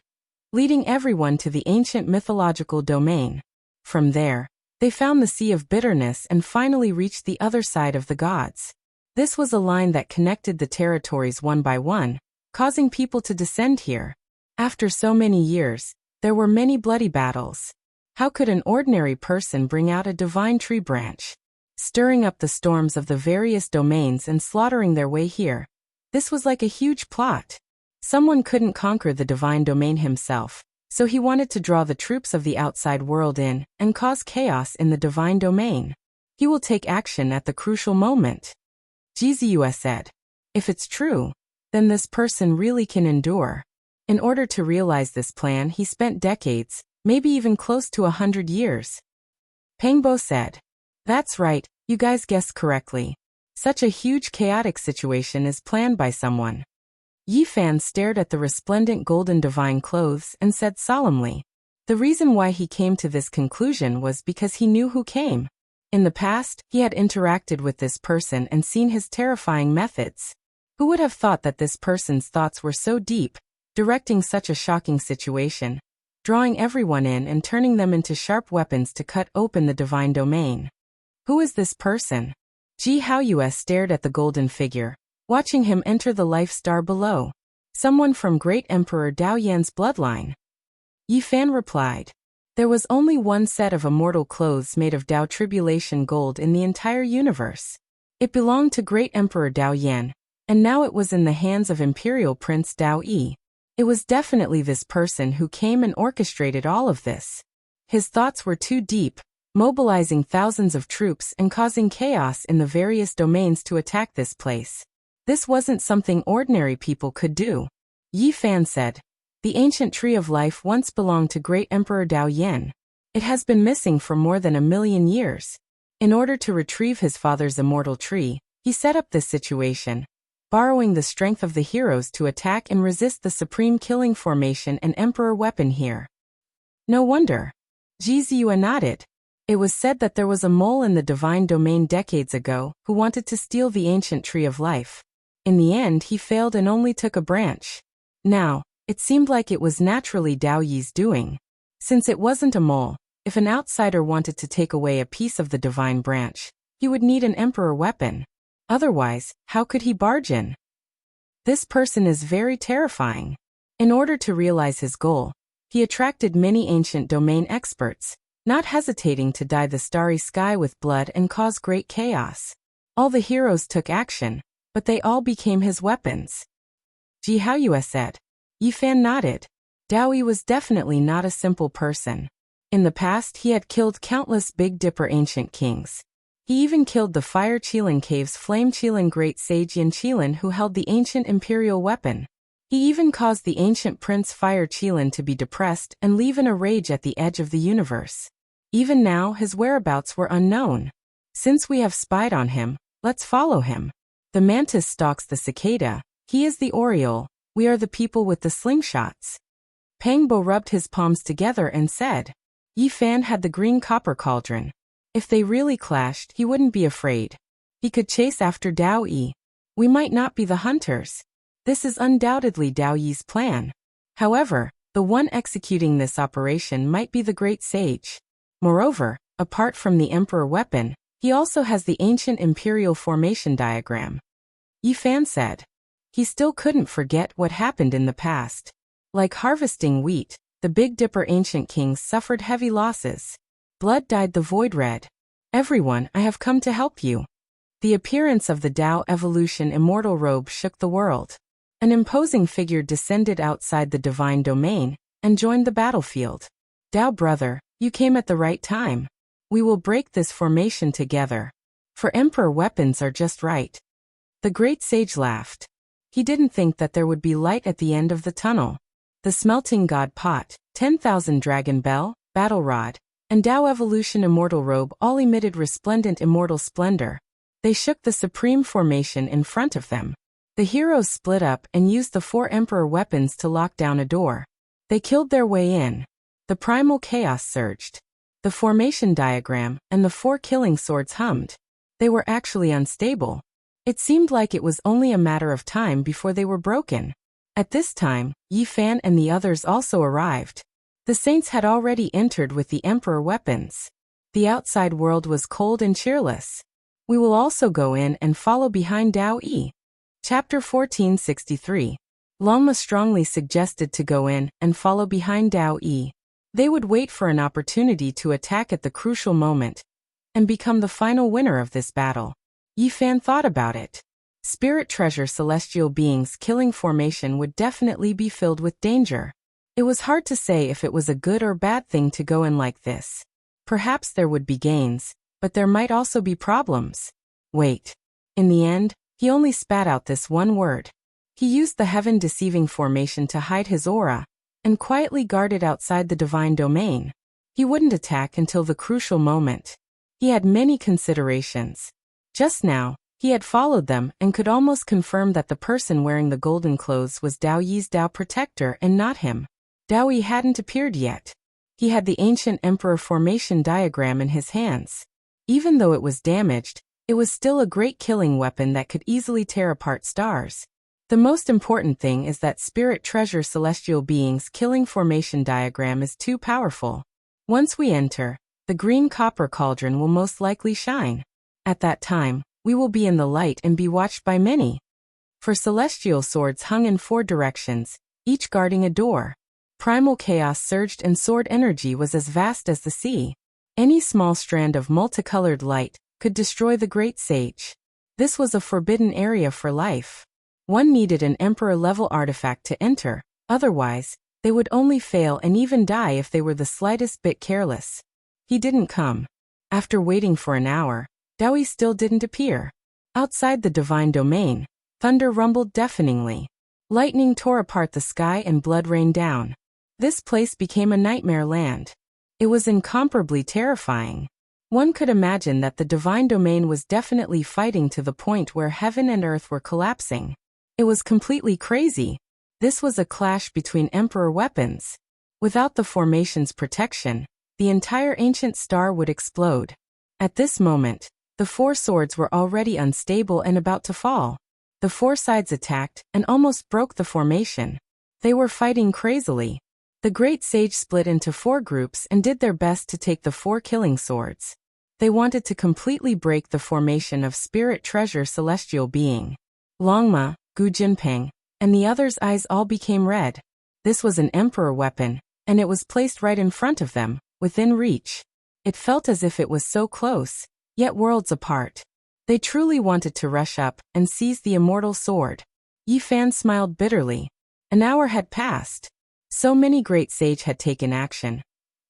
leading everyone to the ancient mythological domain. From there, they found the Sea of Bitterness and finally reached the other side of the gods. This was a line that connected the territories one by one, causing people to descend here. After so many years, there were many bloody battles. How could an ordinary person bring out a divine tree branch, stirring up the storms of the various domains and slaughtering their way here? This was like a huge plot. Someone couldn't conquer the divine domain himself, so he wanted to draw the troops of the outside world in and cause chaos in the divine domain. He will take action at the crucial moment. Jizu said. If it's true, then this person really can endure. In order to realize this plan, he spent decades, maybe even close to 100 years. Pengbo said. That's right, you guys guessed correctly. Such a huge chaotic situation is planned by someone. Yi Fan stared at the resplendent golden divine clothes and said solemnly. The reason why he came to this conclusion was because he knew who came. In the past, he had interacted with this person and seen his terrifying methods. Who would have thought that this person's thoughts were so deep, directing such a shocking situation, drawing everyone in and turning them into sharp weapons to cut open the divine domain? Who is this person? Ji Haoyue stared at the golden figure, watching him enter the life star below. Someone from Great Emperor Dao Yan's bloodline. Yi Fan replied. There was only one set of immortal clothes made of Dao tribulation gold in the entire universe. It belonged to Great Emperor Dao Yan, and now it was in the hands of Imperial Prince Dao Yi. It was definitely this person who came and orchestrated all of this. His thoughts were too deep, mobilizing thousands of troops and causing chaos in the various domains to attack this place. This wasn't something ordinary people could do. Yi Fan said. The ancient tree of life once belonged to Great Emperor Dao Yan. It has been missing for more than 1,000,000 years. In order to retrieve his father's immortal tree, he set up this situation, borrowing the strength of the heroes to attack and resist the supreme killing formation and emperor weapon here. No wonder. Jizu nodded. It was said that there was a mole in the divine domain decades ago who wanted to steal the ancient tree of life. In the end, he failed and only took a branch. Now, it seemed like it was naturally Dao Yi's doing. Since it wasn't a mole, if an outsider wanted to take away a piece of the divine branch, he would need an emperor weapon. Otherwise, how could he barge in? This person is very terrifying. In order to realize his goal, he attracted many ancient domain experts, not hesitating to dye the starry sky with blood and cause great chaos. All the heroes took action, but they all became his weapons. Ji Haoyue said. Yi Fan nodded. Dao Yi was definitely not a simple person. In the past, he had killed countless Big Dipper ancient kings. He even killed the Fire Qilin Cave's Flame Qilin great sage Yin Qilin who held the ancient imperial weapon. He even caused the ancient Prince Fire Qilin to be depressed and leave in a rage at the edge of the universe. Even now, his whereabouts were unknown. Since we have spied on him, let's follow him. The mantis stalks the cicada, he is the oriole, we are the people with the slingshots. Pengbo rubbed his palms together and said. Yi Fan had the green copper cauldron. If they really clashed, he wouldn't be afraid. He could chase after Dao Yi. We might not be the hunters. This is undoubtedly Dao Yi's plan. However, the one executing this operation might be the great sage. Moreover, apart from the emperor weapon, he also has the ancient imperial formation diagram. Yi Fan said. He still couldn't forget what happened in the past. Like harvesting wheat, the Big Dipper ancient kings suffered heavy losses. Blood dyed the void red. Everyone, I have come to help you. The appearance of the Tao Evolution immortal robe shook the world. An imposing figure descended outside the divine domain and joined the battlefield. Tao brother, you came at the right time. We will break this formation together. For Emperor weapons are just right. The great sage laughed. He didn't think that there would be light at the end of the tunnel. The smelting god pot, 10,000 dragon bell, battle rod, and Tao Evolution immortal robe all emitted resplendent immortal splendor. They shook the supreme formation in front of them. The heroes split up and used the 4 emperor weapons to lock down a door. They killed their way in. The primal chaos surged. The formation diagram and the 4 killing swords hummed. They were actually unstable. It seemed like it was only a matter of time before they were broken. At this time, Yi Fan and the others also arrived. The saints had already entered with the emperor weapons. The outside world was cold and cheerless. We will also go in and follow behind Tao Yi. Chapter 1463. Longma strongly suggested to go in and follow behind Tao Yi. They would wait for an opportunity to attack at the crucial moment and become the final winner of this battle. Yi Fan thought about it. Spirit treasure celestial beings killing formation would definitely be filled with danger. It was hard to say if it was a good or bad thing to go in like this. Perhaps there would be gains, but there might also be problems. Wait. In the end, he only spat out this one word. He used the heaven-deceiving formation to hide his aura and quietly guarded outside the divine domain. He wouldn't attack until the crucial moment. He had many considerations. Just now, he had followed them and could almost confirm that the person wearing the golden clothes was Tao Yi's Tao protector and not him. Tao Yi hadn't appeared yet. He had the ancient emperor formation diagram in his hands. Even though it was damaged, it was still a great killing weapon that could easily tear apart stars. The most important thing is that spirit treasure celestial beings killing formation diagram is too powerful. Once we enter, the green copper cauldron will most likely shine. At that time, we will be in the light and be watched by many. For celestial swords hung in 4 directions, each guarding a door. Primal chaos surged and sword energy was as vast as the sea. Any small strand of multicolored light could destroy the great sage. This was a forbidden area for life. One needed an emperor-level artifact to enter, otherwise, they would only fail and even die if they were the slightest bit careless. He didn't come. After waiting for an hour, Tao Yi still didn't appear. Outside the divine domain, thunder rumbled deafeningly. Lightning tore apart the sky and blood rained down. This place became a nightmare land. It was incomparably terrifying. One could imagine that the divine domain was definitely fighting to the point where heaven and earth were collapsing. It was completely crazy. This was a clash between emperor weapons. Without the formation's protection, the entire ancient star would explode. At this moment, the 4 swords were already unstable and about to fall. The 4 sides attacked and almost broke the formation. They were fighting crazily. The great sage split into 4 groups and did their best to take the 4 killing swords. They wanted to completely break the formation of spirit treasure celestial being. Longma, Gu Jinping, and the others' eyes all became red. This was an emperor weapon, and it was placed right in front of them, within reach. It felt as if it was so close, yet worlds apart. They truly wanted to rush up and seize the immortal sword. Yi Fan smiled bitterly. An hour had passed. So many great sage had taken action,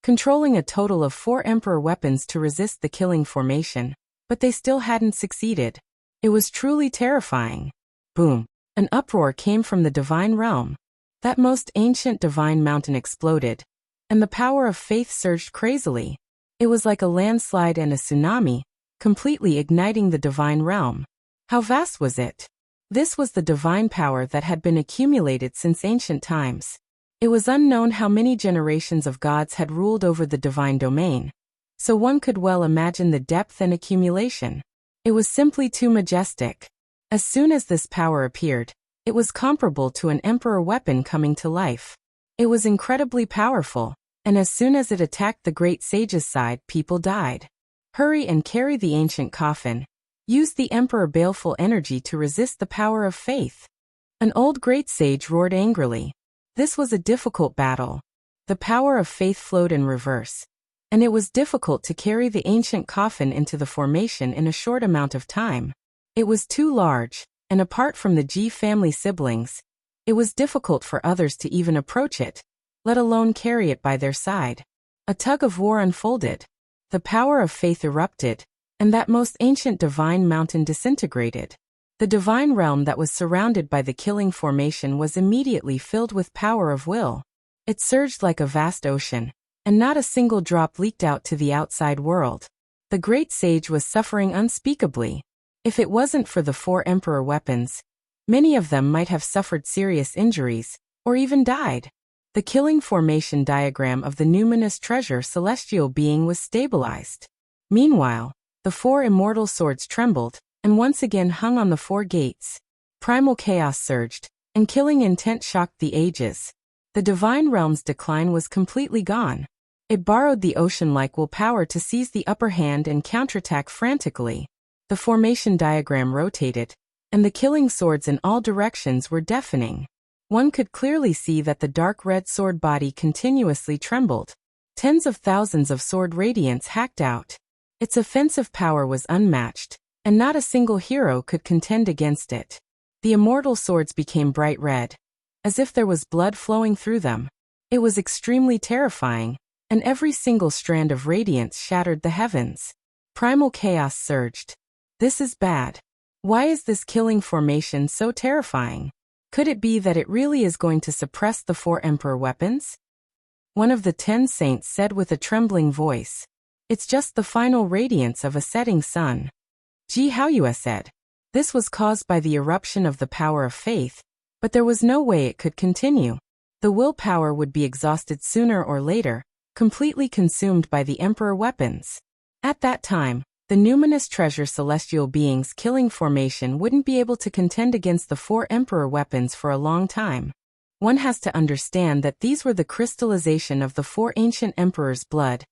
controlling a total of 4 emperor weapons to resist the killing formation, but they still hadn't succeeded. It was truly terrifying. Boom! An uproar came from the divine realm. That most ancient divine mountain exploded, and the power of faith surged crazily. It was like a landslide and a tsunami, completely igniting the divine realm. How vast was it? This was the divine power that had been accumulated since ancient times. It was unknown how many generations of gods had ruled over the divine domain, so one could well imagine the depth and accumulation. It was simply too majestic. As soon as this power appeared, it was comparable to an emperor weapon coming to life. It was incredibly powerful, and as soon as it attacked the great sage's side, people died. Hurry and carry the ancient coffin. Use the emperor baleful energy to resist the power of faith. An old great sage roared angrily. This was a difficult battle. The power of faith flowed in reverse, and it was difficult to carry the ancient coffin into the formation in a short amount of time. It was too large, and apart from the G family siblings, it was difficult for others to even approach it, let alone carry it by their side. A tug of war unfolded. The power of faith erupted, and that most ancient divine mountain disintegrated. The divine realm that was surrounded by the killing formation was immediately filled with power of will. It surged like a vast ocean, and not a single drop leaked out to the outside world. The great sage was suffering unspeakably. If it wasn't for the 4 emperor weapons, many of them might have suffered serious injuries, or even died. The killing formation diagram of the numinous treasure celestial being was stabilized. Meanwhile, the 4 immortal swords trembled, and once again hung on the 4 gates. Primal chaos surged, and killing intent shocked the ages. The divine realm's decline was completely gone. It borrowed the ocean-like willpower to seize the upper hand and counterattack frantically. The formation diagram rotated, and the killing swords in all directions were deafening. One could clearly see that the dark red sword body continuously trembled. Tens of thousands of sword radiance hacked out. Its offensive power was unmatched, and not a single hero could contend against it. The immortal swords became bright red, as if there was blood flowing through them. It was extremely terrifying, and every single strand of radiance shattered the heavens. Primal chaos surged. This is bad. Why is this killing formation so terrifying? Could it be that it really is going to suppress the 4 emperor weapons? One of the 10 saints said with a trembling voice. It's just the final radiance of a setting sun. Ji Haoyue said. This was caused by the eruption of the power of faith, but there was no way it could continue. The willpower would be exhausted sooner or later, completely consumed by the emperor weapons. At that time, the numinous treasure celestial beings killing formation wouldn't be able to contend against the 4 emperor weapons for a long time. One has to understand that these were the crystallization of the 4 ancient emperors' blood,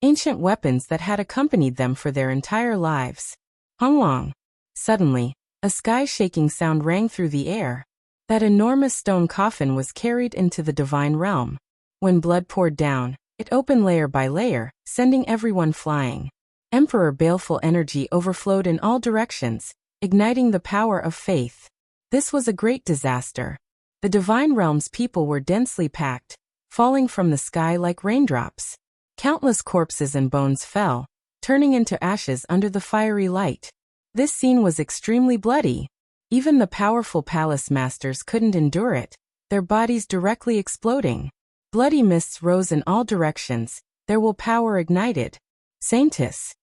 ancient weapons that had accompanied them for their entire lives. Honglong. Suddenly, a sky-shaking sound rang through the air. That enormous stone coffin was carried into the divine realm. When blood poured down, it opened layer by layer, sending everyone flying. Emperor baleful energy overflowed in all directions, igniting the power of faith. This was a great disaster. The divine realm's people were densely packed, falling from the sky like raindrops. Countless corpses and bones fell, turning into ashes under the fiery light. This scene was extremely bloody. Even the powerful palace masters couldn't endure it, their bodies directly exploding. Bloody mists rose in all directions, their willpower ignited. Saintess.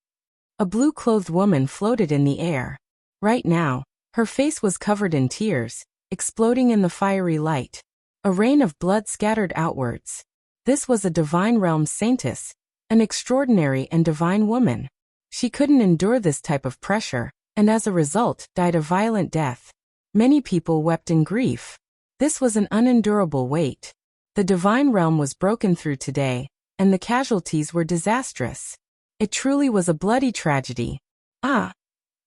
A blue-clothed woman floated in the air. Right now, her face was covered in tears, exploding in the fiery light. A rain of blood scattered outwards. This was a divine realm saintess, an extraordinary and divine woman. She couldn't endure this type of pressure, and as a result, died a violent death. Many people wept in grief. This was an unendurable weight. The divine realm was broken through today, and the casualties were disastrous. It truly was a bloody tragedy. Ah!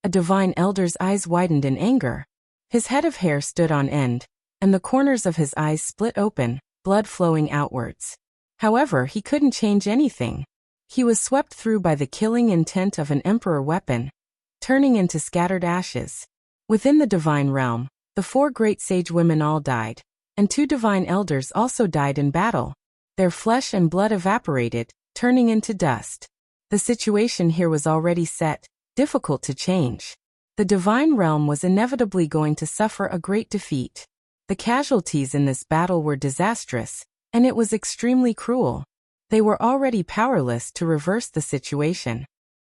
A divine elder's eyes widened in anger. His head of hair stood on end, and the corners of his eyes split open, blood flowing outwards. However, he couldn't change anything. He was swept through by the killing intent of an emperor weapon, turning into scattered ashes. Within the divine realm, the 4 great sage women all died, and 2 divine elders also died in battle. Their flesh and blood evaporated, turning into dust. The situation here was already set, difficult to change. The divine realm was inevitably going to suffer a great defeat. The casualties in this battle were disastrous, and it was extremely cruel. They were already powerless to reverse the situation.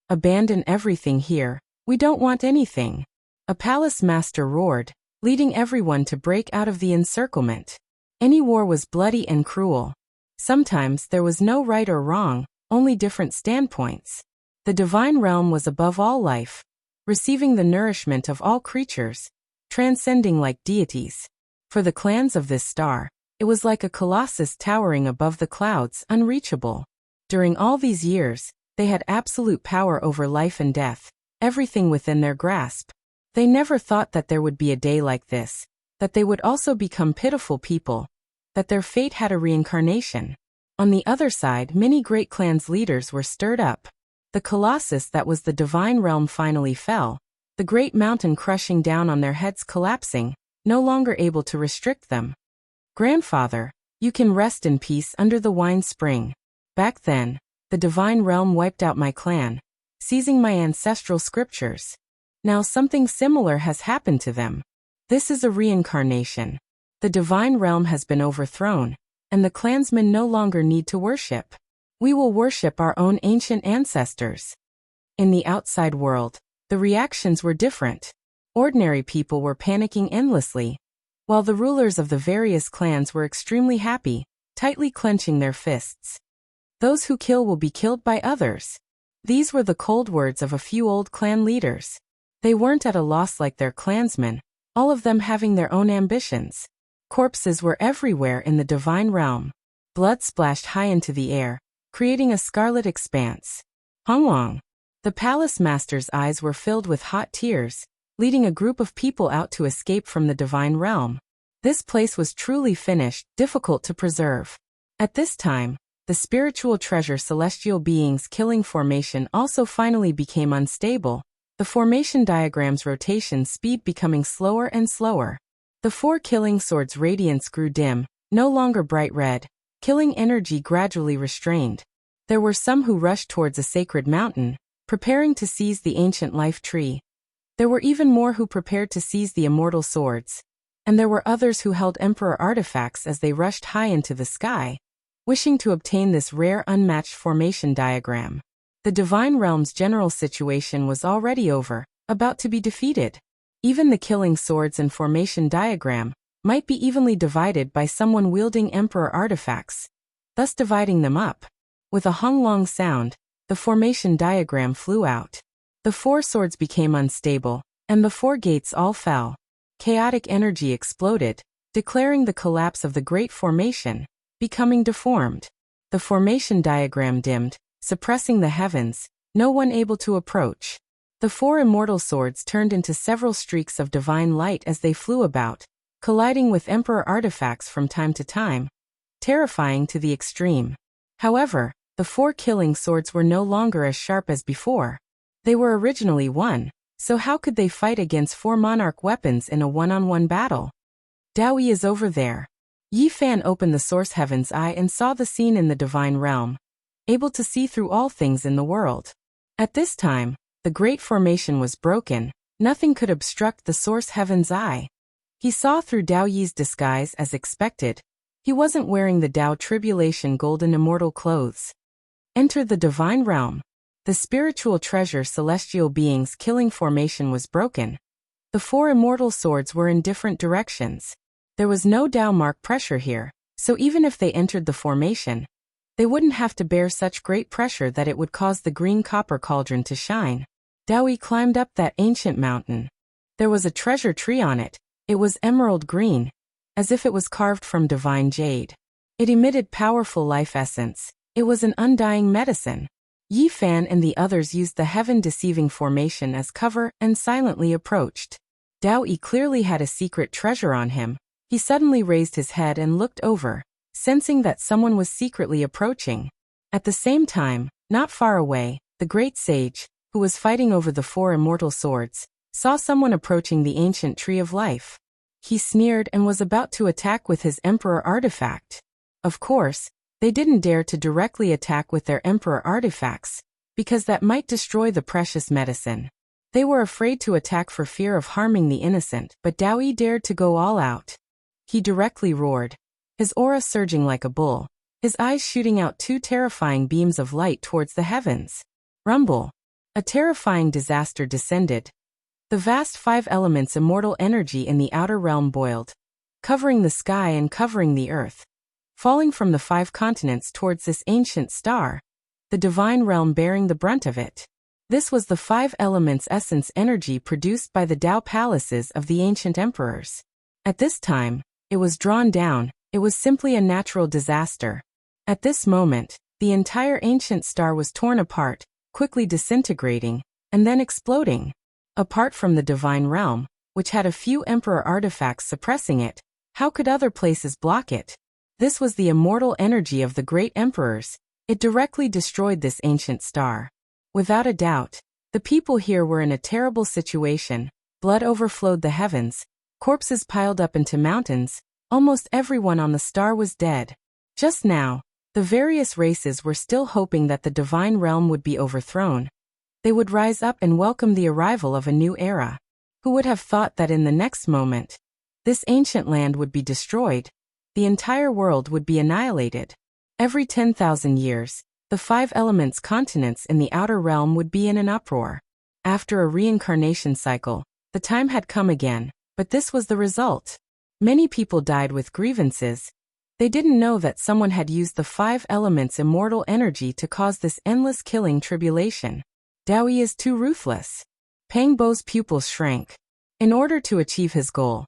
Abandon everything here, we don't want anything. A palace master roared, leading everyone to break out of the encirclement. Any war was bloody and cruel. Sometimes there was no right or wrong, only different standpoints. The divine realm was above all life, receiving the nourishment of all creatures, transcending like deities. For the clans of this star, it was like a colossus towering above the clouds, unreachable. During all these years, they had absolute power over life and death, everything within their grasp. They never thought that there would be a day like this, that they would also become pitiful people, that their fate had a reincarnation. On the other side, many great clans' leaders were stirred up. The colossus that was the divine realm finally fell, the great mountain crushing down on their heads collapsing, no longer able to restrict them. Grandfather, you can rest in peace under the wine spring. Back then, the divine realm wiped out my clan, seizing my ancestral scriptures. Now something similar has happened to them. This is a reincarnation. The divine realm has been overthrown, and the clansmen no longer need to worship. We will worship our own ancient ancestors. In the outside world, the reactions were different. Ordinary people were panicking endlessly, while the rulers of the various clans were extremely happy, tightly clenching their fists. Those who kill will be killed by others. These were the cold words of a few old clan leaders. They weren't at a loss like their clansmen, all of them having their own ambitions. Corpses were everywhere in the divine realm. Blood splashed high into the air, creating a scarlet expanse. Hunwang. The palace master's eyes were filled with hot tears, leading a group of people out to escape from the divine realm. This place was truly finished, difficult to preserve. At this time, the spiritual treasure celestial beings killing formation also finally became unstable, the formation diagram's rotation speed becoming slower and slower. The 4 killing swords' radiance grew dim, no longer bright red, killing energy gradually restrained. There were some who rushed towards a sacred mountain, preparing to seize the ancient life tree. There were even more who prepared to seize the immortal swords. And there were others who held emperor artifacts as they rushed high into the sky, wishing to obtain this rare unmatched formation diagram. The divine realm's general situation was already over, about to be defeated. Even the killing swords and formation diagram might be evenly divided by someone wielding emperor artifacts, thus dividing them up. With a hunglong sound, the formation diagram flew out. The 4 swords became unstable, and the 4 gates all fell. Chaotic energy exploded, declaring the collapse of the great formation, becoming deformed. The formation diagram dimmed, suppressing the heavens, no one able to approach. The 4 immortal swords turned into several streaks of divine light as they flew about, colliding with emperor artifacts from time to time, terrifying to the extreme. However, the 4 killing swords were no longer as sharp as before. They were originally 1, so how could they fight against 4 monarch weapons in a one-on-one battle? Dao Yi is over there. Yi Fan opened the source heaven's eye and saw the scene in the divine realm, able to see through all things in the world. At this time, the great formation was broken, nothing could obstruct the source heaven's eye. He saw through Dao Yi's disguise as expected. He wasn't wearing the Dao Tribulation golden immortal clothes. Enter the divine realm. The spiritual treasure celestial beings killing formation was broken. The 4 immortal swords were in different directions. There was no Dao mark pressure here, so even if they entered the formation, they wouldn't have to bear such great pressure that it would cause the green copper cauldron to shine. Dao Yi climbed up that ancient mountain. There was a treasure tree on it. It was emerald green, as if it was carved from divine jade. It emitted powerful life essence. It was an undying medicine. Yi Fan and the others used the heaven-deceiving formation as cover and silently approached. Dao Yi clearly had a secret treasure on him. He suddenly raised his head and looked over, sensing that someone was secretly approaching. At the same time, not far away, the great sage, who was fighting over the 4 immortal swords, saw someone approaching the ancient tree of life. He sneered and was about to attack with his emperor artifact. Of course, they didn't dare to directly attack with their emperor artifacts, because that might destroy the precious medicine. They were afraid to attack for fear of harming the innocent, but Dao Yi dared to go all out. He directly roared, his aura surging like a bull, his eyes shooting out 2 terrifying beams of light towards the heavens. Rumble. A terrifying disaster descended. The vast 5 elements immortal energy in the outer realm boiled, covering the sky and covering the earth, falling from the 5 continents towards this ancient star, the divine realm bearing the brunt of it. This was the 5 elements essence energy produced by the Dao palaces of the ancient emperors. At this time, it was drawn down, it was simply a natural disaster. At this moment, the entire ancient star was torn apart, quickly disintegrating, and then exploding. Apart from the divine realm, which had a few emperor artifacts suppressing it. How could other places block it? This was the immortal energy of the great emperors. It directly destroyed this ancient star. Without a doubt, the people here were in a terrible situation. Blood overflowed the heavens, corpses piled up into mountains, almost everyone on the star was dead. Just now, the various races were still hoping that the divine realm would be overthrown. They would rise up and welcome the arrival of a new era. Who would have thought that in the next moment, this ancient land would be destroyed? The entire world would be annihilated. Every 10,000 years, the 5 elements continents in the outer realm would be in an uproar. After a reincarnation cycle, the time had come again, but this was the result. Many people died with grievances. They didn't know that someone had used the 5 elements' immortal energy to cause this endless killing tribulation. Daoyi is too ruthless. Pang Bo's pupils shrank. In order to achieve his goal,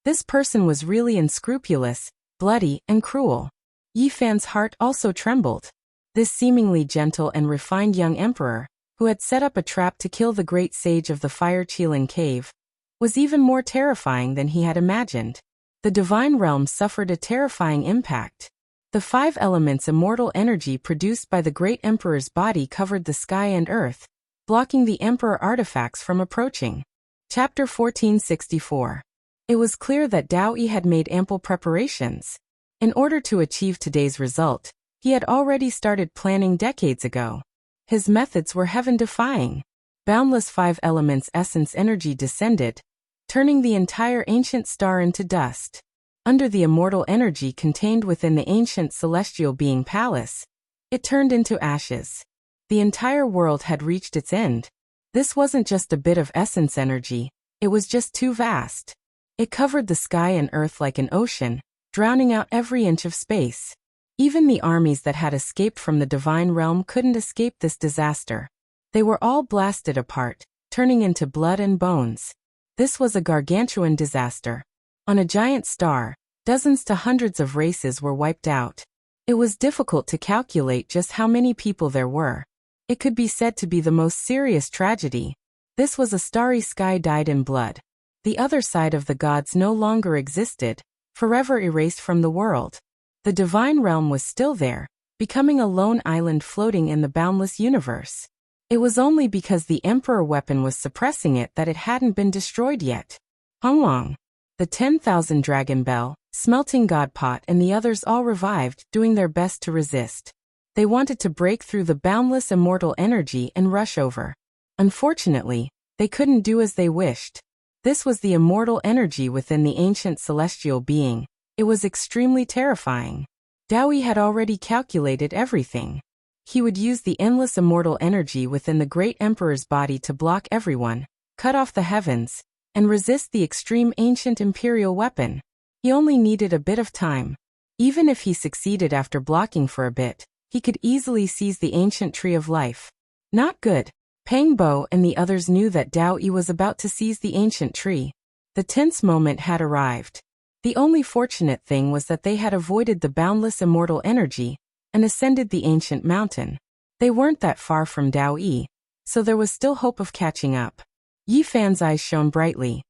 this person was really unscrupulous, bloody, and cruel. Yi Fan's heart also trembled. This seemingly gentle and refined young emperor, who had set up a trap to kill the great sage of the Fire Qilin cave, was even more terrifying than he had imagined. The divine realm suffered a terrifying impact. The 5 elements' immortal energy produced by the great emperor's body covered the sky and earth, blocking the emperor artifacts from approaching. Chapter 1464. It was clear that Daoyi had made ample preparations. In order to achieve today's result, he had already started planning decades ago. His methods were heaven-defying. Boundless 5 elements' essence energy descended, turning the entire ancient star into dust. Under the immortal energy contained within the ancient celestial being palace, it turned into ashes. The entire world had reached its end. This wasn't just a bit of essence energy, it was just too vast. It covered the sky and earth like an ocean, drowning out every inch of space. Even the armies that had escaped from the divine realm couldn't escape this disaster. They were all blasted apart, turning into blood and bones. This was a gargantuan disaster. On a giant star, dozens to hundreds of races were wiped out. It was difficult to calculate just how many people there were. It could be said to be the most serious tragedy. This was a starry sky dyed in blood. The other side of the gods no longer existed, forever erased from the world. The divine realm was still there, becoming a lone island floating in the boundless universe. It was only because the emperor weapon was suppressing it that it hadn't been destroyed yet. Honglong, the 10,000 Dragon Bell, Smelting God Pot and the others all revived, doing their best to resist. They wanted to break through the boundless immortal energy and rush over. Unfortunately, they couldn't do as they wished. This was the immortal energy within the ancient celestial being. It was extremely terrifying. Daoyi had already calculated everything. He would use the endless immortal energy within the great emperor's body to block everyone, cut off the heavens, and resist the extreme ancient imperial weapon. He only needed a bit of time. Even if he succeeded after blocking for a bit, he could easily seize the ancient tree of life. Not good. Pang Bo and the others knew that Daoyi was about to seize the ancient tree. The tense moment had arrived. The only fortunate thing was that they had avoided the boundless immortal energy and ascended the ancient mountain. They weren't that far from Daoyi, so there was still hope of catching up. Yi Fan's eyes shone brightly.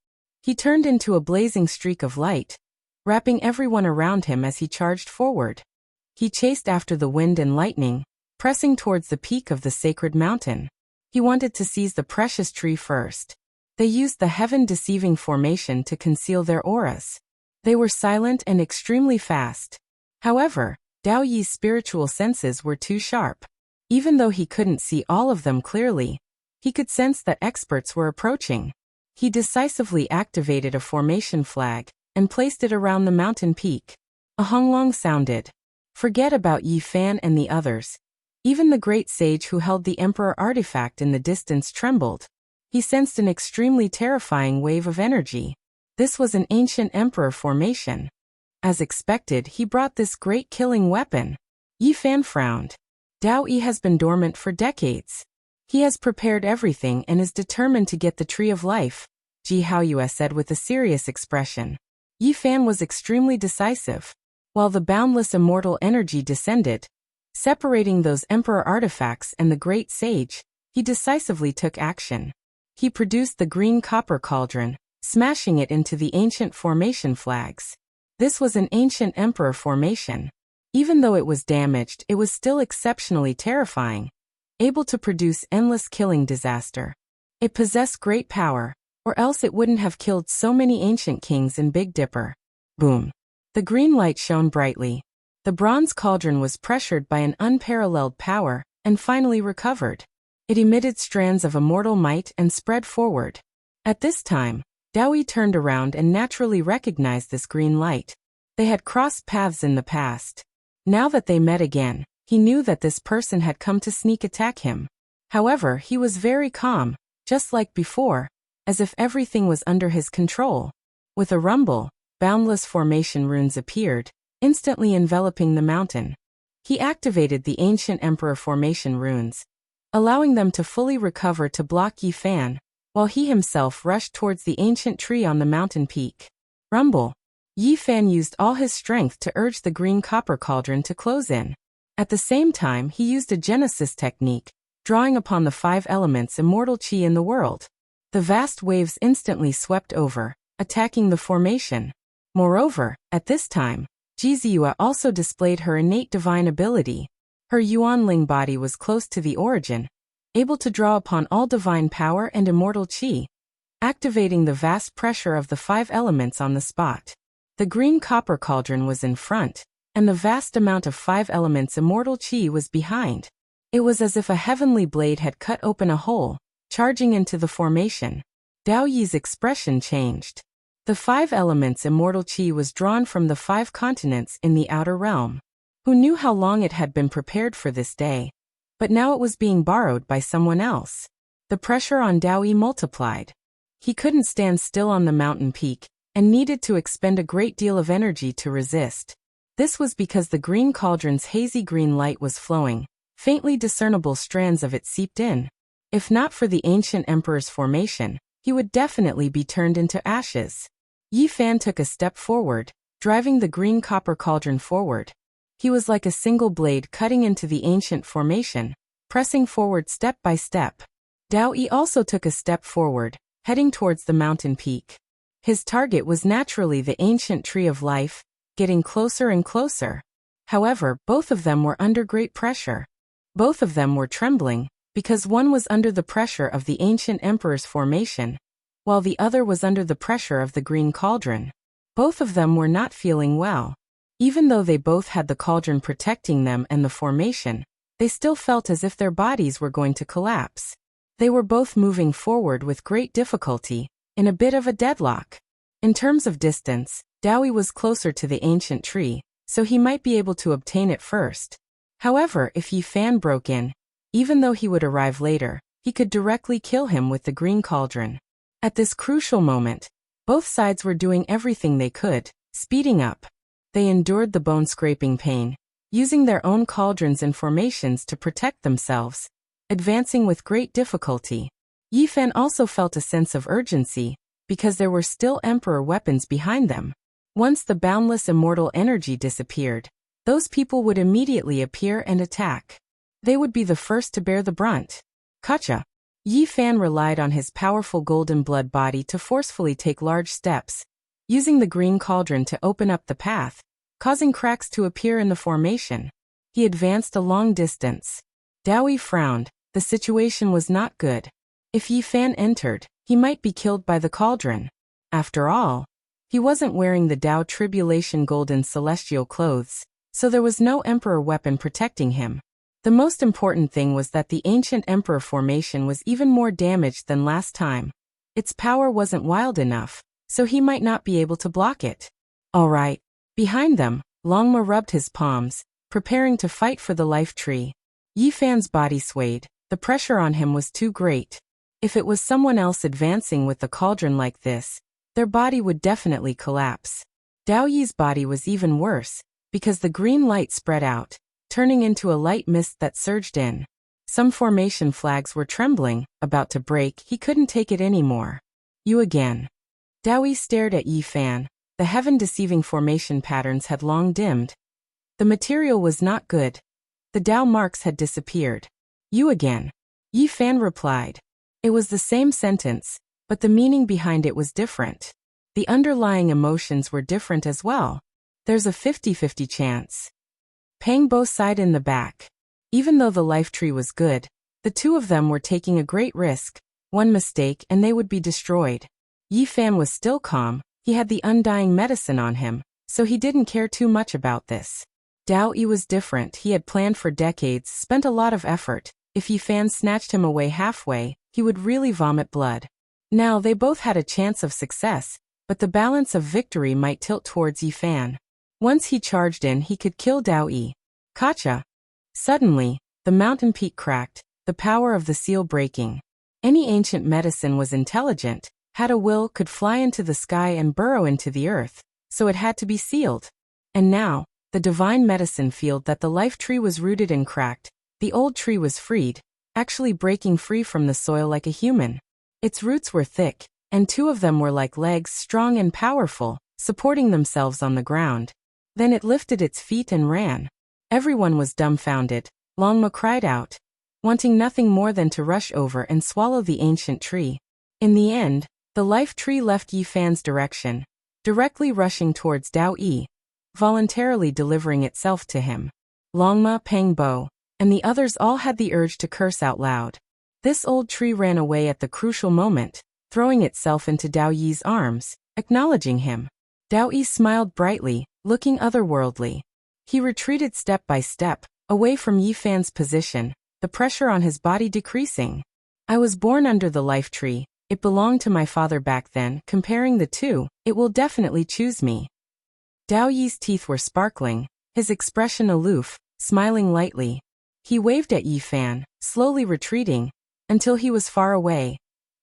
He turned into a blazing streak of light, wrapping everyone around him as he charged forward. He chased after the wind and lightning, pressing towards the peak of the sacred mountain. He wanted to seize the precious tree first. They used the heaven-deceiving formation to conceal their auras. They were silent and extremely fast. However, Daoyi's spiritual senses were too sharp. Even though he couldn't see all of them clearly, he could sense that experts were approaching. He decisively activated a formation flag and placed it around the mountain peak. A honglong sounded. Forget about Yi Fan and the others. Even the great sage who held the emperor artifact in the distance trembled. He sensed an extremely terrifying wave of energy. This was an ancient emperor formation. As expected, he brought this great killing weapon. Yi Fan frowned. Daoyi has been dormant for decades. He has prepared everything and is determined to get the Tree of Life, Ji Haoyue said with a serious expression. Yi Fan was extremely decisive. While the boundless immortal energy descended, separating those emperor artifacts and the great sage, he decisively took action. He produced the green copper cauldron, smashing it into the ancient formation flags. This was an ancient emperor formation. Even though it was damaged, it was still exceptionally terrifying, able to produce endless killing disaster. It possessed great power, or else it wouldn't have killed so many ancient kings in Big Dipper. Boom. The green light shone brightly. The bronze cauldron was pressured by an unparalleled power, and finally recovered. It emitted strands of immortal might and spread forward. At this time, Dowie turned around and naturally recognized this green light. They had crossed paths in the past. Now that they met again, he knew that this person had come to sneak attack him. However, he was very calm, just like before, as if everything was under his control. With a rumble, boundless formation runes appeared, instantly enveloping the mountain. He activated the ancient emperor formation runes, allowing them to fully recover to block Yi Fan, while he himself rushed towards the ancient tree on the mountain peak. Rumble. Yi Fan used all his strength to urge the green copper cauldron to close in. At the same time, he used a genesis technique, drawing upon the 5 elements immortal chi in the world. The vast waves instantly swept over, attacking the formation. Moreover, at this time, Jizua also displayed her innate divine ability. Her Yuanling body was close to the origin, able to draw upon all divine power and immortal chi, activating the vast pressure of the 5 elements on the spot. The green copper cauldron was in front, and the vast amount of 5 elements immortal chi was behind. It was as if a heavenly blade had cut open a hole, charging into the formation. Dao Yi's expression changed. The 5 elements immortal chi was drawn from the 5 continents in the outer realm. Who knew how long it had been prepared for this day? But now it was being borrowed by someone else. The pressure on Dao Yi multiplied. He couldn't stand still on the mountain peak, and needed to expend a great deal of energy to resist. This was because the green cauldron's hazy green light was flowing. Faintly discernible strands of it seeped in. If not for the ancient emperor's formation, he would definitely be turned into ashes. Yi Fan took a step forward, driving the green copper cauldron forward. He was like a single blade cutting into the ancient formation, pressing forward step by step. Dao Yi also took a step forward, heading towards the mountain peak. His target was naturally the ancient tree of life, getting closer and closer. However, both of them were under great pressure. Both of them were trembling, because one was under the pressure of the ancient emperor's formation, while the other was under the pressure of the green cauldron. Both of them were not feeling well. Even though they both had the cauldron protecting them and the formation, they still felt as if their bodies were going to collapse. They were both moving forward with great difficulty, in a bit of a deadlock. In terms of distance, Dowie was closer to the ancient tree, so he might be able to obtain it first. However, if Yi Fan broke in, even though he would arrive later, he could directly kill him with the green cauldron. At this crucial moment, both sides were doing everything they could, speeding up. They endured the bone-scraping pain, using their own cauldrons and formations to protect themselves, advancing with great difficulty. Yi Fan also felt a sense of urgency, because there were still emperor weapons behind them. Once the boundless immortal energy disappeared, those people would immediately appear and attack. They would be the first to bear the brunt. Gotcha. Yi Fan relied on his powerful golden blood body to forcefully take large steps, using the green cauldron to open up the path, causing cracks to appear in the formation. He advanced a long distance. Dao Yi frowned. The situation was not good. If Yi Fan entered, he might be killed by the cauldron. After all, he wasn't wearing the Dao Tribulation golden celestial clothes, so there was no emperor weapon protecting him. The most important thing was that the ancient emperor formation was even more damaged than last time. Its power wasn't wild enough, so he might not be able to block it. All right. Behind them, Longma rubbed his palms, preparing to fight for the life tree. Yi Fan's body swayed. The pressure on him was too great. If it was someone else advancing with the cauldron like this, their body would definitely collapse. Dao Yi's body was even worse, because the green light spread out, turning into a light mist that surged in. Some formation flags were trembling, about to break. He couldn't take it anymore. You again. Dao Yi stared at Yi Fan. The heaven-deceiving formation patterns had long dimmed. The material was not good. The Dao marks had disappeared. You again. Yi Fan replied. It was the same sentence, but the meaning behind it was different. The underlying emotions were different as well. There's a 50-50 chance. Pang Bo sighed in the back. Even though the life tree was good, the two of them were taking a great risk. One mistake and they would be destroyed. Yi Fan was still calm. He had the undying medicine on him, so he didn't care too much about this. Dao Yi was different. He had planned for decades, spent a lot of effort. If Yi Fan snatched him away halfway, he would really vomit blood. Now they both had a chance of success, but the balance of victory might tilt towards Yi Fan. Once he charged in, he could kill Dao Yi. Gotcha! Suddenly, the mountain peak cracked, the power of the seal breaking. Any ancient medicine was intelligent, had a will, could fly into the sky and burrow into the earth, so it had to be sealed. And now, the divine medicine field that the life tree was rooted in cracked. The old tree was freed, actually breaking free from the soil like a human. Its roots were thick, and two of them were like legs, strong and powerful, supporting themselves on the ground. Then it lifted its feet and ran. Everyone was dumbfounded. Longma cried out, wanting nothing more than to rush over and swallow the ancient tree. In the end, the life tree left Yi Fan's direction, directly rushing towards Dao Yi, voluntarily delivering itself to him. Longma, Pang Bo, and the others all had the urge to curse out loud. This old tree ran away at the crucial moment, throwing itself into Dao Yi's arms, acknowledging him. Dao Yi smiled brightly, looking otherworldly. He retreated step by step, away from Yi Fan's position, the pressure on his body decreasing. I was born under the life tree. It belonged to my father back then. Comparing the two, it will definitely choose me. Dao Yi's teeth were sparkling, his expression aloof, smiling lightly. He waved at Yi Fan, slowly retreating, until he was far away.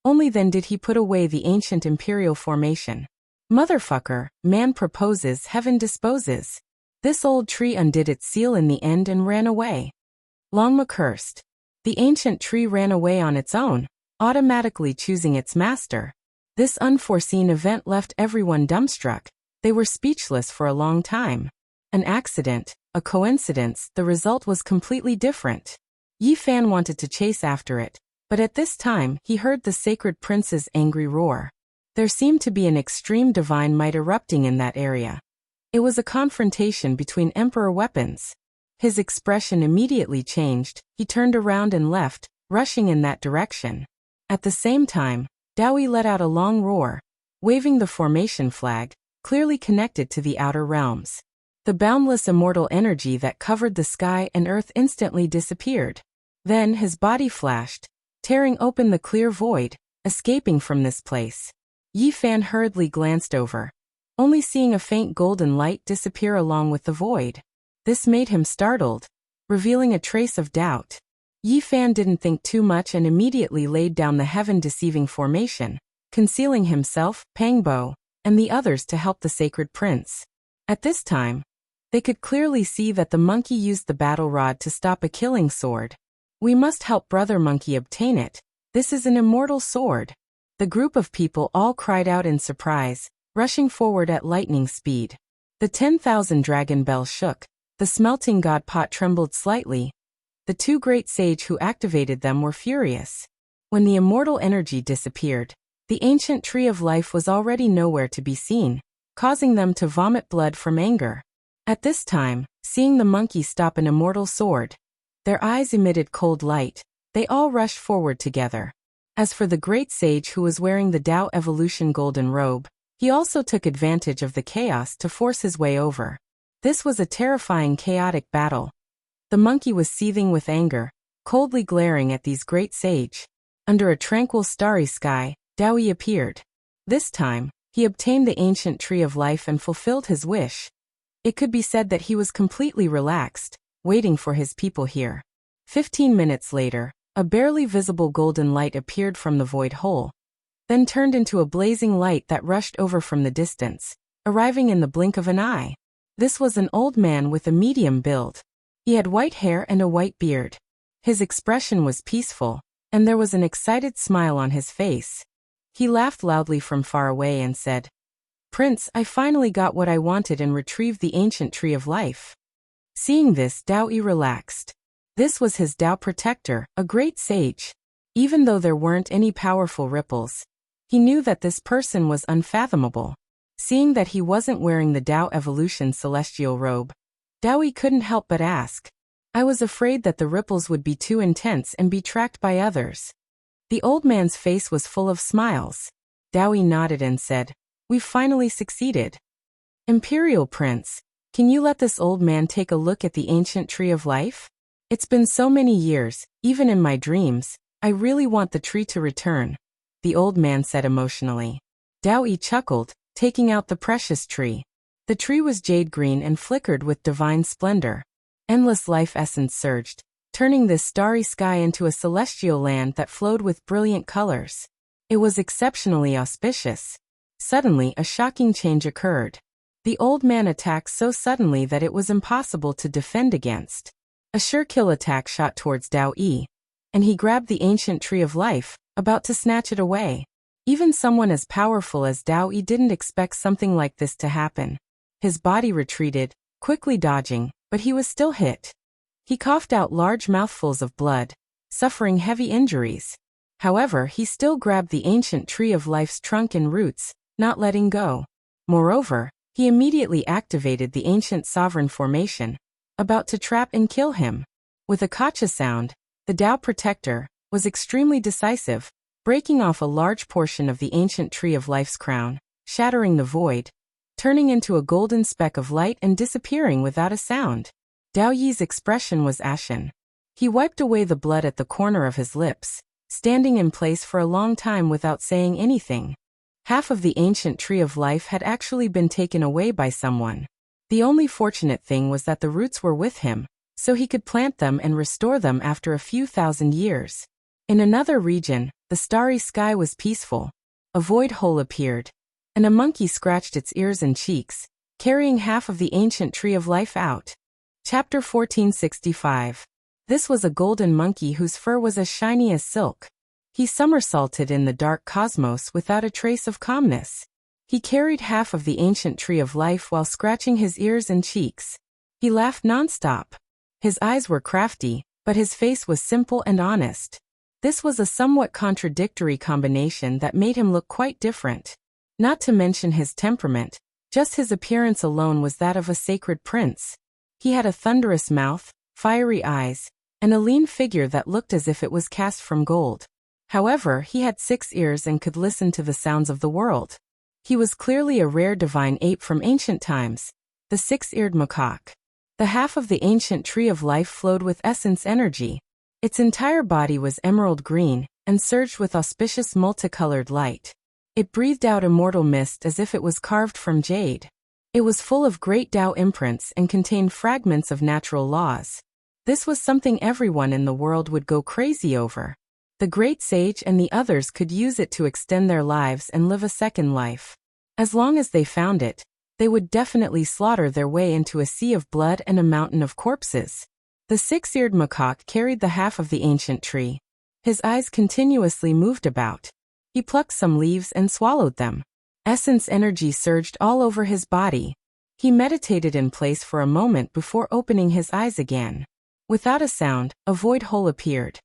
Only then did he put away the ancient imperial formation. Motherfucker, man proposes, heaven disposes. This old tree undid its seal in the end and ran away. Longma cursed. The ancient tree ran away on its own, automatically choosing its master. This unforeseen event left everyone dumbstruck. They were speechless for a long time. An accident, a coincidence, the result was completely different. Yi Fan wanted to chase after it, but at this time he heard the sacred prince's angry roar. There seemed to be an extreme divine might erupting in that area. It was a confrontation between emperor weapons. His expression immediately changed. He turned around and left, rushing in that direction. At the same time, Dao Yi let out a long roar, waving the formation flag, clearly connected to the outer realms. The boundless immortal energy that covered the sky and earth instantly disappeared. Then his body flashed, tearing open the clear void, escaping from this place. Yi Fan hurriedly glanced over, only seeing a faint golden light disappear along with the void. This made him startled, revealing a trace of doubt. Yi Fan didn't think too much and immediately laid down the heaven-deceiving formation, concealing himself, Pang Bo, and the others to help the sacred prince. At this time, they could clearly see that the monkey used the battle rod to stop a killing sword. We must help Brother Monkey obtain it. This is an immortal sword. The group of people all cried out in surprise, rushing forward at lightning speed. The 10,000 dragon bells shook. The smelting god pot trembled slightly. The two great sage who activated them were furious. When the immortal energy disappeared, the ancient tree of life was already nowhere to be seen, causing them to vomit blood from anger. At this time, seeing the monkey stop an immortal sword, their eyes emitted cold light. They all rushed forward together. As for the great sage who was wearing the Tao Evolution golden robe, he also took advantage of the chaos to force his way over. This was a terrifying chaotic battle. The monkey was seething with anger, coldly glaring at these great sage. Under a tranquil starry sky, Dao Yi appeared. This time, he obtained the ancient tree of life and fulfilled his wish. It could be said that he was completely relaxed, waiting for his people here. 15 minutes later, a barely visible golden light appeared from the void hole, then turned into a blazing light that rushed over from the distance, arriving in the blink of an eye. This was an old man with a medium build. He had white hair and a white beard. His expression was peaceful, and there was an excited smile on his face. He laughed loudly from far away and said, "Prince, I finally got what I wanted and retrieved the ancient tree of life." Seeing this, Dao Yi relaxed. This was his Tao protector, a great sage. Even though there weren't any powerful ripples, He knew that this person was unfathomable. Seeing that he wasn't wearing the Tao Evolution celestial robe, Daoyi couldn't help but ask. I was afraid that the ripples would be too intense and be tracked by others. The old man's face was full of smiles. Daoyi nodded and said, We've finally succeeded. Imperial Prince, can you let this old man take a look at the ancient tree of life? It's been so many years, even in my dreams, I really want the tree to return, the old man said emotionally. Daoyi chuckled, taking out the precious tree. The tree was jade green and flickered with divine splendor. Endless life essence surged, turning this starry sky into a celestial land that flowed with brilliant colors. It was exceptionally auspicious. Suddenly, a shocking change occurred. The old man attacked so suddenly that it was impossible to defend against. A sure kill attack shot towards Daoyi, and he grabbed the ancient tree of life, about to snatch it away. Even someone as powerful as Daoyi didn't expect something like this to happen. His body retreated, quickly dodging, but he was still hit. He coughed out large mouthfuls of blood, suffering heavy injuries. However, he still grabbed the ancient tree of life's trunk and roots, not letting go. Moreover, he immediately activated the ancient sovereign formation, about to trap and kill him. With a gotcha sound, the Tao Protector was extremely decisive, breaking off a large portion of the ancient tree of life's crown, shattering the void, turning into a golden speck of light and disappearing without a sound. Daoyi's expression was ashen. He wiped away the blood at the corner of his lips, standing in place for a long time without saying anything. Half of the ancient tree of life had actually been taken away by someone. The only fortunate thing was that the roots were with him, so he could plant them and restore them after a few thousand years. In another region, the starry sky was peaceful. A void hole appeared, and a monkey scratched its ears and cheeks, carrying half of the ancient tree of life out. Chapter 1465. This was a golden monkey whose fur was as shiny as silk. He somersaulted in the dark cosmos without a trace of calmness. He carried half of the ancient tree of life while scratching his ears and cheeks. He laughed nonstop. His eyes were crafty, but his face was simple and honest. This was a somewhat contradictory combination that made him look quite different. Not to mention his temperament, just his appearance alone was that of a sacred prince. He had a thunderous mouth, fiery eyes, and a lean figure that looked as if it was cast from gold. However, he had 6 ears and could listen to the sounds of the world. He was clearly a rare divine ape from ancient times, the 6-eared macaque. The half of the ancient tree of life flowed with essence energy. Its entire body was emerald green, and surged with auspicious multicolored light. It breathed out immortal mist as if it was carved from jade. It was full of great Tao imprints and contained fragments of natural laws. This was something everyone in the world would go crazy over. The great sage and the others could use it to extend their lives and live a second life. As long as they found it, they would definitely slaughter their way into a sea of blood and a mountain of corpses. The 6-eared macaque carried the half of the ancient tree. His eyes continuously moved about. He plucked some leaves and swallowed them. Essence energy surged all over his body. He meditated in place for a moment before opening his eyes again. Without a sound, a void hole appeared.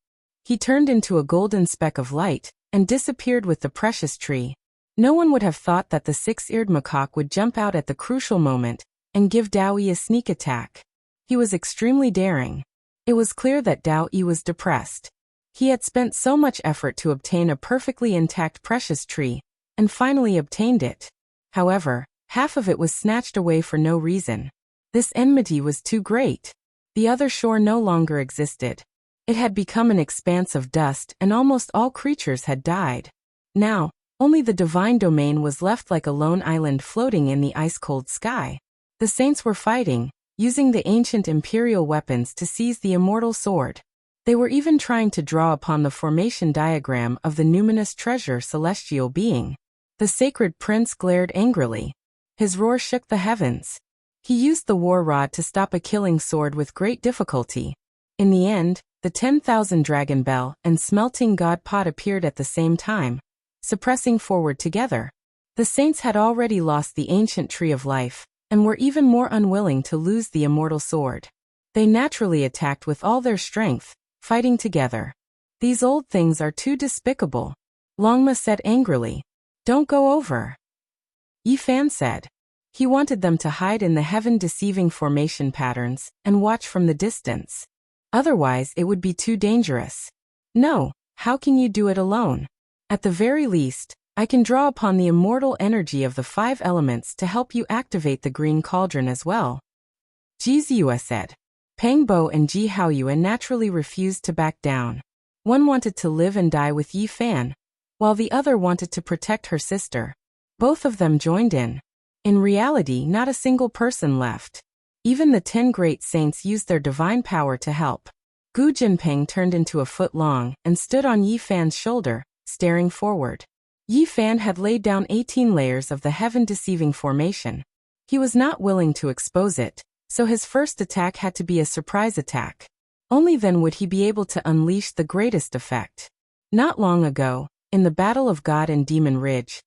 He turned into a golden speck of light, and disappeared with the precious tree. No one would have thought that the 6-eared macaque would jump out at the crucial moment, and give Daoyi a sneak attack. He was extremely daring. It was clear that Daoyi was depressed. He had spent so much effort to obtain a perfectly intact precious tree, and finally obtained it. However, half of it was snatched away for no reason. This enmity was too great. The other shore no longer existed. It had become an expanse of dust and almost all creatures had died. Now, only the divine domain was left like a lone island floating in the ice-cold sky. The saints were fighting, using the ancient imperial weapons to seize the immortal sword. They were even trying to draw upon the formation diagram of the numinous treasure celestial being. The sacred prince glared angrily. His roar shook the heavens. He used the war rod to stop a killing sword with great difficulty. In the end, the 10,000 dragon bell and smelting god pot appeared at the same time, suppressing forward together. The saints had already lost the ancient tree of life, and were even more unwilling to lose the immortal sword. They naturally attacked with all their strength, fighting together. These old things are too despicable, Longma said angrily. Don't go over, Yi Fan said. He wanted them to hide in the heaven-deceiving formation patterns and watch from the distance. Otherwise, it would be too dangerous. No, how can you do it alone? At the very least, I can draw upon the immortal energy of the 5 elements to help you activate the green cauldron as well, Ji Ziyue said. Peng Bo and Ji Haoyuan naturally refused to back down. One wanted to live and die with Yi Fan, while the other wanted to protect her sister. Both of them joined in. In reality, not a single person left. Even the 10 great saints used their divine power to help. Gu Jinping turned into a foot long and stood on Yi Fan's shoulder, staring forward. Yi Fan had laid down 18 layers of the heaven-deceiving formation. He was not willing to expose it, so his first attack had to be a surprise attack. Only then would he be able to unleash the greatest effect. Not long ago, in the Battle of God and Demon Ridge,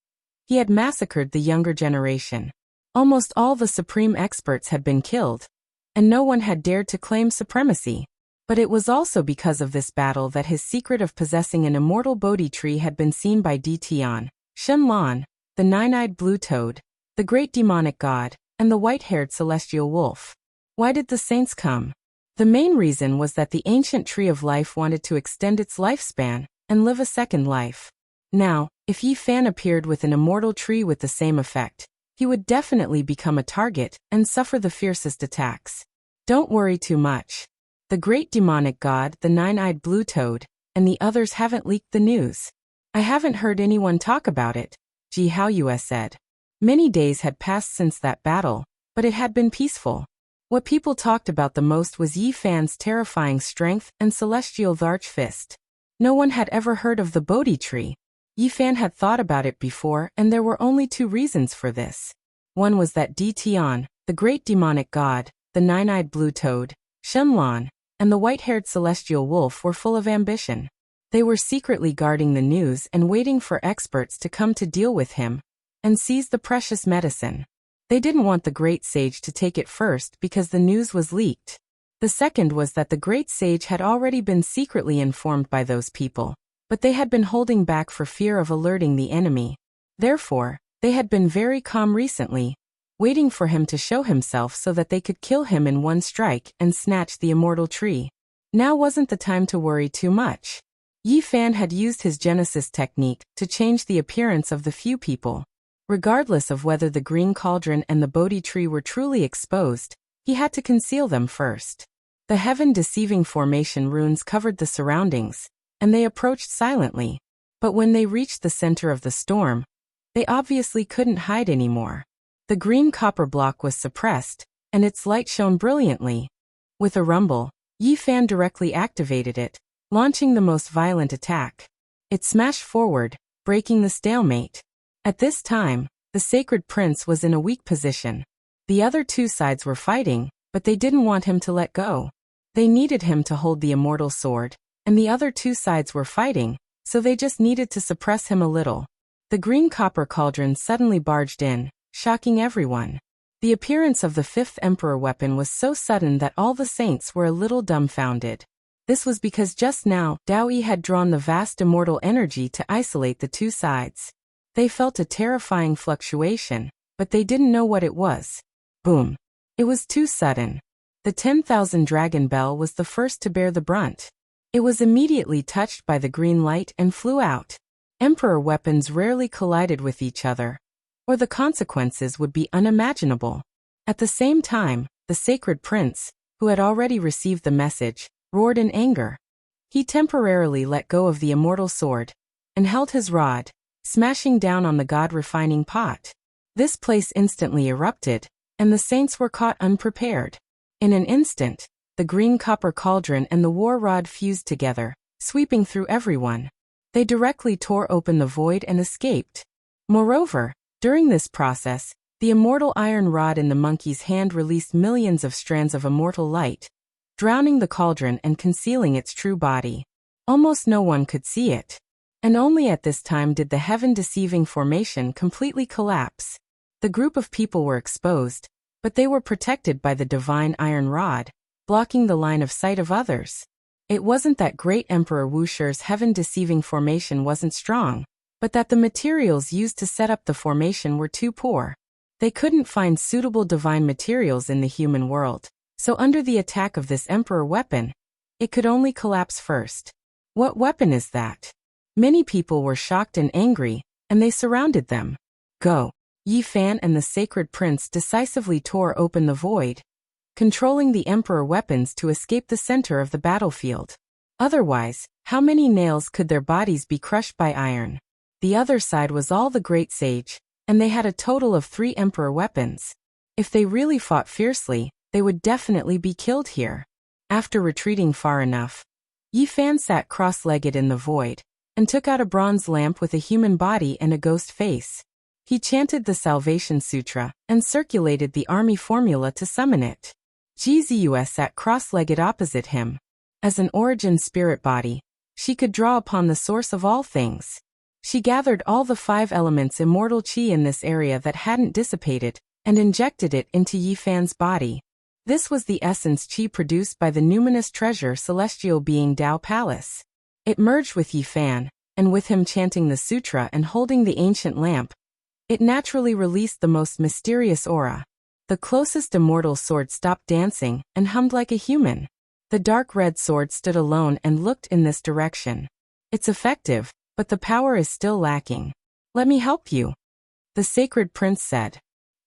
he had massacred the younger generation. Almost all the supreme experts had been killed, and no one had dared to claim supremacy. But it was also because of this battle that his secret of possessing an immortal Bodhi tree had been seen by Di Tian, Shen Lan, the nine-eyed blue toad, the great demonic god, and the white-haired celestial wolf. Why did the saints come? The main reason was that the ancient tree of life wanted to extend its lifespan and live a second life. Now, if Yi Fan appeared with an immortal tree with the same effect, he would definitely become a target and suffer the fiercest attacks. Don't worry too much. The great demonic god, the nine-eyed blue toad, and the others haven't leaked the news. I haven't heard anyone talk about it, Ji Haoyue said. Many days had passed since that battle, but it had been peaceful. What people talked about the most was Yi Fan's terrifying strength and celestial large fist. No one had ever heard of the Bodhi tree. Yi Fan had thought about it before, and there were only 2 reasons for this. One was that Di Tian, the great demonic god, the nine-eyed blue toad, Shen Lan, and the white-haired celestial wolf were full of ambition. They were secretly guarding the news and waiting for experts to come to deal with him and seize the precious medicine. They didn't want the great sage to take it first because the news was leaked. The second was that the great sage had already been secretly informed by those people, but they had been holding back for fear of alerting the enemy. Therefore, they had been very calm recently, waiting for him to show himself so that they could kill him in one strike and snatch the immortal tree. Now wasn't the time to worry too much. Yi Fan had used his Genesis technique to change the appearance of the few people. Regardless of whether the green cauldron and the Bodhi tree were truly exposed, he had to conceal them first. The heaven-deceiving formation runes covered the surroundings, and they approached silently. But when they reached the center of the storm, they obviously couldn't hide anymore. The green copper block was suppressed, and its light shone brilliantly. With a rumble, Yi Fan directly activated it, launching the most violent attack. It smashed forward, breaking the stalemate. At this time, the sacred prince was in a weak position. The other 2 sides were fighting, but they didn't want him to let go. They needed him to hold the immortal sword, and the other 2 sides were fighting, so they just needed to suppress him a little. The green copper cauldron suddenly barged in, shocking everyone. The appearance of the 5th emperor weapon was so sudden that all the saints were a little dumbfounded. This was because just now, Dao Yi had drawn the vast immortal energy to isolate the 2 sides. They felt a terrifying fluctuation, but they didn't know what it was. Boom. It was too sudden. The 10,000 dragon bell was the first to bear the brunt. It was immediately touched by the green light and flew out. Emperor weapons rarely collided with each other, or the consequences would be unimaginable. At the same time, the sacred prince, who had already received the message, roared in anger. He temporarily let go of the immortal sword and held his rod, smashing down on the god-refining pot. This place instantly erupted, and the saints were caught unprepared. In an instant, the green copper cauldron and the war rod fused together, sweeping through everyone. They directly tore open the void and escaped. Moreover, during this process, the immortal iron rod in the monkey's hand released millions of strands of immortal light, drowning the cauldron and concealing its true body. Almost no one could see it. And only at this time did the heaven-deceiving formation completely collapse. The group of people were exposed, but they were protected by the divine iron rod, blocking the line of sight of others. It wasn't that great Emperor Wusher's heaven-deceiving formation wasn't strong. but that the materials used to set up the formation were too poor. They couldn't find suitable divine materials in the human world, so under the attack of this emperor weapon, it could only collapse first. What weapon is that? Many people were shocked and angry, and they surrounded them. Go! Yi Fan and the sacred prince decisively tore open the void, controlling the emperor weapons to escape the center of the battlefield. Otherwise, how many nails could their bodies be crushed by iron? The other side was all the great sage, and they had a total of 3 emperor weapons. If they really fought fiercely, they would definitely be killed here. After retreating far enough, Yi Fan sat cross-legged in the void, and took out a bronze lamp with a human body and a ghost face. He chanted the Salvation Sutra, and circulated the army formula to summon it. Jizus sat cross-legged opposite him. As an origin spirit body, she could draw upon the source of all things. She gathered all the 5 elements immortal qi in this area that hadn't dissipated, and injected it into Yi Fan's body. This was the essence qi produced by the numinous treasure celestial being Tao Palace. It merged with Yi Fan, and with him chanting the sutra and holding the ancient lamp, it naturally released the most mysterious aura. The closest immortal sword stopped dancing and hummed like a human. The dark red sword stood alone and looked in this direction. It's effective, but the power is still lacking. Let me help you, the sacred prince said.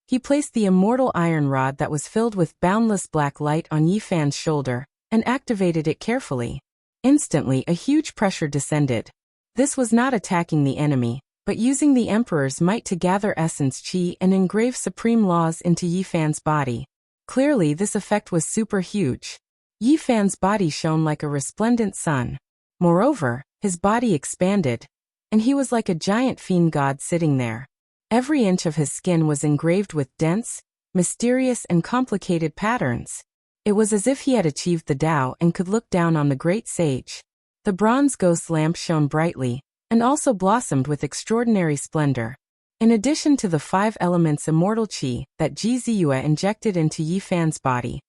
He placed the immortal iron rod that was filled with boundless black light on Yi Fan's shoulder, and activated it carefully. Instantly a huge pressure descended. This was not attacking the enemy, but using the emperor's might to gather essence qi and engrave supreme laws into Yi Fan's body. Clearly this effect was super huge. Yi Fan's body shone like a resplendent sun. Moreover, his body expanded, and he was like a giant fiend god sitting there. Every inch of his skin was engraved with dense, mysterious and complicated patterns. It was as if he had achieved the Tao and could look down on the great sage. The bronze ghost lamp shone brightly, and also blossomed with extraordinary splendor. In addition to the 5 elements immortal qi that Jizus injected into Yi Fan's body,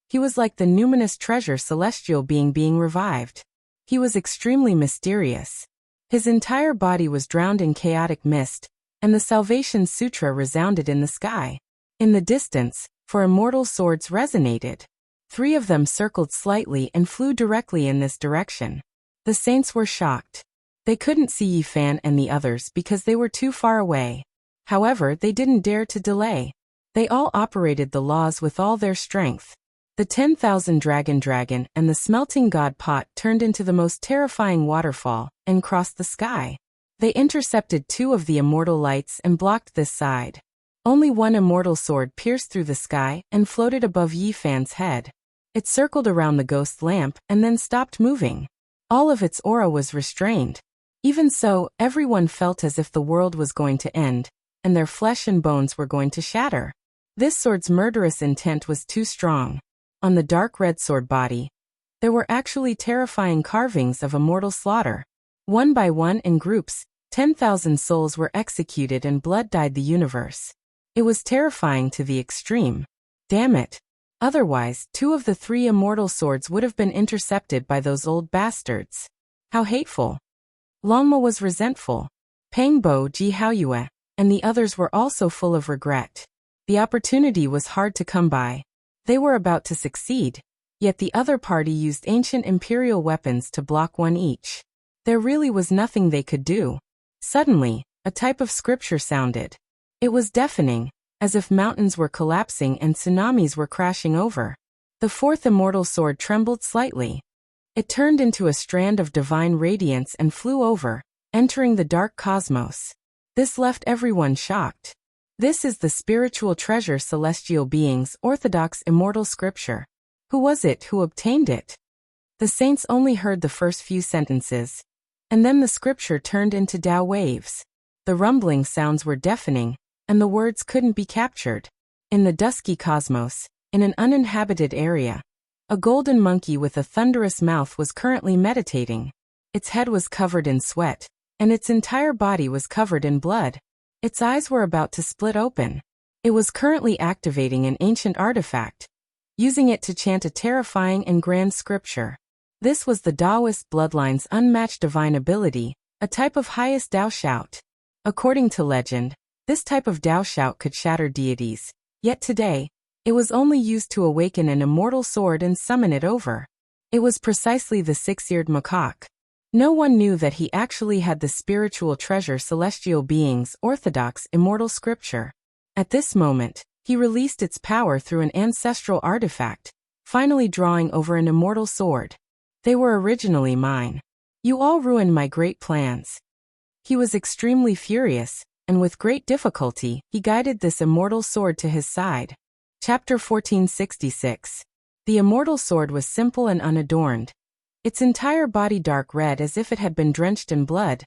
he was like the numinous treasure celestial being revived. He was extremely mysterious. His entire body was drowned in chaotic mist, and the Salvation Sutra resounded in the sky. In the distance, 4 immortal swords resonated. 3 of them circled slightly and flew directly in this direction. The saints were shocked. They couldn't see Yi Fan and the others because they were too far away. However, they didn't dare to delay. They all operated the laws with all their strength. The 10,000 dragon and the smelting god pot turned into the most terrifying waterfall and crossed the sky. They intercepted 2 of the immortal lights and blocked this side. Only 1 immortal sword pierced through the sky and floated above Yi Fan's head. It circled around the ghost lamp and then stopped moving. All of its aura was restrained. Even so, everyone felt as if the world was going to end, and their flesh and bones were going to shatter. This sword's murderous intent was too strong. On the dark red sword body, there were actually terrifying carvings of immortal slaughter. One by one in groups, 10,000 souls were executed and blood dyed the universe. It was terrifying to the extreme. Damn it. Otherwise, 2 of the 3 immortal swords would have been intercepted by those old bastards. How hateful. Longma was resentful. Pangbo, Ji Haoyue, and the others were also full of regret. The opportunity was hard to come by. They were about to succeed, yet the other party used ancient imperial weapons to block one each. There really was nothing they could do. Suddenly, a type of scripture sounded. It was deafening, as if mountains were collapsing and tsunamis were crashing over. The 4th immortal sword trembled slightly. It turned into a strand of divine radiance and flew over, entering the dark cosmos. This left everyone shocked. This is the spiritual treasure celestial beings' orthodox immortal scripture. Who was it who obtained it? The saints only heard the first few sentences, and then the scripture turned into Tao waves. The rumbling sounds were deafening, and the words couldn't be captured. In the dusky cosmos, in an uninhabited area, a golden monkey with a thunderous mouth was currently meditating. Its head was covered in sweat, and its entire body was covered in blood. Its eyes were about to split open. It was currently activating an ancient artifact, using it to chant a terrifying and grand scripture. This was the Taoist bloodline's unmatched divine ability, a type of highest Dao shout. According to legend, this type of Dao shout could shatter deities, yet today, it was only used to awaken an immortal sword and summon it over. It was precisely the six-eared macaque. No one knew that he actually had the spiritual treasure celestial beings' orthodox immortal scripture. At this moment, he released its power through an ancestral artifact, finally drawing over an immortal sword. They were originally mine. You all ruined my great plans. He was extremely furious, and with great difficulty, he guided this immortal sword to his side. Chapter 1466. The immortal sword was simple and unadorned. Its entire body dark red as if it had been drenched in blood,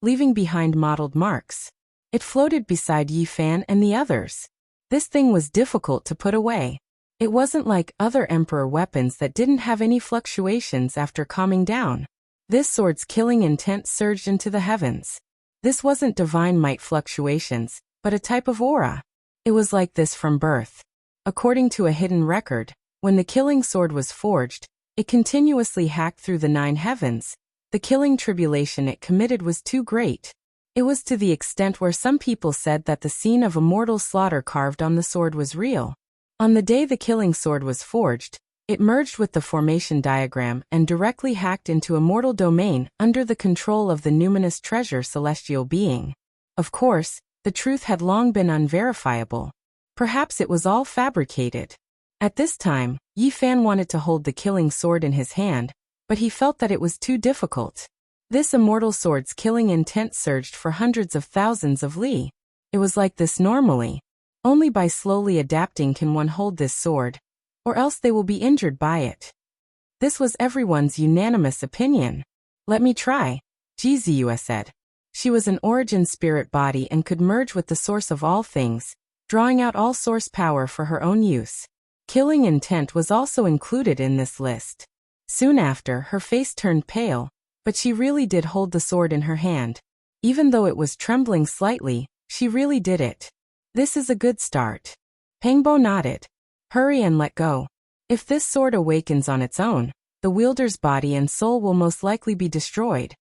leaving behind mottled marks. It floated beside Yi Fan and the others. This thing was difficult to put away. It wasn't like other emperor weapons that didn't have any fluctuations after calming down. This sword's killing intent surged into the heavens. This wasn't divine might fluctuations, but a type of aura. It was like this from birth. According to a hidden record, when the killing sword was forged, it continuously hacked through the 9 heavens. The killing tribulation it committed was too great. It was to the extent where some people said that the scene of immortal slaughter carved on the sword was real. On the day the killing sword was forged, it merged with the formation diagram and directly hacked into immortal domain under the control of the numinous treasure celestial being. Of course, the truth had long been unverifiable. Perhaps it was all fabricated. At this time, Yi Fan wanted to hold the killing sword in his hand, but he felt that it was too difficult. This immortal sword's killing intent surged for hundreds of thousands of li. It was like this normally. Only by slowly adapting can one hold this sword, or else they will be injured by it. This was everyone's unanimous opinion. Let me try, Jiziua said. She was an origin spirit body and could merge with the source of all things, drawing out all source power for her own use. Killing intent was also included in this list. Soon after, her face turned pale, but she really did hold the sword in her hand. Even though it was trembling slightly, she really did it. This is a good start. Pengbo nodded. Hurry and let go. If this sword awakens on its own, the wielder's body and soul will most likely be destroyed.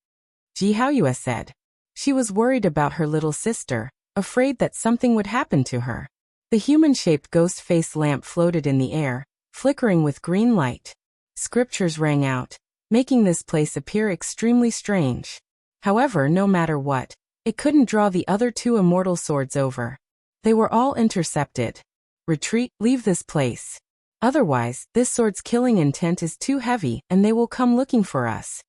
Ji Haoyue said. She was worried about her little sister, afraid that something would happen to her. The human-shaped ghost face lamp floated in the air, flickering with green light. Scriptures rang out, making this place appear extremely strange. However, no matter what, it couldn't draw the other 2 immortal swords over. They were all intercepted. Retreat, leave this place. Otherwise, this sword's killing intent is too heavy and they will come looking for us.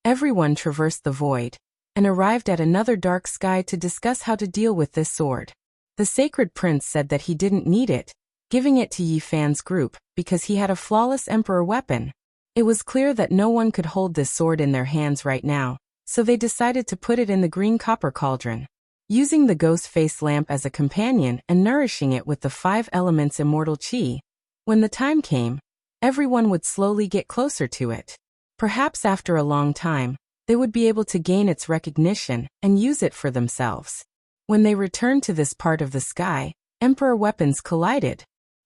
Everyone traversed the void and arrived at another dark sky to discuss how to deal with this sword. The sacred prince said that he didn't need it, giving it to Yi Fan's group, because he had a flawless emperor weapon. It was clear that no one could hold this sword in their hands right now, so they decided to put it in the green copper cauldron. Using the ghost face lamp as a companion and nourishing it with the 5 elements immortal qi, when the time came, everyone would slowly get closer to it. Perhaps after a long time, they would be able to gain its recognition and use it for themselves. When they returned to this part of the sky, emperor weapons collided.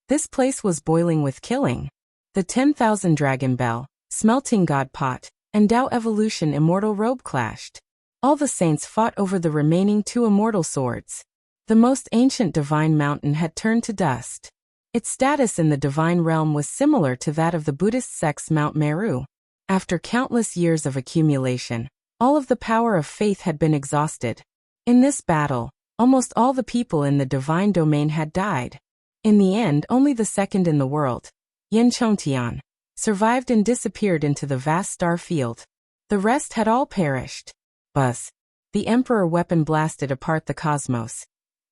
This place was boiling with killing. The 10,000 dragon bell, smelting god pot, and Dao evolution immortal robe clashed. All the saints fought over the remaining 2 immortal swords. The most ancient divine mountain had turned to dust. Its status in the divine realm was similar to that of the Buddhist sect's Mount Meru. After countless years of accumulation, all of the power of faith had been exhausted. In this battle, almost all the people in the divine domain had died. In the end, only the second in the world, Yen Chongtian, survived and disappeared into the vast star field. The rest had all perished. Buzz. The emperor weapon blasted apart the cosmos,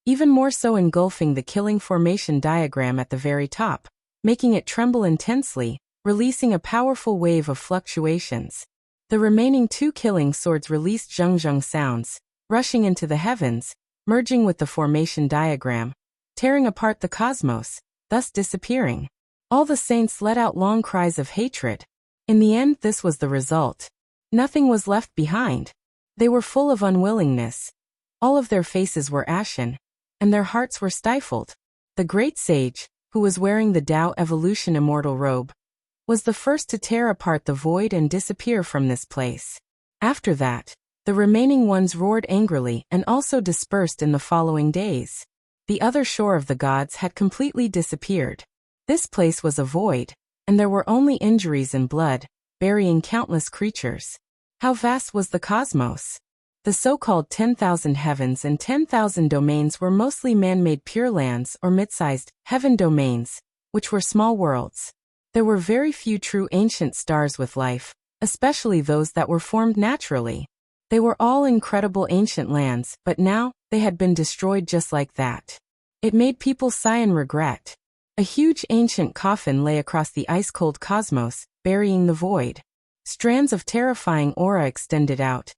even more so engulfing the killing formation diagram at the very top, making it tremble intensely, releasing a powerful wave of fluctuations. The remaining 2 killing swords released zheng sounds, rushing into the heavens, merging with the formation diagram, tearing apart the cosmos, thus disappearing. All the saints let out long cries of hatred. In the end, this was the result. Nothing was left behind. They were full of unwillingness. All of their faces were ashen, and their hearts were stifled. The great sage, who was wearing the Dao evolution immortal robe, was the first to tear apart the void and disappear from this place. After that, The remaining ones roared angrily and also dispersed in the following days. The other shore of the gods had completely disappeared. This place was a void, and there were only injuries and blood, burying countless creatures. How vast was the cosmos? The so-called 10,000 heavens and 10,000 domains were mostly man-made pure lands or mid-sized heaven domains, which were small worlds. There were very few true ancient stars with life, especially those that were formed naturally. They were all incredible ancient lands, but now, they had been destroyed just like that. It made people sigh in regret. A huge ancient coffin lay across the ice-cold cosmos, burying the void. Strands of terrifying aura extended out,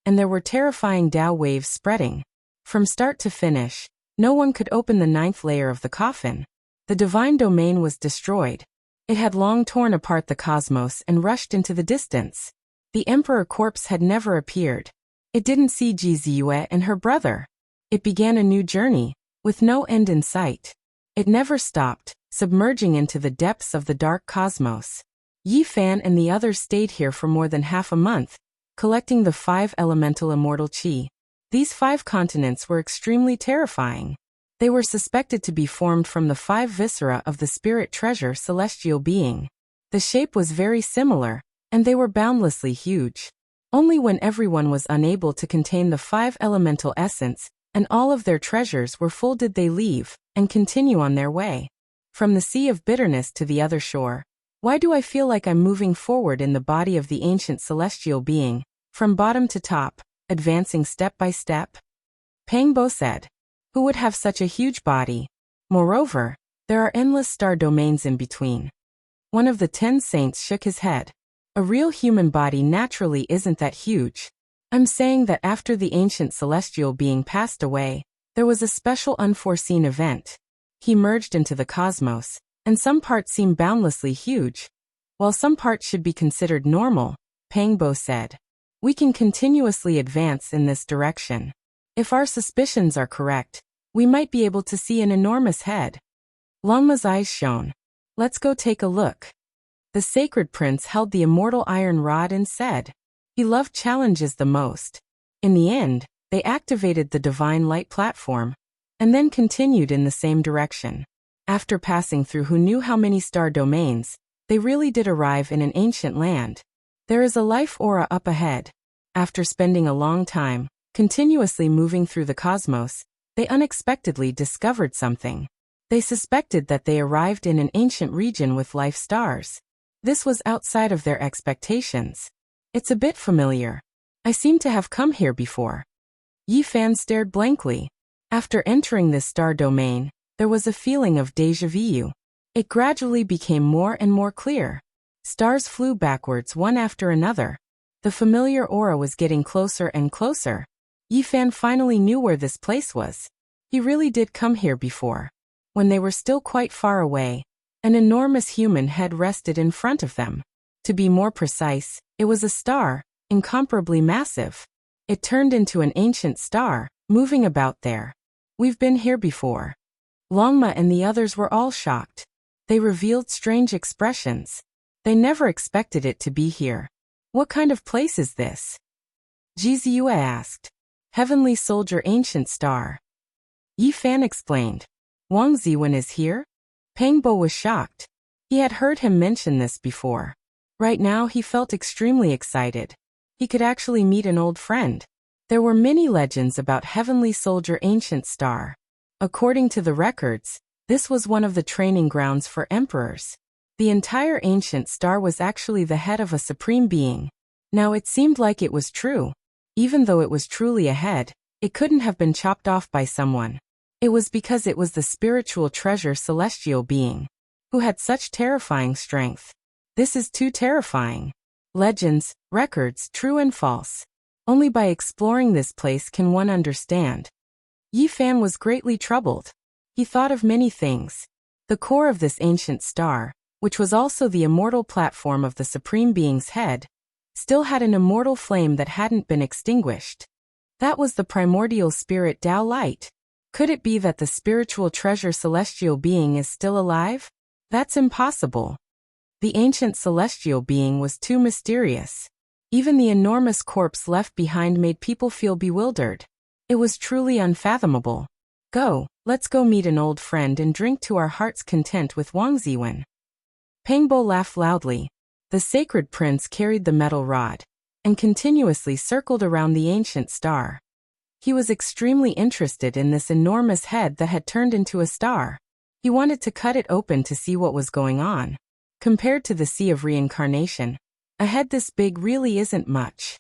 and there were terrifying Tao waves spreading. From start to finish, no one could open the 9th layer of the coffin. The divine domain was destroyed. It had long torn apart the cosmos and rushed into the distance. The emperor corpse had never appeared. It didn't see Jizue and her brother. It began a new journey, with no end in sight. It never stopped, submerging into the depths of the dark cosmos. Yi Fan and the others stayed here for more than half a month, collecting the 5 elemental immortal qi. These 5 continents were extremely terrifying. They were suspected to be formed from the 5 viscera of the spirit treasure celestial being. The shape was very similar, and they were boundlessly huge. Only when everyone was unable to contain the 5 elemental essence, and all of their treasures were full did they leave, and continue on their way. From the sea of bitterness to the other shore. Why do I feel like I'm moving forward in the body of the ancient celestial being, from bottom to top, advancing step by step? Pangbo said. Who would have such a huge body? Moreover, there are endless star domains in between. One of the 10 saints shook his head. A real human body naturally isn't that huge. I'm saying that after the ancient celestial being passed away, there was a special unforeseen event. He merged into the cosmos, and some parts seem boundlessly huge, while some parts should be considered normal, Pangbo said. We can continuously advance in this direction. If our suspicions are correct, we might be able to see an enormous head. Longma's eyes shone. Let's go take a look. The sacred prince held the immortal iron rod and said. He loved challenges the most. In the end, they activated the divine light platform, and then continued in the same direction. After passing through who knew how many star domains, they really did arrive in an ancient land. There is a life aura up ahead. After spending a long time, continuously moving through the cosmos, they unexpectedly discovered something. They suspected that they arrived in an ancient region with life stars. This was outside of their expectations. It's a bit familiar. I seem to have come here before. Yi Fan stared blankly. After entering this star domain, there was a feeling of déjà vu. It gradually became more and more clear. Stars flew backwards one after another. The familiar aura was getting closer and closer. Yi Fan finally knew where this place was. He really did come here before. When they were still quite far away, an enormous human head rested in front of them. To be more precise, it was a star, incomparably massive. It turned into an ancient star, moving about there. We've been here before. Longma and the others were all shocked. They revealed strange expressions. They never expected it to be here. What kind of place is this? Jizue asked. Heavenly Soldier Ancient Star. Yi Fan explained. Wang Ziwen is here? Pangbo was shocked. He had heard him mention this before. Right now he felt extremely excited. He could actually meet an old friend. There were many legends about Heavenly Soldier Ancient Star. According to the records, this was one of the training grounds for emperors. The entire ancient star was actually the head of a supreme being. Now it seemed like it was true. Even though it was truly a head, it couldn't have been chopped off by someone. It was because it was the spiritual treasure celestial being, who had such terrifying strength. This is too terrifying. Legends, records, true and false. Only by exploring this place can one understand. Yi Fan was greatly troubled. He thought of many things. The core of this ancient star, which was also the immortal platform of the Supreme Being's head, still had an immortal flame that hadn't been extinguished. That was the primordial spirit Tao light. Could it be that the spiritual treasure celestial being is still alive? That's impossible. The ancient celestial being was too mysterious. Even the enormous corpse left behind made people feel bewildered. It was truly unfathomable. Go, let's go meet an old friend and drink to our heart's content with Wang Ziwen. Pangbo laughed loudly. The sacred prince carried the metal rod and continuously circled around the ancient star. He was extremely interested in this enormous head that had turned into a star. He wanted to cut it open to see what was going on. Compared to the sea of reincarnation, a head this big really isn't much.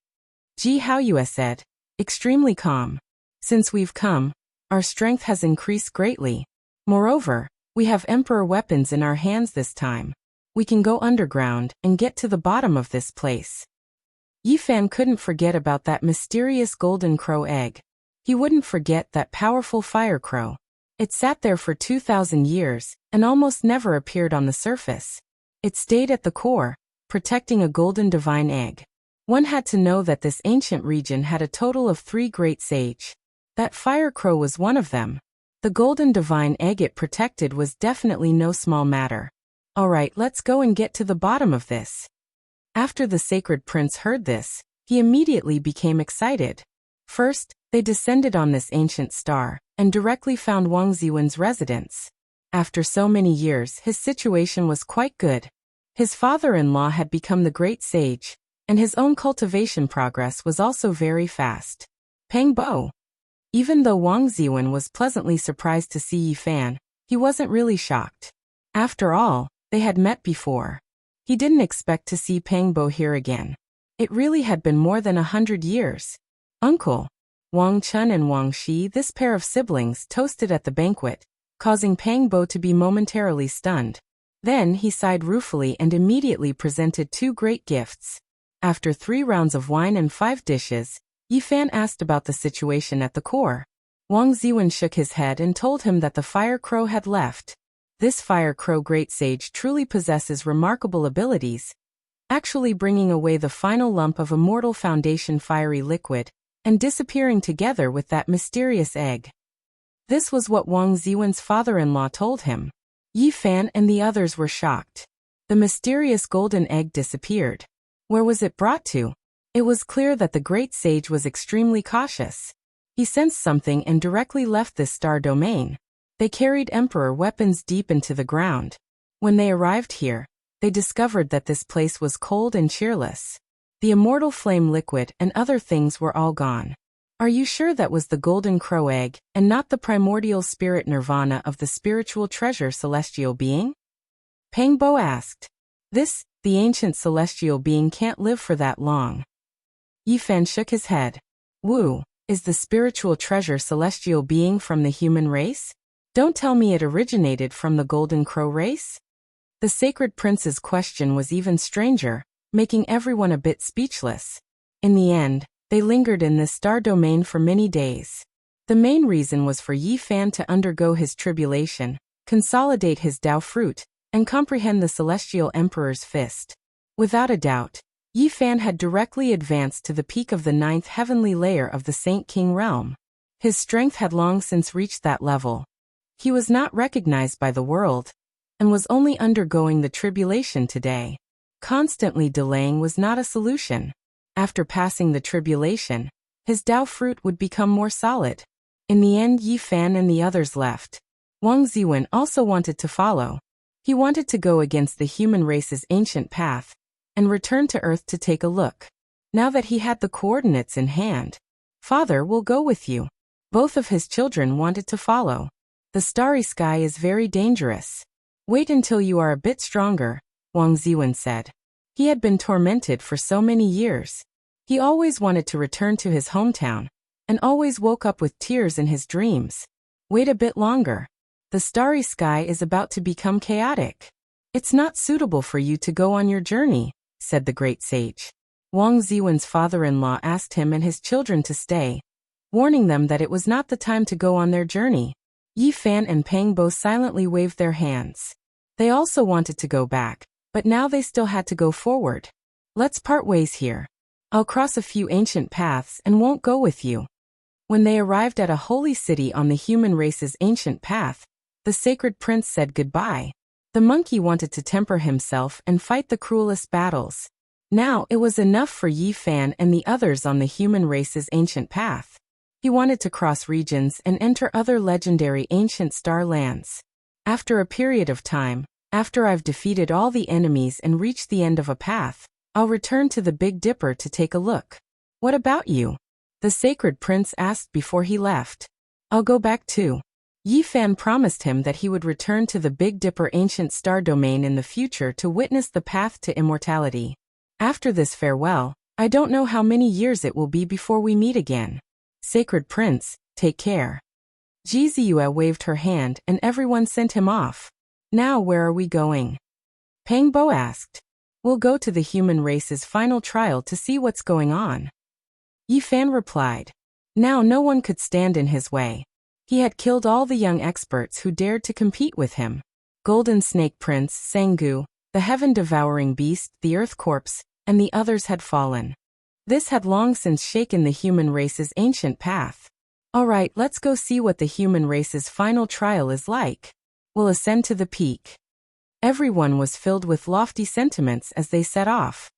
Ji Haoyue said, extremely calm. Since we've come, our strength has increased greatly. Moreover, we have emperor weapons in our hands this time. We can go underground and get to the bottom of this place. Yi Fan couldn't forget about that mysterious golden crow egg. He wouldn't forget that powerful fire crow. It sat there for 2,000 years and almost never appeared on the surface. It stayed at the core, protecting a golden divine egg. One had to know that this ancient region had a total of 3 great sage. That fire crow was one of them. The golden divine egg it protected was definitely no small matter. Alright, let's go and get to the bottom of this. After the sacred prince heard this, he immediately became excited. First, they descended on this ancient star and directly found Wang Ziwen's residence. After so many years, his situation was quite good. His father-in-law had become the great sage, and his own cultivation progress was also very fast. Pangbo. Even though Wang Ziwen was pleasantly surprised to see Yi Fan, he wasn't really shocked. After all, they had met before. He didn't expect to see Pangbo here again. It really had been more than 100 years. Uncle Wang Chun and Wang Shi, this pair of siblings, toasted at the banquet, causing Pangbo to be momentarily stunned. Then he sighed ruefully and immediately presented 2 great gifts. After 3 rounds of wine and 5 dishes, Yi Fan asked about the situation at the core. Wang Ziwen shook his head and told him that the fire crow had left. This fire crow great sage truly possesses remarkable abilities, actually bringing away the final lump of immortal foundation fiery liquid and disappearing together with that mysterious egg. This was what Wang Ziwen's father-in-law told him. Yi Fan and the others were shocked. The mysterious golden egg disappeared. Where was it brought to? It was clear that the great sage was extremely cautious. He sensed something and directly left this star domain. They carried emperor weapons deep into the ground. When they arrived here, they discovered that this place was cold and cheerless. The immortal flame liquid and other things were all gone. Are you sure that was the golden crow egg and not the primordial spirit nirvana of the spiritual treasure celestial being? Pangbo asked. The ancient celestial being can't live for that long. Yi Fan shook his head. Wu, is the spiritual treasure celestial being from the human race? Don't tell me it originated from the golden crow race? The sacred prince's question was even stranger, making everyone a bit speechless. In the end, they lingered in this star domain for many days. The main reason was for Yi Fan to undergo his tribulation, consolidate his Dao fruit, and comprehend the celestial emperor's fist. Without a doubt, Yi Fan had directly advanced to the peak of the 9th heavenly layer of the Saint King realm. His strength had long since reached that level. He was not recognized by the world, and was only undergoing the tribulation today. Constantly delaying was not a solution. After passing the tribulation, his Dao fruit would become more solid. In the end, Yi Fan and the others left. Wang Ziwen also wanted to follow. He wanted to go against the human race's ancient path, and return to Earth to take a look. Now that he had the coordinates in hand, Father will go with you. Both of his children wanted to follow. The starry sky is very dangerous. Wait until you are a bit stronger, Wang Ziwen said. He had been tormented for so many years. He always wanted to return to his hometown, and always woke up with tears in his dreams. Wait a bit longer. The starry sky is about to become chaotic. It's not suitable for you to go on your journey, said the great sage. Wang Ziwen's father-in-law asked him and his children to stay, warning them that it was not the time to go on their journey. Yi Fan and Pangbo silently waved their hands. They also wanted to go back, but now they still had to go forward. Let's part ways here. I'll cross a few ancient paths and won't go with you. When they arrived at a holy city on the human race's ancient path, the sacred prince said goodbye. The monkey wanted to temper himself and fight the cruelest battles. Now it was enough for Yi Fan and the others on the human race's ancient path. He wanted to cross regions and enter other legendary ancient star lands. After a period of time, after I've defeated all the enemies and reached the end of a path, I'll return to the Big Dipper to take a look. What about you? The sacred prince asked before he left. I'll go back too. Yi Fan promised him that he would return to the Big Dipper ancient star domain in the future to witness the path to immortality. After this farewell, I don't know how many years it will be before we meet again. Sacred Prince, take care. Jizue waved her hand and everyone sent him off. Now where are we going? Pang Bo asked. We'll go to the human race's final trial to see what's going on. Yi Fan replied. Now no one could stand in his way. He had killed all the young experts who dared to compete with him. Golden Snake Prince, Sangu, the heaven-devouring beast, the Earth Corpse, and the others had fallen. This had long since shaken the human race's ancient path. Alright, let's go see what the human race's final trial is like. We'll ascend to the peak. Everyone was filled with lofty sentiments as they set off.